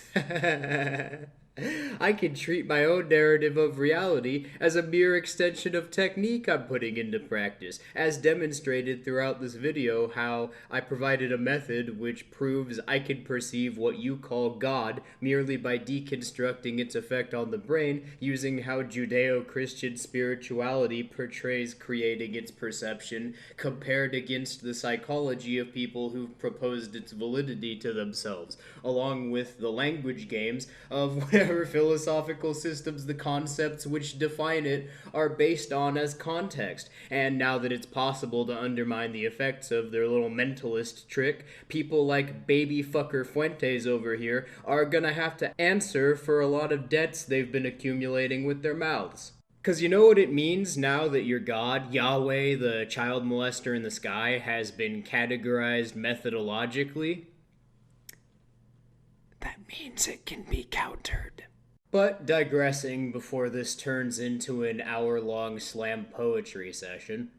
I can treat my own narrative of reality as a mere extension of technique I'm putting into practice, as demonstrated throughout this video how I provided a method which proves I can perceive what you call God merely by deconstructing its effect on the brain using how Judeo-Christian spirituality portrays creating its perception compared against the psychology of people who've proposed its validity to themselves, along with the language games of whatever philosophical systems the concepts which define it are based on as context. And now that it's possible to undermine the effects of their little mentalist trick, people like baby fucker Fuentes over here are gonna have to answer for a lot of debts they've been accumulating with their mouths. Because you know what it means now that your God, Yahweh, the child molester in the sky, has been categorized methodologically? That means it can be countered. But digressing before this turns into an hour-long slam poetry session.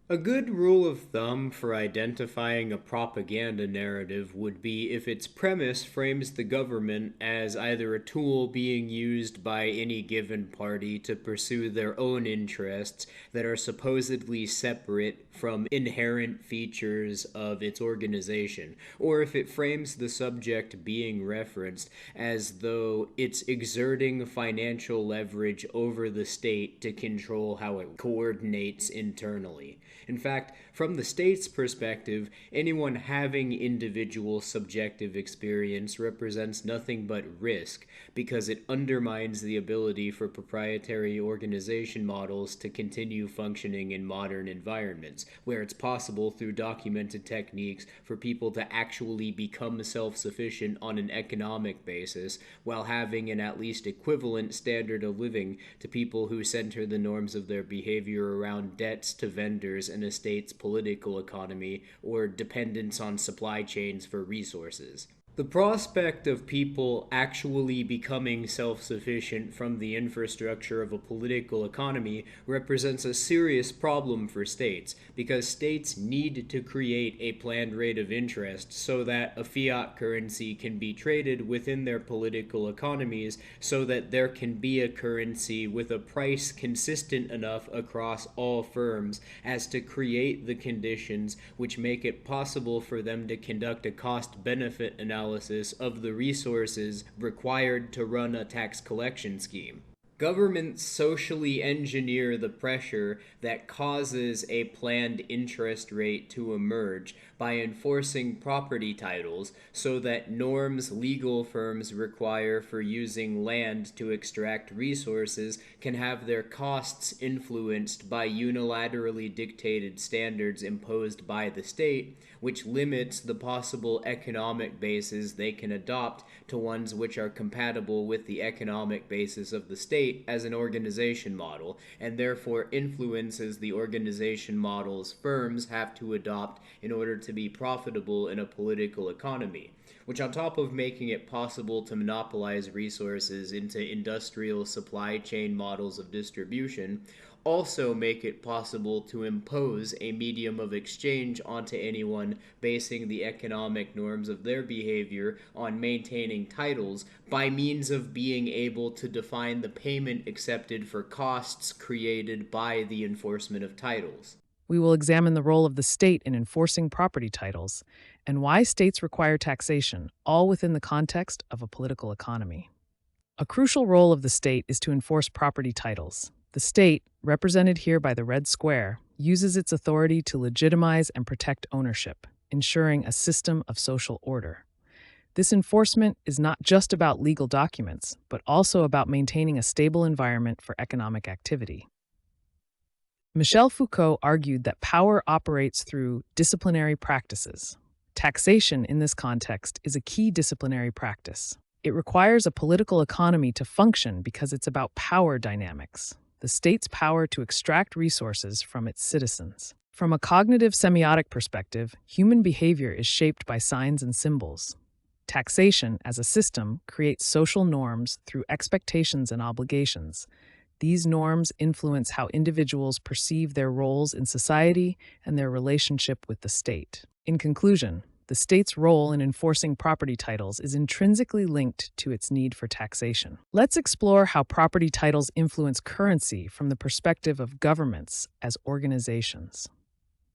A good rule of thumb for identifying a propaganda narrative would be if its premise frames the government as either a tool being used by any given party to pursue their own interests that are supposedly separate from inherent features of its organization, or if it frames the subject being referenced as though it's exerting financial leverage over the state to control how it coordinates internally. In fact, from the state's perspective, anyone having individual subjective experience represents nothing but risk, because it undermines the ability for proprietary organization models to continue functioning in modern environments, where it's possible through documented techniques for people to actually become self-sufficient on an economic basis, while having an at least equivalent standard of living to people who center the norms of their behavior around debts to vendors and a state's political economy or dependence on supply chains for resources. The prospect of people actually becoming self-sufficient from the infrastructure of a political economy represents a serious problem for states, because states need to create a planned rate of interest so that a fiat currency can be traded within their political economies, so that there can be a currency with a price consistent enough across all firms as to create the conditions which make it possible for them to conduct a cost-benefit analysis of the resources required to run a tax collection scheme. Governments socially engineer the pressure that causes a planned interest rate to emerge by enforcing property titles so that norms legal firms require for using land to extract resources can have their costs influenced by unilaterally dictated standards imposed by the state, which limits the possible economic bases they can adopt to ones which are compatible with the economic basis of the state as an organization model, and therefore influences the organization models firms have to adopt in order to be profitable in a political economy, which on top of making it possible to monopolize resources into industrial supply chain models of distribution, also make it possible to impose a medium of exchange onto anyone basing the economic norms of their behavior on maintaining titles by means of being able to define the payment accepted for costs created by the enforcement of titles. We will examine the role of the state in enforcing property titles and why states require taxation, all within the context of a political economy. A crucial role of the state is to enforce property titles. The state, represented here by the red square, uses its authority to legitimize and protect ownership, ensuring a system of social order. This enforcement is not just about legal documents, but also about maintaining a stable environment for economic activity. Michel Foucault argued that power operates through disciplinary practices. Taxation, in this context, is a key disciplinary practice. It requires a political economy to function because it's about power dynamics, the state's power to extract resources from its citizens. From a cognitive semiotic perspective, human behavior is shaped by signs and symbols. Taxation, as a system, creates social norms through expectations and obligations. These norms influence how individuals perceive their roles in society and their relationship with the state. In conclusion, the state's role in enforcing property titles is intrinsically linked to its need for taxation. Let's explore how property titles influence currency from the perspective of governments as organizations.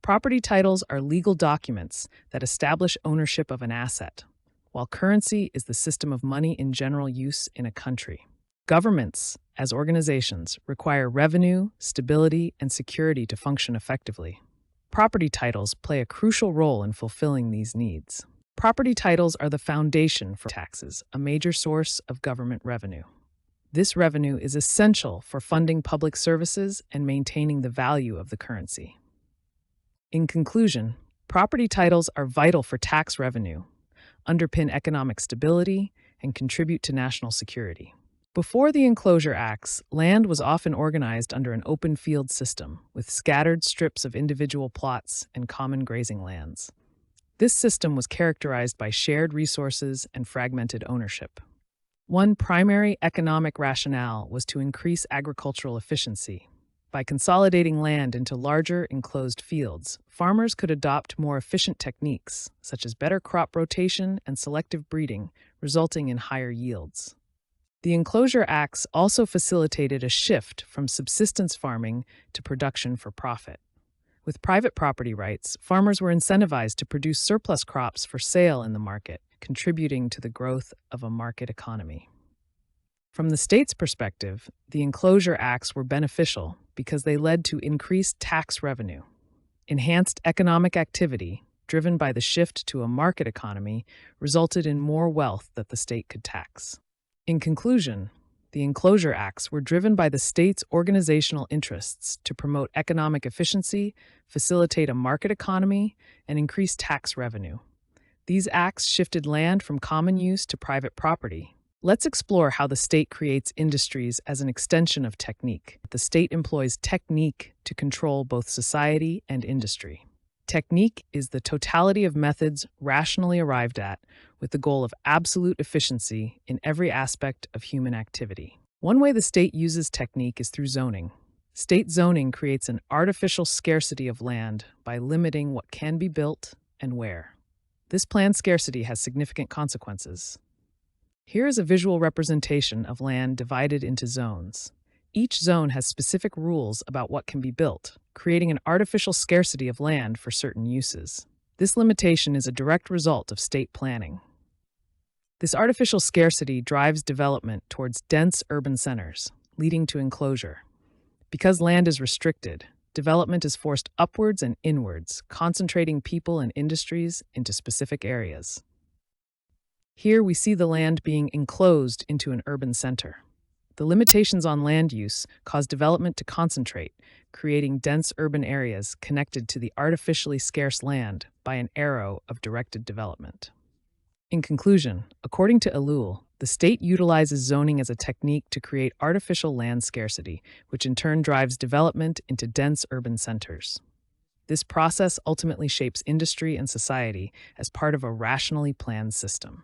Property titles are legal documents that establish ownership of an asset, while currency is the system of money in general use in a country. Governments, as organizations, require revenue, stability, and security to function effectively. Property titles play a crucial role in fulfilling these needs. Property titles are the foundation for taxes, a major source of government revenue. This revenue is essential for funding public services and maintaining the value of the currency. In conclusion, property titles are vital for tax revenue, underpin economic stability, and contribute to national security. Before the Enclosure Acts, land was often organized under an open field system, with scattered strips of individual plots and common grazing lands. This system was characterized by shared resources and fragmented ownership. One primary economic rationale was to increase agricultural efficiency. By consolidating land into larger, enclosed fields, farmers could adopt more efficient techniques, such as better crop rotation and selective breeding, resulting in higher yields. The Enclosure Acts also facilitated a shift from subsistence farming to production for profit. With private property rights, farmers were incentivized to produce surplus crops for sale in the market, contributing to the growth of a market economy. From the state's perspective, the Enclosure Acts were beneficial because they led to increased tax revenue. Enhanced economic activity, driven by the shift to a market economy, resulted in more wealth that the state could tax. In conclusion, the Enclosure Acts were driven by the state's organizational interests to promote economic efficiency, facilitate a market economy, and increase tax revenue. These acts shifted land from common use to private property. Let's explore how the state creates industries as an extension of technique. The state employs technique to control both society and industry. Technique is the totality of methods rationally arrived at with the goal of absolute efficiency in every aspect of human activity. One way the state uses technique is through zoning. State zoning creates an artificial scarcity of land by limiting what can be built and where. This planned scarcity has significant consequences. Here is a visual representation of land divided into zones. Each zone has specific rules about what can be built, creating an artificial scarcity of land for certain uses. This limitation is a direct result of state planning. This artificial scarcity drives development towards dense urban centers, leading to enclosure. Because land is restricted, development is forced upwards and inwards, concentrating people and industries into specific areas. Here we see the land being enclosed into an urban center. The limitations on land use cause development to concentrate, creating dense urban areas connected to the artificially scarce land by an arrow of directed development. In conclusion, according to Ellul, the state utilizes zoning as a technique to create artificial land scarcity, which in turn drives development into dense urban centers. This process ultimately shapes industry and society as part of a rationally planned system.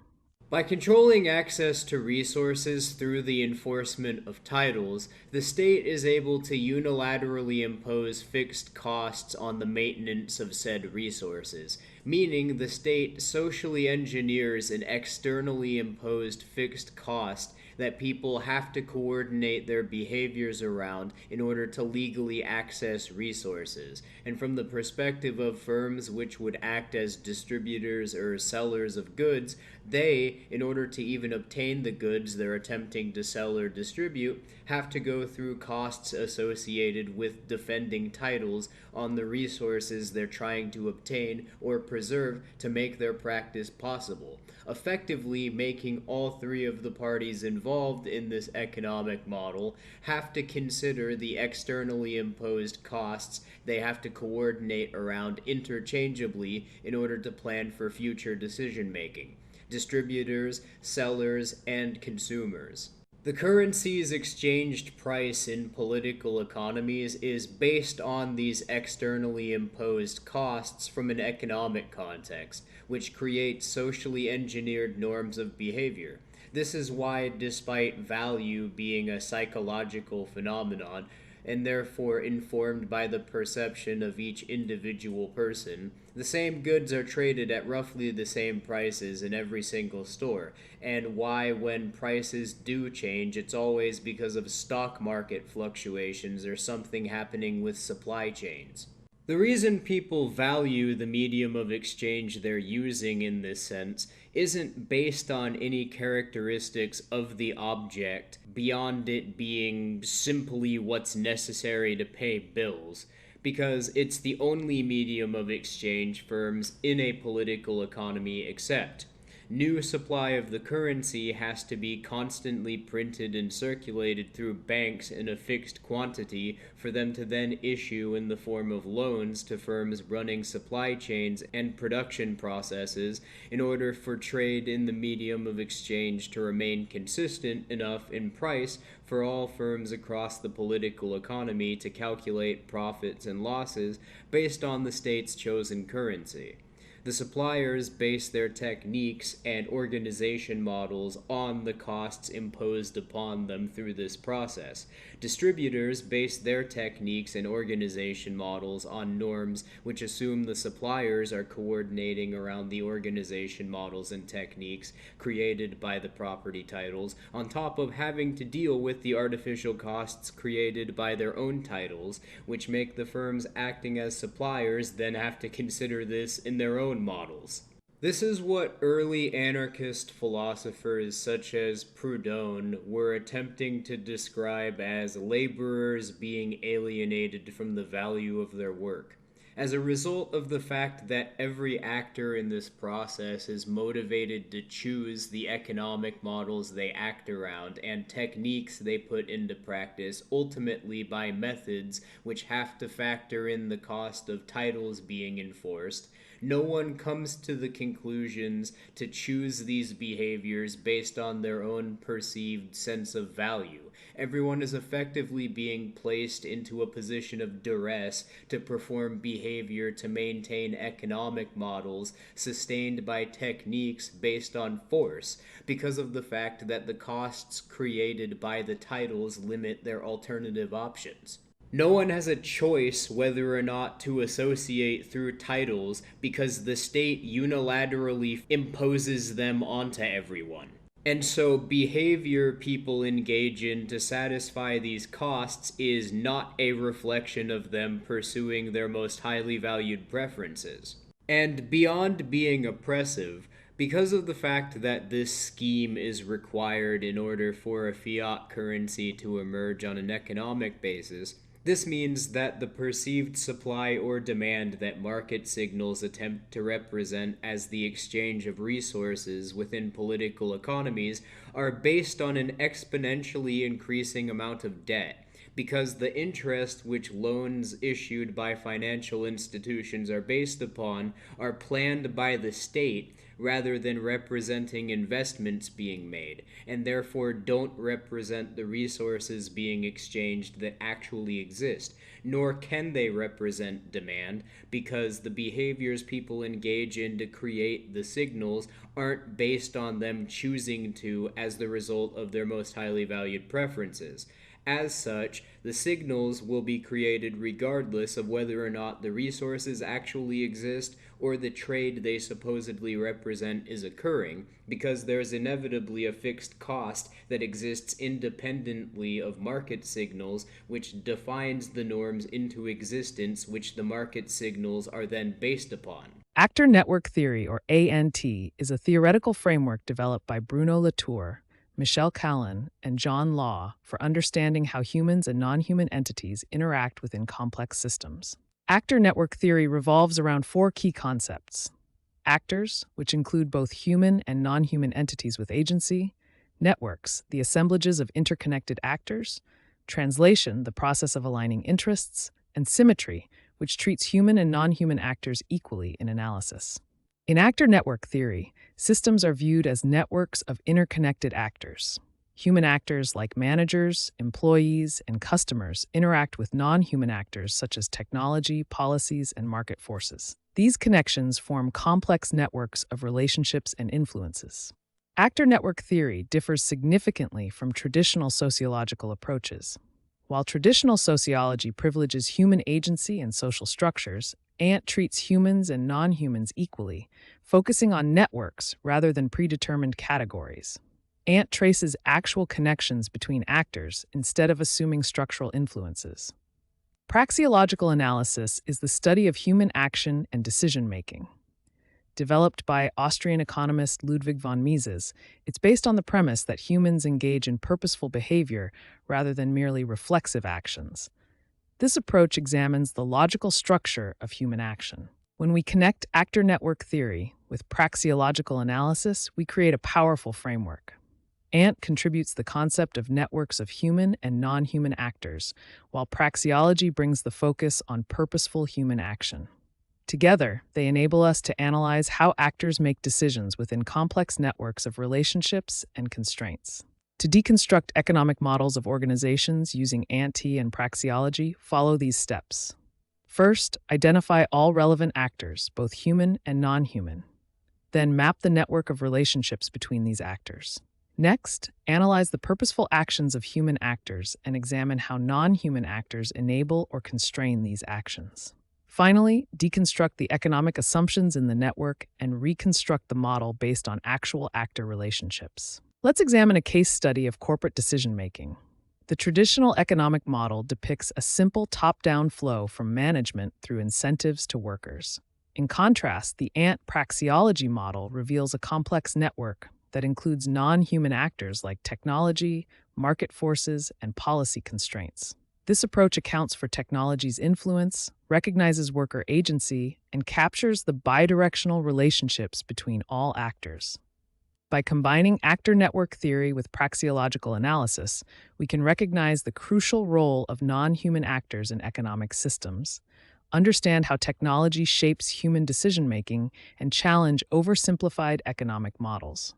By controlling access to resources through the enforcement of titles, the state is able to unilaterally impose fixed costs on the maintenance of said resources, meaning the state socially engineers an externally imposed fixed cost that people have to coordinate their behaviors around in order to legally access resources. And from the perspective of firms which would act as distributors or sellers of goods, They, in order to even obtain the goods they're attempting to sell or distribute, have to go through costs associated with defending titles on the resources they're trying to obtain or preserve to make their practice possible, effectively making all three of the parties involved in this economic model have to consider the externally imposed costs they have to coordinate around interchangeably in order to plan for future decision making. Distributors, sellers, and consumers. The currency's exchanged price in political economies is based on these externally imposed costs from an economic context, which creates socially engineered norms of behavior. This is why, despite value being a psychological phenomenon, and therefore informed by the perception of each individual person, the same goods are traded at roughly the same prices in every single store, and why when prices do change, it's always because of stock market fluctuations or something happening with supply chains. The reason people value the medium of exchange they're using in this sense isn't based on any characteristics of the object beyond it being simply what's necessary to pay bills, because it's the only medium of exchange firms in a political economy accept. New supply of the currency has to be constantly printed and circulated through banks in a fixed quantity for them to then issue in the form of loans to firms running supply chains and production processes in order for trade in the medium of exchange to remain consistent enough in price for all firms across the political economy to calculate profits and losses based on the state's chosen currency. The suppliers base their techniques and organization models on the costs imposed upon them through this process. Distributors base their techniques and organization models on norms which assume the suppliers are coordinating around the organization models and techniques created by the property titles, on top of having to deal with the artificial costs created by their own titles, which make the firms acting as suppliers then have to consider this in their own models. This is what early anarchist philosophers such as Proudhon were attempting to describe as laborers being alienated from the value of their work. As a result of the fact that every actor in this process is motivated to choose the economic models they act around and techniques they put into practice, ultimately by methods which have to factor in the cost of titles being enforced, no one comes to the conclusions to choose these behaviors based on their own perceived sense of value. Everyone is effectively being placed into a position of duress to perform behavior to maintain economic models sustained by techniques based on force, because of the fact that the costs created by the titles limit their alternative options. No one has a choice whether or not to associate through titles because the state unilaterally imposes them onto everyone. And so behavior people engage in to satisfy these costs is not a reflection of them pursuing their most highly valued preferences. And beyond being oppressive, because of the fact that this scheme is required in order for a fiat currency to emerge on an economic basis, this means that the perceived supply or demand that market signals attempt to represent as the exchange of resources within political economies are based on an exponentially increasing amount of debt, because the interest which loans issued by financial institutions are based upon are planned by the state rather than representing investments being made, and therefore don't represent the resources being exchanged that actually exist, nor can they represent demand, because the behaviors people engage in to create the signals aren't based on them choosing to as the result of their most highly valued preferences. As such, the signals will be created regardless of whether or not the resources actually exist or the trade they supposedly represent is occurring, because there's inevitably a fixed cost that exists independently of market signals, which defines the norms into existence which the market signals are then based upon. Actor network theory, or ANT, is a theoretical framework developed by Bruno Latour, Michel Callan, and John Law for understanding how humans and non-human entities interact within complex systems. Actor network theory revolves around four key concepts: actors, which include both human and non-human entities with agency; networks, the assemblages of interconnected actors; translation, the process of aligning interests; and symmetry, which treats human and non-human actors equally in analysis. In actor network theory, systems are viewed as networks of interconnected actors. Human actors like managers, employees, and customers interact with non-human actors such as technology, policies, and market forces. These connections form complex networks of relationships and influences. Actor network theory differs significantly from traditional sociological approaches. While traditional sociology privileges human agency and social structures, ANT treats humans and non-humans equally, focusing on networks rather than predetermined categories. ANT traces actual connections between actors instead of assuming structural influences. Praxeological analysis is the study of human action and decision-making. Developed by Austrian economist Ludwig von Mises, it's based on the premise that humans engage in purposeful behavior rather than merely reflexive actions. This approach examines the logical structure of human action. When we connect actor network theory with praxeological analysis, we create a powerful framework. ANT contributes the concept of networks of human and non-human actors, while praxeology brings the focus on purposeful human action. Together, they enable us to analyze how actors make decisions within complex networks of relationships and constraints. To deconstruct economic models of organizations using ANT and praxeology, follow these steps. First, identify all relevant actors, both human and non-human. Then map the network of relationships between these actors. Next, analyze the purposeful actions of human actors and examine how non-human actors enable or constrain these actions. Finally, deconstruct the economic assumptions in the network and reconstruct the model based on actual actor relationships. Let's examine a case study of corporate decision-making. The traditional economic model depicts a simple top-down flow from management through incentives to workers. In contrast, the ANT praxeology model reveals a complex network that includes non-human actors like technology, market forces, and policy constraints. This approach accounts for technology's influence, recognizes worker agency, and captures the bidirectional relationships between all actors. By combining actor network theory with praxeological analysis, we can recognize the crucial role of non-human actors in economic systems, understand how technology shapes human decision-making, and challenge oversimplified economic models.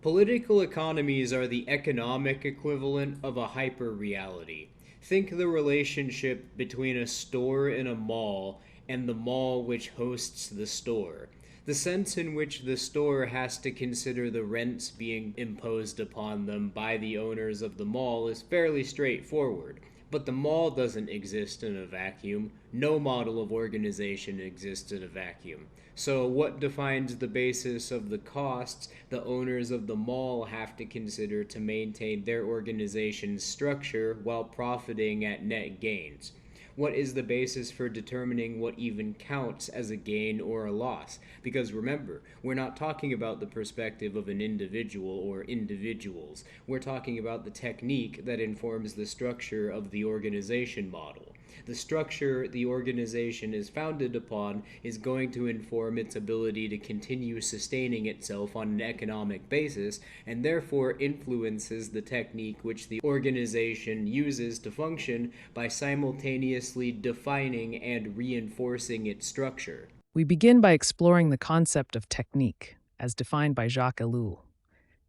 Political economies are the economic equivalent of a hyper-reality. Think the relationship between a store in a mall and the mall which hosts the store. The sense in which the store has to consider the rents being imposed upon them by the owners of the mall is fairly straightforward. But the mall doesn't exist in a vacuum. No model of organization exists in a vacuum. So what defines the basis of the costs the owners of the mall have to consider to maintain their organization's structure while profiting at net gains? What is the basis for determining what even counts as a gain or a loss? Because remember, we're not talking about the perspective of an individual or individuals. We're talking about the technique that informs the structure of the organization model. The structure the organization is founded upon is going to inform its ability to continue sustaining itself on an economic basis, and therefore influences the technique which the organization uses to function by simultaneously defining and reinforcing its structure. We begin by exploring the concept of technique, as defined by Jacques Ellul.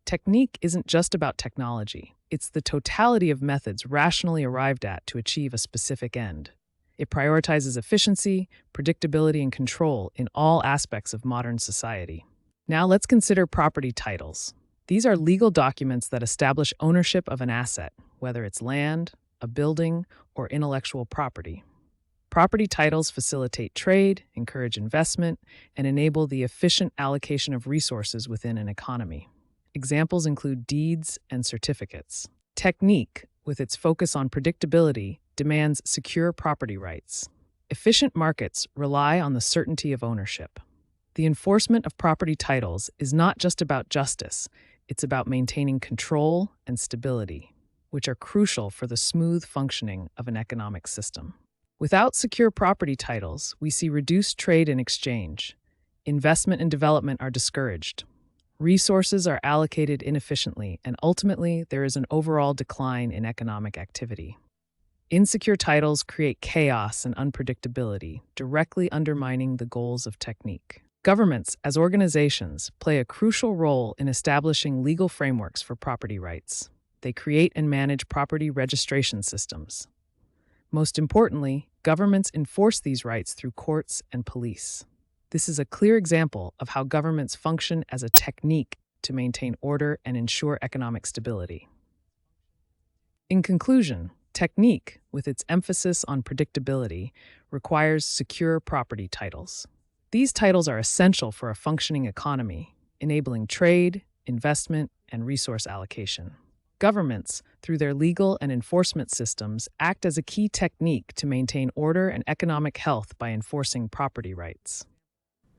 Technique isn't just about technology. It's the totality of methods rationally arrived at to achieve a specific end. It prioritizes efficiency, predictability, and control in all aspects of modern society. Now let's consider property titles. These are legal documents that establish ownership of an asset, whether it's land, a building, or intellectual property. Property titles facilitate trade, encourage investment, and enable the efficient allocation of resources within an economy. Examples include deeds and certificates. Technique, with its focus on predictability, demands secure property rights. Efficient markets rely on the certainty of ownership. The enforcement of property titles is not just about justice, it's about maintaining control and stability, which are crucial for the smooth functioning of an economic system. Without secure property titles, we see reduced trade and exchange. Investment and development are discouraged. Resources are allocated inefficiently, and ultimately, there is an overall decline in economic activity. Insecure titles create chaos and unpredictability, directly undermining the goals of technique. Governments, as organizations, play a crucial role in establishing legal frameworks for property rights. They create and manage property registration systems. Most importantly, governments enforce these rights through courts and police. This is a clear example of how governments function as a technique to maintain order and ensure economic stability. In conclusion, technique, with its emphasis on predictability, requires secure property titles. These titles are essential for a functioning economy, enabling trade, investment, and resource allocation. Governments, through their legal and enforcement systems, act as a key technique to maintain order and economic health by enforcing property rights.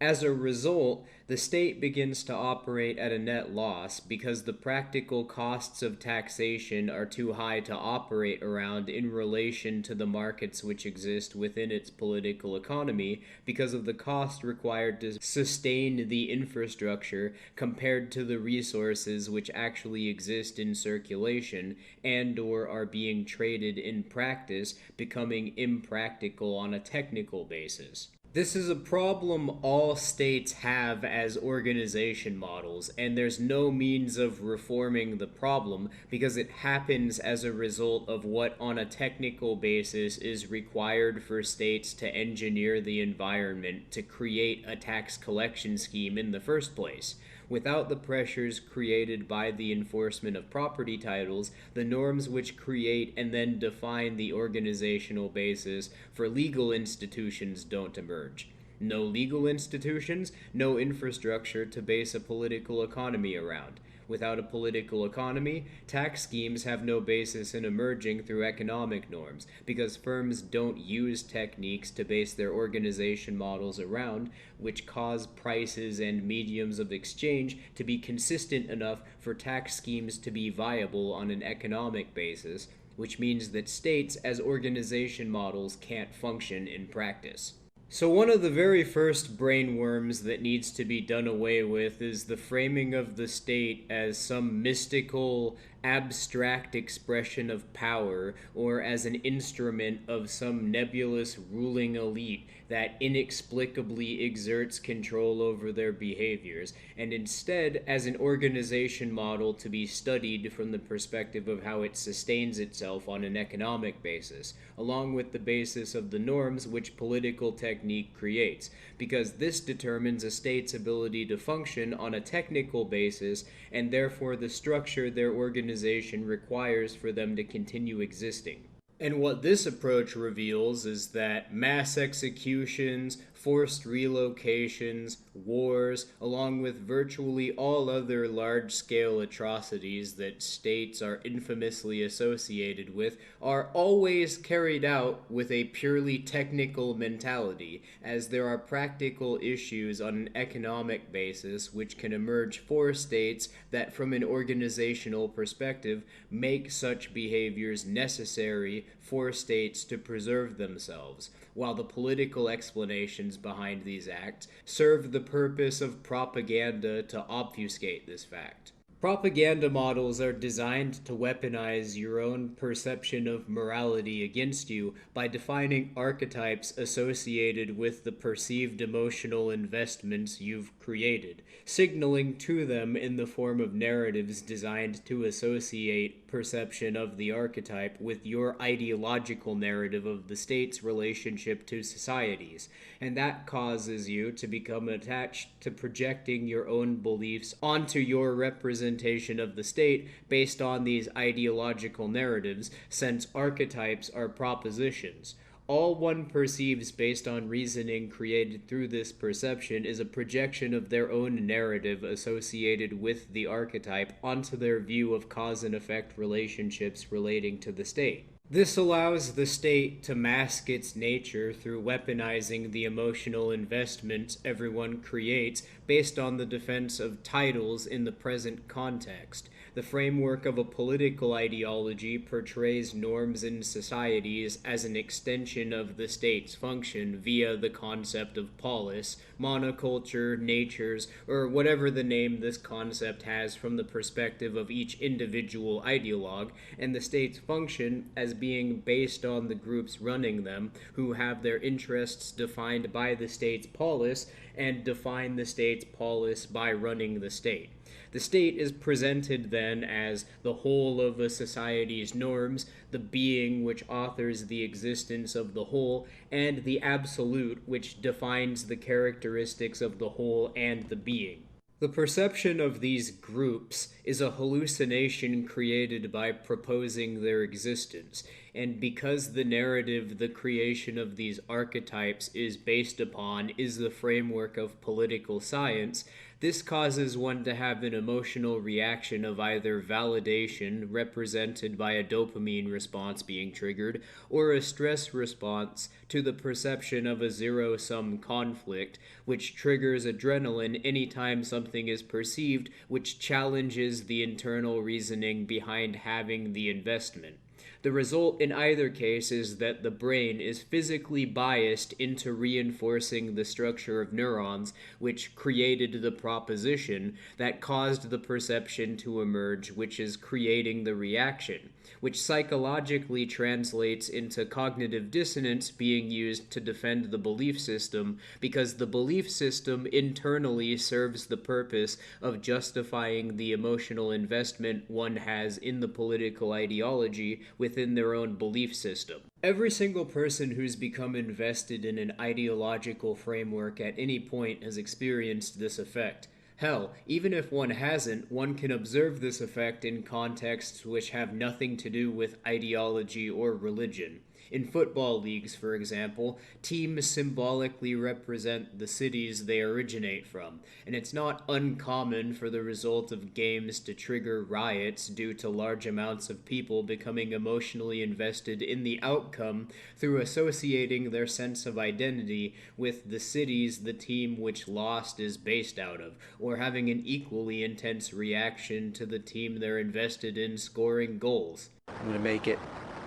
As a result, the state begins to operate at a net loss because the practical costs of taxation are too high to operate around in relation to the markets which exist within its political economy because of the cost required to sustain the infrastructure compared to the resources which actually exist in circulation and/or are being traded in practice, becoming impractical on a technical basis. This is a problem all states have as organization models, and there's no means of reforming the problem because it happens as a result of what on a technical basis is required for states to engineer the environment to create a tax collection scheme in the first place. Without the pressures created by the enforcement of property titles, the norms which create and then define the organizational basis for legal institutions don't emerge. No legal institutions, no infrastructure to base a political economy around. Without a political economy, tax schemes have no basis in emerging through economic norms, because firms don't use techniques to base their organization models around, which cause prices and mediums of exchange to be consistent enough for tax schemes to be viable on an economic basis, which means that states as organization models can't function in practice. So one of the very first brainworms that needs to be done away with is the framing of the state as some mystical, abstract expression of power, or as an instrument of some nebulous ruling elite that inexplicably exerts control over their behaviors, and instead as an organization model to be studied from the perspective of how it sustains itself on an economic basis, along with the basis of the norms which political technique creates, because this determines a state's ability to function on a technical basis, and therefore the structure their organization requires for them to continue existing. And what this approach reveals is that mass executions, forced relocations, wars, along with virtually all other large-scale atrocities that states are infamously associated with, are always carried out with a purely technical mentality, as there are practical issues on an economic basis which can emerge for states that, from an organizational perspective, make such behaviors necessary for states to preserve themselves, while the political explanations behind these acts serve the purpose of propaganda to obfuscate this fact. Propaganda models are designed to weaponize your own perception of morality against you by defining archetypes associated with the perceived emotional investments you've created, signaling to them in the form of narratives designed to associate perception of the archetype with your ideological narrative of the state's relationship to societies, and that causes you to become attached to projecting your own beliefs onto your representation of the state based on these ideological narratives, since archetypes are propositions. All one perceives based on reasoning created through this perception is a projection of their own narrative associated with the archetype onto their view of cause and effect relationships relating to the state. This allows the state to mask its nature through weaponizing the emotional investments everyone creates based on the defense of titles in the present context. The framework of a political ideology portrays norms in societies as an extension of the state's function via the concept of polis, monoculture, natures, or whatever the name this concept has from the perspective of each individual ideologue, and the state's function as being based on the groups running them, who have their interests defined by the state's polis and define the state's polis by running the state. The state is presented then as the whole of a society's norms, the being which authors the existence of the whole, and the absolute which defines the characteristics of the whole and the being. The perception of these groups is a hallucination created by proposing their existence, and because the narrative the creation of these archetypes is based upon is the framework of political science, this causes one to have an emotional reaction of either validation, represented by a dopamine response being triggered, or a stress response to the perception of a zero-sum conflict, which triggers adrenaline anytime something is perceived which challenges the internal reasoning behind having the investment. The result in either case is that the brain is physically biased into reinforcing the structure of neurons which created the proposition that caused the perception to emerge, which is creating the reaction, which psychologically translates into cognitive dissonance being used to defend the belief system, because the belief system internally serves the purpose of justifying the emotional investment one has in the political ideology within their own belief system. Every single person who's become invested in an ideological framework at any point has experienced this effect. Hell, even if one hasn't, one can observe this effect in contexts which have nothing to do with ideology or religion. In football leagues, for example, teams symbolically represent the cities they originate from, and it's not uncommon for the result of games to trigger riots due to large amounts of people becoming emotionally invested in the outcome through associating their sense of identity with the cities the team which lost is based out of, or having an equally intense reaction to the team they're invested in scoring goals. I'm gonna make it.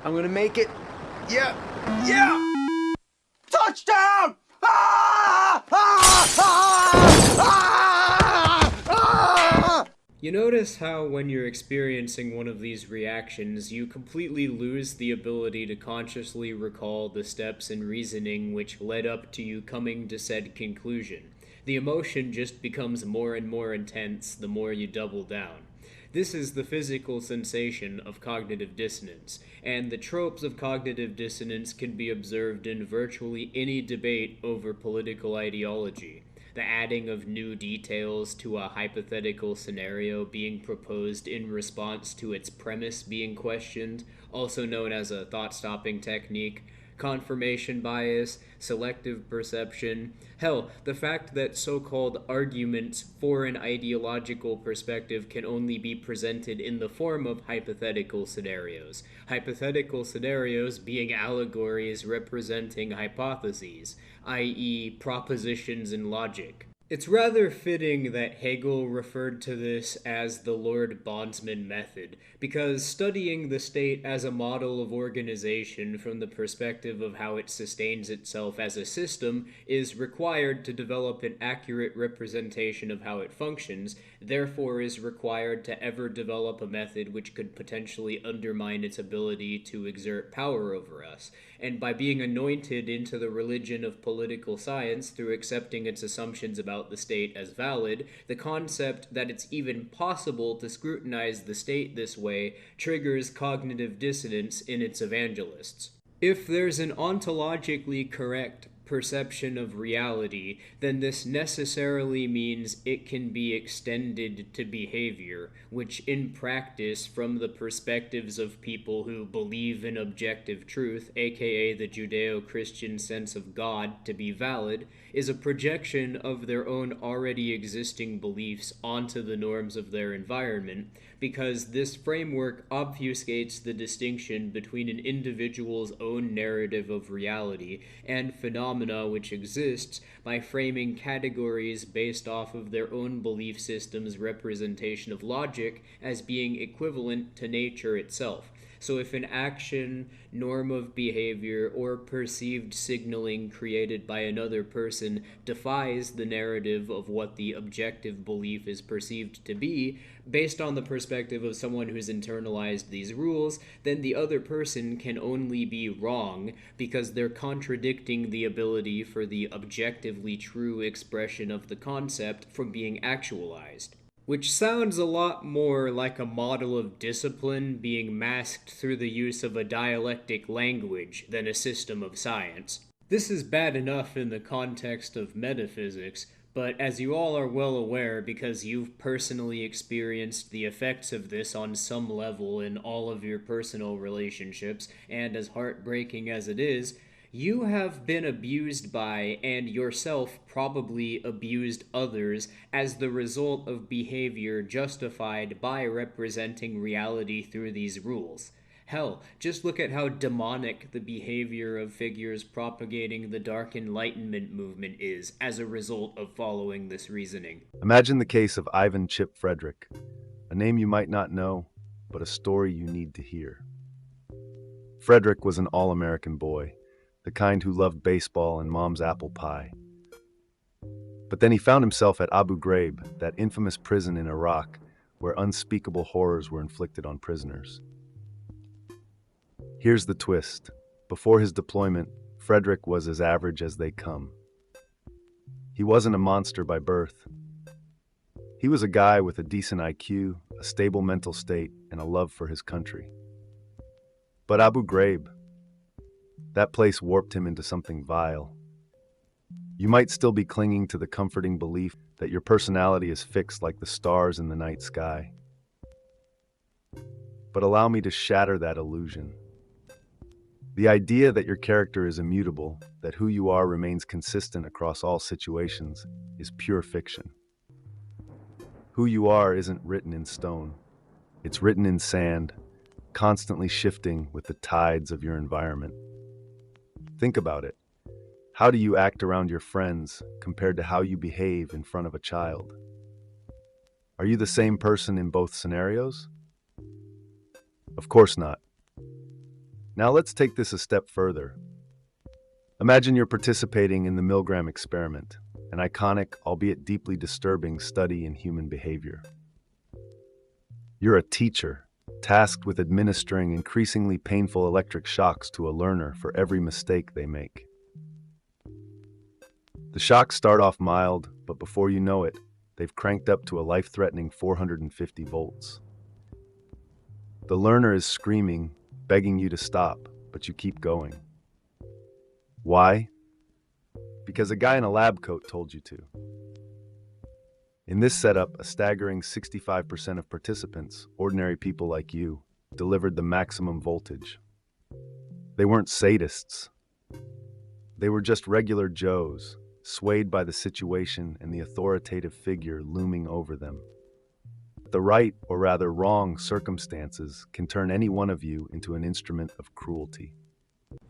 I'm gonna make it. Yeah! Yeah! Touchdown! Ah! Ah! Ah! Ah! You notice how when you're experiencing one of these reactions, you completely lose the ability to consciously recall the steps in reasoning which led up to you coming to said conclusion. The emotion just becomes more and more intense the more you double down. This is the physical sensation of cognitive dissonance, and the tropes of cognitive dissonance can be observed in virtually any debate over political ideology. The adding of new details to a hypothetical scenario being proposed in response to its premise being questioned, also known as a thought-stopping technique, confirmation bias, selective perception. Hell, the fact that so-called arguments for an ideological perspective can only be presented in the form of hypothetical scenarios. Hypothetical scenarios being allegories representing hypotheses, i.e., propositions in logic. It's rather fitting that Hegel referred to this as the Lord Bondsman method, because studying the state as a model of organization from the perspective of how it sustains itself as a system is required to develop an accurate representation of how it functions, therefore is required to ever develop a method which could potentially undermine its ability to exert power over us. And by being anointed into the religion of political science through accepting its assumptions about the state as valid, the concept that it's even possible to scrutinize the state this way triggers cognitive dissonance in its evangelists. If there's an ontologically correct perception of reality, then this necessarily means it can be extended to behavior, which in practice, from the perspectives of people who believe in objective truth, aka the Judeo-Christian sense of God, to be valid, is a projection of their own already existing beliefs onto the norms of their environment, because this framework obfuscates the distinction between an individual's own narrative of reality and phenomena which exists by framing categories based off of their own belief system's representation of logic as being equivalent to nature itself. So if an action, norm of behavior, or perceived signaling created by another person defies the narrative of what the objective belief is perceived to be, based on the perspective of someone who's internalized these rules, then the other person can only be wrong because they're contradicting the ability for the objectively true expression of the concept from being actualized. Which sounds a lot more like a model of discipline being masked through the use of a dialectic language than a system of science. This is bad enough in the context of metaphysics, but as you all are well aware because you've personally experienced the effects of this on some level in all of your personal relationships, and as heartbreaking as it is, you have been abused by, and yourself probably abused others as the result of behavior justified by representing reality through these rules. Hell, just look at how demonic the behavior of figures propagating the Dark Enlightenment movement is as a result of following this reasoning. Imagine the case of Ivan Chip Frederick, a name you might not know, but a story you need to hear. Frederick was an all-American boy, the kind who loved baseball and mom's apple pie. But then he found himself at Abu Ghraib, that infamous prison in Iraq, where unspeakable horrors were inflicted on prisoners. Here's the twist. Before his deployment, Frederick was as average as they come. He wasn't a monster by birth. He was a guy with a decent IQ, a stable mental state, and a love for his country. But Abu Ghraib, that place warped him into something vile. You might still be clinging to the comforting belief that your personality is fixed like the stars in the night sky. But allow me to shatter that illusion. The idea that your character is immutable, that who you are remains consistent across all situations, is pure fiction. Who you are isn't written in stone. It's written in sand, constantly shifting with the tides of your environment. Think about it. How do you act around your friends compared to how you behave in front of a child? Are you the same person in both scenarios? Of course not. Now let's take this a step further. Imagine you're participating in the Milgram experiment, an iconic, albeit deeply disturbing study in human behavior. You're a teacher, tasked with administering increasingly painful electric shocks to a learner for every mistake they make. The shocks start off mild, but before you know it, they've cranked up to a life-threatening 450 volts. The learner is screaming, begging you to stop, but you keep going. Why? Because a guy in a lab coat told you to. In this setup, a staggering 65% of participants, ordinary people like you, delivered the maximum voltage. They weren't sadists. They were just regular Joes, swayed by the situation and the authoritative figure looming over them. The right, or rather wrong, circumstances can turn any one of you into an instrument of cruelty.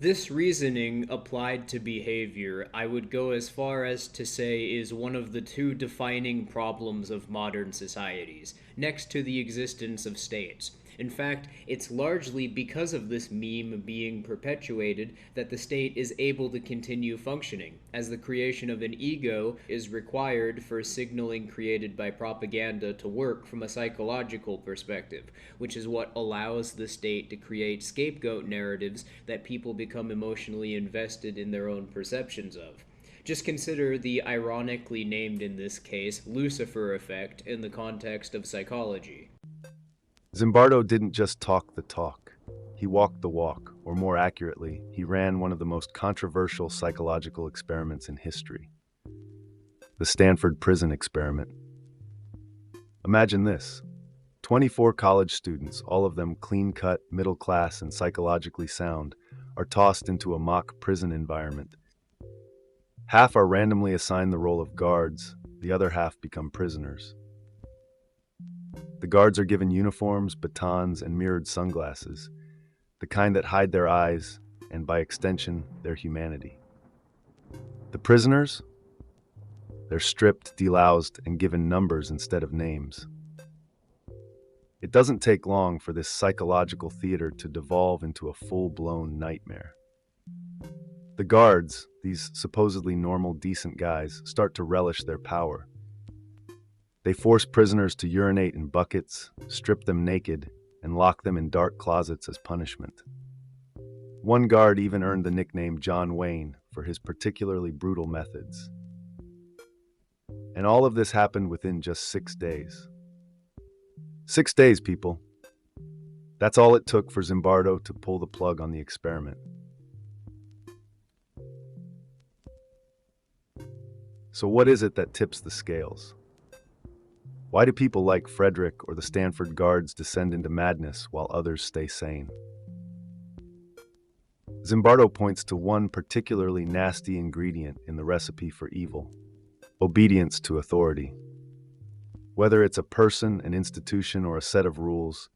This reasoning applied to behavior, I would go as far as to say, is one of the two defining problems of modern societies, next to the existence of states. In fact, it's largely because of this meme being perpetuated that the state is able to continue functioning, as the creation of an ego is required for signaling created by propaganda to work from a psychological perspective, which is what allows the state to create scapegoat narratives that people become emotionally invested in their own perceptions of. Just consider the ironically named in this case Lucifer effect in the context of psychology. Zimbardo didn't just talk the talk. He walked the walk, or more accurately, he ran one of the most controversial psychological experiments in history. The Stanford Prison Experiment. Imagine this. 24 college students, all of them clean-cut, middle-class, and psychologically sound, are tossed into a mock prison environment. Half are randomly assigned the role of guards, the other half become prisoners. The guards are given uniforms, batons, and mirrored sunglasses, the kind that hide their eyes and, by extension, their humanity. The prisoners? They're stripped, deloused, and given numbers instead of names. It doesn't take long for this psychological theater to devolve into a full-blown nightmare. The guards, these supposedly normal, decent guys, start to relish their power. They force prisoners to urinate in buckets, strip them naked, and lock them in dark closets as punishment. One guard even earned the nickname John Wayne for his particularly brutal methods. And all of this happened within just 6 days. 6 days, people. That's all it took for Zimbardo to pull the plug on the experiment. So what is it that tips the scales? Why do people like Frederick or the Stanford guards descend into madness while others stay sane? Zimbardo points to one particularly nasty ingredient in the recipe for evil: obedience to authority. Whether it's a person, an institution, or a set of rules,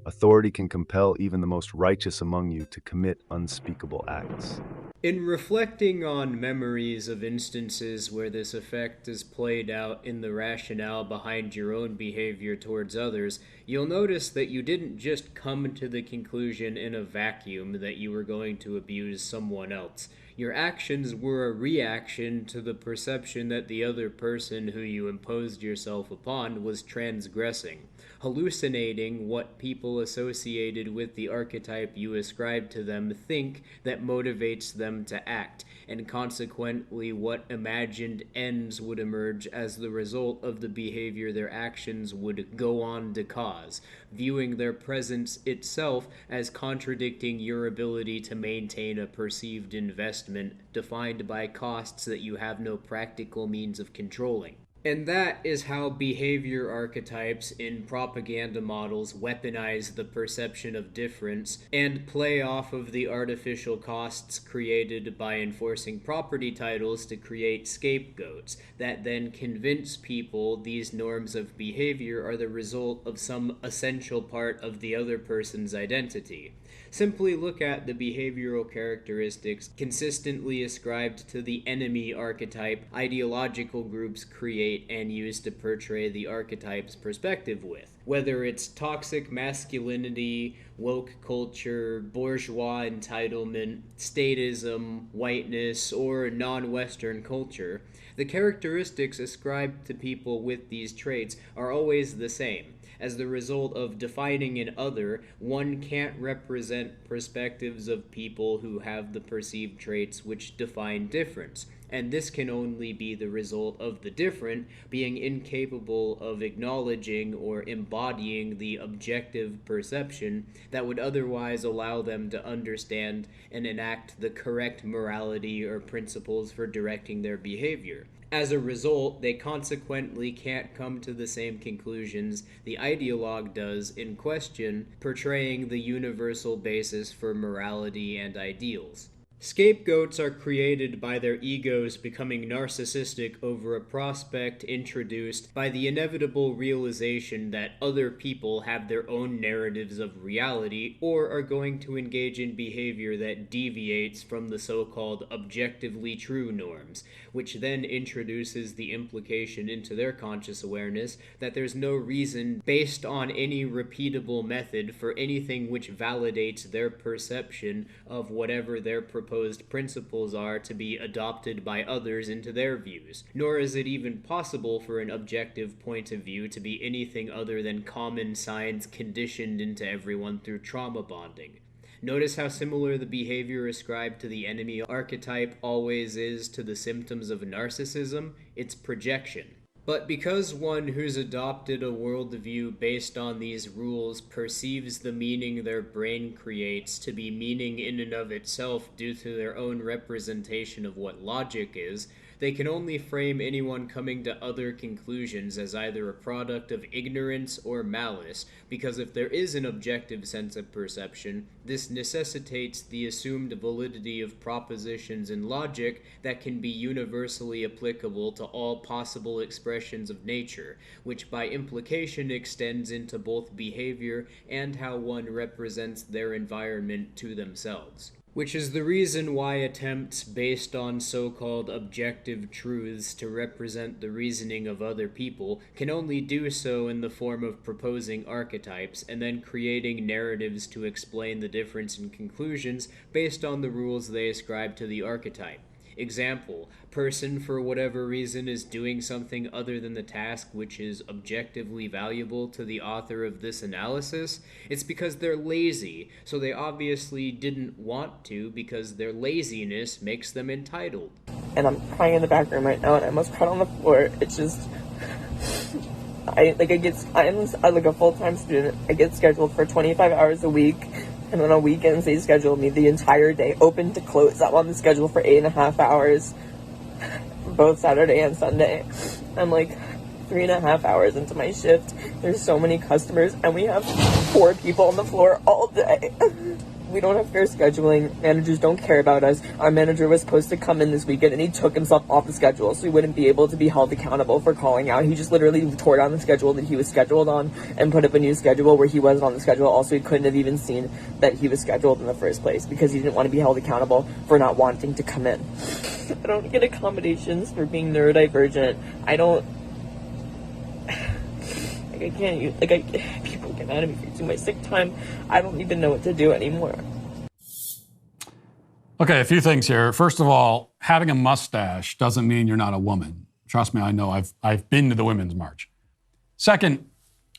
authority can compel even the most righteous among you to commit unspeakable acts. In reflecting on memories of instances where this effect is played out in the rationale behind your own behavior towards others, you'll notice that you didn't just come to the conclusion in a vacuum that you were going to abuse someone else. Your actions were a reaction to the perception that the other person who you imposed yourself upon was transgressing, hallucinating what people associated with the archetype you ascribe to them think that motivates them to act, and consequently what imagined ends would emerge as the result of the behavior their actions would go on to cause, viewing their presence itself as contradicting your ability to maintain a perceived investment defined by costs that you have no practical means of controlling. And that is how behavior archetypes in propaganda models weaponize the perception of difference and play off of the artificial costs created by enforcing property titles to create scapegoats that then convince people these norms of behavior are the result of some essential part of the other person's identity. Simply look at the behavioral characteristics consistently ascribed to the enemy archetype ideological groups create and use to portray the archetype's perspective with. Whether it's toxic masculinity, woke culture, bourgeois entitlement, statism, whiteness, or non-Western culture, the characteristics ascribed to people with these traits are always the same. As the result of defining an other, one can't represent perspectives of people who have the perceived traits which define difference, and this can only be the result of the different being incapable of acknowledging or embodying the objective perception that would otherwise allow them to understand and enact the correct morality or principles for directing their behavior. As a result, they consequently can't come to the same conclusions the ideologue does in question, portraying the universal basis for morality and ideals. Scapegoats are created by their egos becoming narcissistic over a prospect introduced by the inevitable realization that other people have their own narratives of reality or are going to engage in behavior that deviates from the so-called objectively true norms, which then introduces the implication into their conscious awareness that there's no reason based on any repeatable method for anything which validates their perception of whatever their proposed principles are to be adopted by others into their views, nor is it even possible for an objective point of view to be anything other than common science conditioned into everyone through trauma bonding. Notice how similar the behavior ascribed to the enemy archetype always is to the symptoms of narcissism? It's projection. But because one who's adopted a worldview based on these rules perceives the meaning their brain creates to be meaning in and of itself due to their own representation of what logic is, they can only frame anyone coming to other conclusions as either a product of ignorance or malice, because if there is an objective sense of perception, This necessitates the assumed validity of propositions in logic that can be universally applicable to all possible expressions of nature, which by implication extends into both behavior and how one represents their environment to themselves. Which is the reason why attempts based on so-called objective truths to represent the reasoning of other people can only do so in the form of proposing archetypes and then creating narratives to explain the difference in conclusions based on the rules they ascribe to the archetype. Example, person for whatever reason is doing something other than the task which is objectively valuable to the author of this analysis. It's because they're lazy, so they obviously didn't want to because their laziness makes them entitled. And I'm crying in the back room right now, and I almost cried on the floor. It's just, I'm like a full-time student. I get scheduled for 25 hours a week. And then on weekends, they schedule me the entire day, open to close. I'm on the schedule for 8.5 hours, both Saturday and Sunday. I'm like 3.5 hours into my shift. There's so many customers, and we have 4 people on the floor all day. We don't have fair scheduling. Managers don't care about us. Our manager was supposed to come in this weekend, and he took himself off the schedule, so he wouldn't be able to be held accountable for calling out. He just literally tore down the schedule that he was scheduled on and put up a new schedule where he wasn't on the schedule. Also, he couldn't have even seen that he was scheduled in the first place because he didn't want to be held accountable for not wanting to come in. I don't get accommodations for being neurodivergent. People get mad at me for using my sick time. I don't even know what to do anymore. Okay, a few things here. First of all, having a mustache doesn't mean you're not a woman. Trust me, I know. I've been to the Women's March. Second,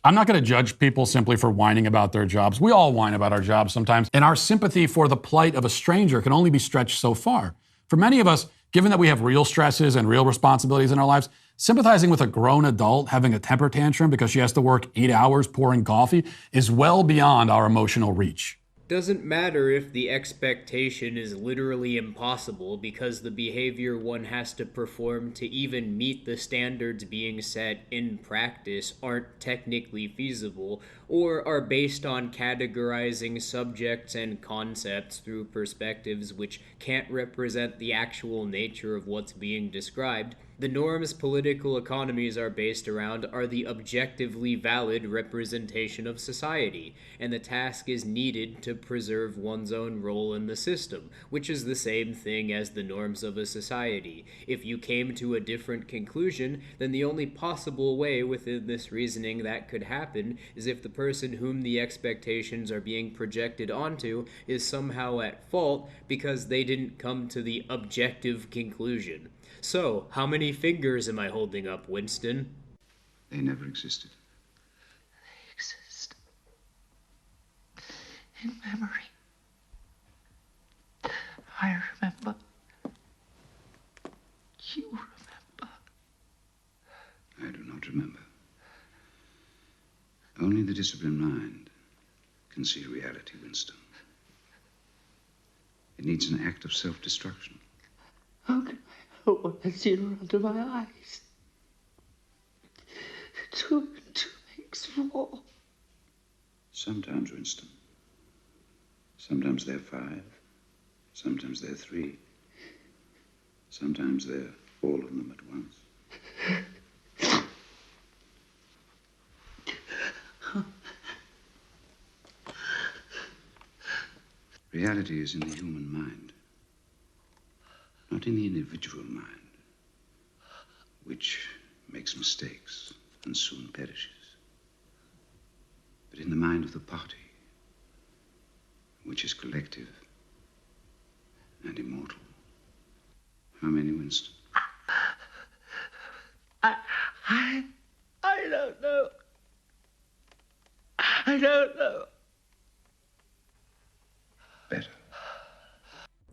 I'm not going to judge people simply for whining about their jobs. We all whine about our jobs sometimes, and our sympathy for the plight of a stranger can only be stretched so far. For many of us, given that we have real stresses and real responsibilities in our lives, sympathizing with a grown adult having a temper tantrum because she has to work 8 hours pouring coffee is well beyond our emotional reach. Doesn't matter if the expectation is literally impossible because the behavior one has to perform to even meet the standards being set in practice aren't technically feasible or are based on categorizing subjects and concepts through perspectives which can't represent the actual nature of what's being described. The norms political economies are based around are the objectively valid representation of society, and the task is needed to preserve one's own role in the system, which is the same thing as the norms of a society. If you came to a different conclusion, then the only possible way within this reasoning that could happen is if the person whom the expectations are being projected onto is somehow at fault because they didn't come to the objective conclusion. So, how many fingers am I holding up, Winston? They never existed. They exist in memory. I remember. You remember. I do not remember. Only the disciplined mind can see reality, Winston. It needs an act of self-destruction. How can I hold what I see under my eyes? 2 and 2 makes 4. Sometimes, Winston. Sometimes they're 5. Sometimes they're 3. Sometimes they're all of them at once. Reality is in the human mind, not in the individual mind, which makes mistakes and soon perishes, but in the mind of the party, which is collective and immortal. How many, Winston? I don't know. I don't know. Better.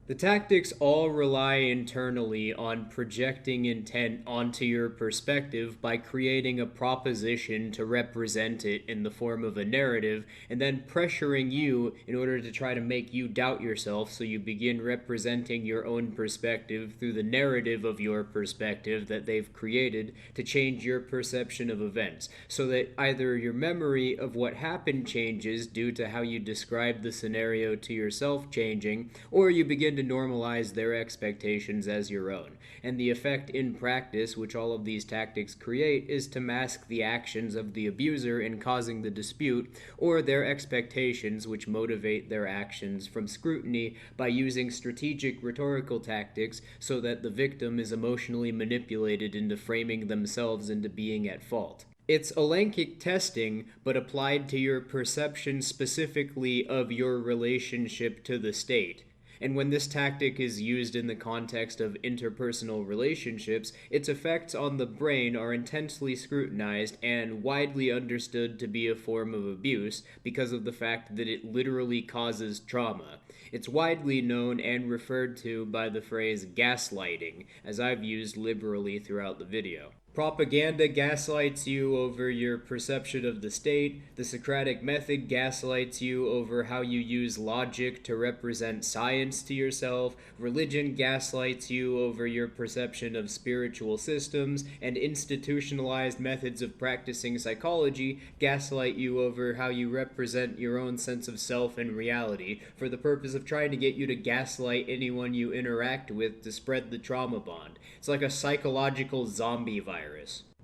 The tactics all rely internally on projecting intent onto your perspective by creating a proposition to represent it in the form of a narrative, and then pressuring you in order to try to make you doubt yourself, so you begin representing your own perspective through the narrative of your perspective that they've created to change your perception of events, so that either your memory of what happened changes due to how you describe the scenario to yourself changing, or you begin to normalize their expectations as your own. And the effect in practice, which all of these tactics create, is to mask the actions of the abuser in causing the dispute, or their expectations, which motivate their actions, from scrutiny by using strategic rhetorical tactics so that the victim is emotionally manipulated into framing themselves into being at fault. It's Elenchic testing, but applied to your perception specifically of your relationship to the state. And when this tactic is used in the context of interpersonal relationships, its effects on the brain are intensely scrutinized and widely understood to be a form of abuse because of the fact that it literally causes trauma. It's widely known and referred to by the phrase gaslighting, as I've used liberally throughout the video. Propaganda gaslights you over your perception of the state. The Socratic method gaslights you over how you use logic to represent science to yourself. Religion gaslights you over your perception of spiritual systems. And institutionalized methods of practicing psychology gaslight you over how you represent your own sense of self and reality, for the purpose of trying to get you to gaslight anyone you interact with to spread the trauma bond. It's like a psychological zombie virus.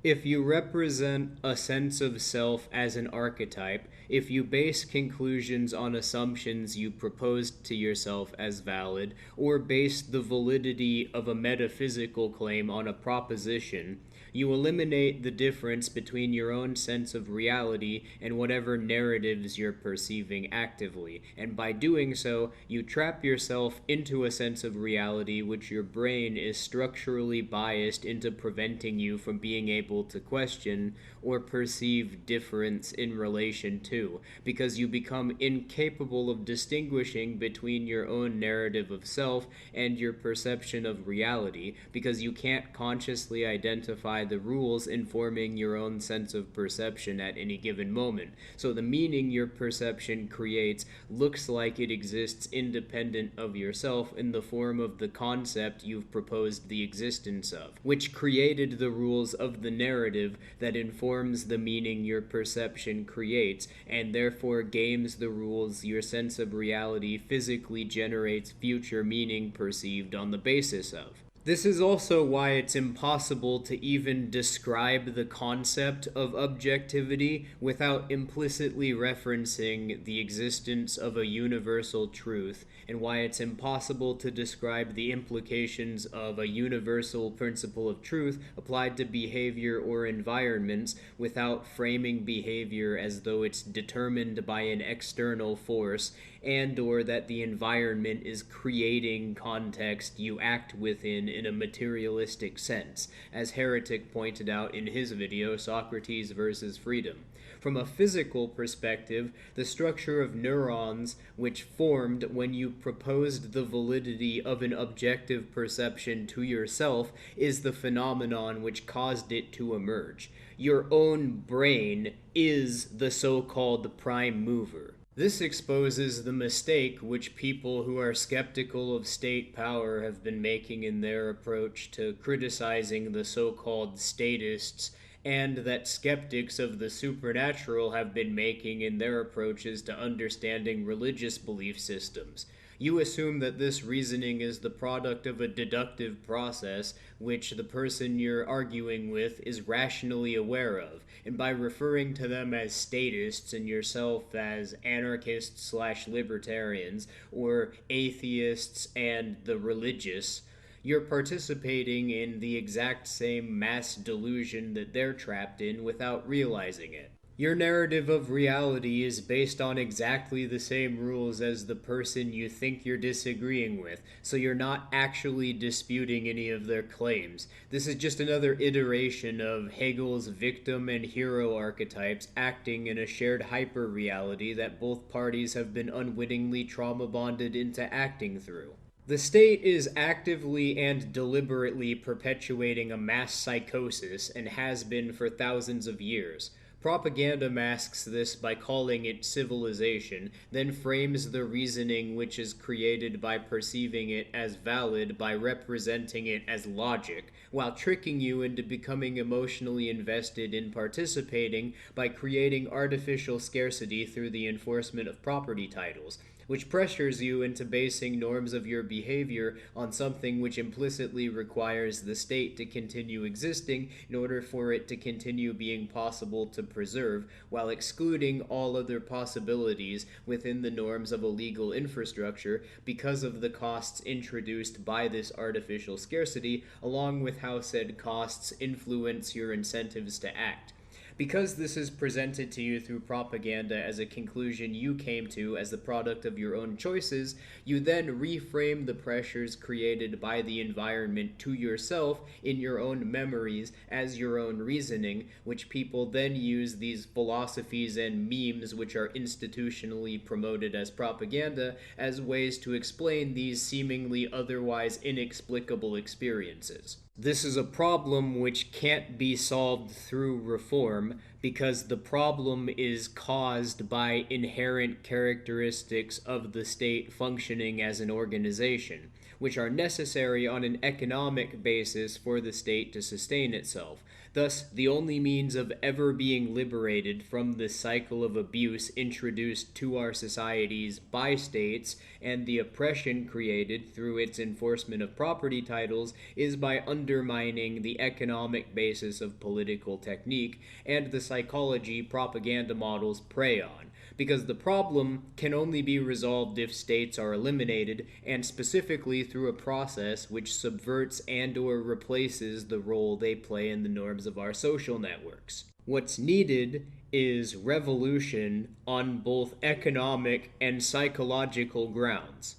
If you represent a sense of self as an archetype, if you base conclusions on assumptions you proposed to yourself as valid, or base the validity of a metaphysical claim on a proposition, you eliminate the difference between your own sense of reality and whatever narratives you're perceiving actively, and by doing so, you trap yourself into a sense of reality which your brain is structurally biased into preventing you from being able to question or perceive difference in relation to, because you become incapable of distinguishing between your own narrative of self and your perception of reality, because you can't consciously identify the rules informing your own sense of perception at any given moment. So the meaning your perception creates looks like it exists independent of yourself in the form of the concept you've proposed the existence of, which created the rules of the narrative that informs the meaning your perception creates, and therefore games the rules your sense of reality physically generates future meaning perceived on the basis of. This is also why it's impossible to even describe the concept of objectivity without implicitly referencing the existence of a universal truth, and why it's impossible to describe the implications of a universal principle of truth applied to behavior or environments without framing behavior as though it's determined by an external force, and or that the environment is creating context you act within in a materialistic sense, as Heretic pointed out in his video, Socrates versus Freedom. From a physical perspective, the structure of neurons which formed when you proposed the validity of an objective perception to yourself is the phenomenon which caused it to emerge. Your own brain is the so-called prime mover. This exposes the mistake which people who are skeptical of state power have been making in their approach to criticizing the so-called statists, and that skeptics of the supernatural have been making in their approaches to understanding religious belief systems. You assume that this reasoning is the product of a deductive process which the person you're arguing with is rationally aware of, and by referring to them as statists and yourself as anarchists/libertarians or atheists and the religious, you're participating in the exact same mass delusion that they're trapped in without realizing it. Your narrative of reality is based on exactly the same rules as the person you think you're disagreeing with, so you're not actually disputing any of their claims. This is just another iteration of Hegel's victim and hero archetypes acting in a shared hyper-reality that both parties have been unwittingly trauma-bonded into acting through. The state is actively and deliberately perpetuating a mass psychosis and has been for thousands of years. Propaganda masks this by calling it civilization, then frames the reasoning which is created by perceiving it as valid by representing it as logic, while tricking you into becoming emotionally invested in participating by creating artificial scarcity through the enforcement of property titles, which pressures you into basing norms of your behavior on something which implicitly requires the state to continue existing in order for it to continue being possible to preserve, while excluding all other possibilities within the norms of a legal infrastructure because of the costs introduced by this artificial scarcity, along with how said costs influence your incentives to act. Because this is presented to you through propaganda as a conclusion you came to as the product of your own choices, you then reframe the pressures created by the environment to yourself in your own memories as your own reasoning, which people then use these philosophies and memes which are institutionally promoted as propaganda as ways to explain these seemingly otherwise inexplicable experiences. This is a problem which can't be solved through reform because the problem is caused by inherent characteristics of the state functioning as an organization, which are necessary on an economic basis for the state to sustain itself. Thus, the only means of ever being liberated from the cycle of abuse introduced to our societies by states and the oppression created through its enforcement of property titles is by undermining the economic basis of political technique and the psychology propaganda models prey on. Because the problem can only be resolved if states are eliminated, and specifically through a process which subverts and/or replaces the role they play in the norms of our social networks. What's needed is revolution on both economic and psychological grounds.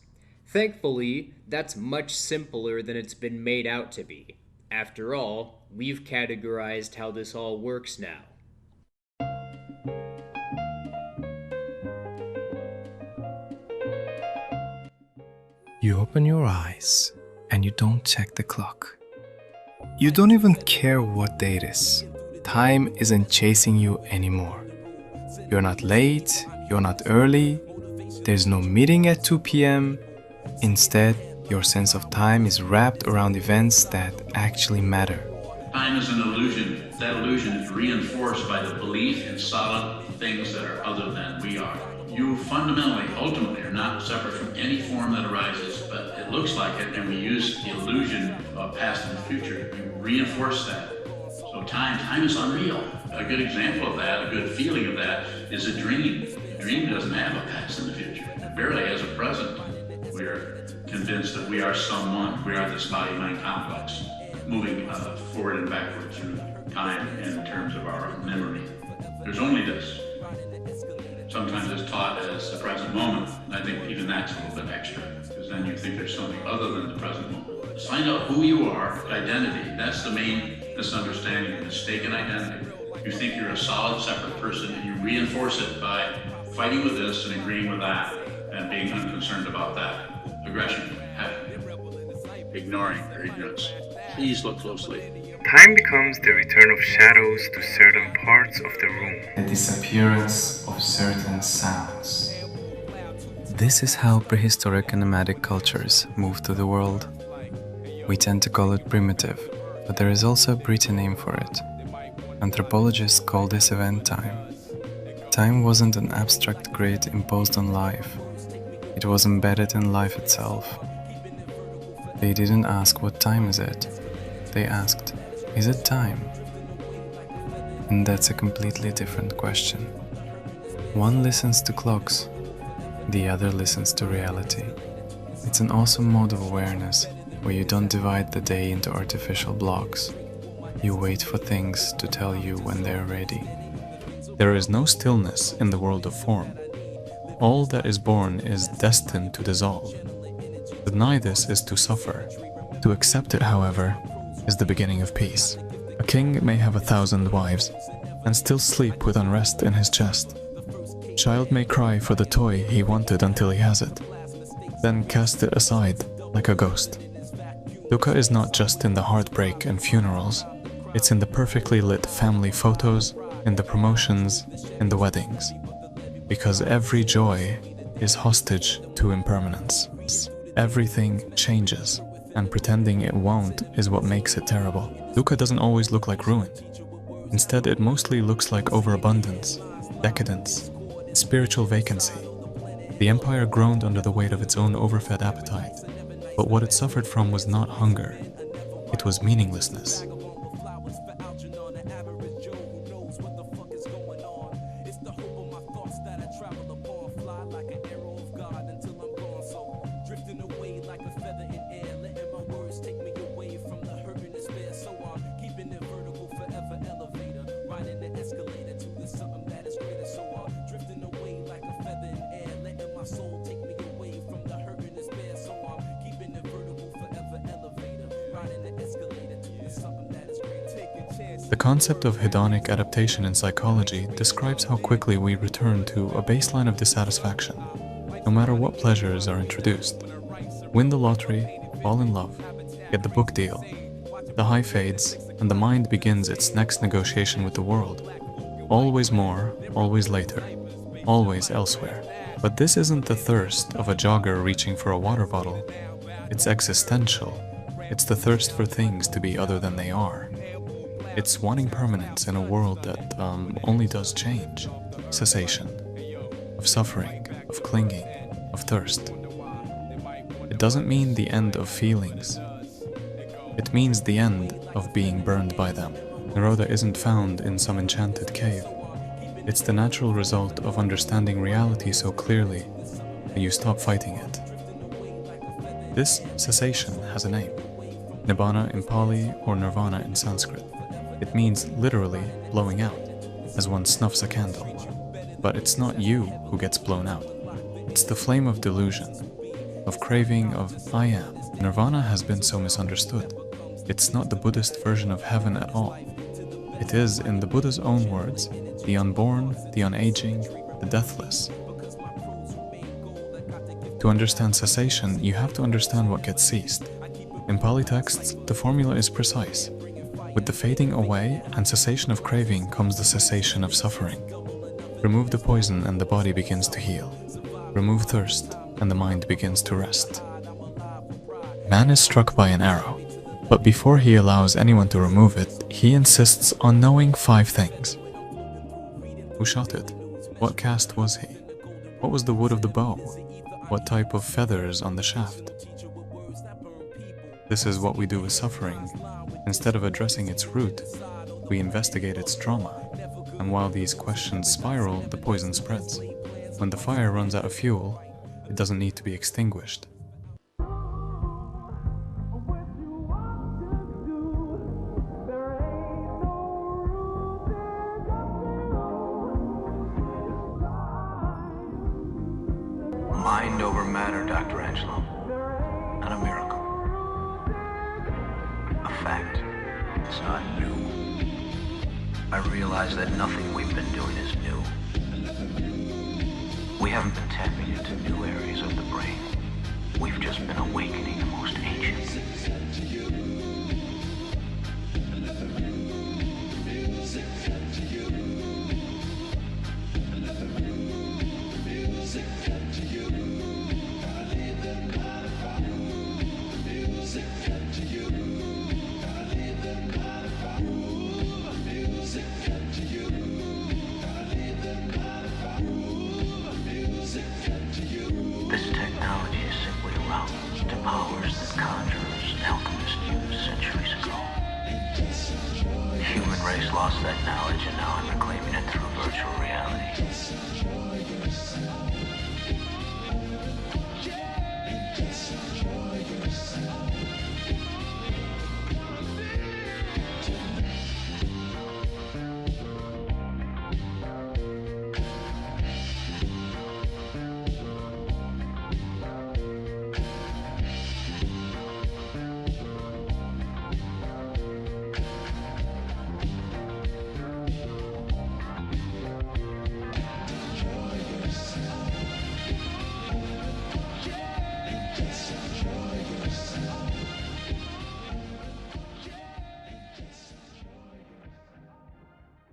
Thankfully, that's much simpler than it's been made out to be. After all, we've categorized how this all works now. You open your eyes and you don't check the clock. You don't even care what day it is. Time isn't chasing you anymore. You're not late, you're not early, there's no meeting at 2 p.m. Instead, your sense of time is wrapped around events that actually matter. Time is an illusion. That illusion is reinforced by the belief in solid things that are other than we are. You fundamentally, ultimately, are not separate from any form that arises, but it looks like it, and we use the illusion of past and future. We reinforce that. So time is unreal. A good example of that, a good feeling of that, is a dream. A dream doesn't have a past and a future. It barely has a present. We are convinced that we are someone. We are this body-mind complex, moving forward and backward through time in terms of our memory. There's only this. Sometimes it's taught as the present moment. I think even that's a little bit extra, because then you think there's something other than the present moment. Find out who you are, identity. That's the main misunderstanding, mistaken identity. You think you're a solid, separate person, and you reinforce it by fighting with this and agreeing with that, and being unconcerned about that. Aggression, ignoring their ignorance. Please look closely. Time becomes the return of shadows to certain parts of the room. The disappearance of certain sounds. This is how prehistoric and nomadic cultures moved through the world. We tend to call it primitive, but there is also a pretty name for it. Anthropologists call this event time. Time wasn't an abstract grid imposed on life. It was embedded in life itself. They didn't ask what time is it. They asked, is it time? And that's a completely different question. One listens to clocks, the other listens to reality. It's an awesome mode of awareness where you don't divide the day into artificial blocks. You wait for things to tell you when they're ready. There is no stillness in the world of form. All that is born is destined to dissolve. To deny this is to suffer. To accept it, however, is the beginning of peace. A king may have 1,000 wives and still sleep with unrest in his chest. Child may cry for the toy he wanted until he has it, then cast it aside like a ghost. Dukkha is not just in the heartbreak and funerals, it's in the perfectly lit family photos, in the promotions, in the weddings. Because every joy is hostage to impermanence. Everything changes, and pretending it won't is what makes it terrible. Dukkha doesn't always look like ruin. Instead, it mostly looks like overabundance, decadence, spiritual vacancy. The empire groaned under the weight of its own overfed appetite, but what it suffered from was not hunger, it was meaninglessness. The concept of hedonic adaptation in psychology describes how quickly we return to a baseline of dissatisfaction, no matter what pleasures are introduced. Win the lottery, fall in love, get the book deal. The high fades, and the mind begins its next negotiation with the world. Always more, always later, always elsewhere. But this isn't the thirst of a jogger reaching for a water bottle. It's existential. It's the thirst for things to be other than they are. It's wanting permanence in a world that only does change. Cessation. Of suffering, of clinging, of thirst. It doesn't mean the end of feelings. It means the end of being burned by them. Nirodha isn't found in some enchanted cave. It's the natural result of understanding reality so clearly that you stop fighting it. This cessation has a name. Nibbana in Pali or Nirvana in Sanskrit. It means literally blowing out, as one snuffs a candle. But it's not you who gets blown out. It's the flame of delusion, of craving of I am. Nirvana has been so misunderstood. It's not the Buddhist version of heaven at all. It is, in the Buddha's own words, the unborn, the unaging, the deathless. To understand cessation, you have to understand what gets ceased. In Pali texts, the formula is precise. With the fading away and cessation of craving comes the cessation of suffering. Remove the poison and the body begins to heal. Remove thirst and the mind begins to rest. Man is struck by an arrow, but before he allows anyone to remove it, he insists on knowing 5 things. Who shot it? What caste was he? What was the wood of the bow? What type of feathers on the shaft? This is what we do with suffering. Instead of addressing its root, we investigate its trauma. And while these questions spiral, the poison spreads. When the fire runs out of fuel, it doesn't need to be extinguished. Mind over matter, Dr. Angelo. Not a miracle. A fact. It's not new. I realize that nothing we've been doing is new. We haven't been tapping into new areas of the brain. We've just been awakening the most ancient. This technology is simply a route to powers that conjurers and alchemists used centuries ago. The human race lost that knowledge, and now I'm reclaiming it through virtual reality.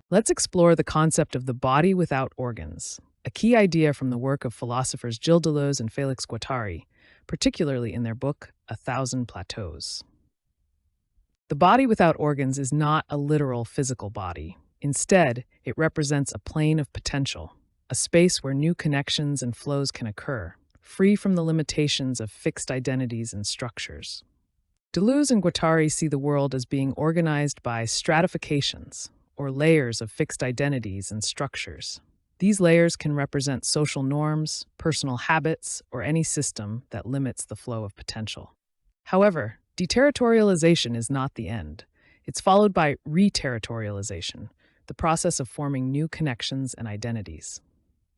Let's explore the concept of the body without organs, a key idea from the work of philosophers Gilles Deleuze and Félix Guattari, particularly in their book, A Thousand Plateaus. The body without organs is not a literal physical body. Instead, it represents a plane of potential, a space where new connections and flows can occur, free from the limitations of fixed identities and structures. Deleuze and Guattari see the world as being organized by stratifications, or layers of fixed identities and structures. These layers can represent social norms, personal habits, or any system that limits the flow of potential. However, deterritorialization is not the end. It's followed by reterritorialization, the process of forming new connections and identities.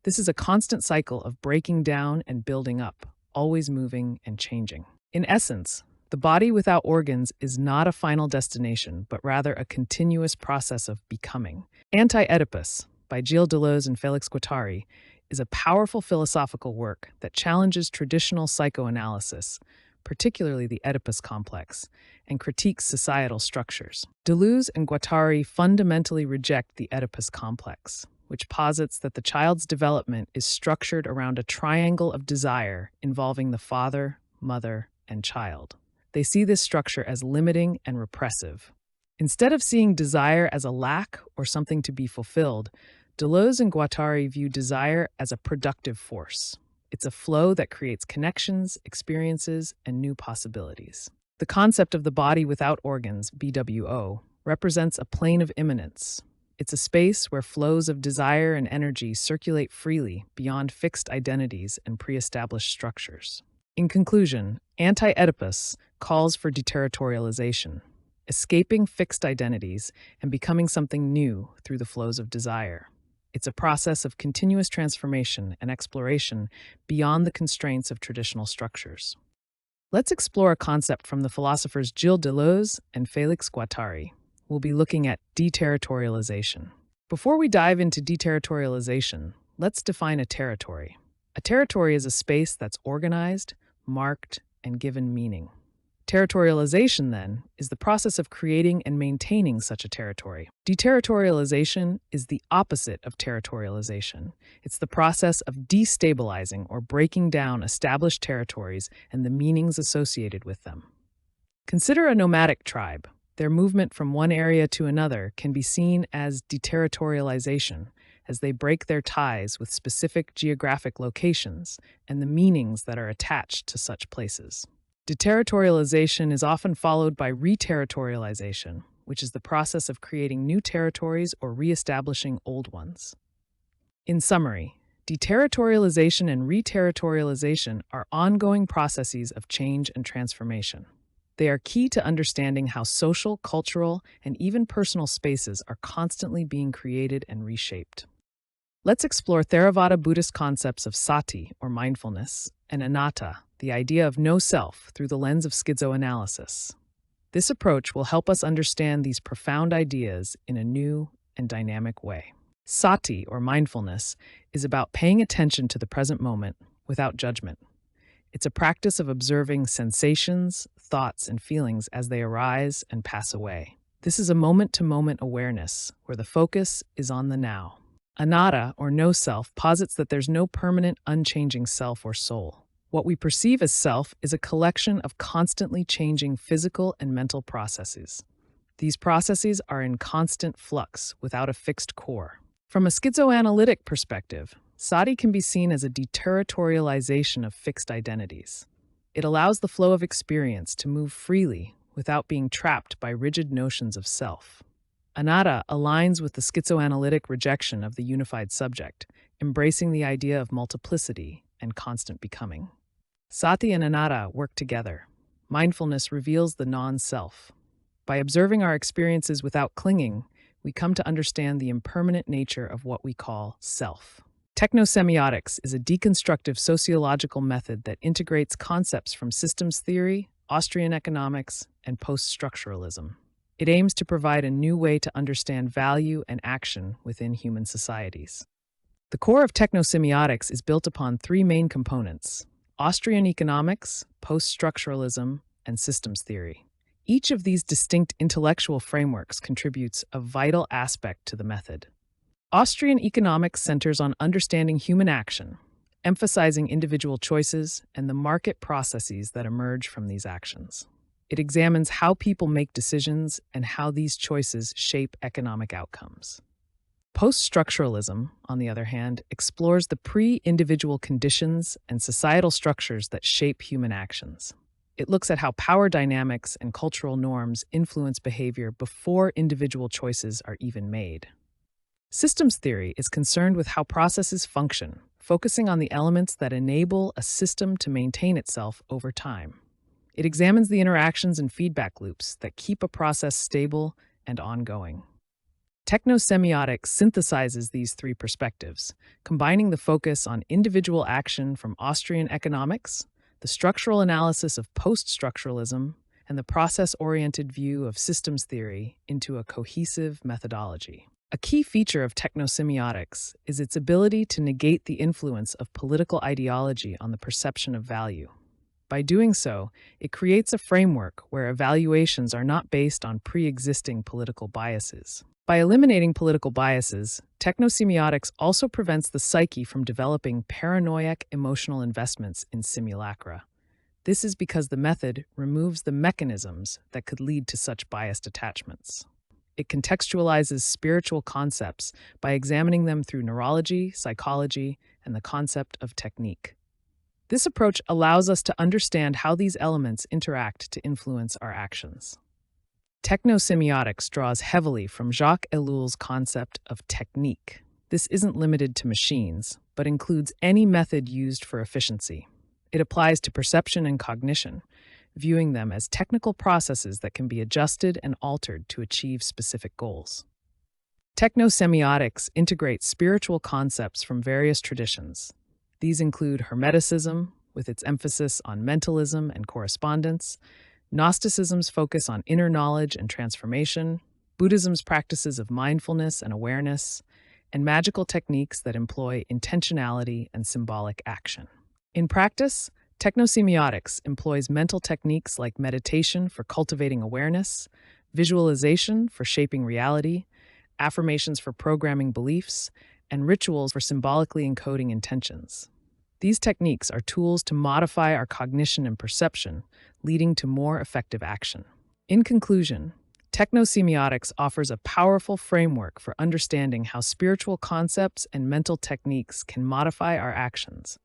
This is a constant cycle of breaking down and building up, always moving and changing. In essence, the body without organs is not a final destination, but rather a continuous process of becoming. Anti-Oedipus, by Gilles Deleuze and Félix Guattari, is a powerful philosophical work that challenges traditional psychoanalysis, particularly the Oedipus complex, and critiques societal structures. Deleuze and Guattari fundamentally reject the Oedipus complex, which posits that the child's development is structured around a triangle of desire involving the father, mother, and child. They see this structure as limiting and repressive. Instead of seeing desire as a lack or something to be fulfilled, Deleuze and Guattari view desire as a productive force. It's a flow that creates connections, experiences, and new possibilities. The concept of the body without organs, BWO, represents a plane of immanence. It's a space where flows of desire and energy circulate freely beyond fixed identities and pre-established structures. In conclusion, Anti-Oedipus calls for deterritorialization, escaping fixed identities and becoming something new through the flows of desire. It's a process of continuous transformation and exploration beyond the constraints of traditional structures. Let's explore a concept from the philosophers Gilles Deleuze and Félix Guattari. We'll be looking at deterritorialization. Before we dive into deterritorialization, let's define a territory. A territory is a space that's organized, marked, and given meaning. Territorialization, then, is the process of creating and maintaining such a territory. Deterritorialization is the opposite of territorialization. It's the process of destabilizing or breaking down established territories and the meanings associated with them. Consider a nomadic tribe. Their movement from one area to another can be seen as deterritorialization, as they break their ties with specific geographic locations and the meanings that are attached to such places. Deterritorialization is often followed by reterritorialization, which is the process of creating new territories or reestablishing old ones. In summary, deterritorialization and reterritorialization are ongoing processes of change and transformation. They are key to understanding how social, cultural, and even personal spaces are constantly being created and reshaped. Let's explore Theravada Buddhist concepts of sati, or mindfulness, and anatta, the idea of no self, through the lens of schizoanalysis. This approach will help us understand these profound ideas in a new and dynamic way. Sati, or mindfulness, is about paying attention to the present moment without judgment. It's a practice of observing sensations, thoughts, and feelings as they arise and pass away. This is a moment-to-moment awareness where the focus is on the now. Anatta, or no self, posits that there's no permanent, unchanging self or soul. What we perceive as self is a collection of constantly changing physical and mental processes. These processes are in constant flux without a fixed core. From a schizoanalytic perspective, sati can be seen as a deterritorialization of fixed identities. It allows the flow of experience to move freely without being trapped by rigid notions of self. Anatta aligns with the schizoanalytic rejection of the unified subject, embracing the idea of multiplicity and constant becoming. Sati and anatta work together. Mindfulness reveals the non-self. By observing our experiences without clinging, we come to understand the impermanent nature of what we call self. Technosemiotics is a deconstructive sociological method that integrates concepts from systems theory, Austrian economics, and post-structuralism. It aims to provide a new way to understand value and action within human societies. The core of technosemiotics is built upon three main components: Austrian economics, post-structuralism, and systems theory. Each of these distinct intellectual frameworks contributes a vital aspect to the method. Austrian economics centers on understanding human action, emphasizing individual choices and the market processes that emerge from these actions. It examines how people make decisions and how these choices shape economic outcomes. Post-structuralism, on the other hand, explores the pre-individual conditions and societal structures that shape human actions. It looks at how power dynamics and cultural norms influence behavior before individual choices are even made. Systems theory is concerned with how processes function, focusing on the elements that enable a system to maintain itself over time. It examines the interactions and feedback loops that keep a process stable and ongoing. Technosemiotics synthesizes these three perspectives, combining the focus on individual action from Austrian economics, the structural analysis of post-structuralism, and the process-oriented view of systems theory into a cohesive methodology. A key feature of technosemiotics is its ability to negate the influence of political ideology on the perception of value. By doing so, it creates a framework where evaluations are not based on pre-existing political biases. By eliminating political biases, technosemiotics also prevents the psyche from developing paranoiac emotional investments in simulacra. This is because the method removes the mechanisms that could lead to such biased attachments. It contextualizes spiritual concepts by examining them through neurology, psychology, and the concept of technique. This approach allows us to understand how these elements interact to influence our actions. Technosemiotics draws heavily from Jacques Ellul's concept of technique. This isn't limited to machines, but includes any method used for efficiency. It applies to perception and cognition, viewing them as technical processes that can be adjusted and altered to achieve specific goals. Technosemiotics integrates spiritual concepts from various traditions. These include Hermeticism, with its emphasis on mentalism and correspondence, Gnosticism's focus on inner knowledge and transformation, Buddhism's practices of mindfulness and awareness, and magical techniques that employ intentionality and symbolic action. In practice, technosemiotics employs mental techniques like meditation for cultivating awareness, visualization for shaping reality, affirmations for programming beliefs, and rituals for symbolically encoding intentions. These techniques are tools to modify our cognition and perception, leading to more effective action. In conclusion, technosemiotics offers a powerful framework for understanding how spiritual concepts and mental techniques can modify our actions.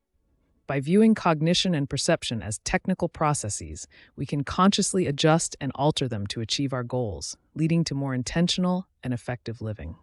By viewing cognition and perception as technical processes, we can consciously adjust and alter them to achieve our goals, leading to more intentional and effective living.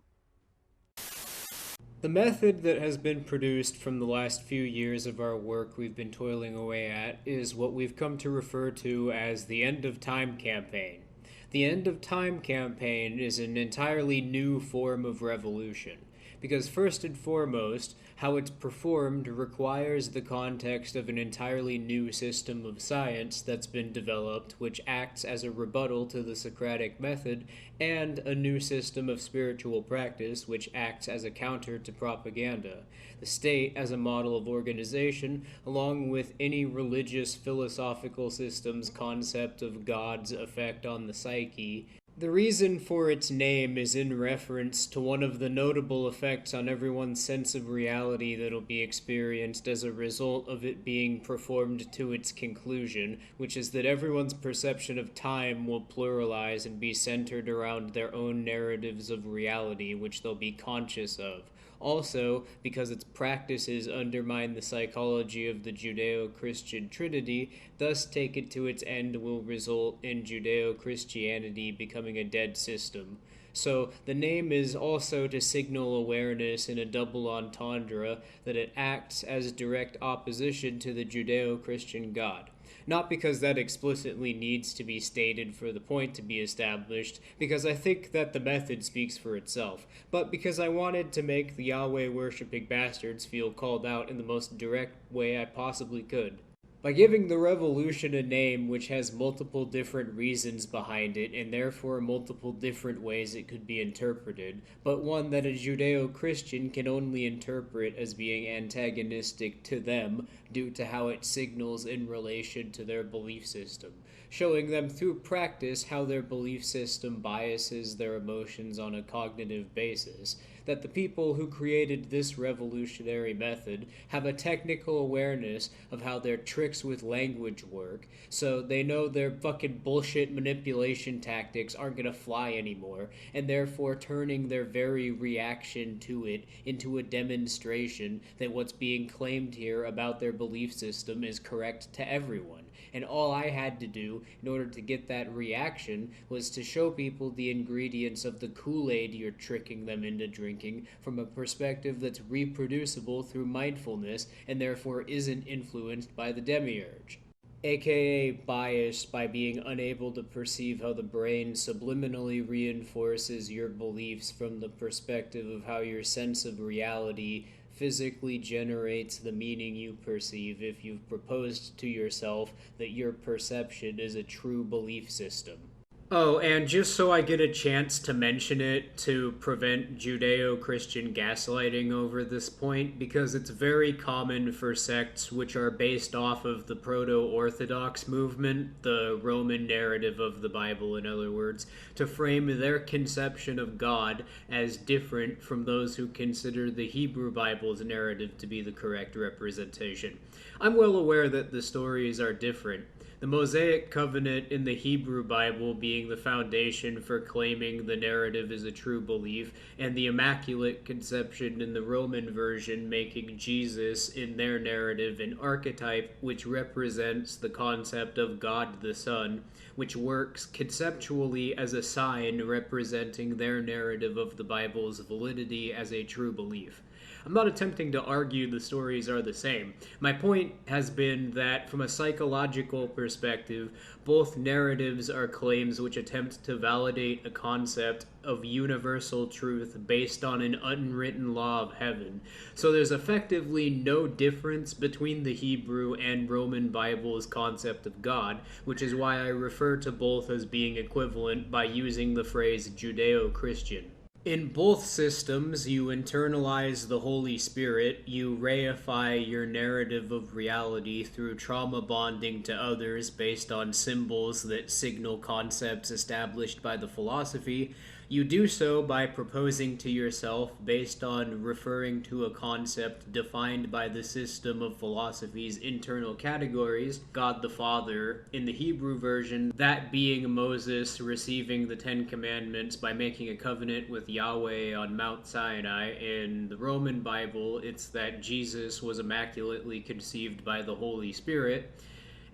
The method that has been produced from the last few years of our work we've been toiling away at is what we've come to refer to as the End of Time campaign. The End of Time campaign is an entirely new form of revolution, because first and foremost, how it's performed requires the context of an entirely new system of science that's been developed, which acts as a rebuttal to the Socratic method, and a new system of spiritual practice, which acts as a counter to propaganda. The state as a model of organization, along with any religious philosophical system's concept of God's effect on the psyche. The reason for its name is in reference to one of the notable effects on everyone's sense of reality that'll be experienced as a result of it being performed to its conclusion, which is that everyone's perception of time will pluralize and be centered around their own narratives of reality, which they'll be conscious of. Also, because its practices undermine the psychology of the Judeo-Christian Trinity, thus take it to its end will result in Judeo-Christianity becoming a dead system. So, the name is also to signal awareness in a double entendre that it acts as direct opposition to the Judeo-Christian God. Not because that explicitly needs to be stated for the point to be established, because I think that the method speaks for itself, but because I wanted to make the Yahweh-worshipping bastards feel called out in the most direct way I possibly could. By giving the revolution a name which has multiple different reasons behind it, and therefore multiple different ways it could be interpreted, but one that a Judeo-Christian can only interpret as being antagonistic to them due to how it signals in relation to their belief system. showing them through practice how their belief system biases their emotions on a cognitive basis, that the people who created this revolutionary method have a technical awareness of how their tricks with language work, so they know their fucking bullshit manipulation tactics aren't gonna fly anymore, and therefore turning their very reaction to it into a demonstration that what's being claimed here about their belief system is correct to everyone. And all I had to do in order to get that reaction was to show people the ingredients of the Kool-Aid you're tricking them into drinking from a perspective that's reproducible through mindfulness and therefore isn't influenced by the demiurge. AKA biased by being unable to perceive how the brain subliminally reinforces your beliefs from the perspective of how your sense of reality physically generates the meaning you perceive if you've proposed to yourself that your perception is a true belief system. Oh, and just so I get a chance to mention it to prevent Judeo-Christian gaslighting over this point, because it's very common for sects which are based off of the proto-Orthodox movement, the Roman narrative of the Bible, in other words, to frame their conception of God as different from those who consider the Hebrew Bible's narrative to be the correct representation. I'm well aware that the stories are different. The Mosaic Covenant in the Hebrew Bible being the foundation for claiming the narrative is a true belief, and the Immaculate Conception in the Roman version making Jesus in their narrative an archetype which represents the concept of God the Son, which works conceptually as a sign representing their narrative of the Bible's validity as a true belief. I'm not attempting to argue the stories are the same. My point has been that from a psychological perspective, both narratives are claims which attempt to validate a concept of universal truth based on an unwritten law of heaven. So there's effectively no difference between the Hebrew and Roman Bible's concept of God, which is why I refer to both as being equivalent by using the phrase Judeo-Christian. In both systems, you internalize the Holy Spirit, you reify your narrative of reality through trauma bonding to others based on symbols that signal concepts established by the philosophy. You do so by proposing to yourself based on referring to a concept defined by the system of philosophy's internal categories, God the Father, in the Hebrew version, that being Moses receiving the Ten Commandments by making a covenant with Yahweh on Mount Sinai. In the Roman Bible, it's that Jesus was immaculately conceived by the Holy Spirit.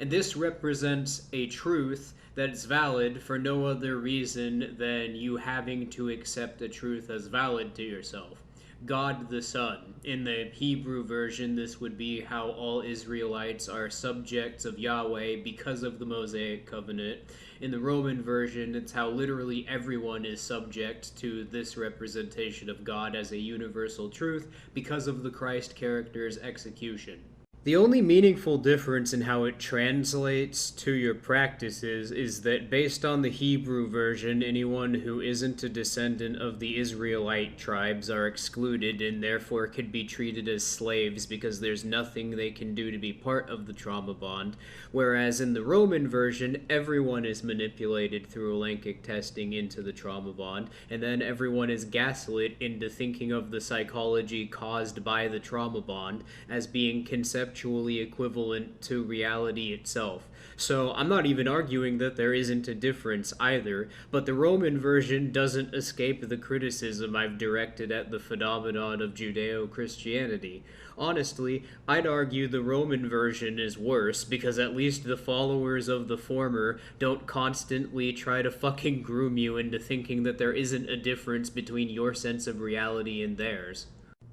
And this represents a truth that is valid for no other reason than you having to accept a truth as valid to yourself. God the Son. In the Hebrew version, this would be how all Israelites are subjects of Yahweh because of the Mosaic Covenant. In the Roman version, it's how literally everyone is subject to this representation of God as a universal truth because of the Christ character's execution. The only meaningful difference in how it translates to your practices is that based on the Hebrew version, anyone who isn't a descendant of the Israelite tribes are excluded and therefore could be treated as slaves because there's nothing they can do to be part of the trauma bond, whereas in the Roman version, everyone is manipulated through Olenkic testing into the trauma bond, and then everyone is gaslit into thinking of the psychology caused by the trauma bond as being conceptually equivalent to reality itself. So I'm not even arguing that there isn't a difference either, but the Roman version doesn't escape the criticism I've directed at the phenomenon of Judeo-Christianity. Honestly, I'd argue the Roman version is worse because at least the followers of the former don't constantly try to fucking groom you into thinking that there isn't a difference between your sense of reality and theirs.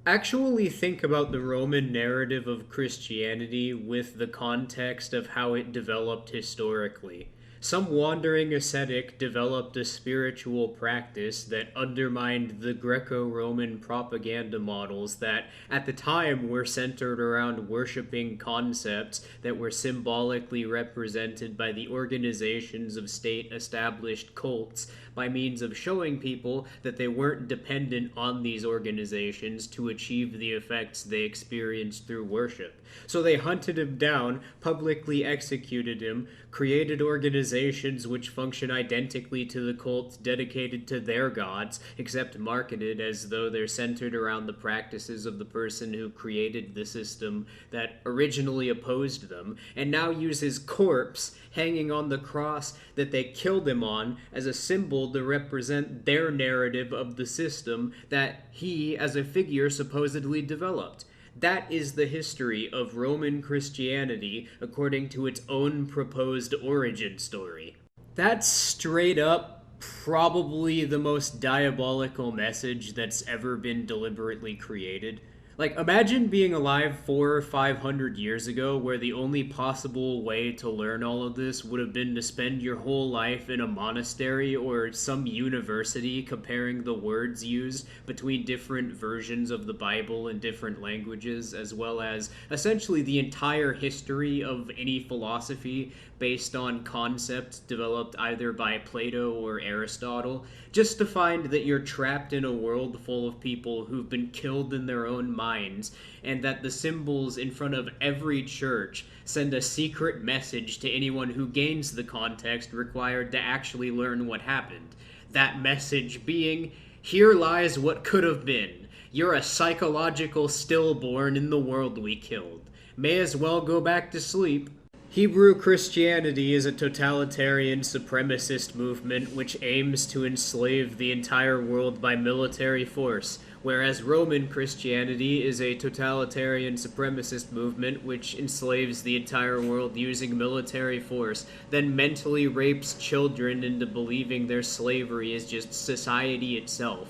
Actually think about the Roman narrative of Christianity with the context of how it developed historically. Some wandering ascetic developed a spiritual practice that undermined the Greco-Roman propaganda models that, at the time, were centered around worshipping concepts that were symbolically represented by the organizations of state-established cults by means of showing people that they weren't dependent on these organizations to achieve the effects they experienced through worship. So they hunted him down, publicly executed him, created organizations organizations which function identically to the cults dedicated to their gods, except marketed as though they're centered around the practices of the person who created the system that originally opposed them, and now use his corpse hanging on the cross that they killed him on as a symbol to represent their narrative of the system that he, as a figure, supposedly developed. That is the history of Roman Christianity according to its own proposed origin story. That's straight up probably the most diabolical message that's ever been deliberately created. Like, imagine being alive 400 or 500 years ago where the only possible way to learn all of this would have been to spend your whole life in a monastery or some university comparing the words used between different versions of the Bible in different languages, as well as essentially the entire history of any philosophy based on concepts developed either by Plato or Aristotle, just to find that you're trapped in a world full of people who've been killed in their own minds, and that the symbols in front of every church send a secret message to anyone who gains the context required to actually learn what happened. That message being, here lies what could have been. You're a psychological stillborn in the world we killed. May as well go back to sleep. Hebrew Christianity is a totalitarian supremacist movement which aims to enslave the entire world by military force, whereas Roman Christianity is a totalitarian supremacist movement which enslaves the entire world using military force, then mentally rapes children into believing their slavery is just society itself.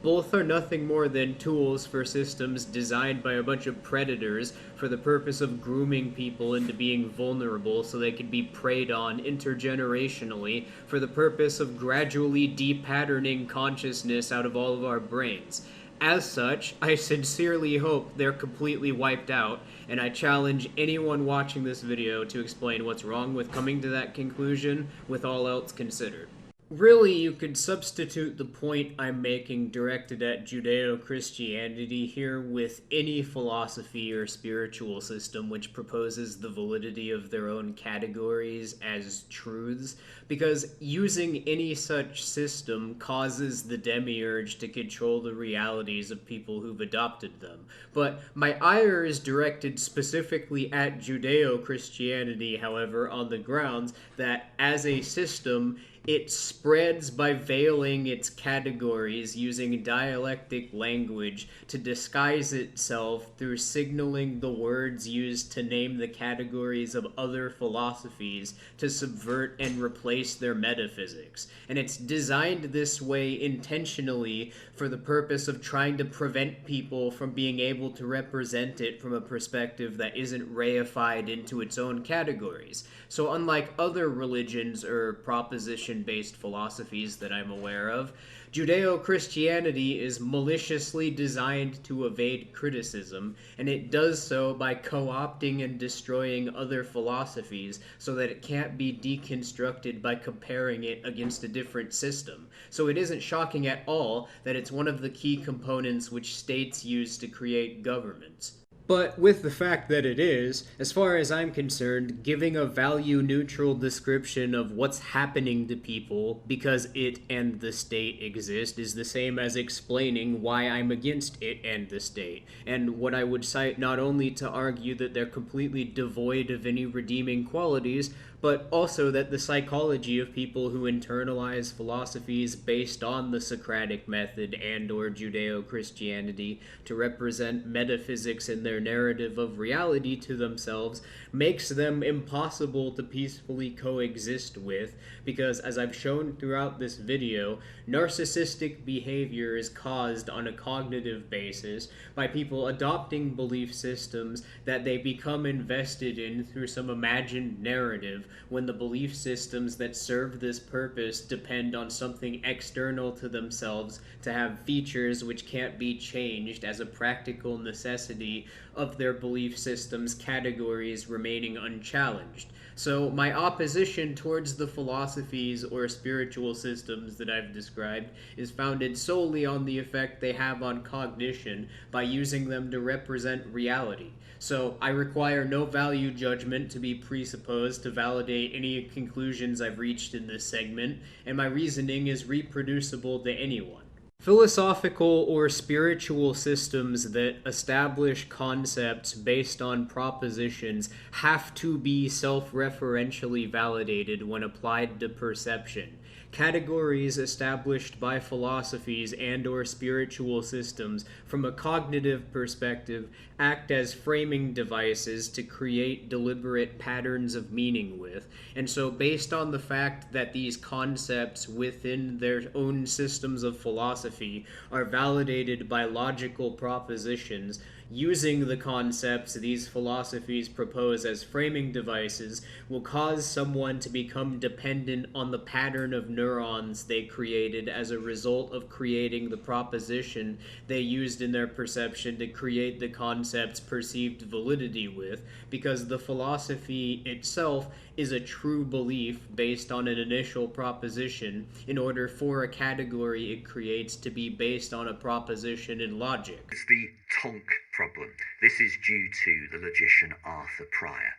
Both are nothing more than tools for systems designed by a bunch of predators for the purpose of grooming people into being vulnerable so they can be preyed on intergenerationally for the purpose of gradually de-patterning consciousness out of all of our brains. As such, I sincerely hope they're completely wiped out, and I challenge anyone watching this video to explain what's wrong with coming to that conclusion with all else considered. Really, you could substitute the point I'm making directed at Judeo-Christianity here with any philosophy or spiritual system which proposes the validity of their own categories as truths, because using any such system causes the demiurge to control the realities of people who've adopted them. But my ire is directed specifically at Judeo-Christianity, however, on the grounds that as a system, it spreads by veiling its categories using dialectic language to disguise itself through signaling the words used to name the categories of other philosophies to subvert and replace their metaphysics. And it's designed this way intentionally for the purpose of trying to prevent people from being able to represent it from a perspective that isn't reified into its own categories. So unlike other religions or proposition-based philosophies that I'm aware of, Judeo-Christianity is maliciously designed to evade criticism, and it does so by co-opting and destroying other philosophies so that it can't be deconstructed by comparing it against a different system. So it isn't shocking at all that it's one of the key components which states use to create governments. But with the fact that it is, as far as I'm concerned, giving a value-neutral description of what's happening to people because it and the state exist is the same as explaining why I'm against it and the state, and what I would cite not only to argue that they're completely devoid of any redeeming qualities, but also that the psychology of people who internalize philosophies based on the Socratic method and/or Judeo-Christianity to represent metaphysics in their narrative of reality to themselves makes them impossible to peacefully coexist with, because as I've shown throughout this video, narcissistic behavior is caused on a cognitive basis by people adopting belief systems that they become invested in through some imagined narrative, when the belief systems that serve this purpose depend on something external to themselves to have features which can't be changed as a practical necessity of their belief system's categories remaining unchallenged. So my opposition towards the philosophies or spiritual systems that I've described is founded solely on the effect they have on cognition by using them to represent reality. So I require no value judgment to be presupposed to validate validate any conclusions I've reached in this segment, and my reasoning is reproducible to anyone. Philosophical or spiritual systems that establish concepts based on propositions have to be self-referentially validated when applied to perception. Categories established by philosophies and/or spiritual systems from a cognitive perspective act as framing devices to create deliberate patterns of meaning with. And so based on the fact that these concepts within their own systems of philosophy are validated by logical propositions, using the concepts these philosophies propose as framing devices will cause someone to become dependent on the pattern of neurons they created as a result of creating the proposition they used in their perception to create the concept's perceived validity with, because the philosophy itself is a true belief based on an initial proposition in order for a category it creates to be based on a proposition in logic. It's the tonk problem. This is due to the logician Arthur Pryor.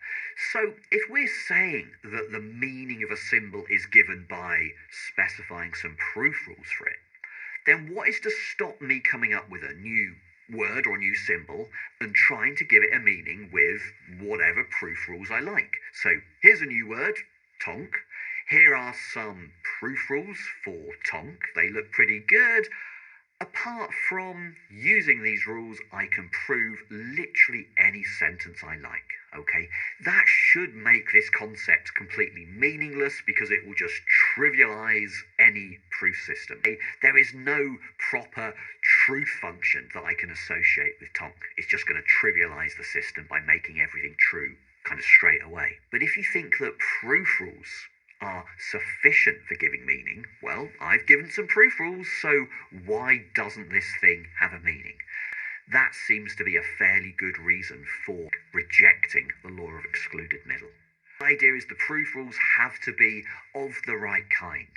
So if we're saying that the meaning of a symbol is given by specifying some proof rules for it, then what is to stop me coming up with a new word or new symbol and trying to give it a meaning with whatever proof rules I like? So here's a new word, tonk. Here are some proof rules for tonk. They look pretty good. Apart from using these rules, I can prove literally any sentence I like, okay? That should make this concept completely meaningless because it will just trivialize any proof system. There is no proper truth function that I can associate with tonk. It's just going to trivialize the system by making everything true kind of straight away. But if you think that proof rules are sufficient for giving meaning, well, I've given some proof rules, so why doesn't this thing have a meaning? That seems to be a fairly good reason for rejecting the law of excluded middle. The idea is the proof rules have to be of the right kind.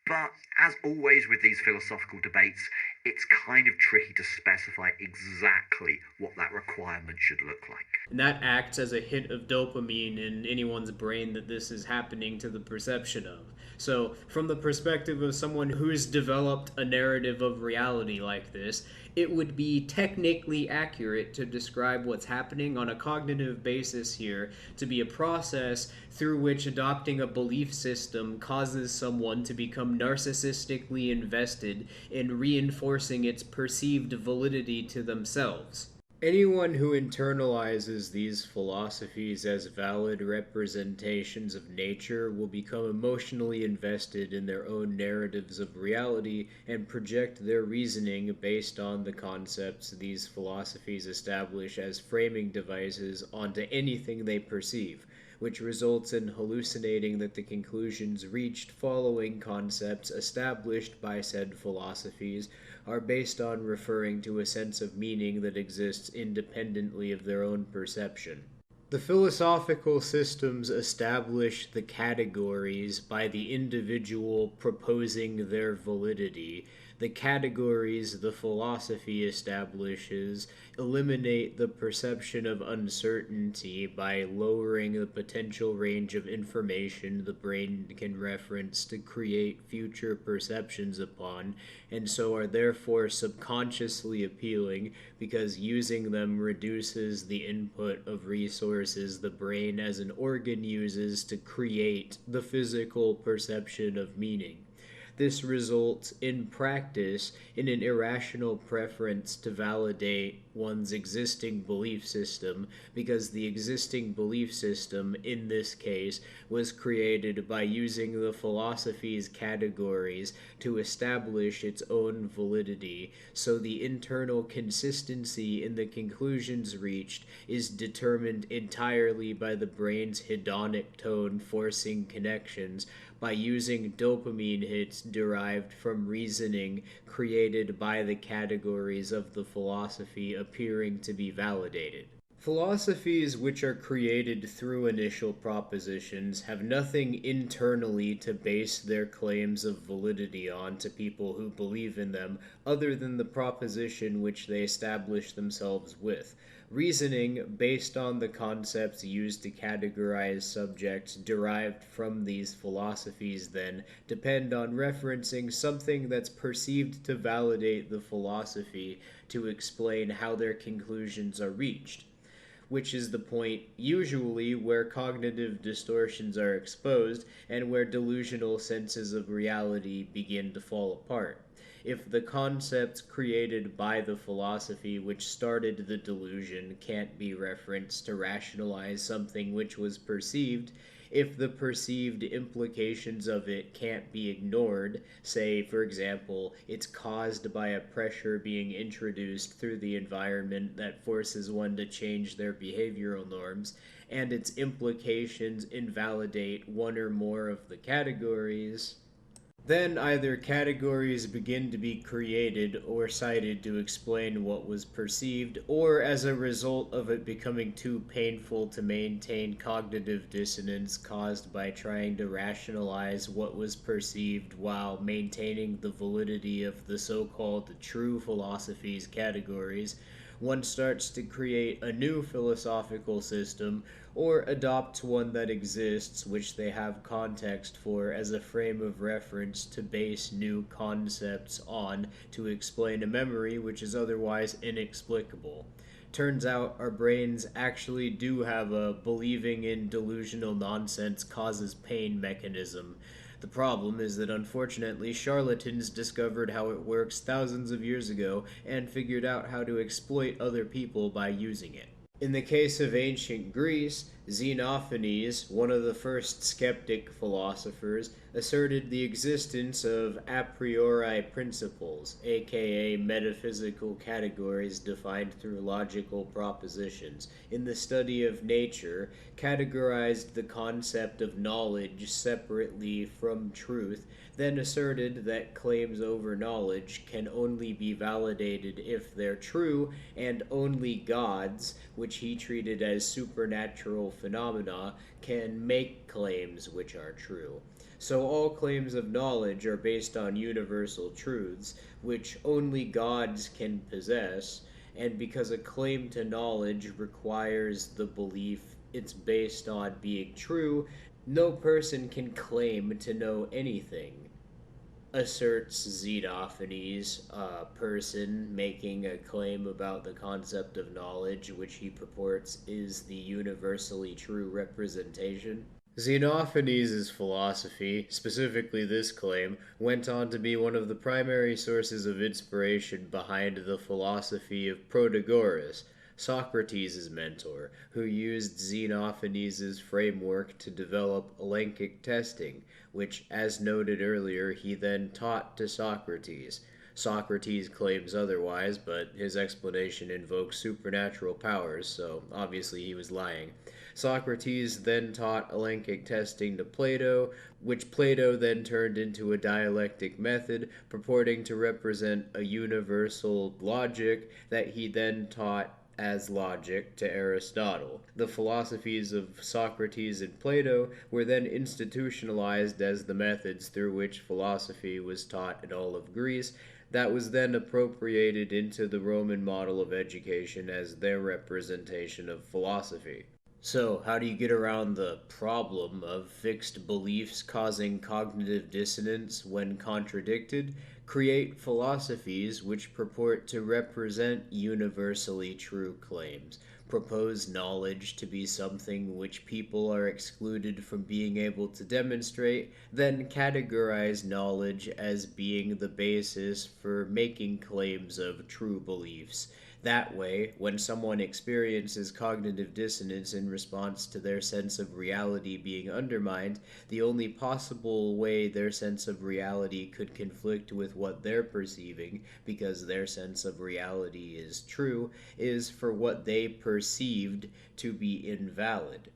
But as always with these philosophical debates, it's kind of tricky to specify exactly what that requirement should look like. And that acts as a hit of dopamine in anyone's brain that this is happening to the perception of. So, from the perspective of someone who's developed a narrative of reality like this, it would be technically accurate to describe what's happening on a cognitive basis here to be a process through which adopting a belief system causes someone to become narcissistically invested in reinforcing its perceived validity to themselves. Anyone who internalizes these philosophies as valid representations of nature will become emotionally invested in their own narratives of reality and project their reasoning based on the concepts these philosophies establish as framing devices onto anything they perceive, which results in hallucinating that the conclusions reached following concepts established by said philosophies are based on referring to a sense of meaning that exists independently of their own perception. The philosophical systems establish the categories by the individual proposing their validity. The categories the philosophy establishes eliminate the perception of uncertainty by lowering the potential range of information the brain can reference to create future perceptions upon, and so are therefore subconsciously appealing because using them reduces the input of resources the brain as an organ uses to create the physical perception of meaning. This results, in practice, in an irrational preference to validate one's existing belief system, because the existing belief system, in this case, was created by using the philosophy's categories to establish its own validity, so the internal consistency in the conclusions reached is determined entirely by the brain's hedonic tone forcing connections, by using dopamine hits derived from reasoning created by the categories of the philosophy appearing to be validated. Philosophies which are created through initial propositions have nothing internally to base their claims of validity on to people who believe in them other than the proposition which they establish themselves with. Reasoning based on the concepts used to categorize subjects derived from these philosophies then depend on referencing something that's perceived to validate the philosophy to explain how their conclusions are reached, which is the point usually where cognitive distortions are exposed and where delusional senses of reality begin to fall apart. If the concepts created by the philosophy which started the delusion can't be referenced to rationalize something which was perceived, if the perceived implications of it can't be ignored, say, for example, it's caused by a pressure being introduced through the environment that forces one to change their behavioral norms, and its implications invalidate one or more of the categories, then either categories begin to be created or cited to explain what was perceived, or as a result of it becoming too painful to maintain cognitive dissonance caused by trying to rationalize what was perceived while maintaining the validity of the so-called true philosophy's categories, one starts to create a new philosophical system or adopts one that exists which they have context for as a frame of reference to base new concepts on to explain a memory which is otherwise inexplicable. Turns out our brains actually do have a believing in delusional nonsense causes pain mechanism. The problem is that unfortunately charlatans discovered how it works thousands of years ago and figured out how to exploit other people by using it. In the case of ancient Greece, Xenophanes, one of the first skeptic philosophers, asserted the existence of a priori principles, aka metaphysical categories defined through logical propositions. In the study of nature, categorized the concept of knowledge separately from truth, then asserted that claims over knowledge can only be validated if they're true, and only gods, which he treated as supernatural phenomena, can make claims which are true. So all claims of knowledge are based on universal truths, which only gods can possess, and because a claim to knowledge requires the belief it's based on being true, no person can claim to know anything, asserts Xenophanes, a person making a claim about the concept of knowledge, which he purports is the universally true representation. Xenophanes' philosophy, specifically this claim, went on to be one of the primary sources of inspiration behind the philosophy of Protagoras, Socrates' mentor, who used Xenophanes' framework to develop elenchic testing, which, as noted earlier, he then taught to Socrates. Socrates claims otherwise, but his explanation invokes supernatural powers, so obviously he was lying. Socrates then taught elenchic testing to Plato, which Plato then turned into a dialectic method purporting to represent a universal logic that he then taught as logic to Aristotle. The philosophies of Socrates and Plato were then institutionalized as the methods through which philosophy was taught in all of Greece. That was then appropriated into the Roman model of education as their representation of philosophy. So, how do you get around the problem of fixed beliefs causing cognitive dissonance when contradicted? Create philosophies which purport to represent universally true claims. Propose knowledge to be something which people are excluded from being able to demonstrate, then categorize knowledge as being the basis for making claims of true beliefs. That way, when someone experiences cognitive dissonance in response to their sense of reality being undermined, the only possible way their sense of reality could conflict with what they're perceiving, because their sense of reality is true, is for what they perceived to be invalid.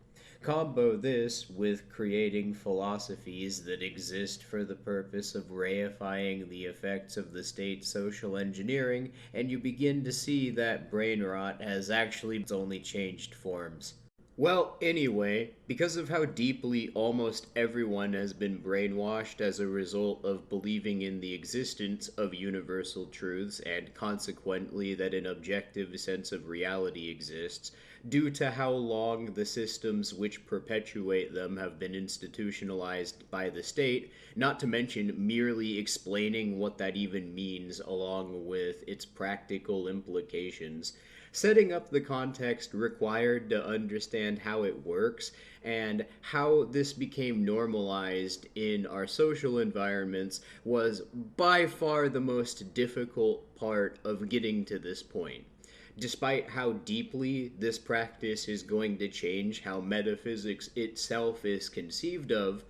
Combo this with creating philosophies that exist for the purpose of reifying the effects of the state's social engineering, and you begin to see that brain rot has actually only changed forms. Well, anyway, because of how deeply almost everyone has been brainwashed as a result of believing in the existence of universal truths and consequently that an objective sense of reality exists, due to how long the systems which perpetuate them have been institutionalized by the state, not to mention merely explaining what that even means along with its practical implications, setting up the context required to understand how it works and how this became normalized in our social environments was by far the most difficult part of getting to this point. Despite how deeply this practice is going to change how metaphysics itself is conceived of,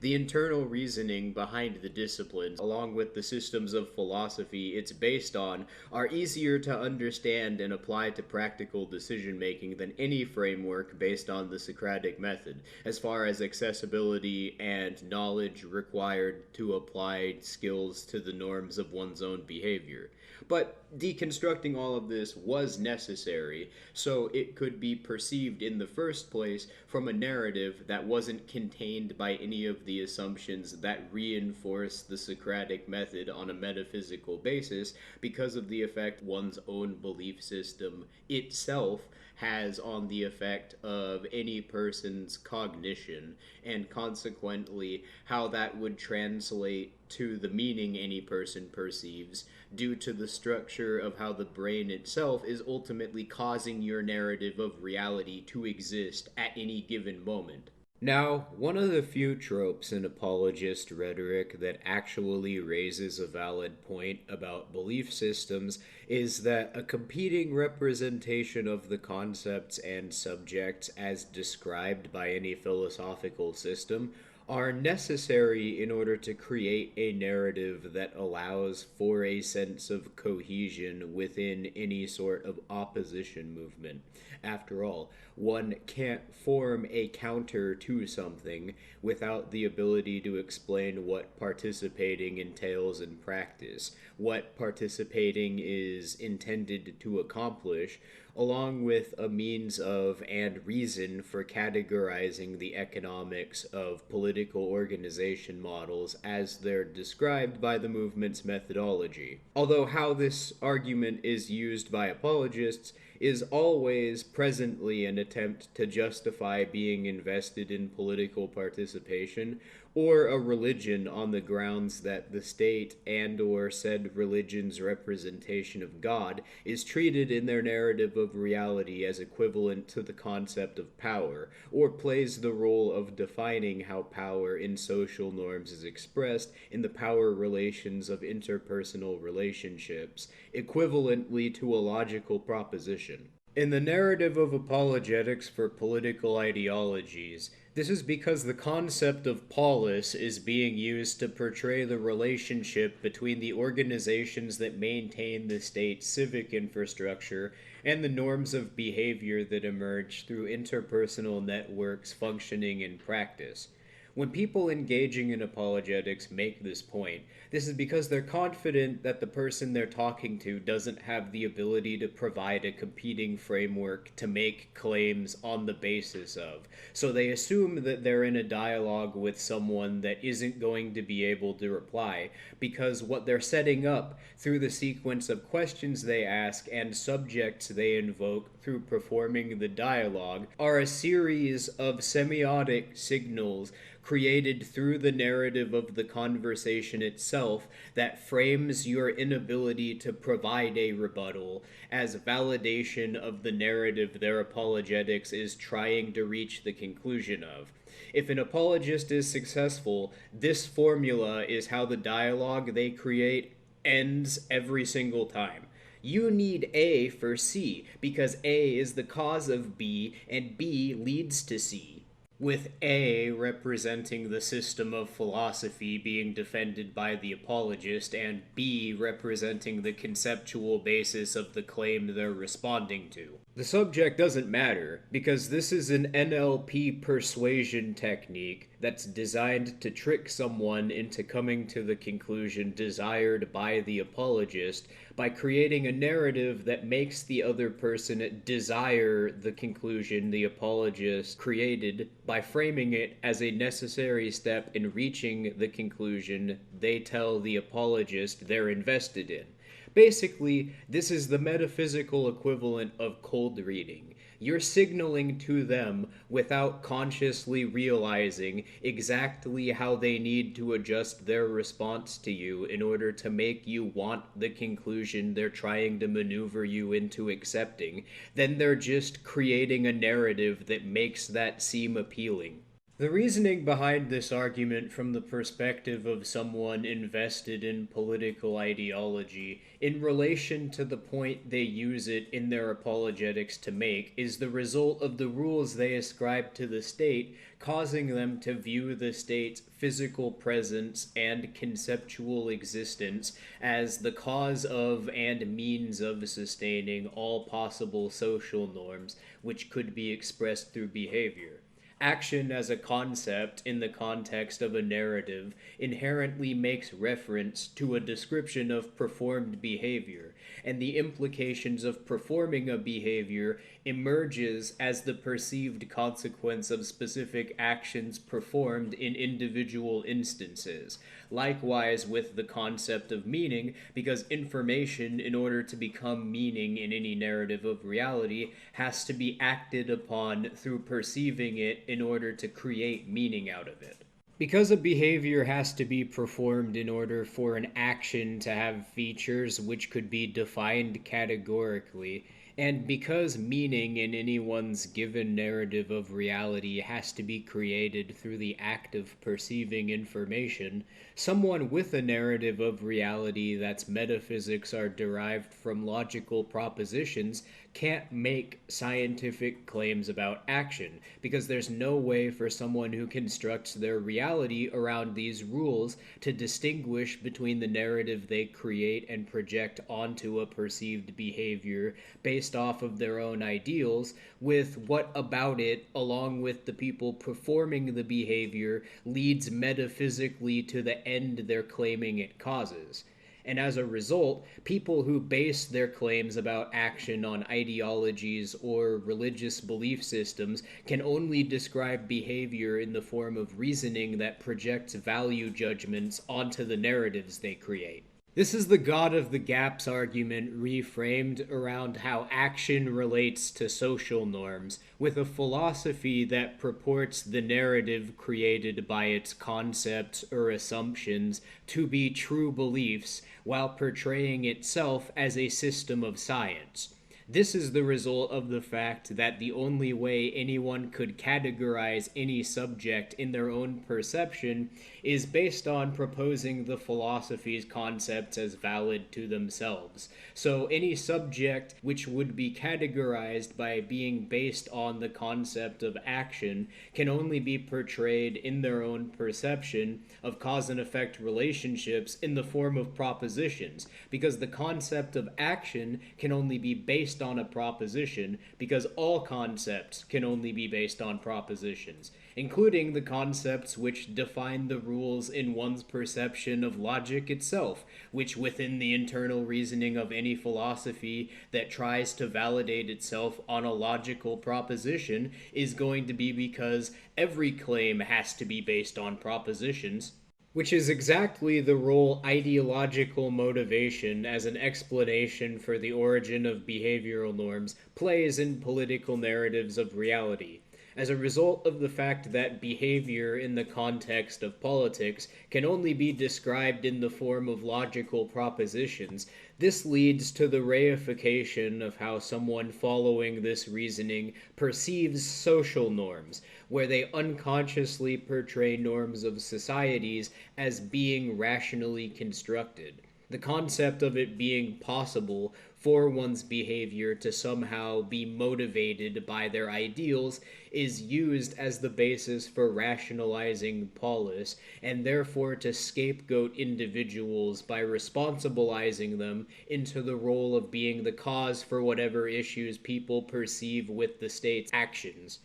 the internal reasoning behind the disciplines, along with the systems of philosophy it's based on, are easier to understand and apply to practical decision-making than any framework based on the Socratic method, as far as accessibility and knowledge required to apply skills to the norms of one's own behavior. But deconstructing all of this was necessary, so it could be perceived in the first place from a narrative that wasn't contained by any of the assumptions that reinforce the Socratic method on a metaphysical basis because of the effect one's own belief system itself has on the effect of any person's cognition, and consequently how that would translate to the meaning any person perceives due to the structure of how the brain itself is ultimately causing your narrative of reality to exist at any given moment. Now, one of the few tropes in apologist rhetoric that actually raises a valid point about belief systems is that a competing representation of the concepts and subjects as described by any philosophical system are necessary in order to create a narrative that allows for a sense of cohesion within any sort of opposition movement. After all, one can't form a counter to something without the ability to explain what participating entails in practice, what participating is intended to accomplish, along with a means of and reason for categorizing the economics of political organization models as they're described by the movement's methodology. Although how this argument is used by apologists is always presently an attempt to justify being invested in political participation or a religion on the grounds that the state and or said religion's representation of God is treated in their narrative of reality as equivalent to the concept of power, or plays the role of defining how power in social norms is expressed in the power relations of interpersonal relationships, equivalently to a logical proposition. In the narrative of apologetics for political ideologies, this is because the concept of polis is being used to portray the relationship between the organizations that maintain the state's civic infrastructure and the norms of behavior that emerge through interpersonal networks functioning in practice. When people engaging in apologetics make this point, this is because they're confident that the person they're talking to doesn't have the ability to provide a competing framework to make claims on the basis of. So they assume that they're in a dialogue with someone that isn't going to be able to reply, because what they're setting up through the sequence of questions they ask and subjects they invoke through performing the dialogue are a series of semiotic signals created through the narrative of the conversation itself that frames your inability to provide a rebuttal as validation of the narrative their apologetics is trying to reach the conclusion of. If an apologist is successful, this formula is how the dialogue they create ends every single time. You need A for C, because A is the cause of B, and B leads to C. with A representing the system of philosophy being defended by the apologist, and B representing the conceptual basis of the claim they're responding to. The subject doesn't matter, because this is an NLP persuasion technique that's designed to trick someone into coming to the conclusion desired by the apologist by creating a narrative that makes the other person desire the conclusion the apologist created by framing it as a necessary step in reaching the conclusion they tell the apologist they're invested in. Basically, this is the metaphysical equivalent of cold reading. You're signaling to them without consciously realizing exactly how they need to adjust their response to you in order to make you want the conclusion they're trying to maneuver you into accepting. Then they're just creating a narrative that makes that seem appealing. The reasoning behind this argument from the perspective of someone invested in political ideology in relation to the point they use it in their apologetics to make is the result of the rules they ascribe to the state, causing them to view the state's physical presence and conceptual existence as the cause of and means of sustaining all possible social norms which could be expressed through behavior. Action as a concept in the context of a narrative inherently makes reference to a description of performed behavior, and the implications of performing a behavior emerges as the perceived consequence of specific actions performed in individual instances. Likewise with the concept of meaning, because information, in order to become meaning in any narrative of reality, has to be acted upon through perceiving it in order to create meaning out of it. Because a behavior has to be performed in order for an action to have features which could be defined categorically, and because meaning in anyone's given narrative of reality has to be created through the act of perceiving information, someone with a narrative of reality that's metaphysics are derived from logical propositions can't make scientific claims about action, because there's no way for someone who constructs their reality around these rules to distinguish between the narrative they create and project onto a perceived behavior based off of their own ideals with what about it, along with the people performing the behavior, leads metaphysically to the end they're claiming it causes. And as a result, people who base their claims about action on ideologies or religious belief systems can only describe behavior in the form of reasoning that projects value judgments onto the narratives they create. This is the God of the Gaps argument reframed around how action relates to social norms, with a philosophy that purports the narrative created by its concepts or assumptions to be true beliefs, while portraying itself as a system of science. This is the result of the fact that the only way anyone could categorize any subject in their own perception is based on proposing the philosophy's concepts as valid to themselves. So any subject which would be categorized by being based on the concept of action can only be portrayed in their own perception of cause and effect relationships in the form of propositions, because the concept of action can only be based on a proposition, because all concepts can only be based on propositions, including the concepts which define the rules in one's perception of logic itself, which within the internal reasoning of any philosophy that tries to validate itself on a logical proposition is going to be because every claim has to be based on propositions, which is exactly the role ideological motivation as an explanation for the origin of behavioral norms plays in political narratives of reality. As a result of the fact that behavior in the context of politics can only be described in the form of logical propositions, this leads to the reification of how someone following this reasoning perceives social norms, where they unconsciously portray norms of societies as being rationally constructed. The concept of it being possible for one's behavior to somehow be motivated by their ideals is used as the basis for rationalizing polis, and therefore to scapegoat individuals by responsibilizing them into the role of being the cause for whatever issues people perceive with the state's actions.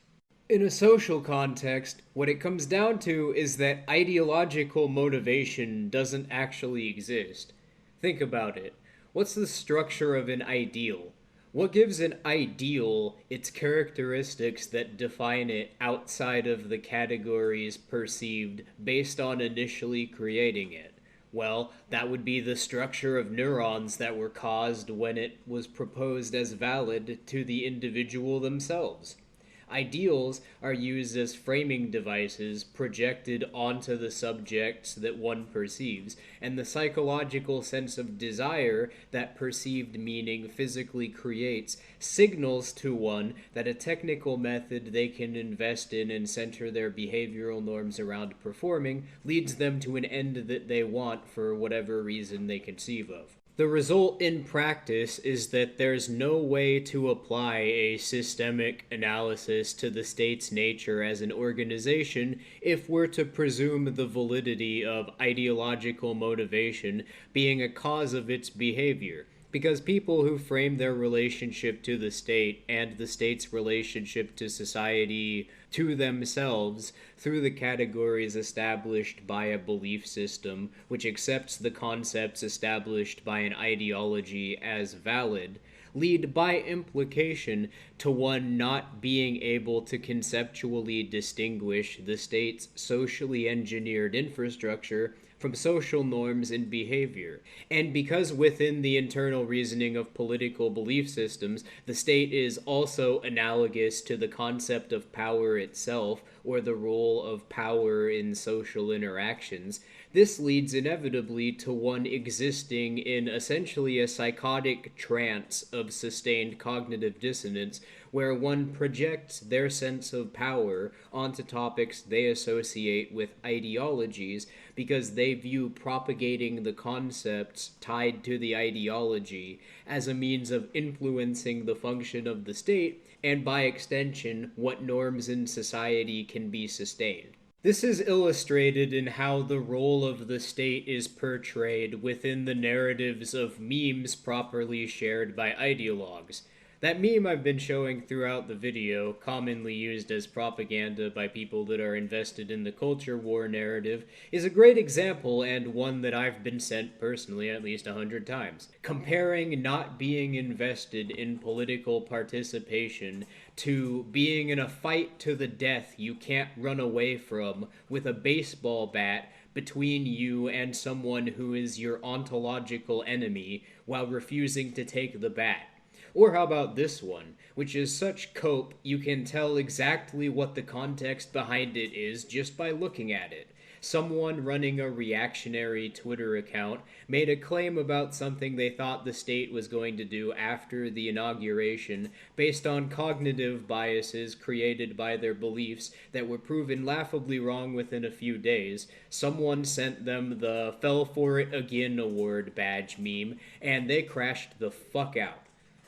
In a social context, what it comes down to is that ideological motivation doesn't actually exist. Think about it. What's the structure of an ideal? What gives an ideal its characteristics that define it outside of the categories perceived based on initially creating it? Well, that would be the structure of neurons that were caused when it was proposed as valid to the individual themselves. Ideals are used as framing devices projected onto the subjects that one perceives, and the psychological sense of desire that perceived meaning physically creates signals to one that a technical method they can invest in and center their behavioral norms around performing leads them to an end that they want for whatever reason they conceive of. The result in practice is that there's no way to apply a systemic analysis to the state's nature as an organization if we're to presume the validity of ideological motivation being a cause of its behavior. Because people who frame their relationship to the state and the state's relationship to society to themselves through the categories established by a belief system which accepts the concepts established by an ideology as valid, lead by implication to one not being able to conceptually distinguish the state's socially engineered infrastructure from social norms and behavior. And because within the internal reasoning of political belief systems, the state is also analogous to the concept of power itself, or the role of power in social interactions, this leads inevitably to one existing in essentially a psychotic trance of sustained cognitive dissonance, where one projects their sense of power onto topics they associate with ideologies because they view propagating the concepts tied to the ideology as a means of influencing the function of the state and, by extension, what norms in society can be sustained. This is illustrated in how the role of the state is portrayed within the narratives of memes properly shared by ideologues. That meme I've been showing throughout the video, commonly used as propaganda by people that are invested in the culture war narrative, is a great example and one that I've been sent personally at least 100 times. Comparing not being invested in political participation to being in a fight to the death you can't run away from with a baseball bat between you and someone who is your ontological enemy while refusing to take the bat. Or how about this one, which is such cope you can tell exactly what the context behind it is just by looking at it. Someone running a reactionary Twitter account made a claim about something they thought the state was going to do after the inauguration based on cognitive biases created by their beliefs that were proven laughably wrong within a few days. Someone sent them the "Fell For It Again" award badge meme, and they crashed the fuck out.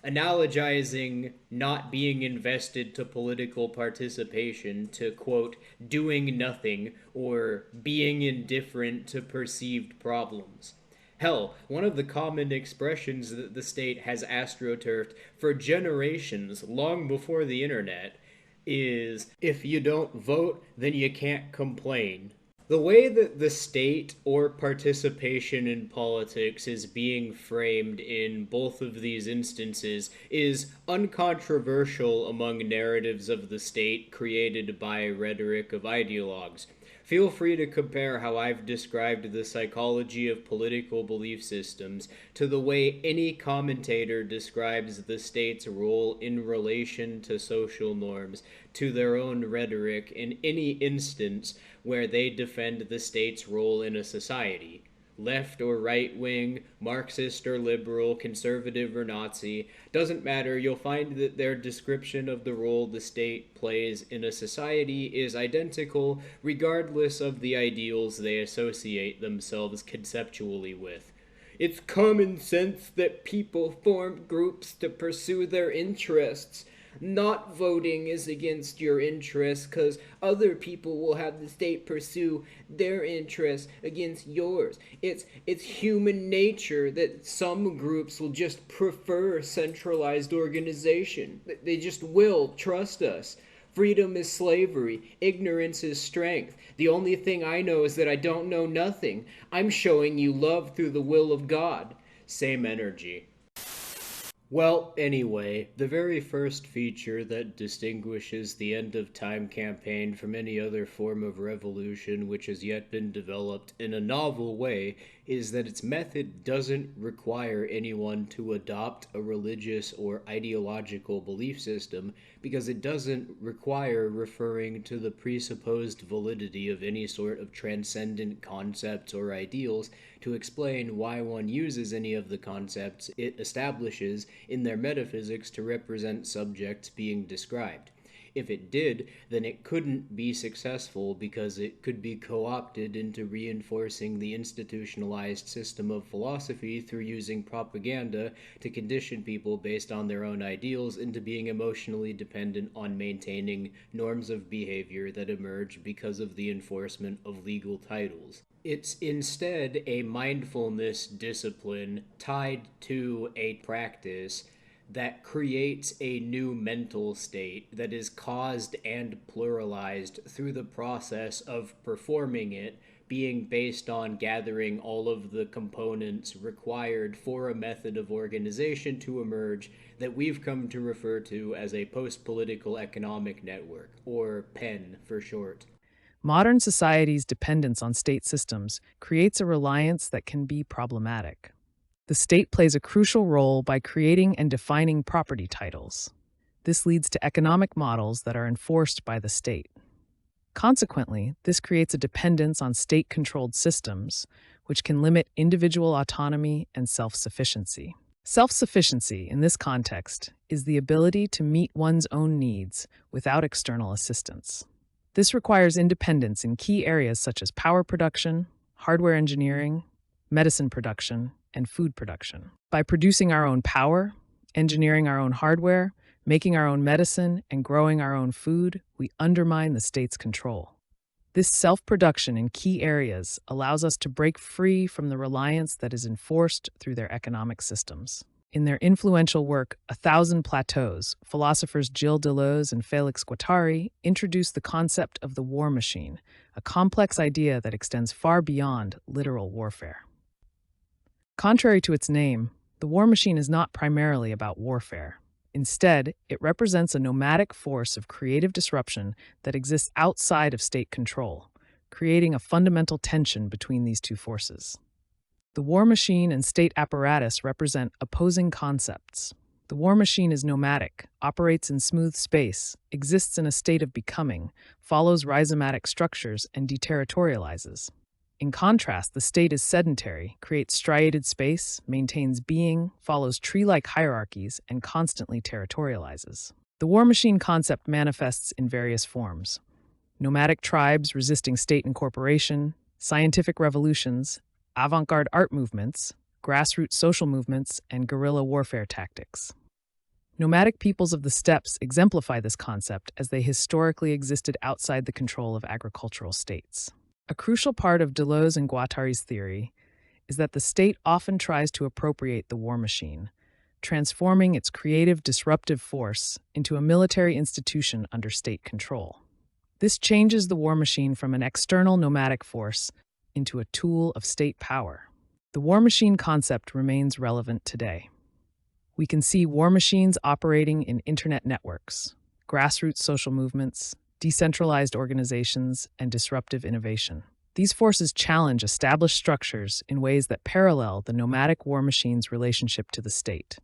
Analogizing not being invested to political participation to, quote, doing nothing or being indifferent to perceived problems. Hell, one of the common expressions that the state has astroturfed for generations long before the internet is, if you don't vote, then you can't complain. The way that the state or participation in politics is being framed in both of these instances is uncontroversial among narratives of the state created by rhetoric of ideologues. Feel free to compare how I've described the psychology of political belief systems to the way any commentator describes the state's role in relation to social norms to their own rhetoric in any instance where they defend the state's role in a society. Left or right wing, Marxist or liberal, conservative or Nazi, doesn't matter, you'll find that their description of the role the state plays in a society is identical regardless of the ideals they associate themselves conceptually with. It's common sense that people form groups to pursue their interests. Not voting is against your interests because other people will have the state pursue their interests against yours. It's human nature that some groups will just prefer centralized organization. They just will. Trust us. Freedom is slavery. Ignorance is strength. The only thing I know is that I don't know nothing. I'm showing you love through the will of God. Same energy. Well, anyway, the very first feature that distinguishes the End of Time campaign from any other form of revolution which has yet been developed in a novel way is that its method doesn't require anyone to adopt a religious or ideological belief system because it doesn't require referring to the presupposed validity of any sort of transcendent concepts or ideals to explain why one uses any of the concepts it establishes in their metaphysics to represent subjects being described. If it did, then it couldn't be successful because it could be co-opted into reinforcing the institutionalized system of philosophy through using propaganda to condition people based on their own ideals into being emotionally dependent on maintaining norms of behavior that emerge because of the enforcement of legal titles. It's instead a mindfulness discipline tied to a practice that creates a new mental state that is caused and pluralized through the process of performing it, being based on gathering all of the components required for a method of organization to emerge that we've come to refer to as a post-political economic network, or PEN for short. Modern society's dependence on state systems creates a reliance that can be problematic. The state plays a crucial role by creating and defining property titles. This leads to economic models that are enforced by the state. Consequently, this creates a dependence on state-controlled systems, which can limit individual autonomy and self-sufficiency. Self-sufficiency, in this context, is the ability to meet one's own needs without external assistance. This requires independence in key areas such as power production, hardware engineering, medicine production, and food production. By producing our own power, engineering our own hardware, making our own medicine, and growing our own food, we undermine the state's control. This self-production in key areas allows us to break free from the reliance that is enforced through their economic systems. In their influential work, 1,000 Plateaus, philosophers Gilles Deleuze and Félix Guattari introduced the concept of the war machine, a complex idea that extends far beyond literal warfare. Contrary to its name, the war machine is not primarily about warfare. Instead, it represents a nomadic force of creative disruption that exists outside of state control, creating a fundamental tension between these two forces. The war machine and state apparatus represent opposing concepts. The war machine is nomadic, operates in smooth space, exists in a state of becoming, follows rhizomatic structures, and deterritorializes. In contrast, the state is sedentary, creates striated space, maintains being, follows tree-like hierarchies, and constantly territorializes. The war machine concept manifests in various forms: nomadic tribes resisting state incorporation, scientific revolutions, avant-garde art movements, grassroots social movements, and guerrilla warfare tactics. Nomadic peoples of the steppes exemplify this concept as they historically existed outside the control of agricultural states. A crucial part of Deleuze and Guattari's theory is that the state often tries to appropriate the war machine, transforming its creative, disruptive force into a military institution under state control. This changes the war machine from an external nomadic force into a tool of state power. The war machine concept remains relevant today. We can see war machines operating in internet networks, grassroots social movements, decentralized organizations, and disruptive innovation. These forces challenge established structures in ways that parallel the nomadic war machine's relationship to the state.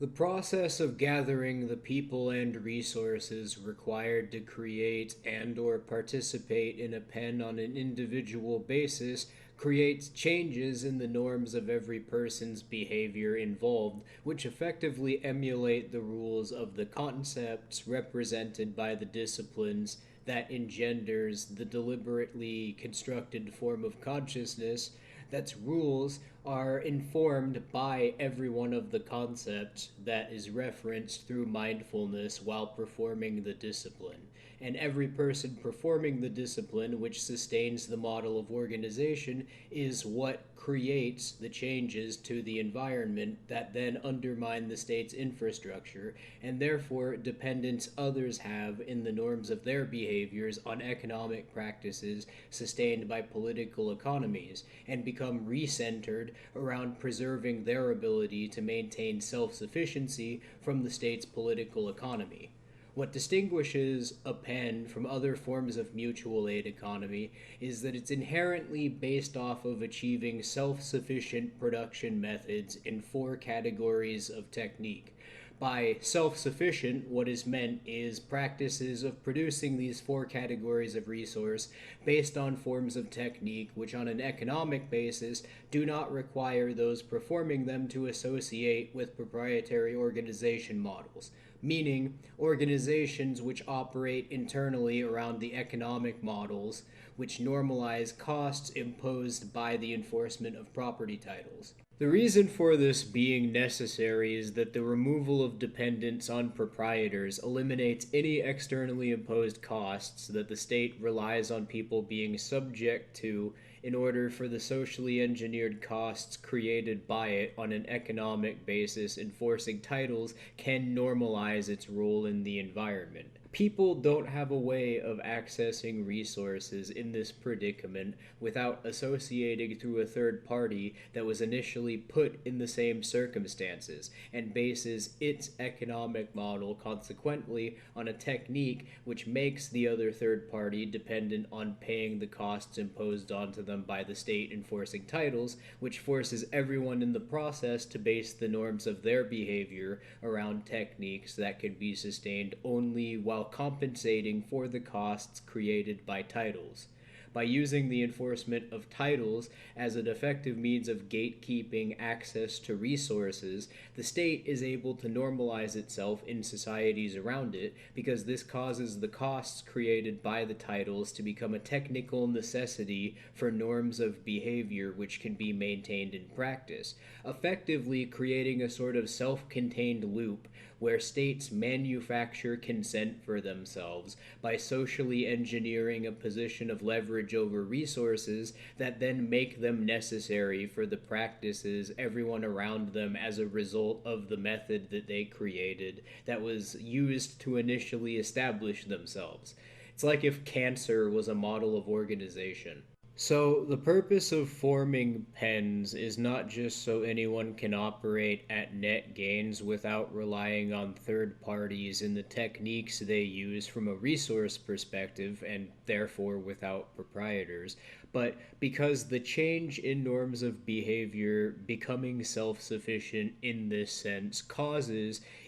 The process of gathering the people and resources required to create and/or participate in a pen on an individual basis creates changes in the norms of every person's behavior involved, which effectively emulate the rules of the concepts represented by the disciplines that engenders the deliberately constructed form of consciousness That's rules are informed by every one of the concepts that is referenced through mindfulness while performing the discipline. And every person performing the discipline, which sustains the model of organization, is what creates the changes to the environment that then undermine the state's infrastructure, and therefore dependence others have in the norms of their behaviors on economic practices sustained by political economies, and become recentered around preserving their ability to maintain self-sufficiency from the state's political economy. What distinguishes a pen from other forms of mutual aid economy is that it's inherently based off of achieving self-sufficient production methods in 4 categories of technique. By self-sufficient, what is meant is practices of producing these 4 categories of resource based on forms of technique which on an economic basis do not require those performing them to associate with proprietary organization models, meaning organizations which operate internally around the economic models which normalize costs imposed by the enforcement of property titles. The reason for this being necessary is that the removal of dependence on proprietors eliminates any externally imposed costs that the state relies on people being subject to in order for the socially engineered costs created by it on an economic basis enforcing titles can normalize its role in the environment. People don't have a way of accessing resources in this predicament without associating through a third party that was initially put in the same circumstances and bases its economic model consequently on a technique which makes the other third party dependent on paying the costs imposed onto them by the state enforcing titles, which forces everyone in the process to base the norms of their behavior around techniques that can be sustained only while compensating for the costs created by titles. By using the enforcement of titles as an effective means of gatekeeping access to resources, the state is able to normalize itself in societies around it because this causes the costs created by the titles to become a technical necessity for norms of behavior which can be maintained in practice, effectively creating a sort of self-contained loop where states manufacture consent for themselves by socially engineering a position of leverage over resources that then make them necessary for the practices everyone around them as a result of the method that they created that was used to initially establish themselves. It's like if cancer was a model of organization. So the purpose of forming pens is not just so anyone can operate at net gains without relying on third parties in the techniques they use from a resource perspective and therefore without proprietors, but because the change in norms of behavior becoming self-sufficient in this sense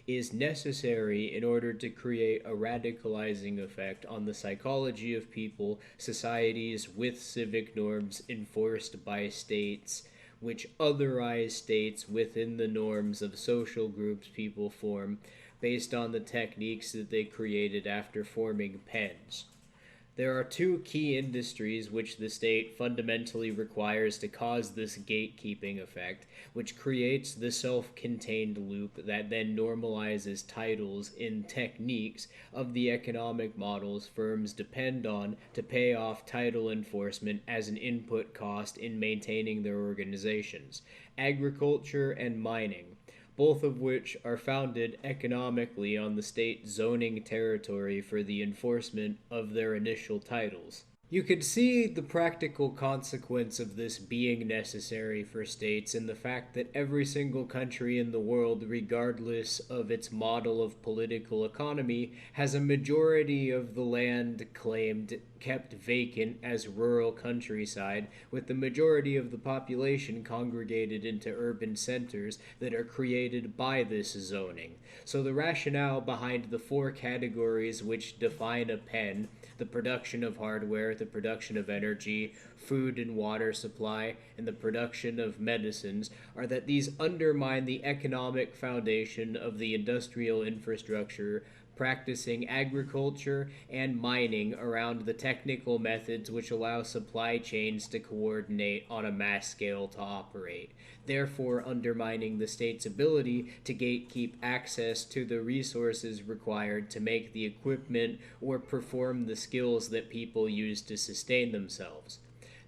is necessary in order to create a radicalizing effect on the psychology of people, societies with civic norms enforced by states, which otherize states within the norms of social groups people form based on the techniques that they created after forming pens. There are 2 key industries which the state fundamentally requires to cause this gatekeeping effect, which creates the self-contained loop that then normalizes titles in techniques of the economic models firms depend on to pay off title enforcement as an input cost in maintaining their organizations: agriculture and mining, both of which are founded economically on the state zoning territory for the enforcement of their initial titles. You can see the practical consequence of this being necessary for states in the fact that every single country in the world, regardless of its model of political economy, has a majority of the land kept vacant as rural countryside, with the majority of the population congregated into urban centers that are created by this zoning. So the rationale behind the 4 categories which define a pen, the production of hardware, the production of energy, food and water supply, and the production of medicines, are that these undermine the economic foundation of the industrial infrastructure practicing agriculture and mining around the technical methods which allow supply chains to coordinate on a mass scale to operate, therefore undermining the state's ability to gatekeep access to the resources required to make the equipment or perform the skills that people use to sustain themselves.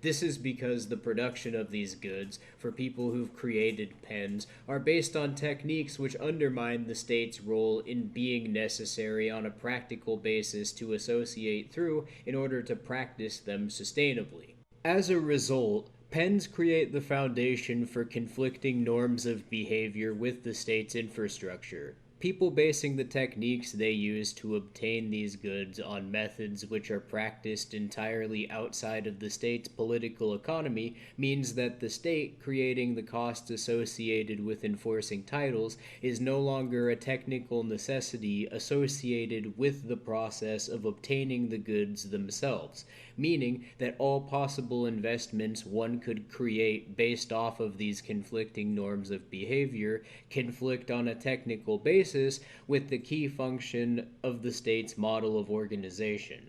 This is because the production of these goods for people who've created pens are based on techniques which undermine the state's role in being necessary on a practical basis to associate through in order to practice them sustainably. As a result, pens create the foundation for conflicting norms of behavior with the state's infrastructure. People basing the techniques they use to obtain these goods on methods which are practiced entirely outside of the state's political economy means that the state creating the costs associated with enforcing titles is no longer a technical necessity associated with the process of obtaining the goods themselves, meaning that all possible investments one could create based off of these conflicting norms of behavior conflict on a technical basis with the key function of the state's model of organization.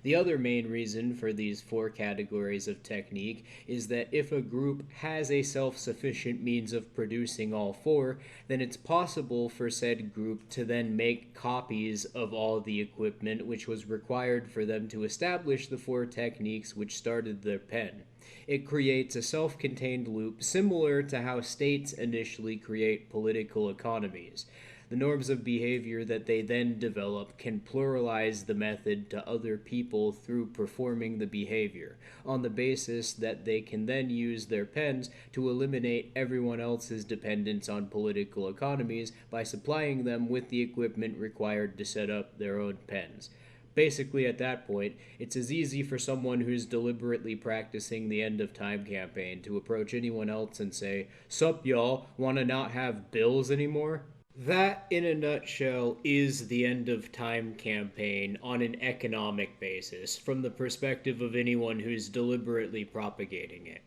The other main reason for these four categories of technique is that if a group has a self-sufficient means of producing all four, then it's possible for said group to then make copies of all the equipment which was required for them to establish the four techniques which started their pen. It creates a self-contained loop similar to how states initially create political economies. The norms of behavior that they then develop can pluralize the method to other people through performing the behavior, on the basis that they can then use their pens to eliminate everyone else's dependence on political economies by supplying them with the equipment required to set up their own pens. Basically, at that point, it's as easy for someone who's deliberately practicing the end of time campaign to approach anyone else and say, "Sup, y'all, wanna not have bills anymore?" That, in a nutshell, is the end of time campaign on an economic basis, from the perspective of anyone who's deliberately propagating it.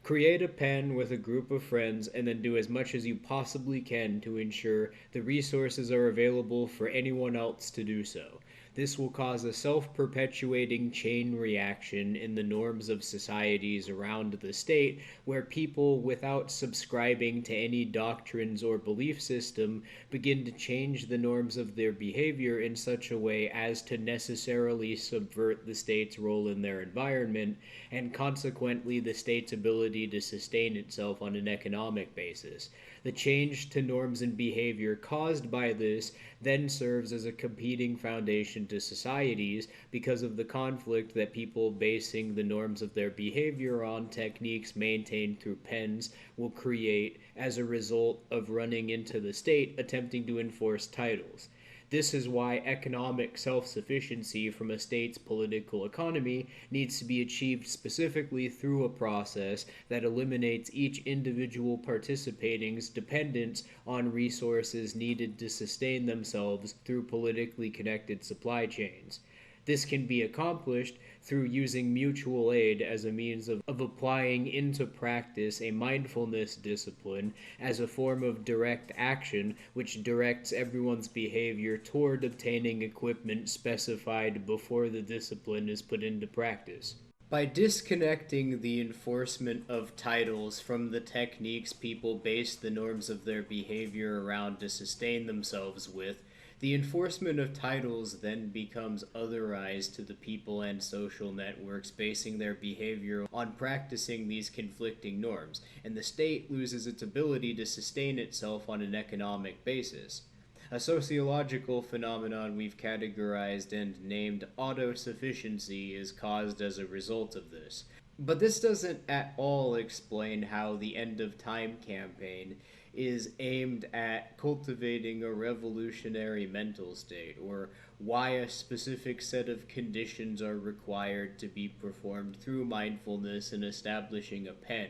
Create a pen with a group of friends and then do as much as you possibly can to ensure the resources are available for anyone else to do so. This will cause a self-perpetuating chain reaction in the norms of societies around the state, where people, without subscribing to any doctrines or belief system, begin to change the norms of their behavior in such a way as to necessarily subvert the state's role in their environment, and consequently the state's ability to sustain itself on an economic basis. The change to norms and behavior caused by this then serves as a competing foundation to societies because of the conflict that people basing the norms of their behavior on techniques maintained through pens will create as a result of running into the state attempting to enforce titles. This is why economic self-sufficiency from a state's political economy needs to be achieved specifically through a process that eliminates each individual participating's dependence on resources needed to sustain themselves through politically connected supply chains. This can be accomplished through using mutual aid as a means of applying into practice a mindfulness discipline as a form of direct action which directs everyone's behavior toward obtaining equipment specified before the discipline is put into practice. By disconnecting the enforcement of titles from the techniques people base the norms of their behavior around to sustain themselves with, the enforcement of titles then becomes otherized to the people and social networks basing their behavior on practicing these conflicting norms, and the state loses its ability to sustain itself on an economic basis. A sociological phenomenon we've categorized and named autosufficiency is caused as a result of this. But this doesn't at all explain how the End of Time campaign is aimed at cultivating a revolutionary mental state, or why a specific set of conditions are required to be performed through mindfulness in establishing a pen,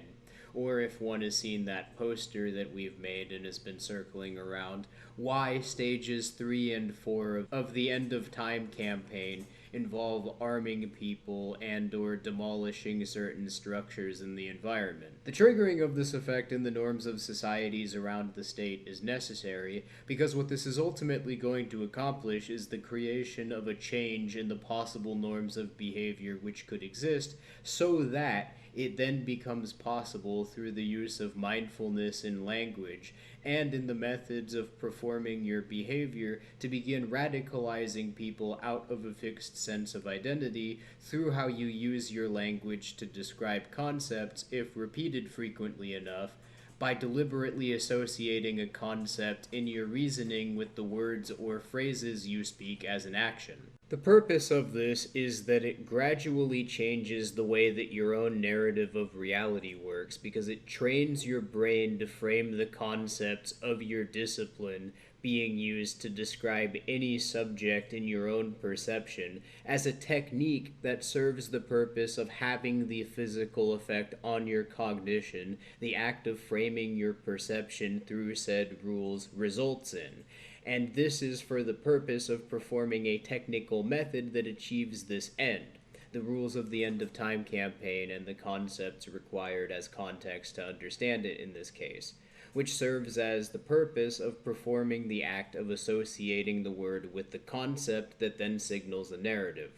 or if one has seen that poster that we've made and has been circling around, why stages 3 and 4 of the End of Time campaign involve arming people and or demolishing certain structures in the environment. The triggering of this effect in the norms of societies around the state is necessary because what this is ultimately going to accomplish is the creation of a change in the possible norms of behavior which could exist, so that it then becomes possible through the use of mindfulness in language and in the methods of performing your behavior to begin radicalizing people out of a fixed sense of identity through how you use your language to describe concepts, if repeated frequently enough, by deliberately associating a concept in your reasoning with the words or phrases you speak as an action. The purpose of this is that it gradually changes the way that your own narrative of reality works, because it trains your brain to frame the concepts of your discipline being used to describe any subject in your own perception as a technique that serves the purpose of having the physical effect on your cognition the act of framing your perception through said rules results in. And this is for the purpose of performing a technical method that achieves this end. The rules of the end of time campaign and the concepts required as context to understand it in this case, which serves as the purpose of performing the act of associating the word with the concept that then signals a narrative.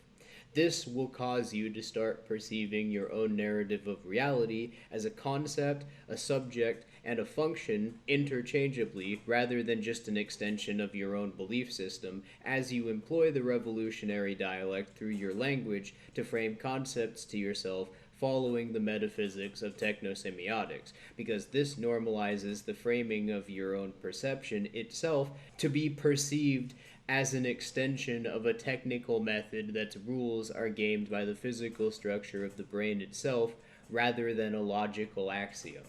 This will cause you to start perceiving your own narrative of reality as a concept, a subject, and a function interchangeably rather than just an extension of your own belief system as you employ the revolutionary dialect through your language to frame concepts to yourself following the metaphysics of technosemiotics, because this normalizes the framing of your own perception itself to be perceived as an extension of a technical method that's rules are gamed by the physical structure of the brain itself rather than a logical axiom.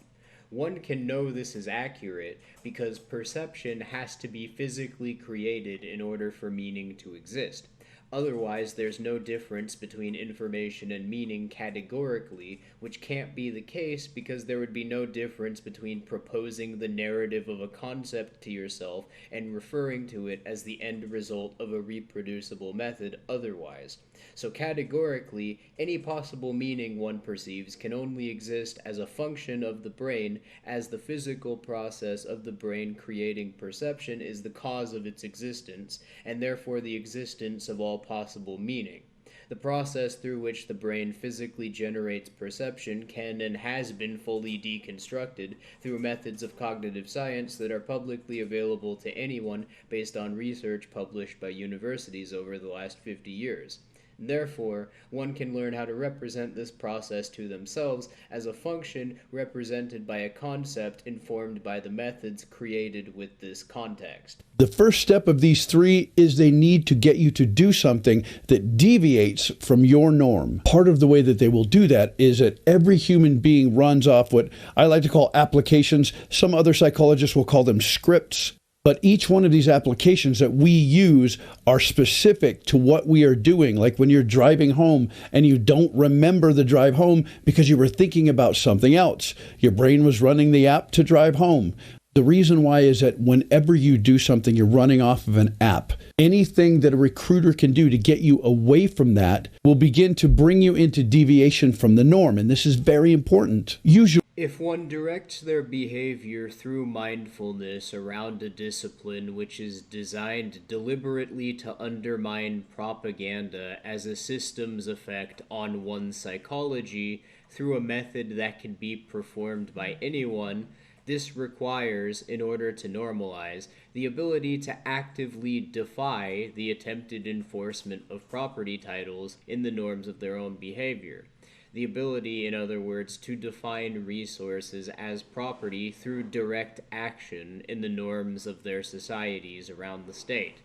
One can know this is accurate because perception has to be physically created in order for meaning to exist. Otherwise, there's no difference between information and meaning categorically, which can't be the case because there would be no difference between proposing the narrative of a concept to yourself and referring to it as the end result of a reproducible method otherwise. So categorically, any possible meaning one perceives can only exist as a function of the brain, as the physical process of the brain creating perception is the cause of its existence, and therefore the existence of all possible meaning. The process through which the brain physically generates perception can and has been fully deconstructed through methods of cognitive science that are publicly available to anyone based on research published by universities over the last 50 years. Therefore, one can learn how to represent this process to themselves as a function represented by a concept informed by the methods created with this context. The first step of these three is they need to get you to do something that deviates from your norm. Part of the way that they will do that is that every human being runs off what I like to call applications. Some other psychologists will call them scripts. But each one of these applications that we use are specific to what we are doing. Like when you're driving home and you don't remember the drive home because you were thinking about something else. Your brain was running the app to drive home. The reason why is that whenever you do something, you're running off of an app. Anything that a recruiter can do to get you away from that will begin to bring you into deviation from the norm. And this is very important. Usually, if one directs their behavior through mindfulness around a discipline which is designed deliberately to undermine propaganda as a system's effect on one's psychology through a method that can be performed by anyone, this requires, in order to normalize, the ability to actively defy the attempted enforcement of property titles in the norms of their own behavior. The ability, in other words, to define resources as property through direct action in the norms of their societies around the state.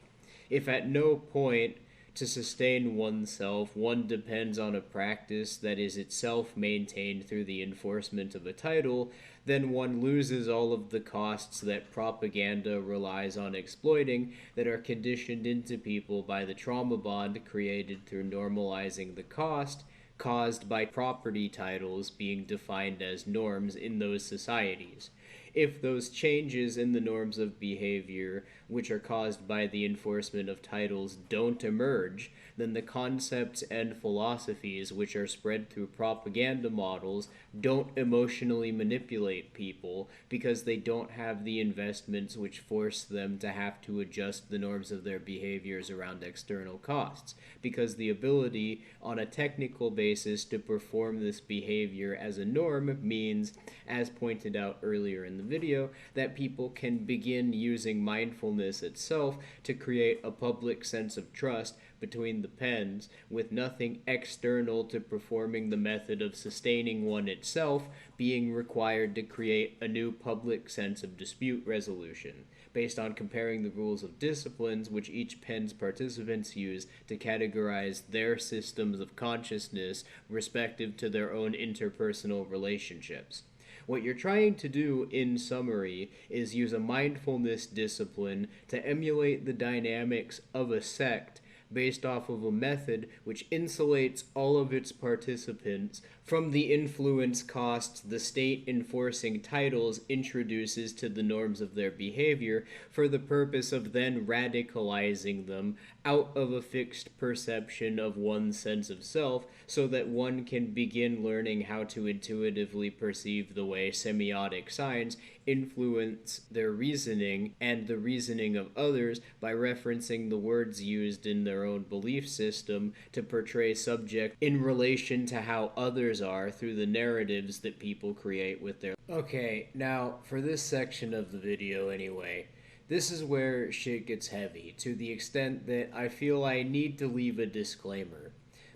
If at no point to sustain oneself one depends on a practice that is itself maintained through the enforcement of a title, then one loses all of the costs that propaganda relies on exploiting that are conditioned into people by the trauma bond created through normalizing the cost caused by property titles being defined as norms in those societies. if those changes in the norms of behavior, which are caused by the enforcement of titles, don't emerge, then the concepts and philosophies which are spread through propaganda models don't emotionally manipulate people because they don't have the investments which force them to have to adjust the norms of their behaviors around external costs, because the ability on a technical basis to perform this behavior as a norm means, as pointed out earlier in the video, that people can begin using mindfulness itself to create a public sense of trust between the pens, with nothing external to performing the method of sustaining one itself being required to create a new public sense of dispute resolution, based on comparing the rules of disciplines which each pen's participants use to categorize their systems of consciousness respective to their own interpersonal relationships. What you're trying to do, in summary, is use a mindfulness discipline to emulate the dynamics of a sect based off of a method which insulates all of its participants from the influence costs the state enforcing titles introduces to the norms of their behavior, for the purpose of then radicalizing them out of a fixed perception of one's sense of self, so that one can begin learning how to intuitively perceive the way semiotic signs influence their reasoning and the reasoning of others by referencing the words used in their own belief system to portray subject in relation to how others are through the narratives that people create with their... Okay, now for this section of the video anyway, this is where shit gets heavy, to the extent that I feel I need to leave a disclaimer.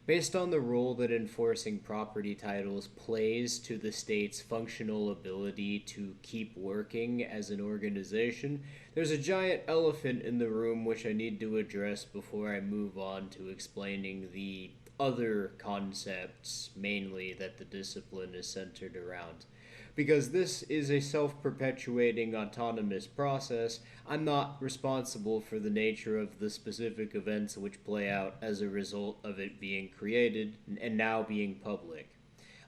Based on the role that enforcing property titles plays to the state's functional ability to keep working as an organization, there's a giant elephant in the room which I need to address before I move on to explaining the other concepts, mainly, that the discipline is centered around. Because this is a self-perpetuating autonomous process, I'm not responsible for the nature of the specific events which play out as a result of it being created and now being public.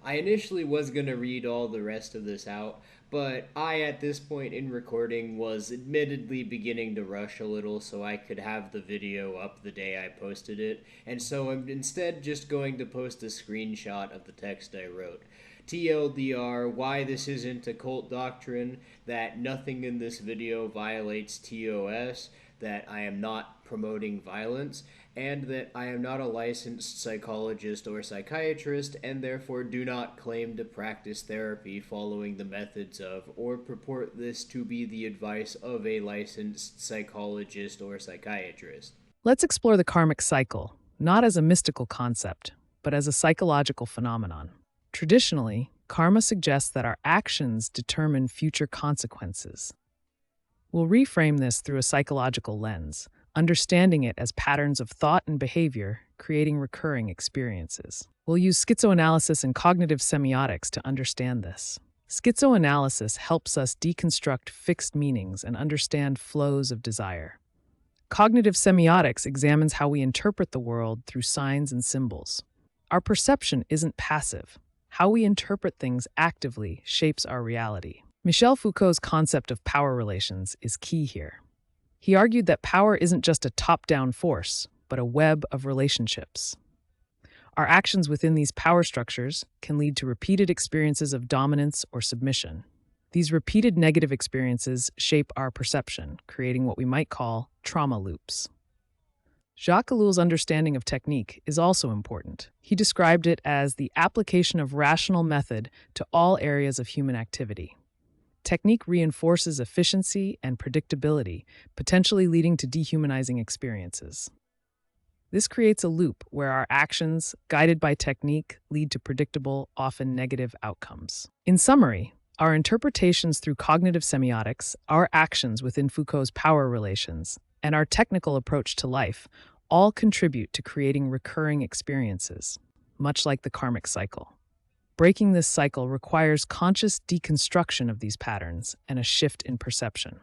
I initially was going to read all the rest of this out, but I, at this point in recording, was admittedly beginning to rush a little so I could have the video up the day I posted it, and so I'm instead just going to post a screenshot of the text I wrote. TLDR, why this isn't a cult doctrine, that nothing in this video violates TOS, that I am not promoting violence, and that I am not a licensed psychologist or psychiatrist, and therefore do not claim to practice therapy following the methods of, or purport this to be the advice of, a licensed psychologist or psychiatrist. Let's explore the karmic cycle, not as a mystical concept, but as a psychological phenomenon. Traditionally, karma suggests that our actions determine future consequences. We'll reframe this through a psychological lens, understanding it as patterns of thought and behavior, creating recurring experiences. We'll use schizoanalysis and cognitive semiotics to understand this. Schizoanalysis helps us deconstruct fixed meanings and understand flows of desire. Cognitive semiotics examines how we interpret the world through signs and symbols. Our perception isn't passive. How we interpret things actively shapes our reality. Michel Foucault's concept of power relations is key here. He argued that power isn't just a top-down force, but a web of relationships. Our actions within these power structures can lead to repeated experiences of dominance or submission. These repeated negative experiences shape our perception, creating what we might call trauma loops. Jacques Ellul's understanding of technique is also important. He described it as the application of rational method to all areas of human activity. Technique reinforces efficiency and predictability, potentially leading to dehumanizing experiences. This creates a loop where our actions, guided by technique, lead to predictable, often negative outcomes. In summary, our interpretations through cognitive semiotics, our actions within Foucault's power relations, and our technical approach to life all contribute to creating recurring experiences, much like the karmic cycle. Breaking this cycle requires conscious deconstruction of these patterns and a shift in perception.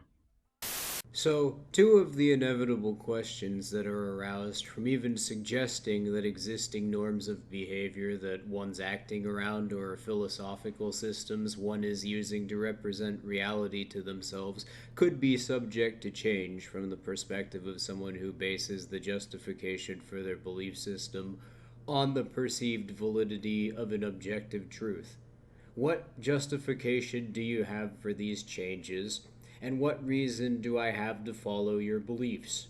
So, two of the inevitable questions that are aroused from even suggesting that existing norms of behavior that one's acting around or philosophical systems one is using to represent reality to themselves could be subject to change from the perspective of someone who bases the justification for their belief system on the perceived validity of an objective truth. What justification do you have for these changes? And what reason do I have to follow your beliefs?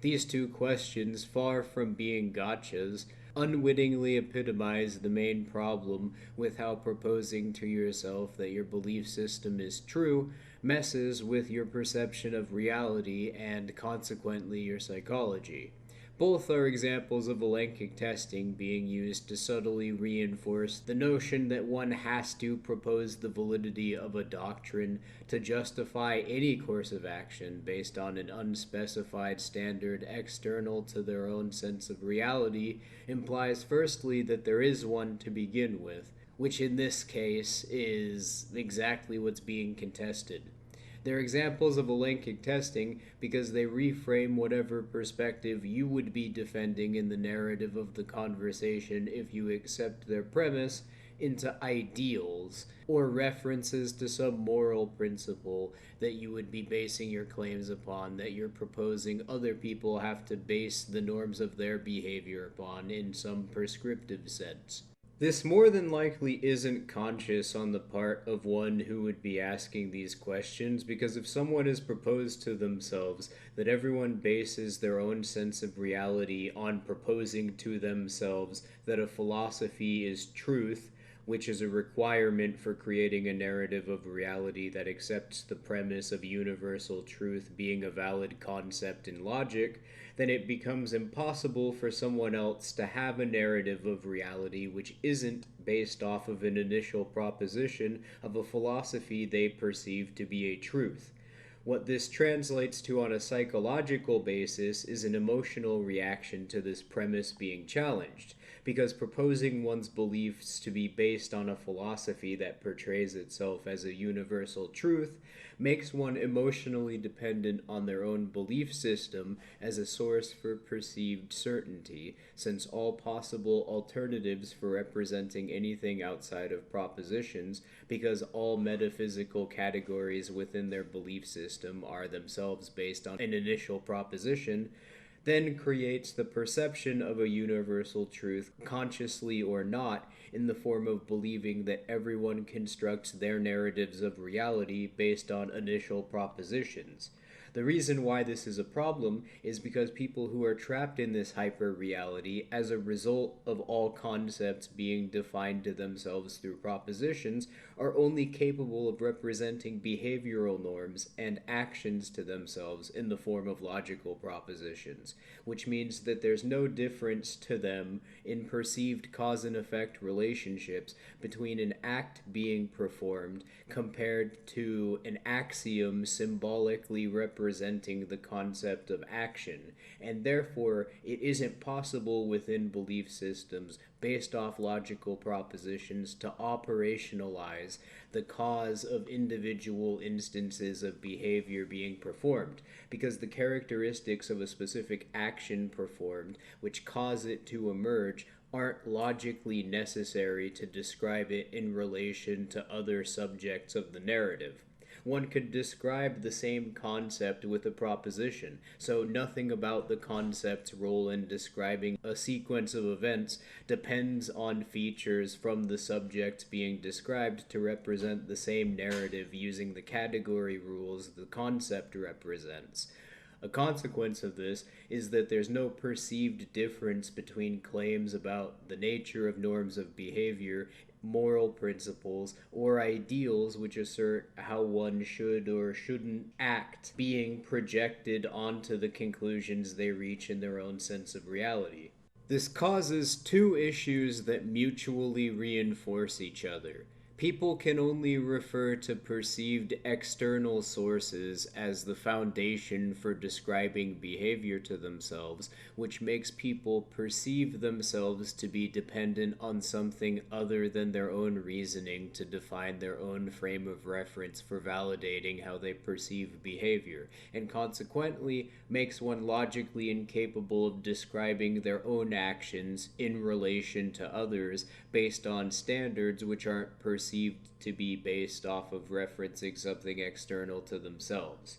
These two questions, far from being gotchas, unwittingly epitomize the main problem with how proposing to yourself that your belief system is true messes with your perception of reality and consequently your psychology. Both are examples of Elenkic testing being used to subtly reinforce the notion that one has to propose the validity of a doctrine to justify any course of action based on an unspecified standard external to their own sense of reality implies firstly that there is one to begin with, which in this case is exactly what's being contested. They're examples of Elenkic testing because they reframe whatever perspective you would be defending in the narrative of the conversation if you accept their premise into ideals or references to some moral principle that you would be basing your claims upon, that you're proposing other people have to base the norms of their behavior upon in some prescriptive sense. This more than likely isn't conscious on the part of one who would be asking these questions, because if someone has proposed to themselves that everyone bases their own sense of reality on proposing to themselves that a philosophy is truth, which is a requirement for creating a narrative of reality that accepts the premise of universal truth being a valid concept in logic, then it becomes impossible for someone else to have a narrative of reality which isn't based off of an initial proposition of a philosophy they perceive to be a truth. What this translates to on a psychological basis is an emotional reaction to this premise being challenged, because proposing one's beliefs to be based on a philosophy that portrays itself as a universal truth makes one emotionally dependent on their own belief system as a source for perceived certainty, since all possible alternatives for representing anything outside of propositions, because all metaphysical categories within their belief system are themselves based on an initial proposition, then creates the perception of a universal truth, consciously or not, in the form of believing that everyone constructs their narratives of reality based on initial propositions. The reason why this is a problem is because people who are trapped in this hyper-reality as a result of all concepts being defined to themselves through propositions are only capable of representing behavioral norms and actions to themselves in the form of logical propositions, which means that there's no difference to them in perceived cause and effect relationships between an act being performed compared to an axiom symbolically representing the concept of action, and therefore it isn't possible within belief systems based off logical propositions to operationalize the cause of individual instances of behavior being performed, because the characteristics of a specific action performed which cause it to emerge aren't logically necessary to describe it in relation to other subjects of the narrative. One could describe the same concept with a proposition, so nothing about the concept's role in describing a sequence of events depends on features from the subject being described to represent the same narrative using the category rules the concept represents. A consequence of this is that there's no perceived difference between claims about the nature of norms of behavior, moral principles, or ideals which assert how one should or shouldn't act being projected onto the conclusions they reach in their own sense of reality. This causes two issues that mutually reinforce each other. People can only refer to perceived external sources as the foundation for describing behavior to themselves, which makes people perceive themselves to be dependent on something other than their own reasoning to define their own frame of reference for validating how they perceive behavior, and consequently makes one logically incapable of describing their own actions in relation to others based on standards which aren't perceived to be based off of referencing something external to themselves.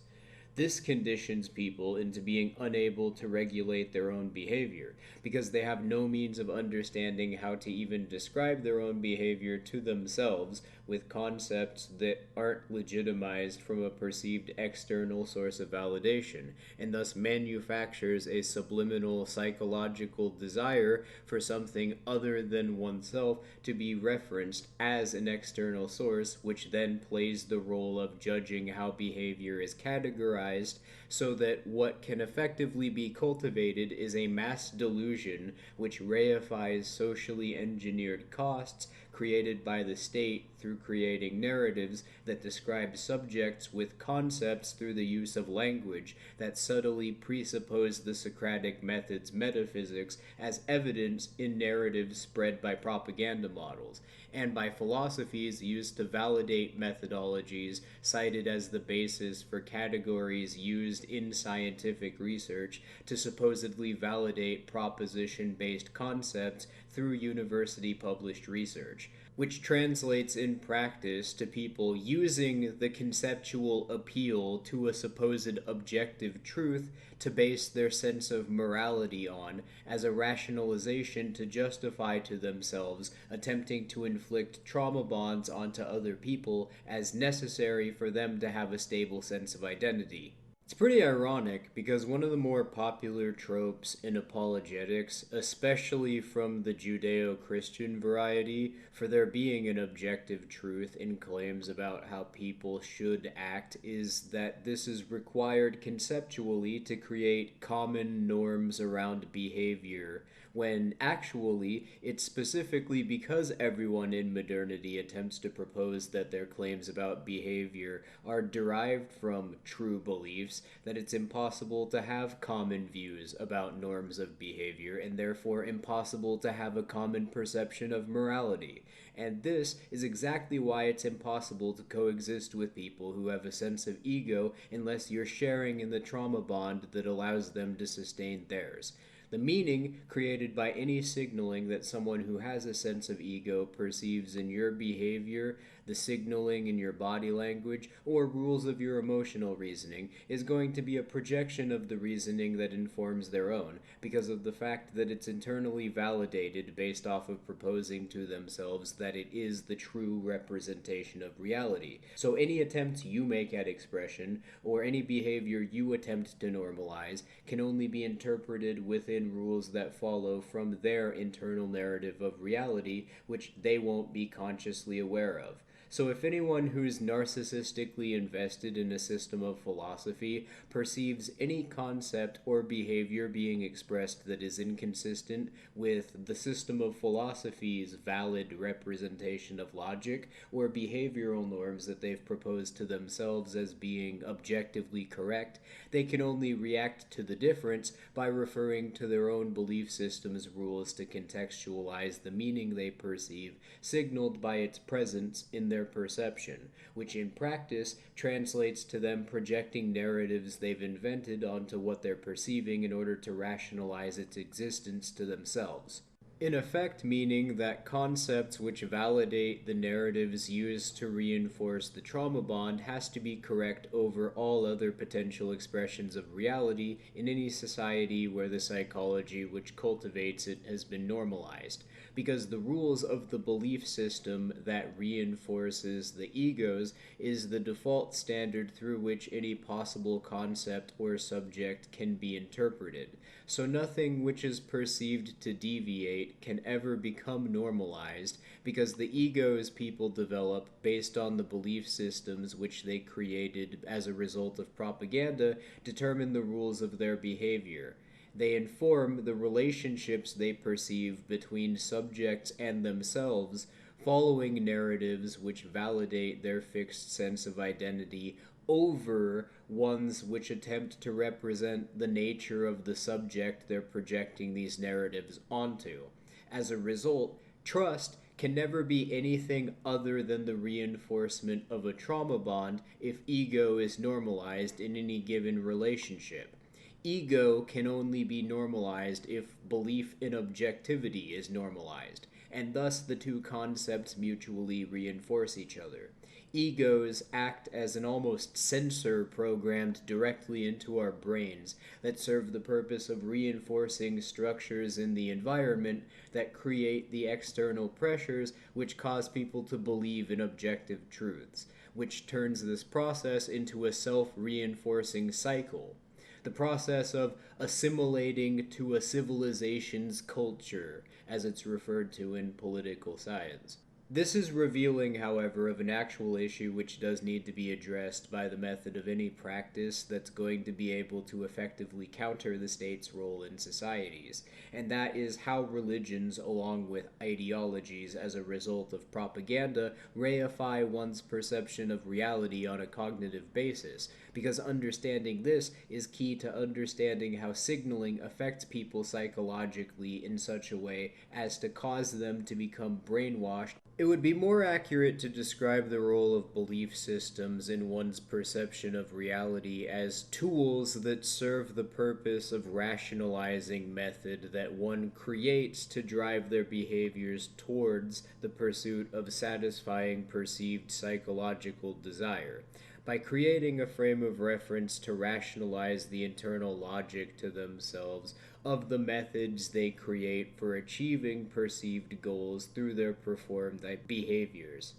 This conditions people into being unable to regulate their own behavior, because they have no means of understanding how to even describe their own behavior to themselves with concepts that aren't legitimized from a perceived external source of validation, and thus manufactures a subliminal psychological desire for something other than oneself to be referenced as an external source, which then plays the role of judging how behavior is categorized, so that what can effectively be cultivated is a mass delusion which reifies socially engineered costs created by the state through creating narratives that describe subjects with concepts through the use of language that subtly presuppose the Socratic method's metaphysics as evidence in narratives spread by propaganda models, and by philosophies used to validate methodologies cited as the basis for categories used in scientific research to supposedly validate proposition-based concepts through university-published research, which translates in practice to people using the conceptual appeal to a supposed objective truth to base their sense of morality on as a rationalization to justify to themselves attempting to inflict trauma bonds onto other people as necessary for them to have a stable sense of identity. It's pretty ironic because one of the more popular tropes in apologetics, especially from the Judeo-Christian variety, for there being an objective truth in claims about how people should act, is that this is required conceptually to create common norms around behavior, when actually it's specifically because everyone in modernity attempts to propose that their claims about behavior are derived from true beliefs that it's impossible to have common views about norms of behavior and therefore impossible to have a common perception of morality. And this is exactly why it's impossible to coexist with people who have a sense of ego unless you're sharing in the trauma bond that allows them to sustain theirs. The meaning created by any signaling that someone who has a sense of ego perceives in your behavior, the signaling in your body language, or rules of your emotional reasoning is going to be a projection of the reasoning that informs their own, because of the fact that it's internally validated based off of proposing to themselves that it is the true representation of reality. So any attempt you make at expression, or any behavior you attempt to normalize, can only be interpreted within rules that follow from their internal narrative of reality, which they won't be consciously aware of. So if anyone who's narcissistically invested in a system of philosophy perceives any concept or behavior being expressed that is inconsistent with the system of philosophy's valid representation of logic, or behavioral norms that they've proposed to themselves as being objectively correct, they can only react to the difference by referring to their own belief system's rules to contextualize the meaning they perceive, signaled by its presence in their perception, which in practice translates to them projecting narratives they've invented onto what they're perceiving in order to rationalize its existence to themselves. In effect, meaning that concepts which validate the narratives used to reinforce the trauma bond has to be correct over all other potential expressions of reality in any society where the psychology which cultivates it has been normalized, because the rules of the belief system that reinforces the egos is the default standard through which any possible concept or subject can be interpreted. So nothing which is perceived to deviate can ever become normalized, because the egos people develop based on the belief systems which they created as a result of propaganda determine the rules of their behavior. They inform the relationships they perceive between subjects and themselves following narratives which validate their fixed sense of identity over ones which attempt to represent the nature of the subject they're projecting these narratives onto. As a result, trust can never be anything other than the reinforcement of a trauma bond if ego is normalized in any given relationship. Ego can only be normalized if belief in objectivity is normalized, and thus the two concepts mutually reinforce each other. Egos act as an almost sensor programmed directly into our brains that serve the purpose of reinforcing structures in the environment that create the external pressures which cause people to believe in objective truths, which turns this process into a self-reinforcing cycle. The process of assimilating to a civilization's culture, as it's referred to in political science. This is revealing, however, of an actual issue which does need to be addressed by the method of any practice that's going to be able to effectively counter the state's role in societies, and that is how religions, along with ideologies as a result of propaganda, reify one's perception of reality on a cognitive basis, because understanding this is key to understanding how signaling affects people psychologically in such a way as to cause them to become brainwashed. It would be more accurate to describe the role of belief systems in one's perception of reality as tools that serve the purpose of rationalizing method that one creates to drive their behaviors towards the pursuit of satisfying perceived psychological desire. By creating a frame of reference to rationalize the internal logic to themselves of the methods they create for achieving perceived goals through their performed behaviors.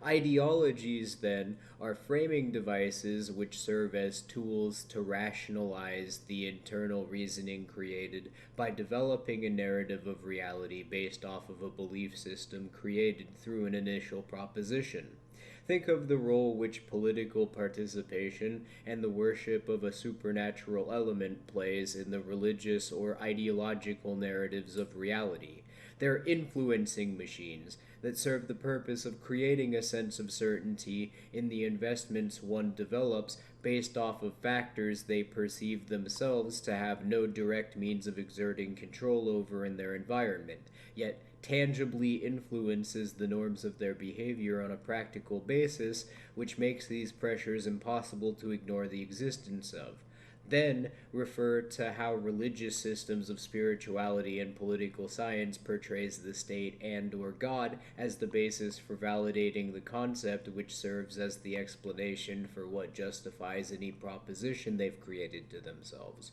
Ideologies, then, are framing devices which serve as tools to rationalize the internal reasoning created by developing a narrative of reality based off of a belief system created through an initial proposition. Think of the role which political participation and the worship of a supernatural element plays in the religious or ideological narratives of reality. They're influencing machines that serve the purpose of creating a sense of certainty in the investments one develops based off of factors they perceive themselves to have no direct means of exerting control over in their environment, yet tangibly influences the norms of their behavior on a practical basis, which makes these pressures impossible to ignore the existence of. Then refer to how religious systems of spirituality and political science portrays the state and or God as the basis for validating the concept which serves as the explanation for what justifies any proposition they've created to themselves.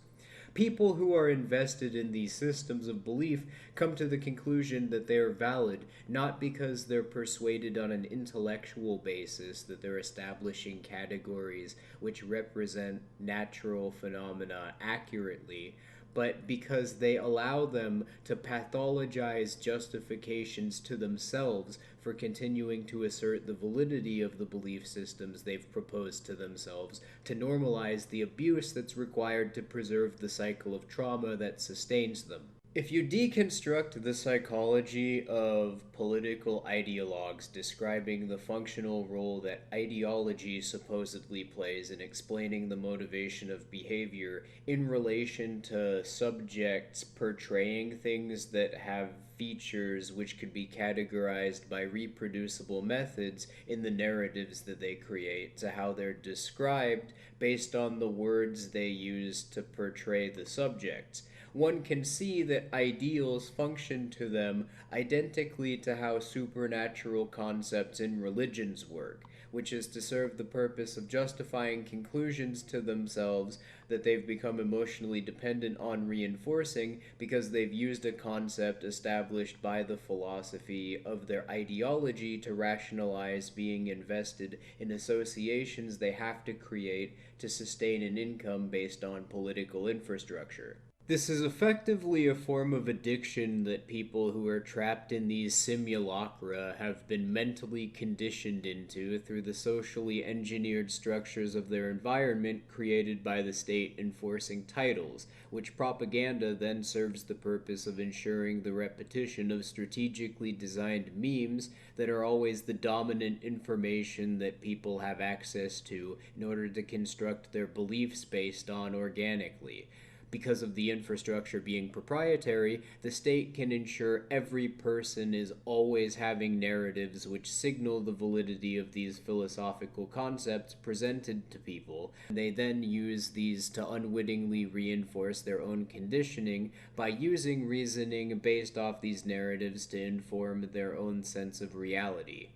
People who are invested in these systems of belief come to the conclusion that they are valid, not because they're persuaded on an intellectual basis that they're establishing categories which represent natural phenomena accurately, but because they allow them to pathologize justifications to themselves for continuing to assert the validity of the belief systems they've proposed to themselves, to normalize the abuse that's required to preserve the cycle of trauma that sustains them. If you deconstruct the psychology of political ideologues describing the functional role that ideology supposedly plays in explaining the motivation of behavior in relation to subjects portraying things that have features which could be categorized by reproducible methods in the narratives that they create, to how they're described based on the words they use to portray the subjects, one can see that ideals function to them identically to how supernatural concepts in religions work, which is to serve the purpose of justifying conclusions to themselves that they've become emotionally dependent on reinforcing because they've used a concept established by the philosophy of their ideology to rationalize being invested in associations they have to create to sustain an income based on political infrastructure. This is effectively a form of addiction that people who are trapped in these simulacra have been mentally conditioned into through the socially engineered structures of their environment created by the state enforcing titles, which propaganda then serves the purpose of ensuring the repetition of strategically designed memes that are always the dominant information that people have access to in order to construct their beliefs based on organically. Because of the infrastructure being proprietary, the state can ensure every person is always having narratives which signal the validity of these philosophical concepts presented to people. They then use these to unwittingly reinforce their own conditioning by using reasoning based off these narratives to inform their own sense of reality.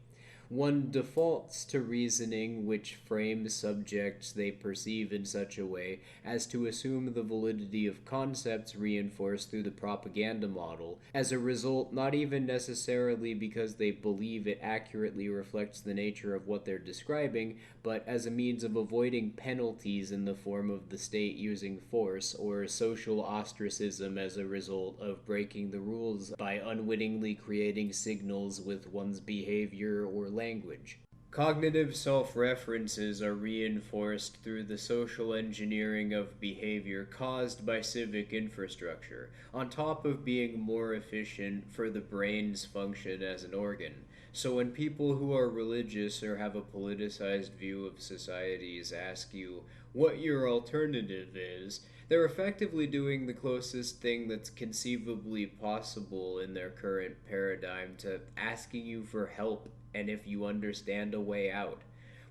One defaults to reasoning which frames subjects they perceive in such a way as to assume the validity of concepts reinforced through the propaganda model. As a result, not even necessarily because they believe it accurately reflects the nature of what they're describing, but as a means of avoiding penalties in the form of the state using force or social ostracism as a result of breaking the rules by unwittingly creating signals with one's behavior or language. Cognitive self-references are reinforced through the social engineering of behavior caused by civic infrastructure, on top of being more efficient for the brain's function as an organ. So when people who are religious or have a politicized view of societies ask you what your alternative is, they're effectively doing the closest thing that's conceivably possible in their current paradigm to asking you for help and if you understand a way out.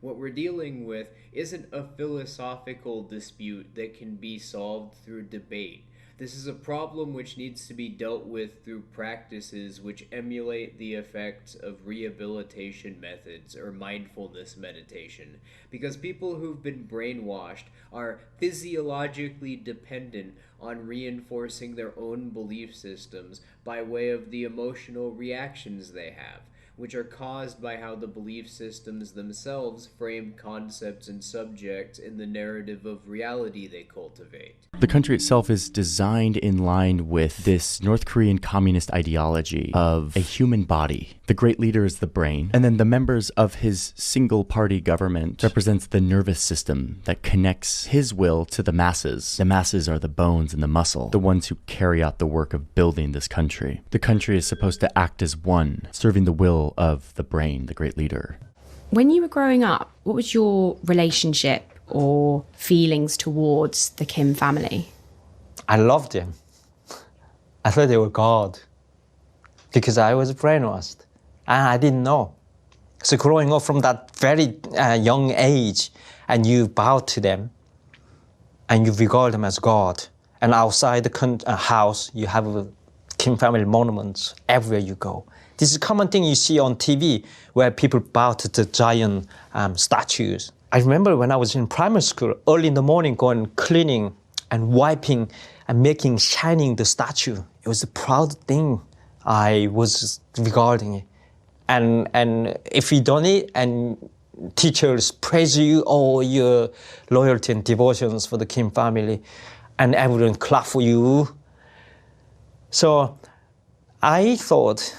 What we're dealing with isn't a philosophical dispute that can be solved through debate. This is a problem which needs to be dealt with through practices which emulate the effects of rehabilitation methods or mindfulness meditation, because people who've been brainwashed are physiologically dependent on reinforcing their own belief systems by way of the emotional reactions they have, which are caused by how the belief systems themselves frame concepts and subjects in the narrative of reality they cultivate. The country itself is designed in line with this North Korean communist ideology of a human body. The great leader is the brain, and then the members of his single-party government represents the nervous system that connects his will to the masses. The masses are the bones and the muscle, the ones who carry out the work of building this country. The country is supposed to act as one, serving the will of the brain, the great leader. When you were growing up, what was your relationship or feelings towards the Kim family? I loved them. I thought they were God because I was brainwashed and I didn't know. So growing up from that very young age, and you bow to them and you regard them as God. And outside the house, you have Kim family monuments everywhere you go. This is a common thing you see on TV where people bow to the giant statues. I remember when I was in primary school, early in the morning, going cleaning and wiping and shining the statue. It was a proud thing I was regarding it. And if you don't it, and teachers praise you or your loyalty and devotions for the Kim family, and everyone clap for you. So I thought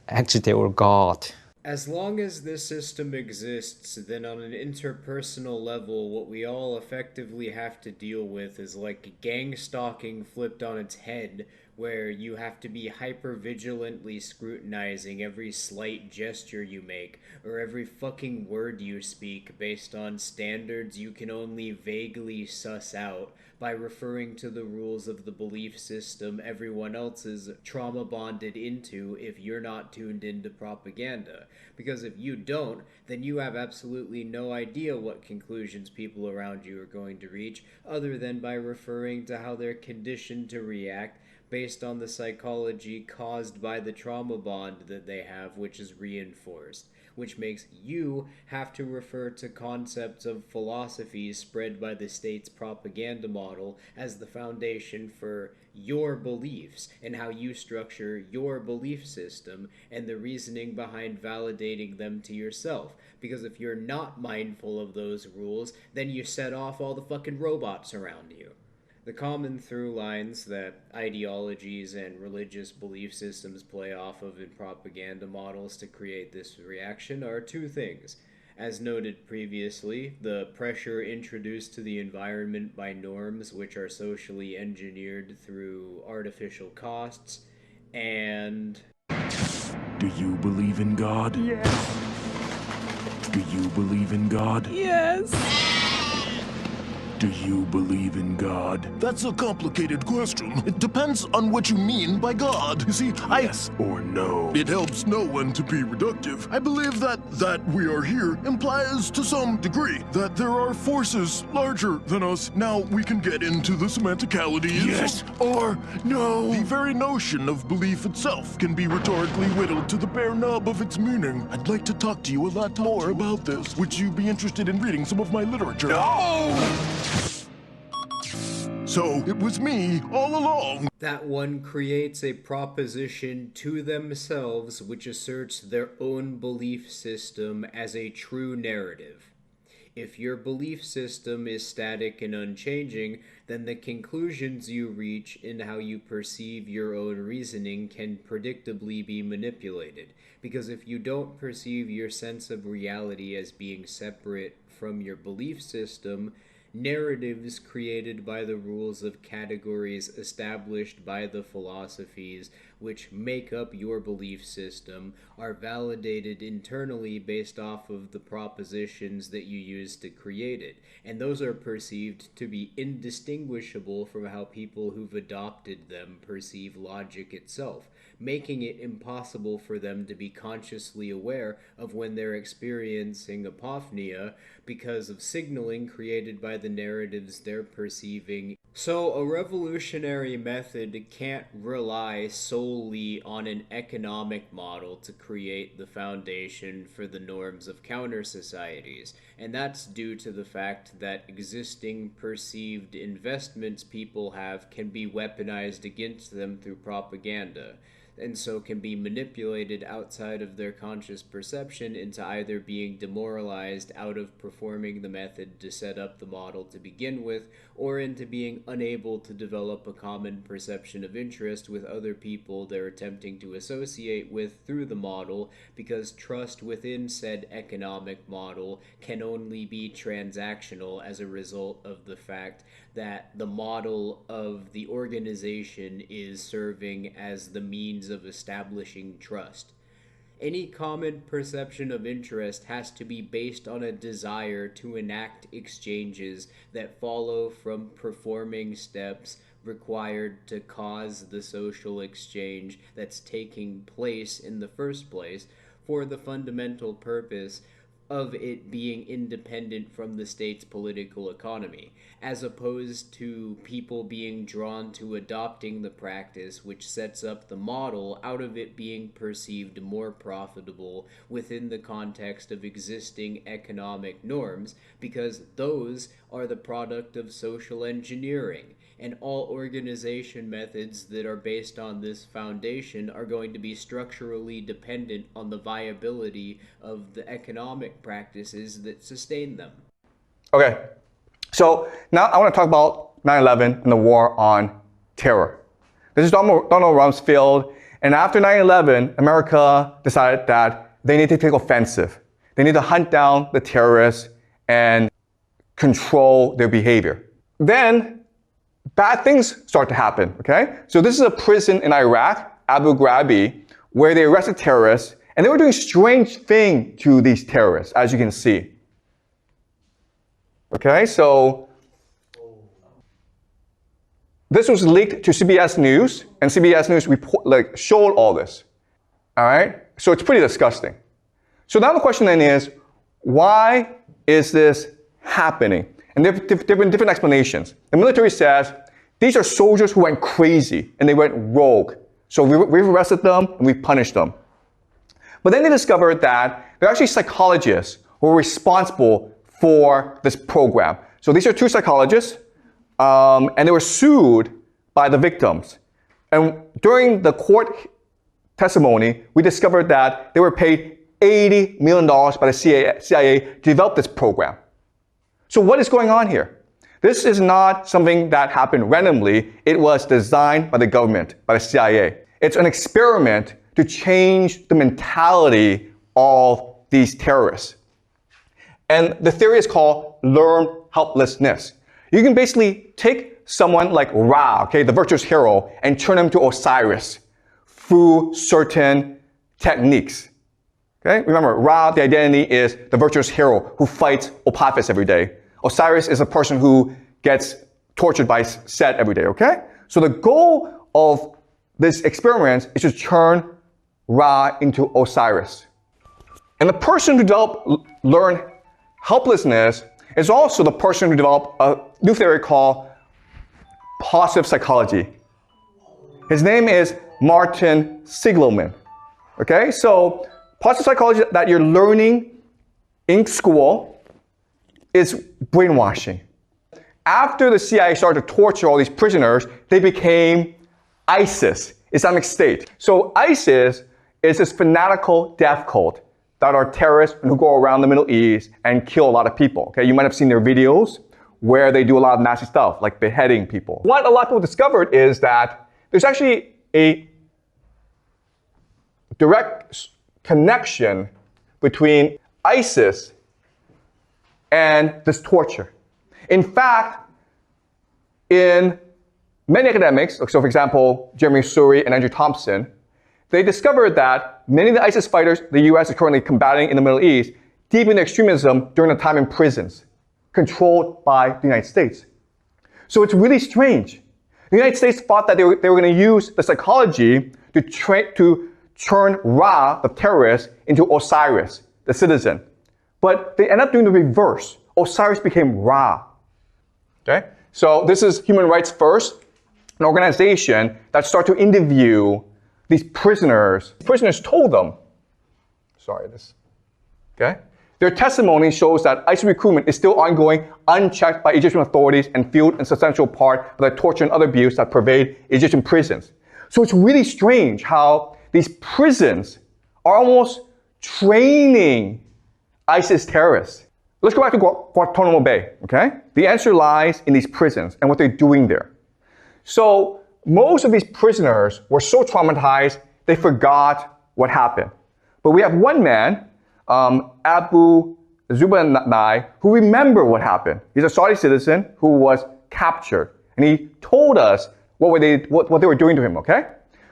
actually they were God. As long as this system exists, then on an interpersonal level, what we all effectively have to deal with is like gang stalking flipped on its head, where you have to be hyper-vigilantly scrutinizing every slight gesture you make, or every fucking word you speak based on standards you can only vaguely suss out by referring to the rules of the belief system everyone else is trauma bonded into if you're not tuned into propaganda. Because if you don't, then you have absolutely no idea what conclusions people around you are going to reach, other than by referring to how they're conditioned to react based on the psychology caused by the trauma bond that they have, which is reinforced, which makes you have to refer to concepts of philosophies spread by the state's propaganda model as the foundation for your beliefs and how you structure your belief system and the reasoning behind validating them to yourself. Because if you're not mindful of those rules, then you set off all the fucking robots around you. The common through lines that ideologies and religious belief systems play off of in propaganda models to create this reaction are two things. As noted previously, the pressure introduced to the environment by norms which are socially engineered through artificial costs, and... Do you believe in God? Yes. Do you believe in God? Yes. Do you believe in God? That's a complicated question. It depends on what you mean by God. You see, yes or no. It helps no one to be reductive. I believe that we are here implies to some degree that there are forces larger than us. Now we can get into the semanticalities. Yes or no. The very notion of belief itself can be rhetorically whittled to the bare nub of its meaning. I'd like to talk to you a lot more about this. Would you be interested in reading some of my literature? No! So, it was me all along. That one creates a proposition to themselves which asserts their own belief system as a true narrative. If your belief system is static and unchanging, then the conclusions you reach in how you perceive your own reasoning can predictably be manipulated. Because if you don't perceive your sense of reality as being separate from your belief system, narratives created by the rules of categories established by the philosophies which make up your belief system are validated internally based off of the propositions that you use to create it, and those are perceived to be indistinguishable from how people who've adopted them perceive logic itself, making it impossible for them to be consciously aware of when they're experiencing apophenia because of signaling created by the narratives they're perceiving. So a revolutionary method can't rely solely on an economic model to create the foundation for the norms of counter-societies, and that's due to the fact that existing perceived investments people have can be weaponized against them through propaganda, and so can be manipulated outside of their conscious perception into either being demoralized out of performing the method to set up the model to begin with, or into being unable to develop a common perception of interest with other people they're attempting to associate with through the model, because trust within said economic model can only be transactional as a result of the fact that the model of the organization is serving as the means of establishing trust. Any common perception of interest has to be based on a desire to enact exchanges that follow from performing steps required to cause the social exchange that's taking place in the first place for the fundamental purpose of it being independent from the state's political economy, as opposed to people being drawn to adopting the practice which sets up the model out of it being perceived more profitable within the context of existing economic norms, because those are the product of social engineering. And all organization methods that are based on this foundation are going to be structurally dependent on the viability of the economic practices that sustain them. Okay, so now I want to talk about 9/11 and the war on terror. This is Donald Rumsfeld, and after 9/11, America decided that they need to take offensive. They need to hunt down the terrorists and control their behavior. Then bad things start to happen, okay? So this is a prison in Iraq, Abu Ghraib, where they arrested terrorists, and they were doing strange things to these terrorists, as you can see. Okay, so this was leaked to CBS News, and CBS News showed all this. All right, so it's pretty disgusting. So now the question then is, why is this happening? And there have different explanations. The military says these are soldiers who went crazy and they went rogue. So we've arrested them and we've punished them. But then they discovered that they're actually psychologists who were responsible for this program. So these are two psychologists, and they were sued by the victims. And during the court testimony, we discovered that they were paid $80 million by the CIA to develop this program. So what is going on here? This is not something that happened randomly. It was designed by the government, by the CIA. It's an experiment to change the mentality of these terrorists. And the theory is called learned helplessness. You can basically take someone like Ra, okay, the virtuous hero, and turn him to Osiris through certain techniques. Okay? Remember, Ra, the identity, is the virtuous hero who fights Apophis every day. Osiris is a person who gets tortured by Set every day, okay? So the goal of this experiment is to turn Ra into Osiris. And the person who learned helplessness is also the person who developed a new theory called positive psychology. His name is Martin Seligman. Okay, so positive psychology that you're learning in school is brainwashing. After the CIA started to torture all these prisoners, they became ISIS, Islamic State. So ISIS is this fanatical death cult that are terrorists who go around the Middle East and kill a lot of people. Okay, you might have seen their videos where they do a lot of nasty stuff, like beheading people. What a lot of people discovered is that there's actually a direct connection between ISIS and this torture. In fact, in many academics, so for example, Jeremy Suri and Andrew Thompson, they discovered that many of the ISIS fighters the US is currently combating in the Middle East deepened extremism during the time in prisons, controlled by the United States. So it's really strange. The United States thought that they were going to use the psychology to turn Ra, the terrorist, into Osiris, the citizen. But they ended up doing the reverse. Osiris became Ra. Okay? So this is Human Rights First, an organization that started to interview these prisoners. Prisoners told them, okay? Their testimony shows that ISIS recruitment is still ongoing, unchecked by Egyptian authorities, and fueled an substantial part by the torture and other abuse that pervade Egyptian prisons. So it's really strange how these prisons are almost training ISIS terrorists. Let's go back to Guantanamo Bay, okay? The answer lies in these prisons and what they're doing there. So most of these prisoners were so traumatized, they forgot what happened. But we have one man, Abu Zubanai, who remembered what happened. He's a Saudi citizen who was captured. And he told us what they were doing to him, okay?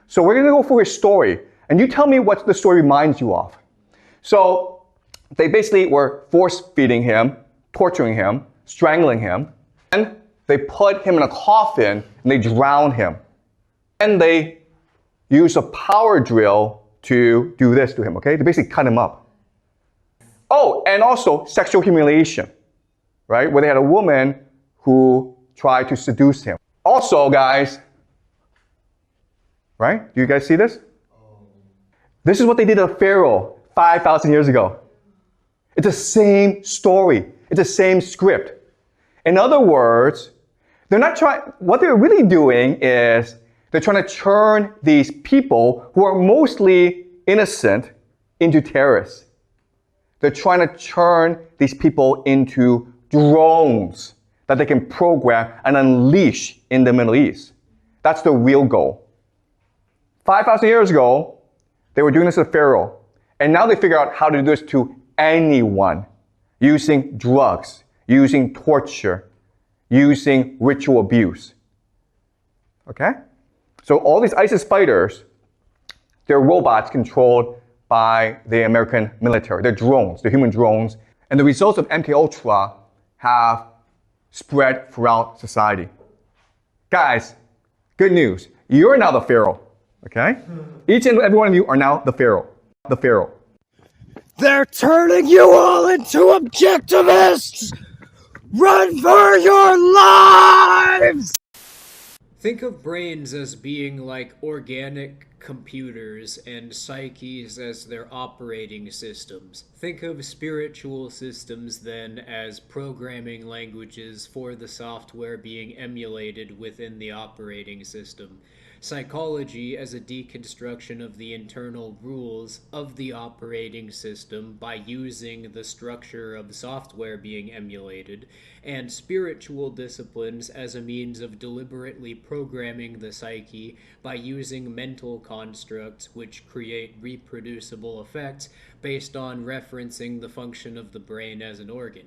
So we're going to go through his story. And you tell me what the story reminds you of. So they basically were force-feeding him, torturing him, strangling him. And they put him in a coffin and they drowned him. And they used a power drill to do this to him, okay? They basically cut him up. Oh, and also sexual humiliation, right? Where they had a woman who tried to seduce him. Also, guys, right? Do you guys see this? This is what they did to Pharaoh 5,000 years ago. It's the same story. It's the same script. In other words, what they're really doing is they're trying to turn these people who are mostly innocent into terrorists. They're trying to turn these people into drones that they can program and unleash in the Middle East. That's the real goal. 5,000 years ago, they were doing this to Pharaoh. And now they figure out how to do this to anyone using drugs, using torture, using ritual abuse. Okay? So all these ISIS fighters, they're robots controlled by the American military. They're drones, they're human drones. And the results of MKUltra have spread throughout society. Guys, good news. You're now the Pharaoh. Okay? Each and every one of you are now the Pharaoh. The Pharaoh. They're turning you all into objectivists! Run for your lives! Think of brains as being like organic computers and psyches as their operating systems. Think of spiritual systems then as programming languages for the software being emulated within the operating system. Psychology as a deconstruction of the internal rules of the operating system by using the structure of software being emulated, and spiritual disciplines as a means of deliberately programming the psyche by using mental constructs which create reproducible effects based on referencing the function of the brain as an organ.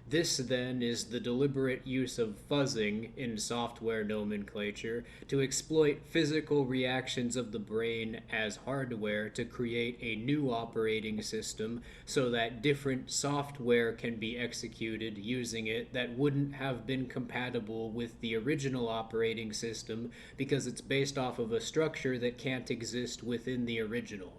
This, then, is the deliberate use of fuzzing in software nomenclature to exploit physical reactions of the brain as hardware to create a new operating system so that different software can be executed using it that wouldn't have been compatible with the original operating system because it's based off of a structure that can't exist within the original.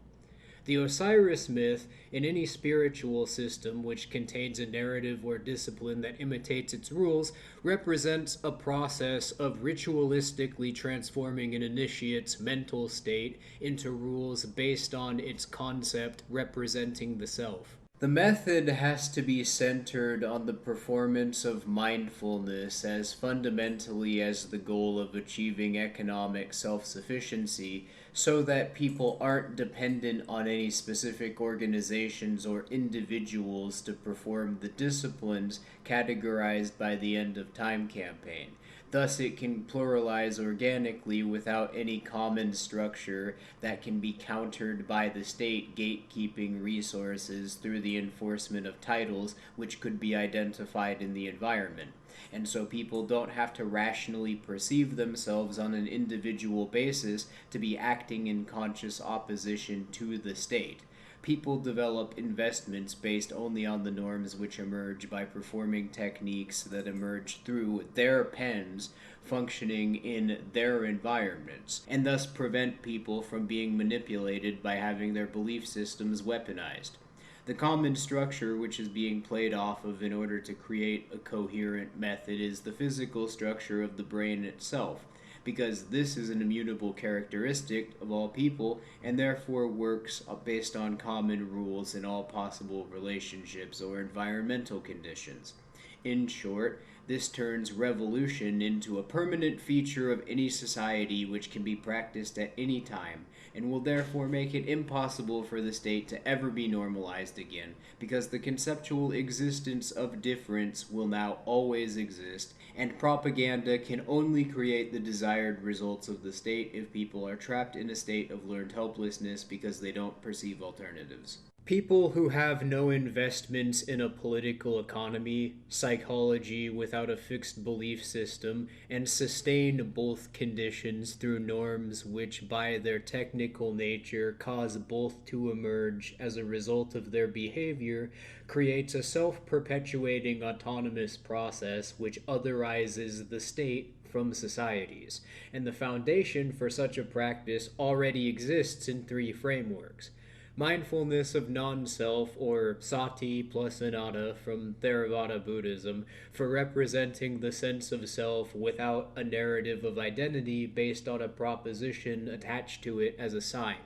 The Osiris myth, in any spiritual system which contains a narrative or discipline that imitates its rules, represents a process of ritualistically transforming an initiate's mental state into rules based on its concept representing the self. The method has to be centered on the performance of mindfulness as fundamentally as the goal of achieving economic self-sufficiency, so that people aren't dependent on any specific organizations or individuals to perform the disciplines categorized by the End of Time campaign. Thus, it can pluralize organically without any common structure that can be countered by the state gatekeeping resources through the enforcement of titles which could be identified in the environment. And so people don't have to rationally perceive themselves on an individual basis to be acting in conscious opposition to the state. People develop investments based only on the norms which emerge by performing techniques that emerge through their pens functioning in their environments, and thus prevent people from being manipulated by having their belief systems weaponized. The common structure which is being played off of in order to create a coherent method is the physical structure of the brain itself, because this is an immutable characteristic of all people and therefore works based on common rules in all possible relationships or environmental conditions. In short, this turns revolution into a permanent feature of any society which can be practiced at any time, and will therefore make it impossible for the state to ever be normalized again, because the conceptual existence of difference will now always exist, and propaganda can only create the desired results of the state if people are trapped in a state of learned helplessness because they don't perceive alternatives. People who have no investments in a political economy, psychology without a fixed belief system, and sustain both conditions through norms which by their technical nature cause both to emerge as a result of their behavior, creates a self-perpetuating autonomous process which otherizes the state from societies, and the foundation for such a practice already exists in three frameworks. Mindfulness of non-self, or sati plus anatta from Theravada Buddhism, for representing the sense of self without a narrative of identity based on a proposition attached to it as a sign.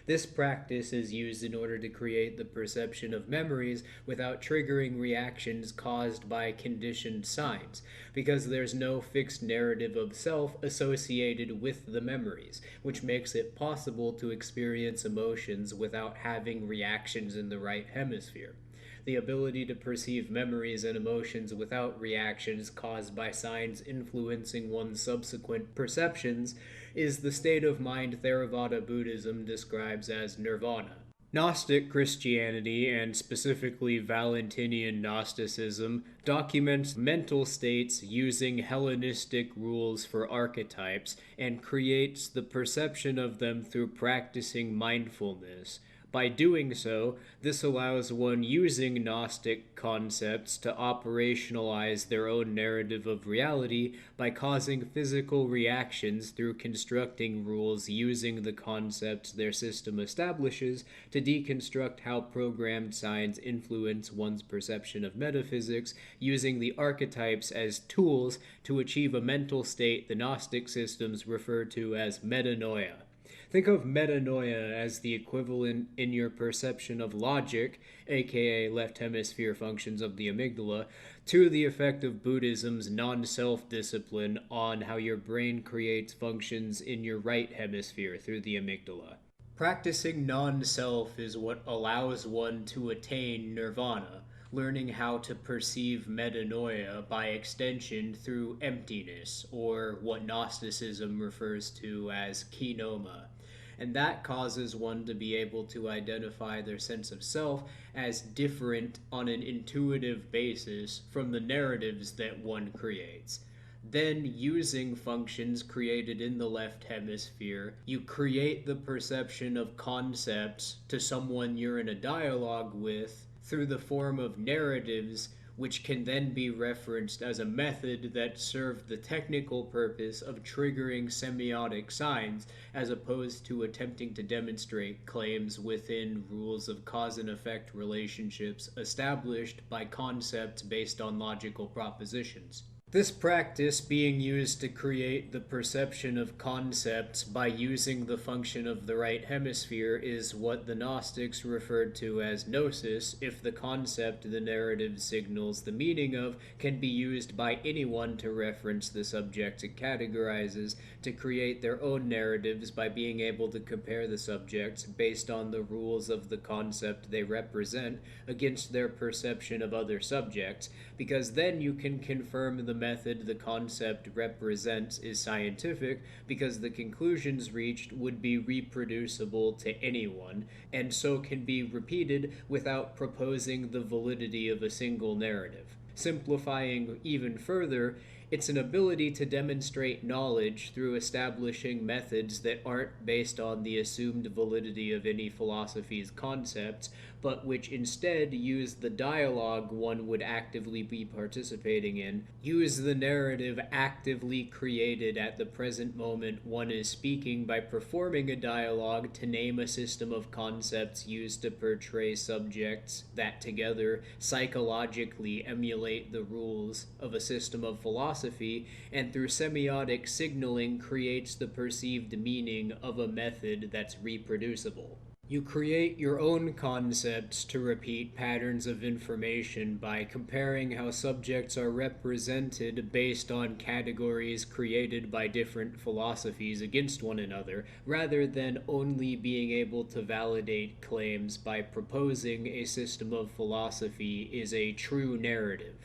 This practice is used in order to create the perception of memories without triggering reactions caused by conditioned signs, because there's no fixed narrative of self associated with the memories, which makes it possible to experience emotions without having reactions in the right hemisphere. The ability to perceive memories and emotions without reactions caused by signs influencing one's subsequent perceptions is the state of mind Theravada Buddhism describes as nirvana. Gnostic Christianity, and specifically Valentinian Gnosticism, documents mental states using Hellenistic rules for archetypes and creates the perception of them through practicing mindfulness. By doing so, this allows one using Gnostic concepts to operationalize their own narrative of reality by causing physical reactions through constructing rules using the concepts their system establishes to deconstruct how programmed signs influence one's perception of metaphysics, using the archetypes as tools to achieve a mental state the Gnostic systems refer to as metanoia. Think of metanoia as the equivalent in your perception of logic, aka left hemisphere functions of the amygdala, to the effect of Buddhism's non-self discipline on how your brain creates functions in your right hemisphere through the amygdala. Practicing non-self is what allows one to attain nirvana, learning how to perceive metanoia by extension through emptiness, or what Gnosticism refers to as kenoma. And that causes one to be able to identify their sense of self as different on an intuitive basis from the narratives that one creates. Then, using functions created in the left hemisphere, you create the perception of concepts to someone you're in a dialogue with through the form of narratives, which can then be referenced as a method that served the technical purpose of triggering semiotic signs, as opposed to attempting to demonstrate claims within rules of cause and effect relationships established by concepts based on logical propositions. This practice being used to create the perception of concepts by using the function of the right hemisphere is what the Gnostics referred to as gnosis, if the concept the narrative signals the meaning of can be used by anyone to reference the subject it categorizes, to create their own narratives by being able to compare the subjects based on the rules of the concept they represent against their perception of other subjects, because then you can confirm the method the concept represents is scientific, because the conclusions reached would be reproducible to anyone, and so can be repeated without proposing the validity of a single narrative. Simplifying even further, it's an ability to demonstrate knowledge through establishing methods that aren't based on the assumed validity of any philosophy's concepts, but which instead use the dialogue one would actively be participating in, use the narrative actively created at the present moment one is speaking by performing a dialogue to name a system of concepts used to portray subjects that together psychologically emulate the rules of a system of philosophy, and through semiotic signaling creates the perceived meaning of a method that's reproducible. You create your own concepts to repeat patterns of information by comparing how subjects are represented based on categories created by different philosophies against one another, rather than only being able to validate claims by proposing a system of philosophy is a true narrative.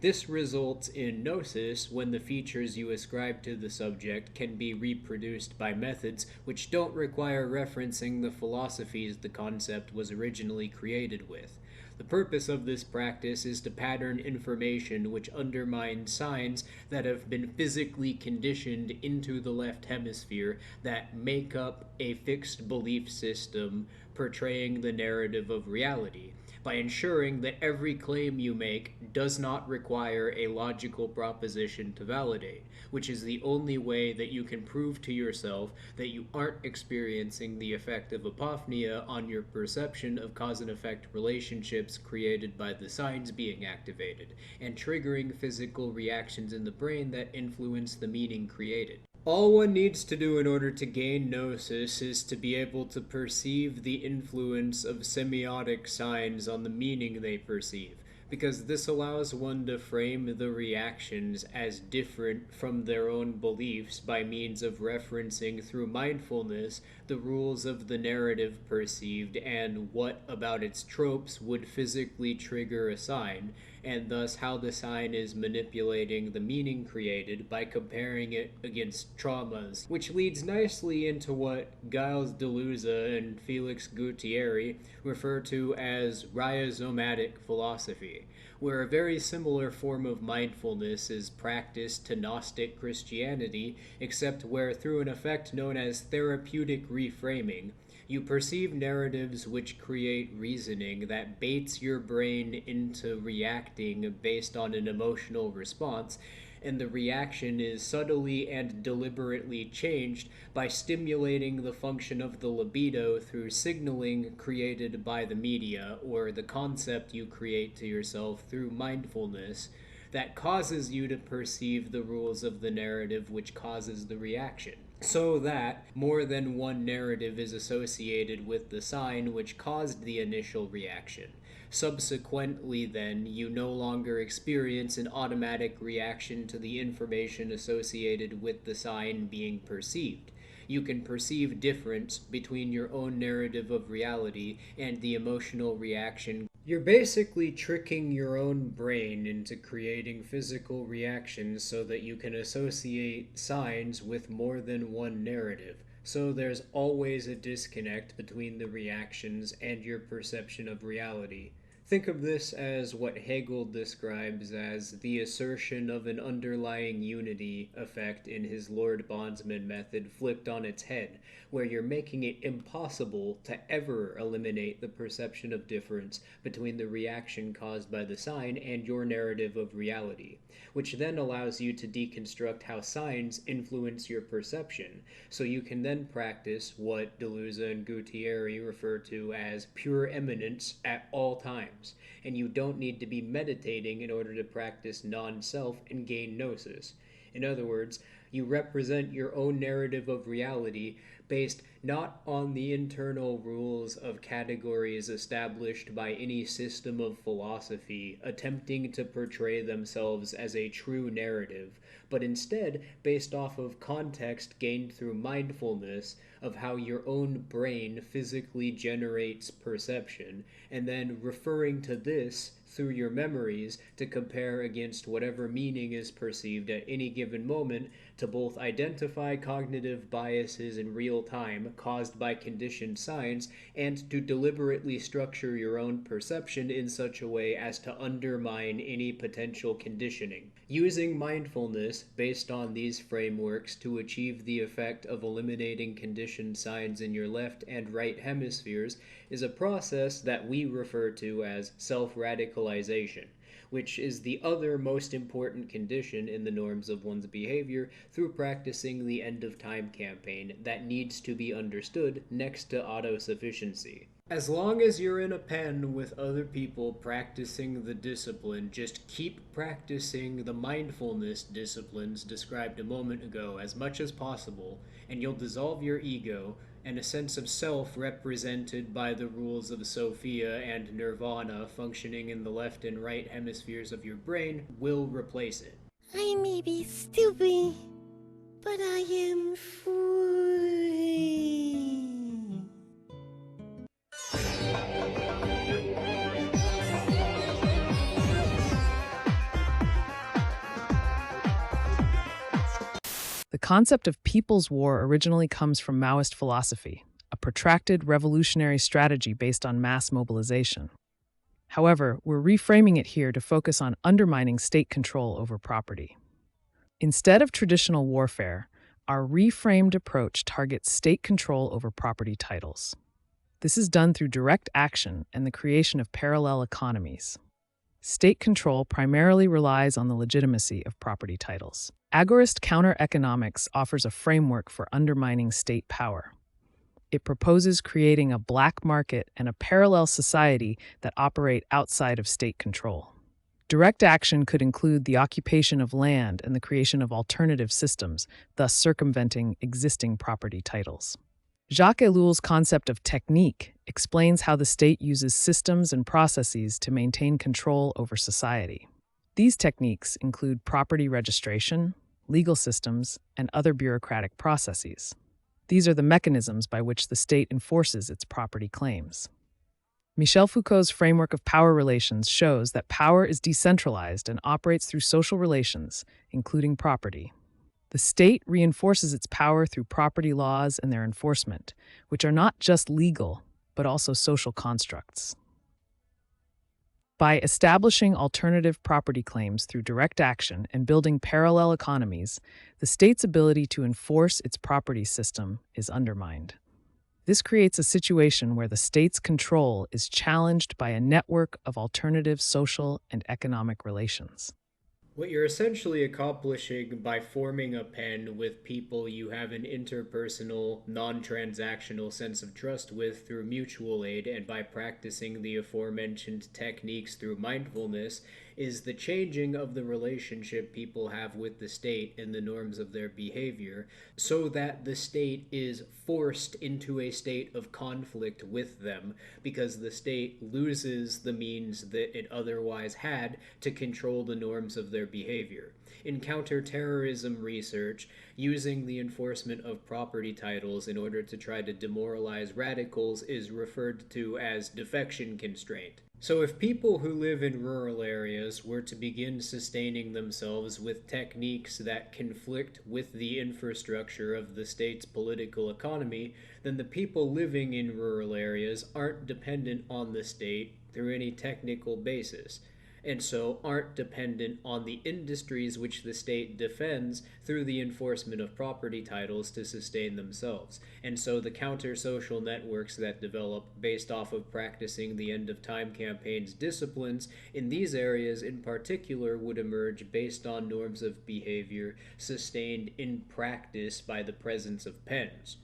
This results in gnosis when the features you ascribe to the subject can be reproduced by methods which don't require referencing the philosophies the concept was originally created with. The purpose of this practice is to pattern information which undermines signs that have been physically conditioned into the left hemisphere that make up a fixed belief system portraying the narrative of reality, by ensuring that every claim you make does not require a logical proposition to validate, which is the only way that you can prove to yourself that you aren't experiencing the effect of apophenia on your perception of cause and effect relationships created by the signs being activated, and triggering physical reactions in the brain that influence the meaning created. All one needs to do in order to gain gnosis is to be able to perceive the influence of semiotic signs on the meaning they perceive, because this allows one to frame the reactions as different from their own beliefs by means of referencing through mindfulness the rules of the narrative perceived and what about its tropes would physically trigger a sign, and thus how the sign is manipulating the meaning created by comparing it against traumas, which leads nicely into what Gilles Deleuze and Felix Guattari refer to as rhizomatic philosophy, where a very similar form of mindfulness is practiced to Gnostic Christianity, except where through an effect known as therapeutic reframing, you perceive narratives which create reasoning that baits your brain into reacting based on an emotional response, and the reaction is subtly and deliberately changed by stimulating the function of the libido through signaling created by the media or the concept you create to yourself through mindfulness, that causes you to perceive the rules of the narrative which causes the reaction, so that more than one narrative is associated with the sign which caused the initial reaction. Subsequently, then, you no longer experience an automatic reaction to the information associated with the sign being perceived. You can perceive difference between your own narrative of reality and the emotional reaction. You're basically tricking your own brain into creating physical reactions so that you can associate signs with more than one narrative. So there's always a disconnect between the reactions and your perception of reality. Think of this as what Hegel describes as the assertion of an underlying unity effect in his Lord Bondsman method flipped on its head, where you're making it impossible to ever eliminate the perception of difference between the reaction caused by the sign and your narrative of reality, which then allows you to deconstruct how signs influence your perception, so you can then practice what Deleuze and Guattari refer to as pure eminence at all times, and you don't need to be meditating in order to practice non-self and gain gnosis. In other words, you represent your own narrative of reality based not on the internal rules of categories established by any system of philosophy attempting to portray themselves as a true narrative, but instead based off of context gained through mindfulness of how your own brain physically generates perception, and then referring to this through your memories to compare against whatever meaning is perceived at any given moment to both identify cognitive biases in real time caused by conditioned signs and to deliberately structure your own perception in such a way as to undermine any potential conditioning. Using mindfulness based on these frameworks to achieve the effect of eliminating conditioned signs in your left and right hemispheres is a process that we refer to as self-radicalization, which is the other most important condition in the norms of one's behavior through practicing the end-of-time campaign that needs to be understood next to autosufficiency. As long as you're in a pen with other people practicing the discipline, just keep practicing the mindfulness disciplines described a moment ago as much as possible, and you'll dissolve your ego, and a sense of self represented by the rules of Sophia and Nirvana functioning in the left and right hemispheres of your brain will replace it. I may be stupid, but I am free. The concept of people's war originally comes from Maoist philosophy, a protracted revolutionary strategy based on mass mobilization. However, we're reframing it here to focus on undermining state control over property. Instead of traditional warfare, our reframed approach targets state control over property titles. This is done through direct action and the creation of parallel economies. State control primarily relies on the legitimacy of property titles. Agorist counter-economics offers a framework for undermining state power. It proposes creating a black market and a parallel society that operate outside of state control. Direct action could include the occupation of land and the creation of alternative systems, thus circumventing existing property titles. Jacques Ellul's concept of technique explains how the state uses systems and processes to maintain control over society. These techniques include property registration, legal systems, and other bureaucratic processes. These are the mechanisms by which the state enforces its property claims. Michel Foucault's framework of power relations shows that power is decentralized and operates through social relations, including property. The state reinforces its power through property laws and their enforcement, which are not just legal, but also social constructs. By establishing alternative property claims through direct action and building parallel economies, the state's ability to enforce its property system is undermined. This creates a situation where the state's control is challenged by a network of alternative social and economic relations. What you're essentially accomplishing by forming a pen with people you have an interpersonal, non-transactional sense of trust with through mutual aid and by practicing the aforementioned techniques through mindfulness is the changing of the relationship people have with the state and the norms of their behavior, so that the state is forced into a state of conflict with them, because the state loses the means that it otherwise had to control the norms of their behavior. In counterterrorism research, using the enforcement of property titles in order to try to demoralize radicals is referred to as defection constraint. So if people who live in rural areas were to begin sustaining themselves with techniques that conflict with the infrastructure of the state's political economy, then the people living in rural areas aren't dependent on the state through any technical basis, and so aren't dependent on the industries which the state defends through the enforcement of property titles to sustain themselves. And so the counter-social networks that develop based off of practicing the end-of-time campaign's disciplines in these areas in particular would emerge based on norms of behavior sustained in practice by the presence of pens.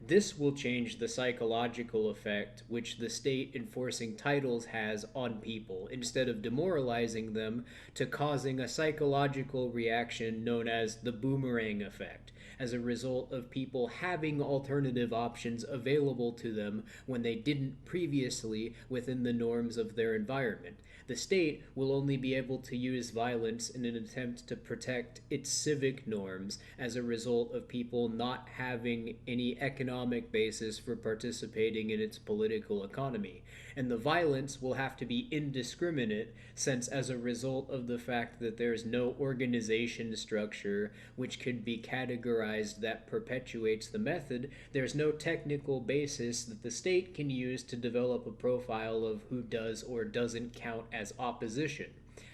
This will change the psychological effect which the state enforcing titles has on people, instead of demoralizing them, to causing a psychological reaction known as the boomerang effect, as a result of people having alternative options available to them when they didn't previously within the norms of their environment. The state will only be able to use violence in an attempt to protect its civic norms as a result of people not having any economic basis for participating in its political economy. And the violence will have to be indiscriminate, since as a result of the fact that there's no organization structure which could be categorized that perpetuates the method, there's no technical basis that the state can use to develop a profile of who does or doesn't count as opposition.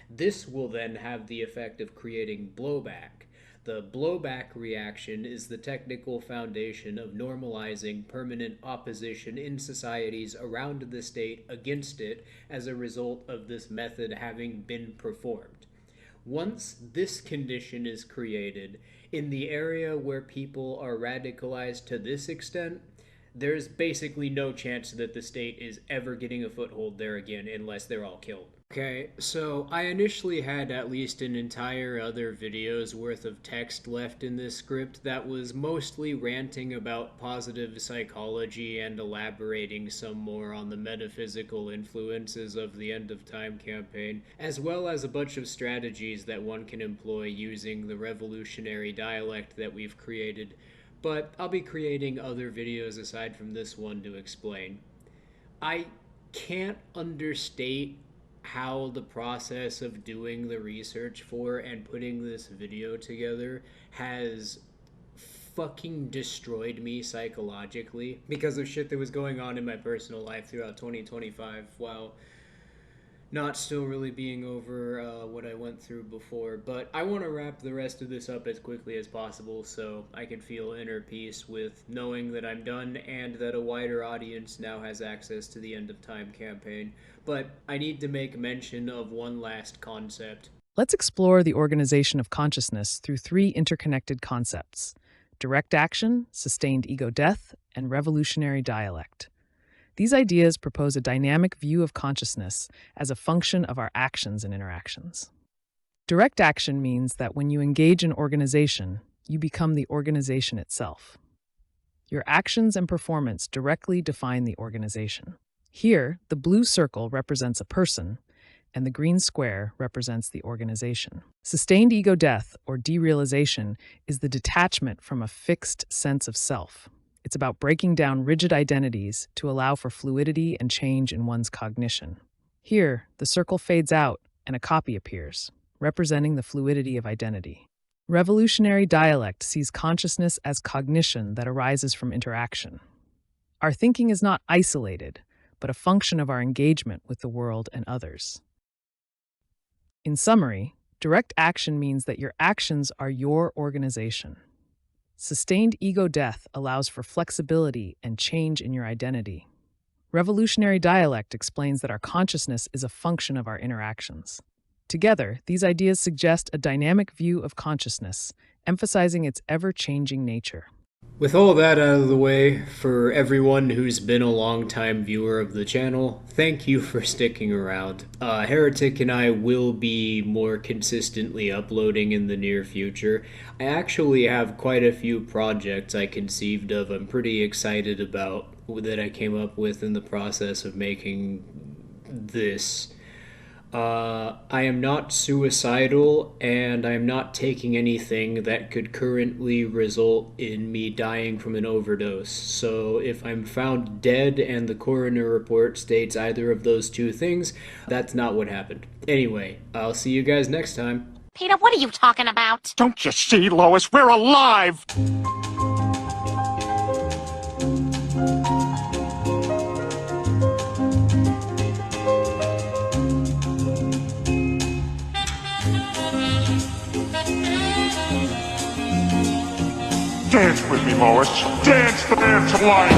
This will then have the effect of creating blowback. The blowback reaction is the technical foundation of normalizing permanent opposition in societies around the state against it as a result of this method having been performed. Once this condition is created, in the area where people are radicalized to this extent, there's basically no chance that the state is ever getting a foothold there again unless they're all killed. Okay, so I initially had at least an entire other video's worth of text left in this script that was mostly ranting about positive psychology and elaborating some more on the metaphysical influences of the End of Time campaign, as well as a bunch of strategies that one can employ using the revolutionary dialect that we've created. But I'll be creating other videos aside from this one to explain. I can't understate how the process of doing the research for and putting this video together has fucking destroyed me psychologically because of shit that was going on in my personal life throughout 2025 while not still really being over what I went through before. But I want to wrap the rest of this up as quickly as possible so I can feel inner peace with knowing that I'm done and that a wider audience now has access to the End of Time campaign. But I need to make mention of one last concept. Let's explore the organization of consciousness through three interconnected concepts: direct action, sustained ego death, and revolutionary dialect. These ideas propose a dynamic view of consciousness as a function of our actions and interactions. Direct action means that when you engage in organization, you become the organization itself. Your actions and performance directly define the organization. Here, the blue circle represents a person, and the green square represents the organization. Sustained ego death, or derealization, is the detachment from a fixed sense of self. It's about breaking down rigid identities to allow for fluidity and change in one's cognition. Here, the circle fades out and a copy appears, representing the fluidity of identity. Revolutionary dialect sees consciousness as cognition that arises from interaction. Our thinking is not isolated, but a function of our engagement with the world and others. In summary, direct action means that your actions are your organization. Sustained ego death allows for flexibility and change in your identity. Revolutionary dialect explains that our consciousness is a function of our interactions. Together, these ideas suggest a dynamic view of consciousness, emphasizing its ever-changing nature. With all that out of the way, for everyone who's been a long-time viewer of the channel, thank you for sticking around. Heretic and I will be more consistently uploading in the near future. I actually have quite a few projects I conceived of I'm pretty excited about that I came up with in the process of making this. I am not suicidal, and I am not taking anything that could currently result in me dying from an overdose. So if I'm found dead and the coroner report states either of those two things, that's not what happened. Anyway, I'll see you guys next time. Peter, what are you talking about? Don't you see, Lois? We're alive! Dance with me, Lois. Dance the dance of life.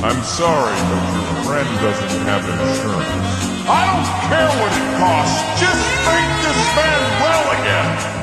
I'm sorry, but your friend doesn't have insurance. I don't care what it costs. Just make this man well again.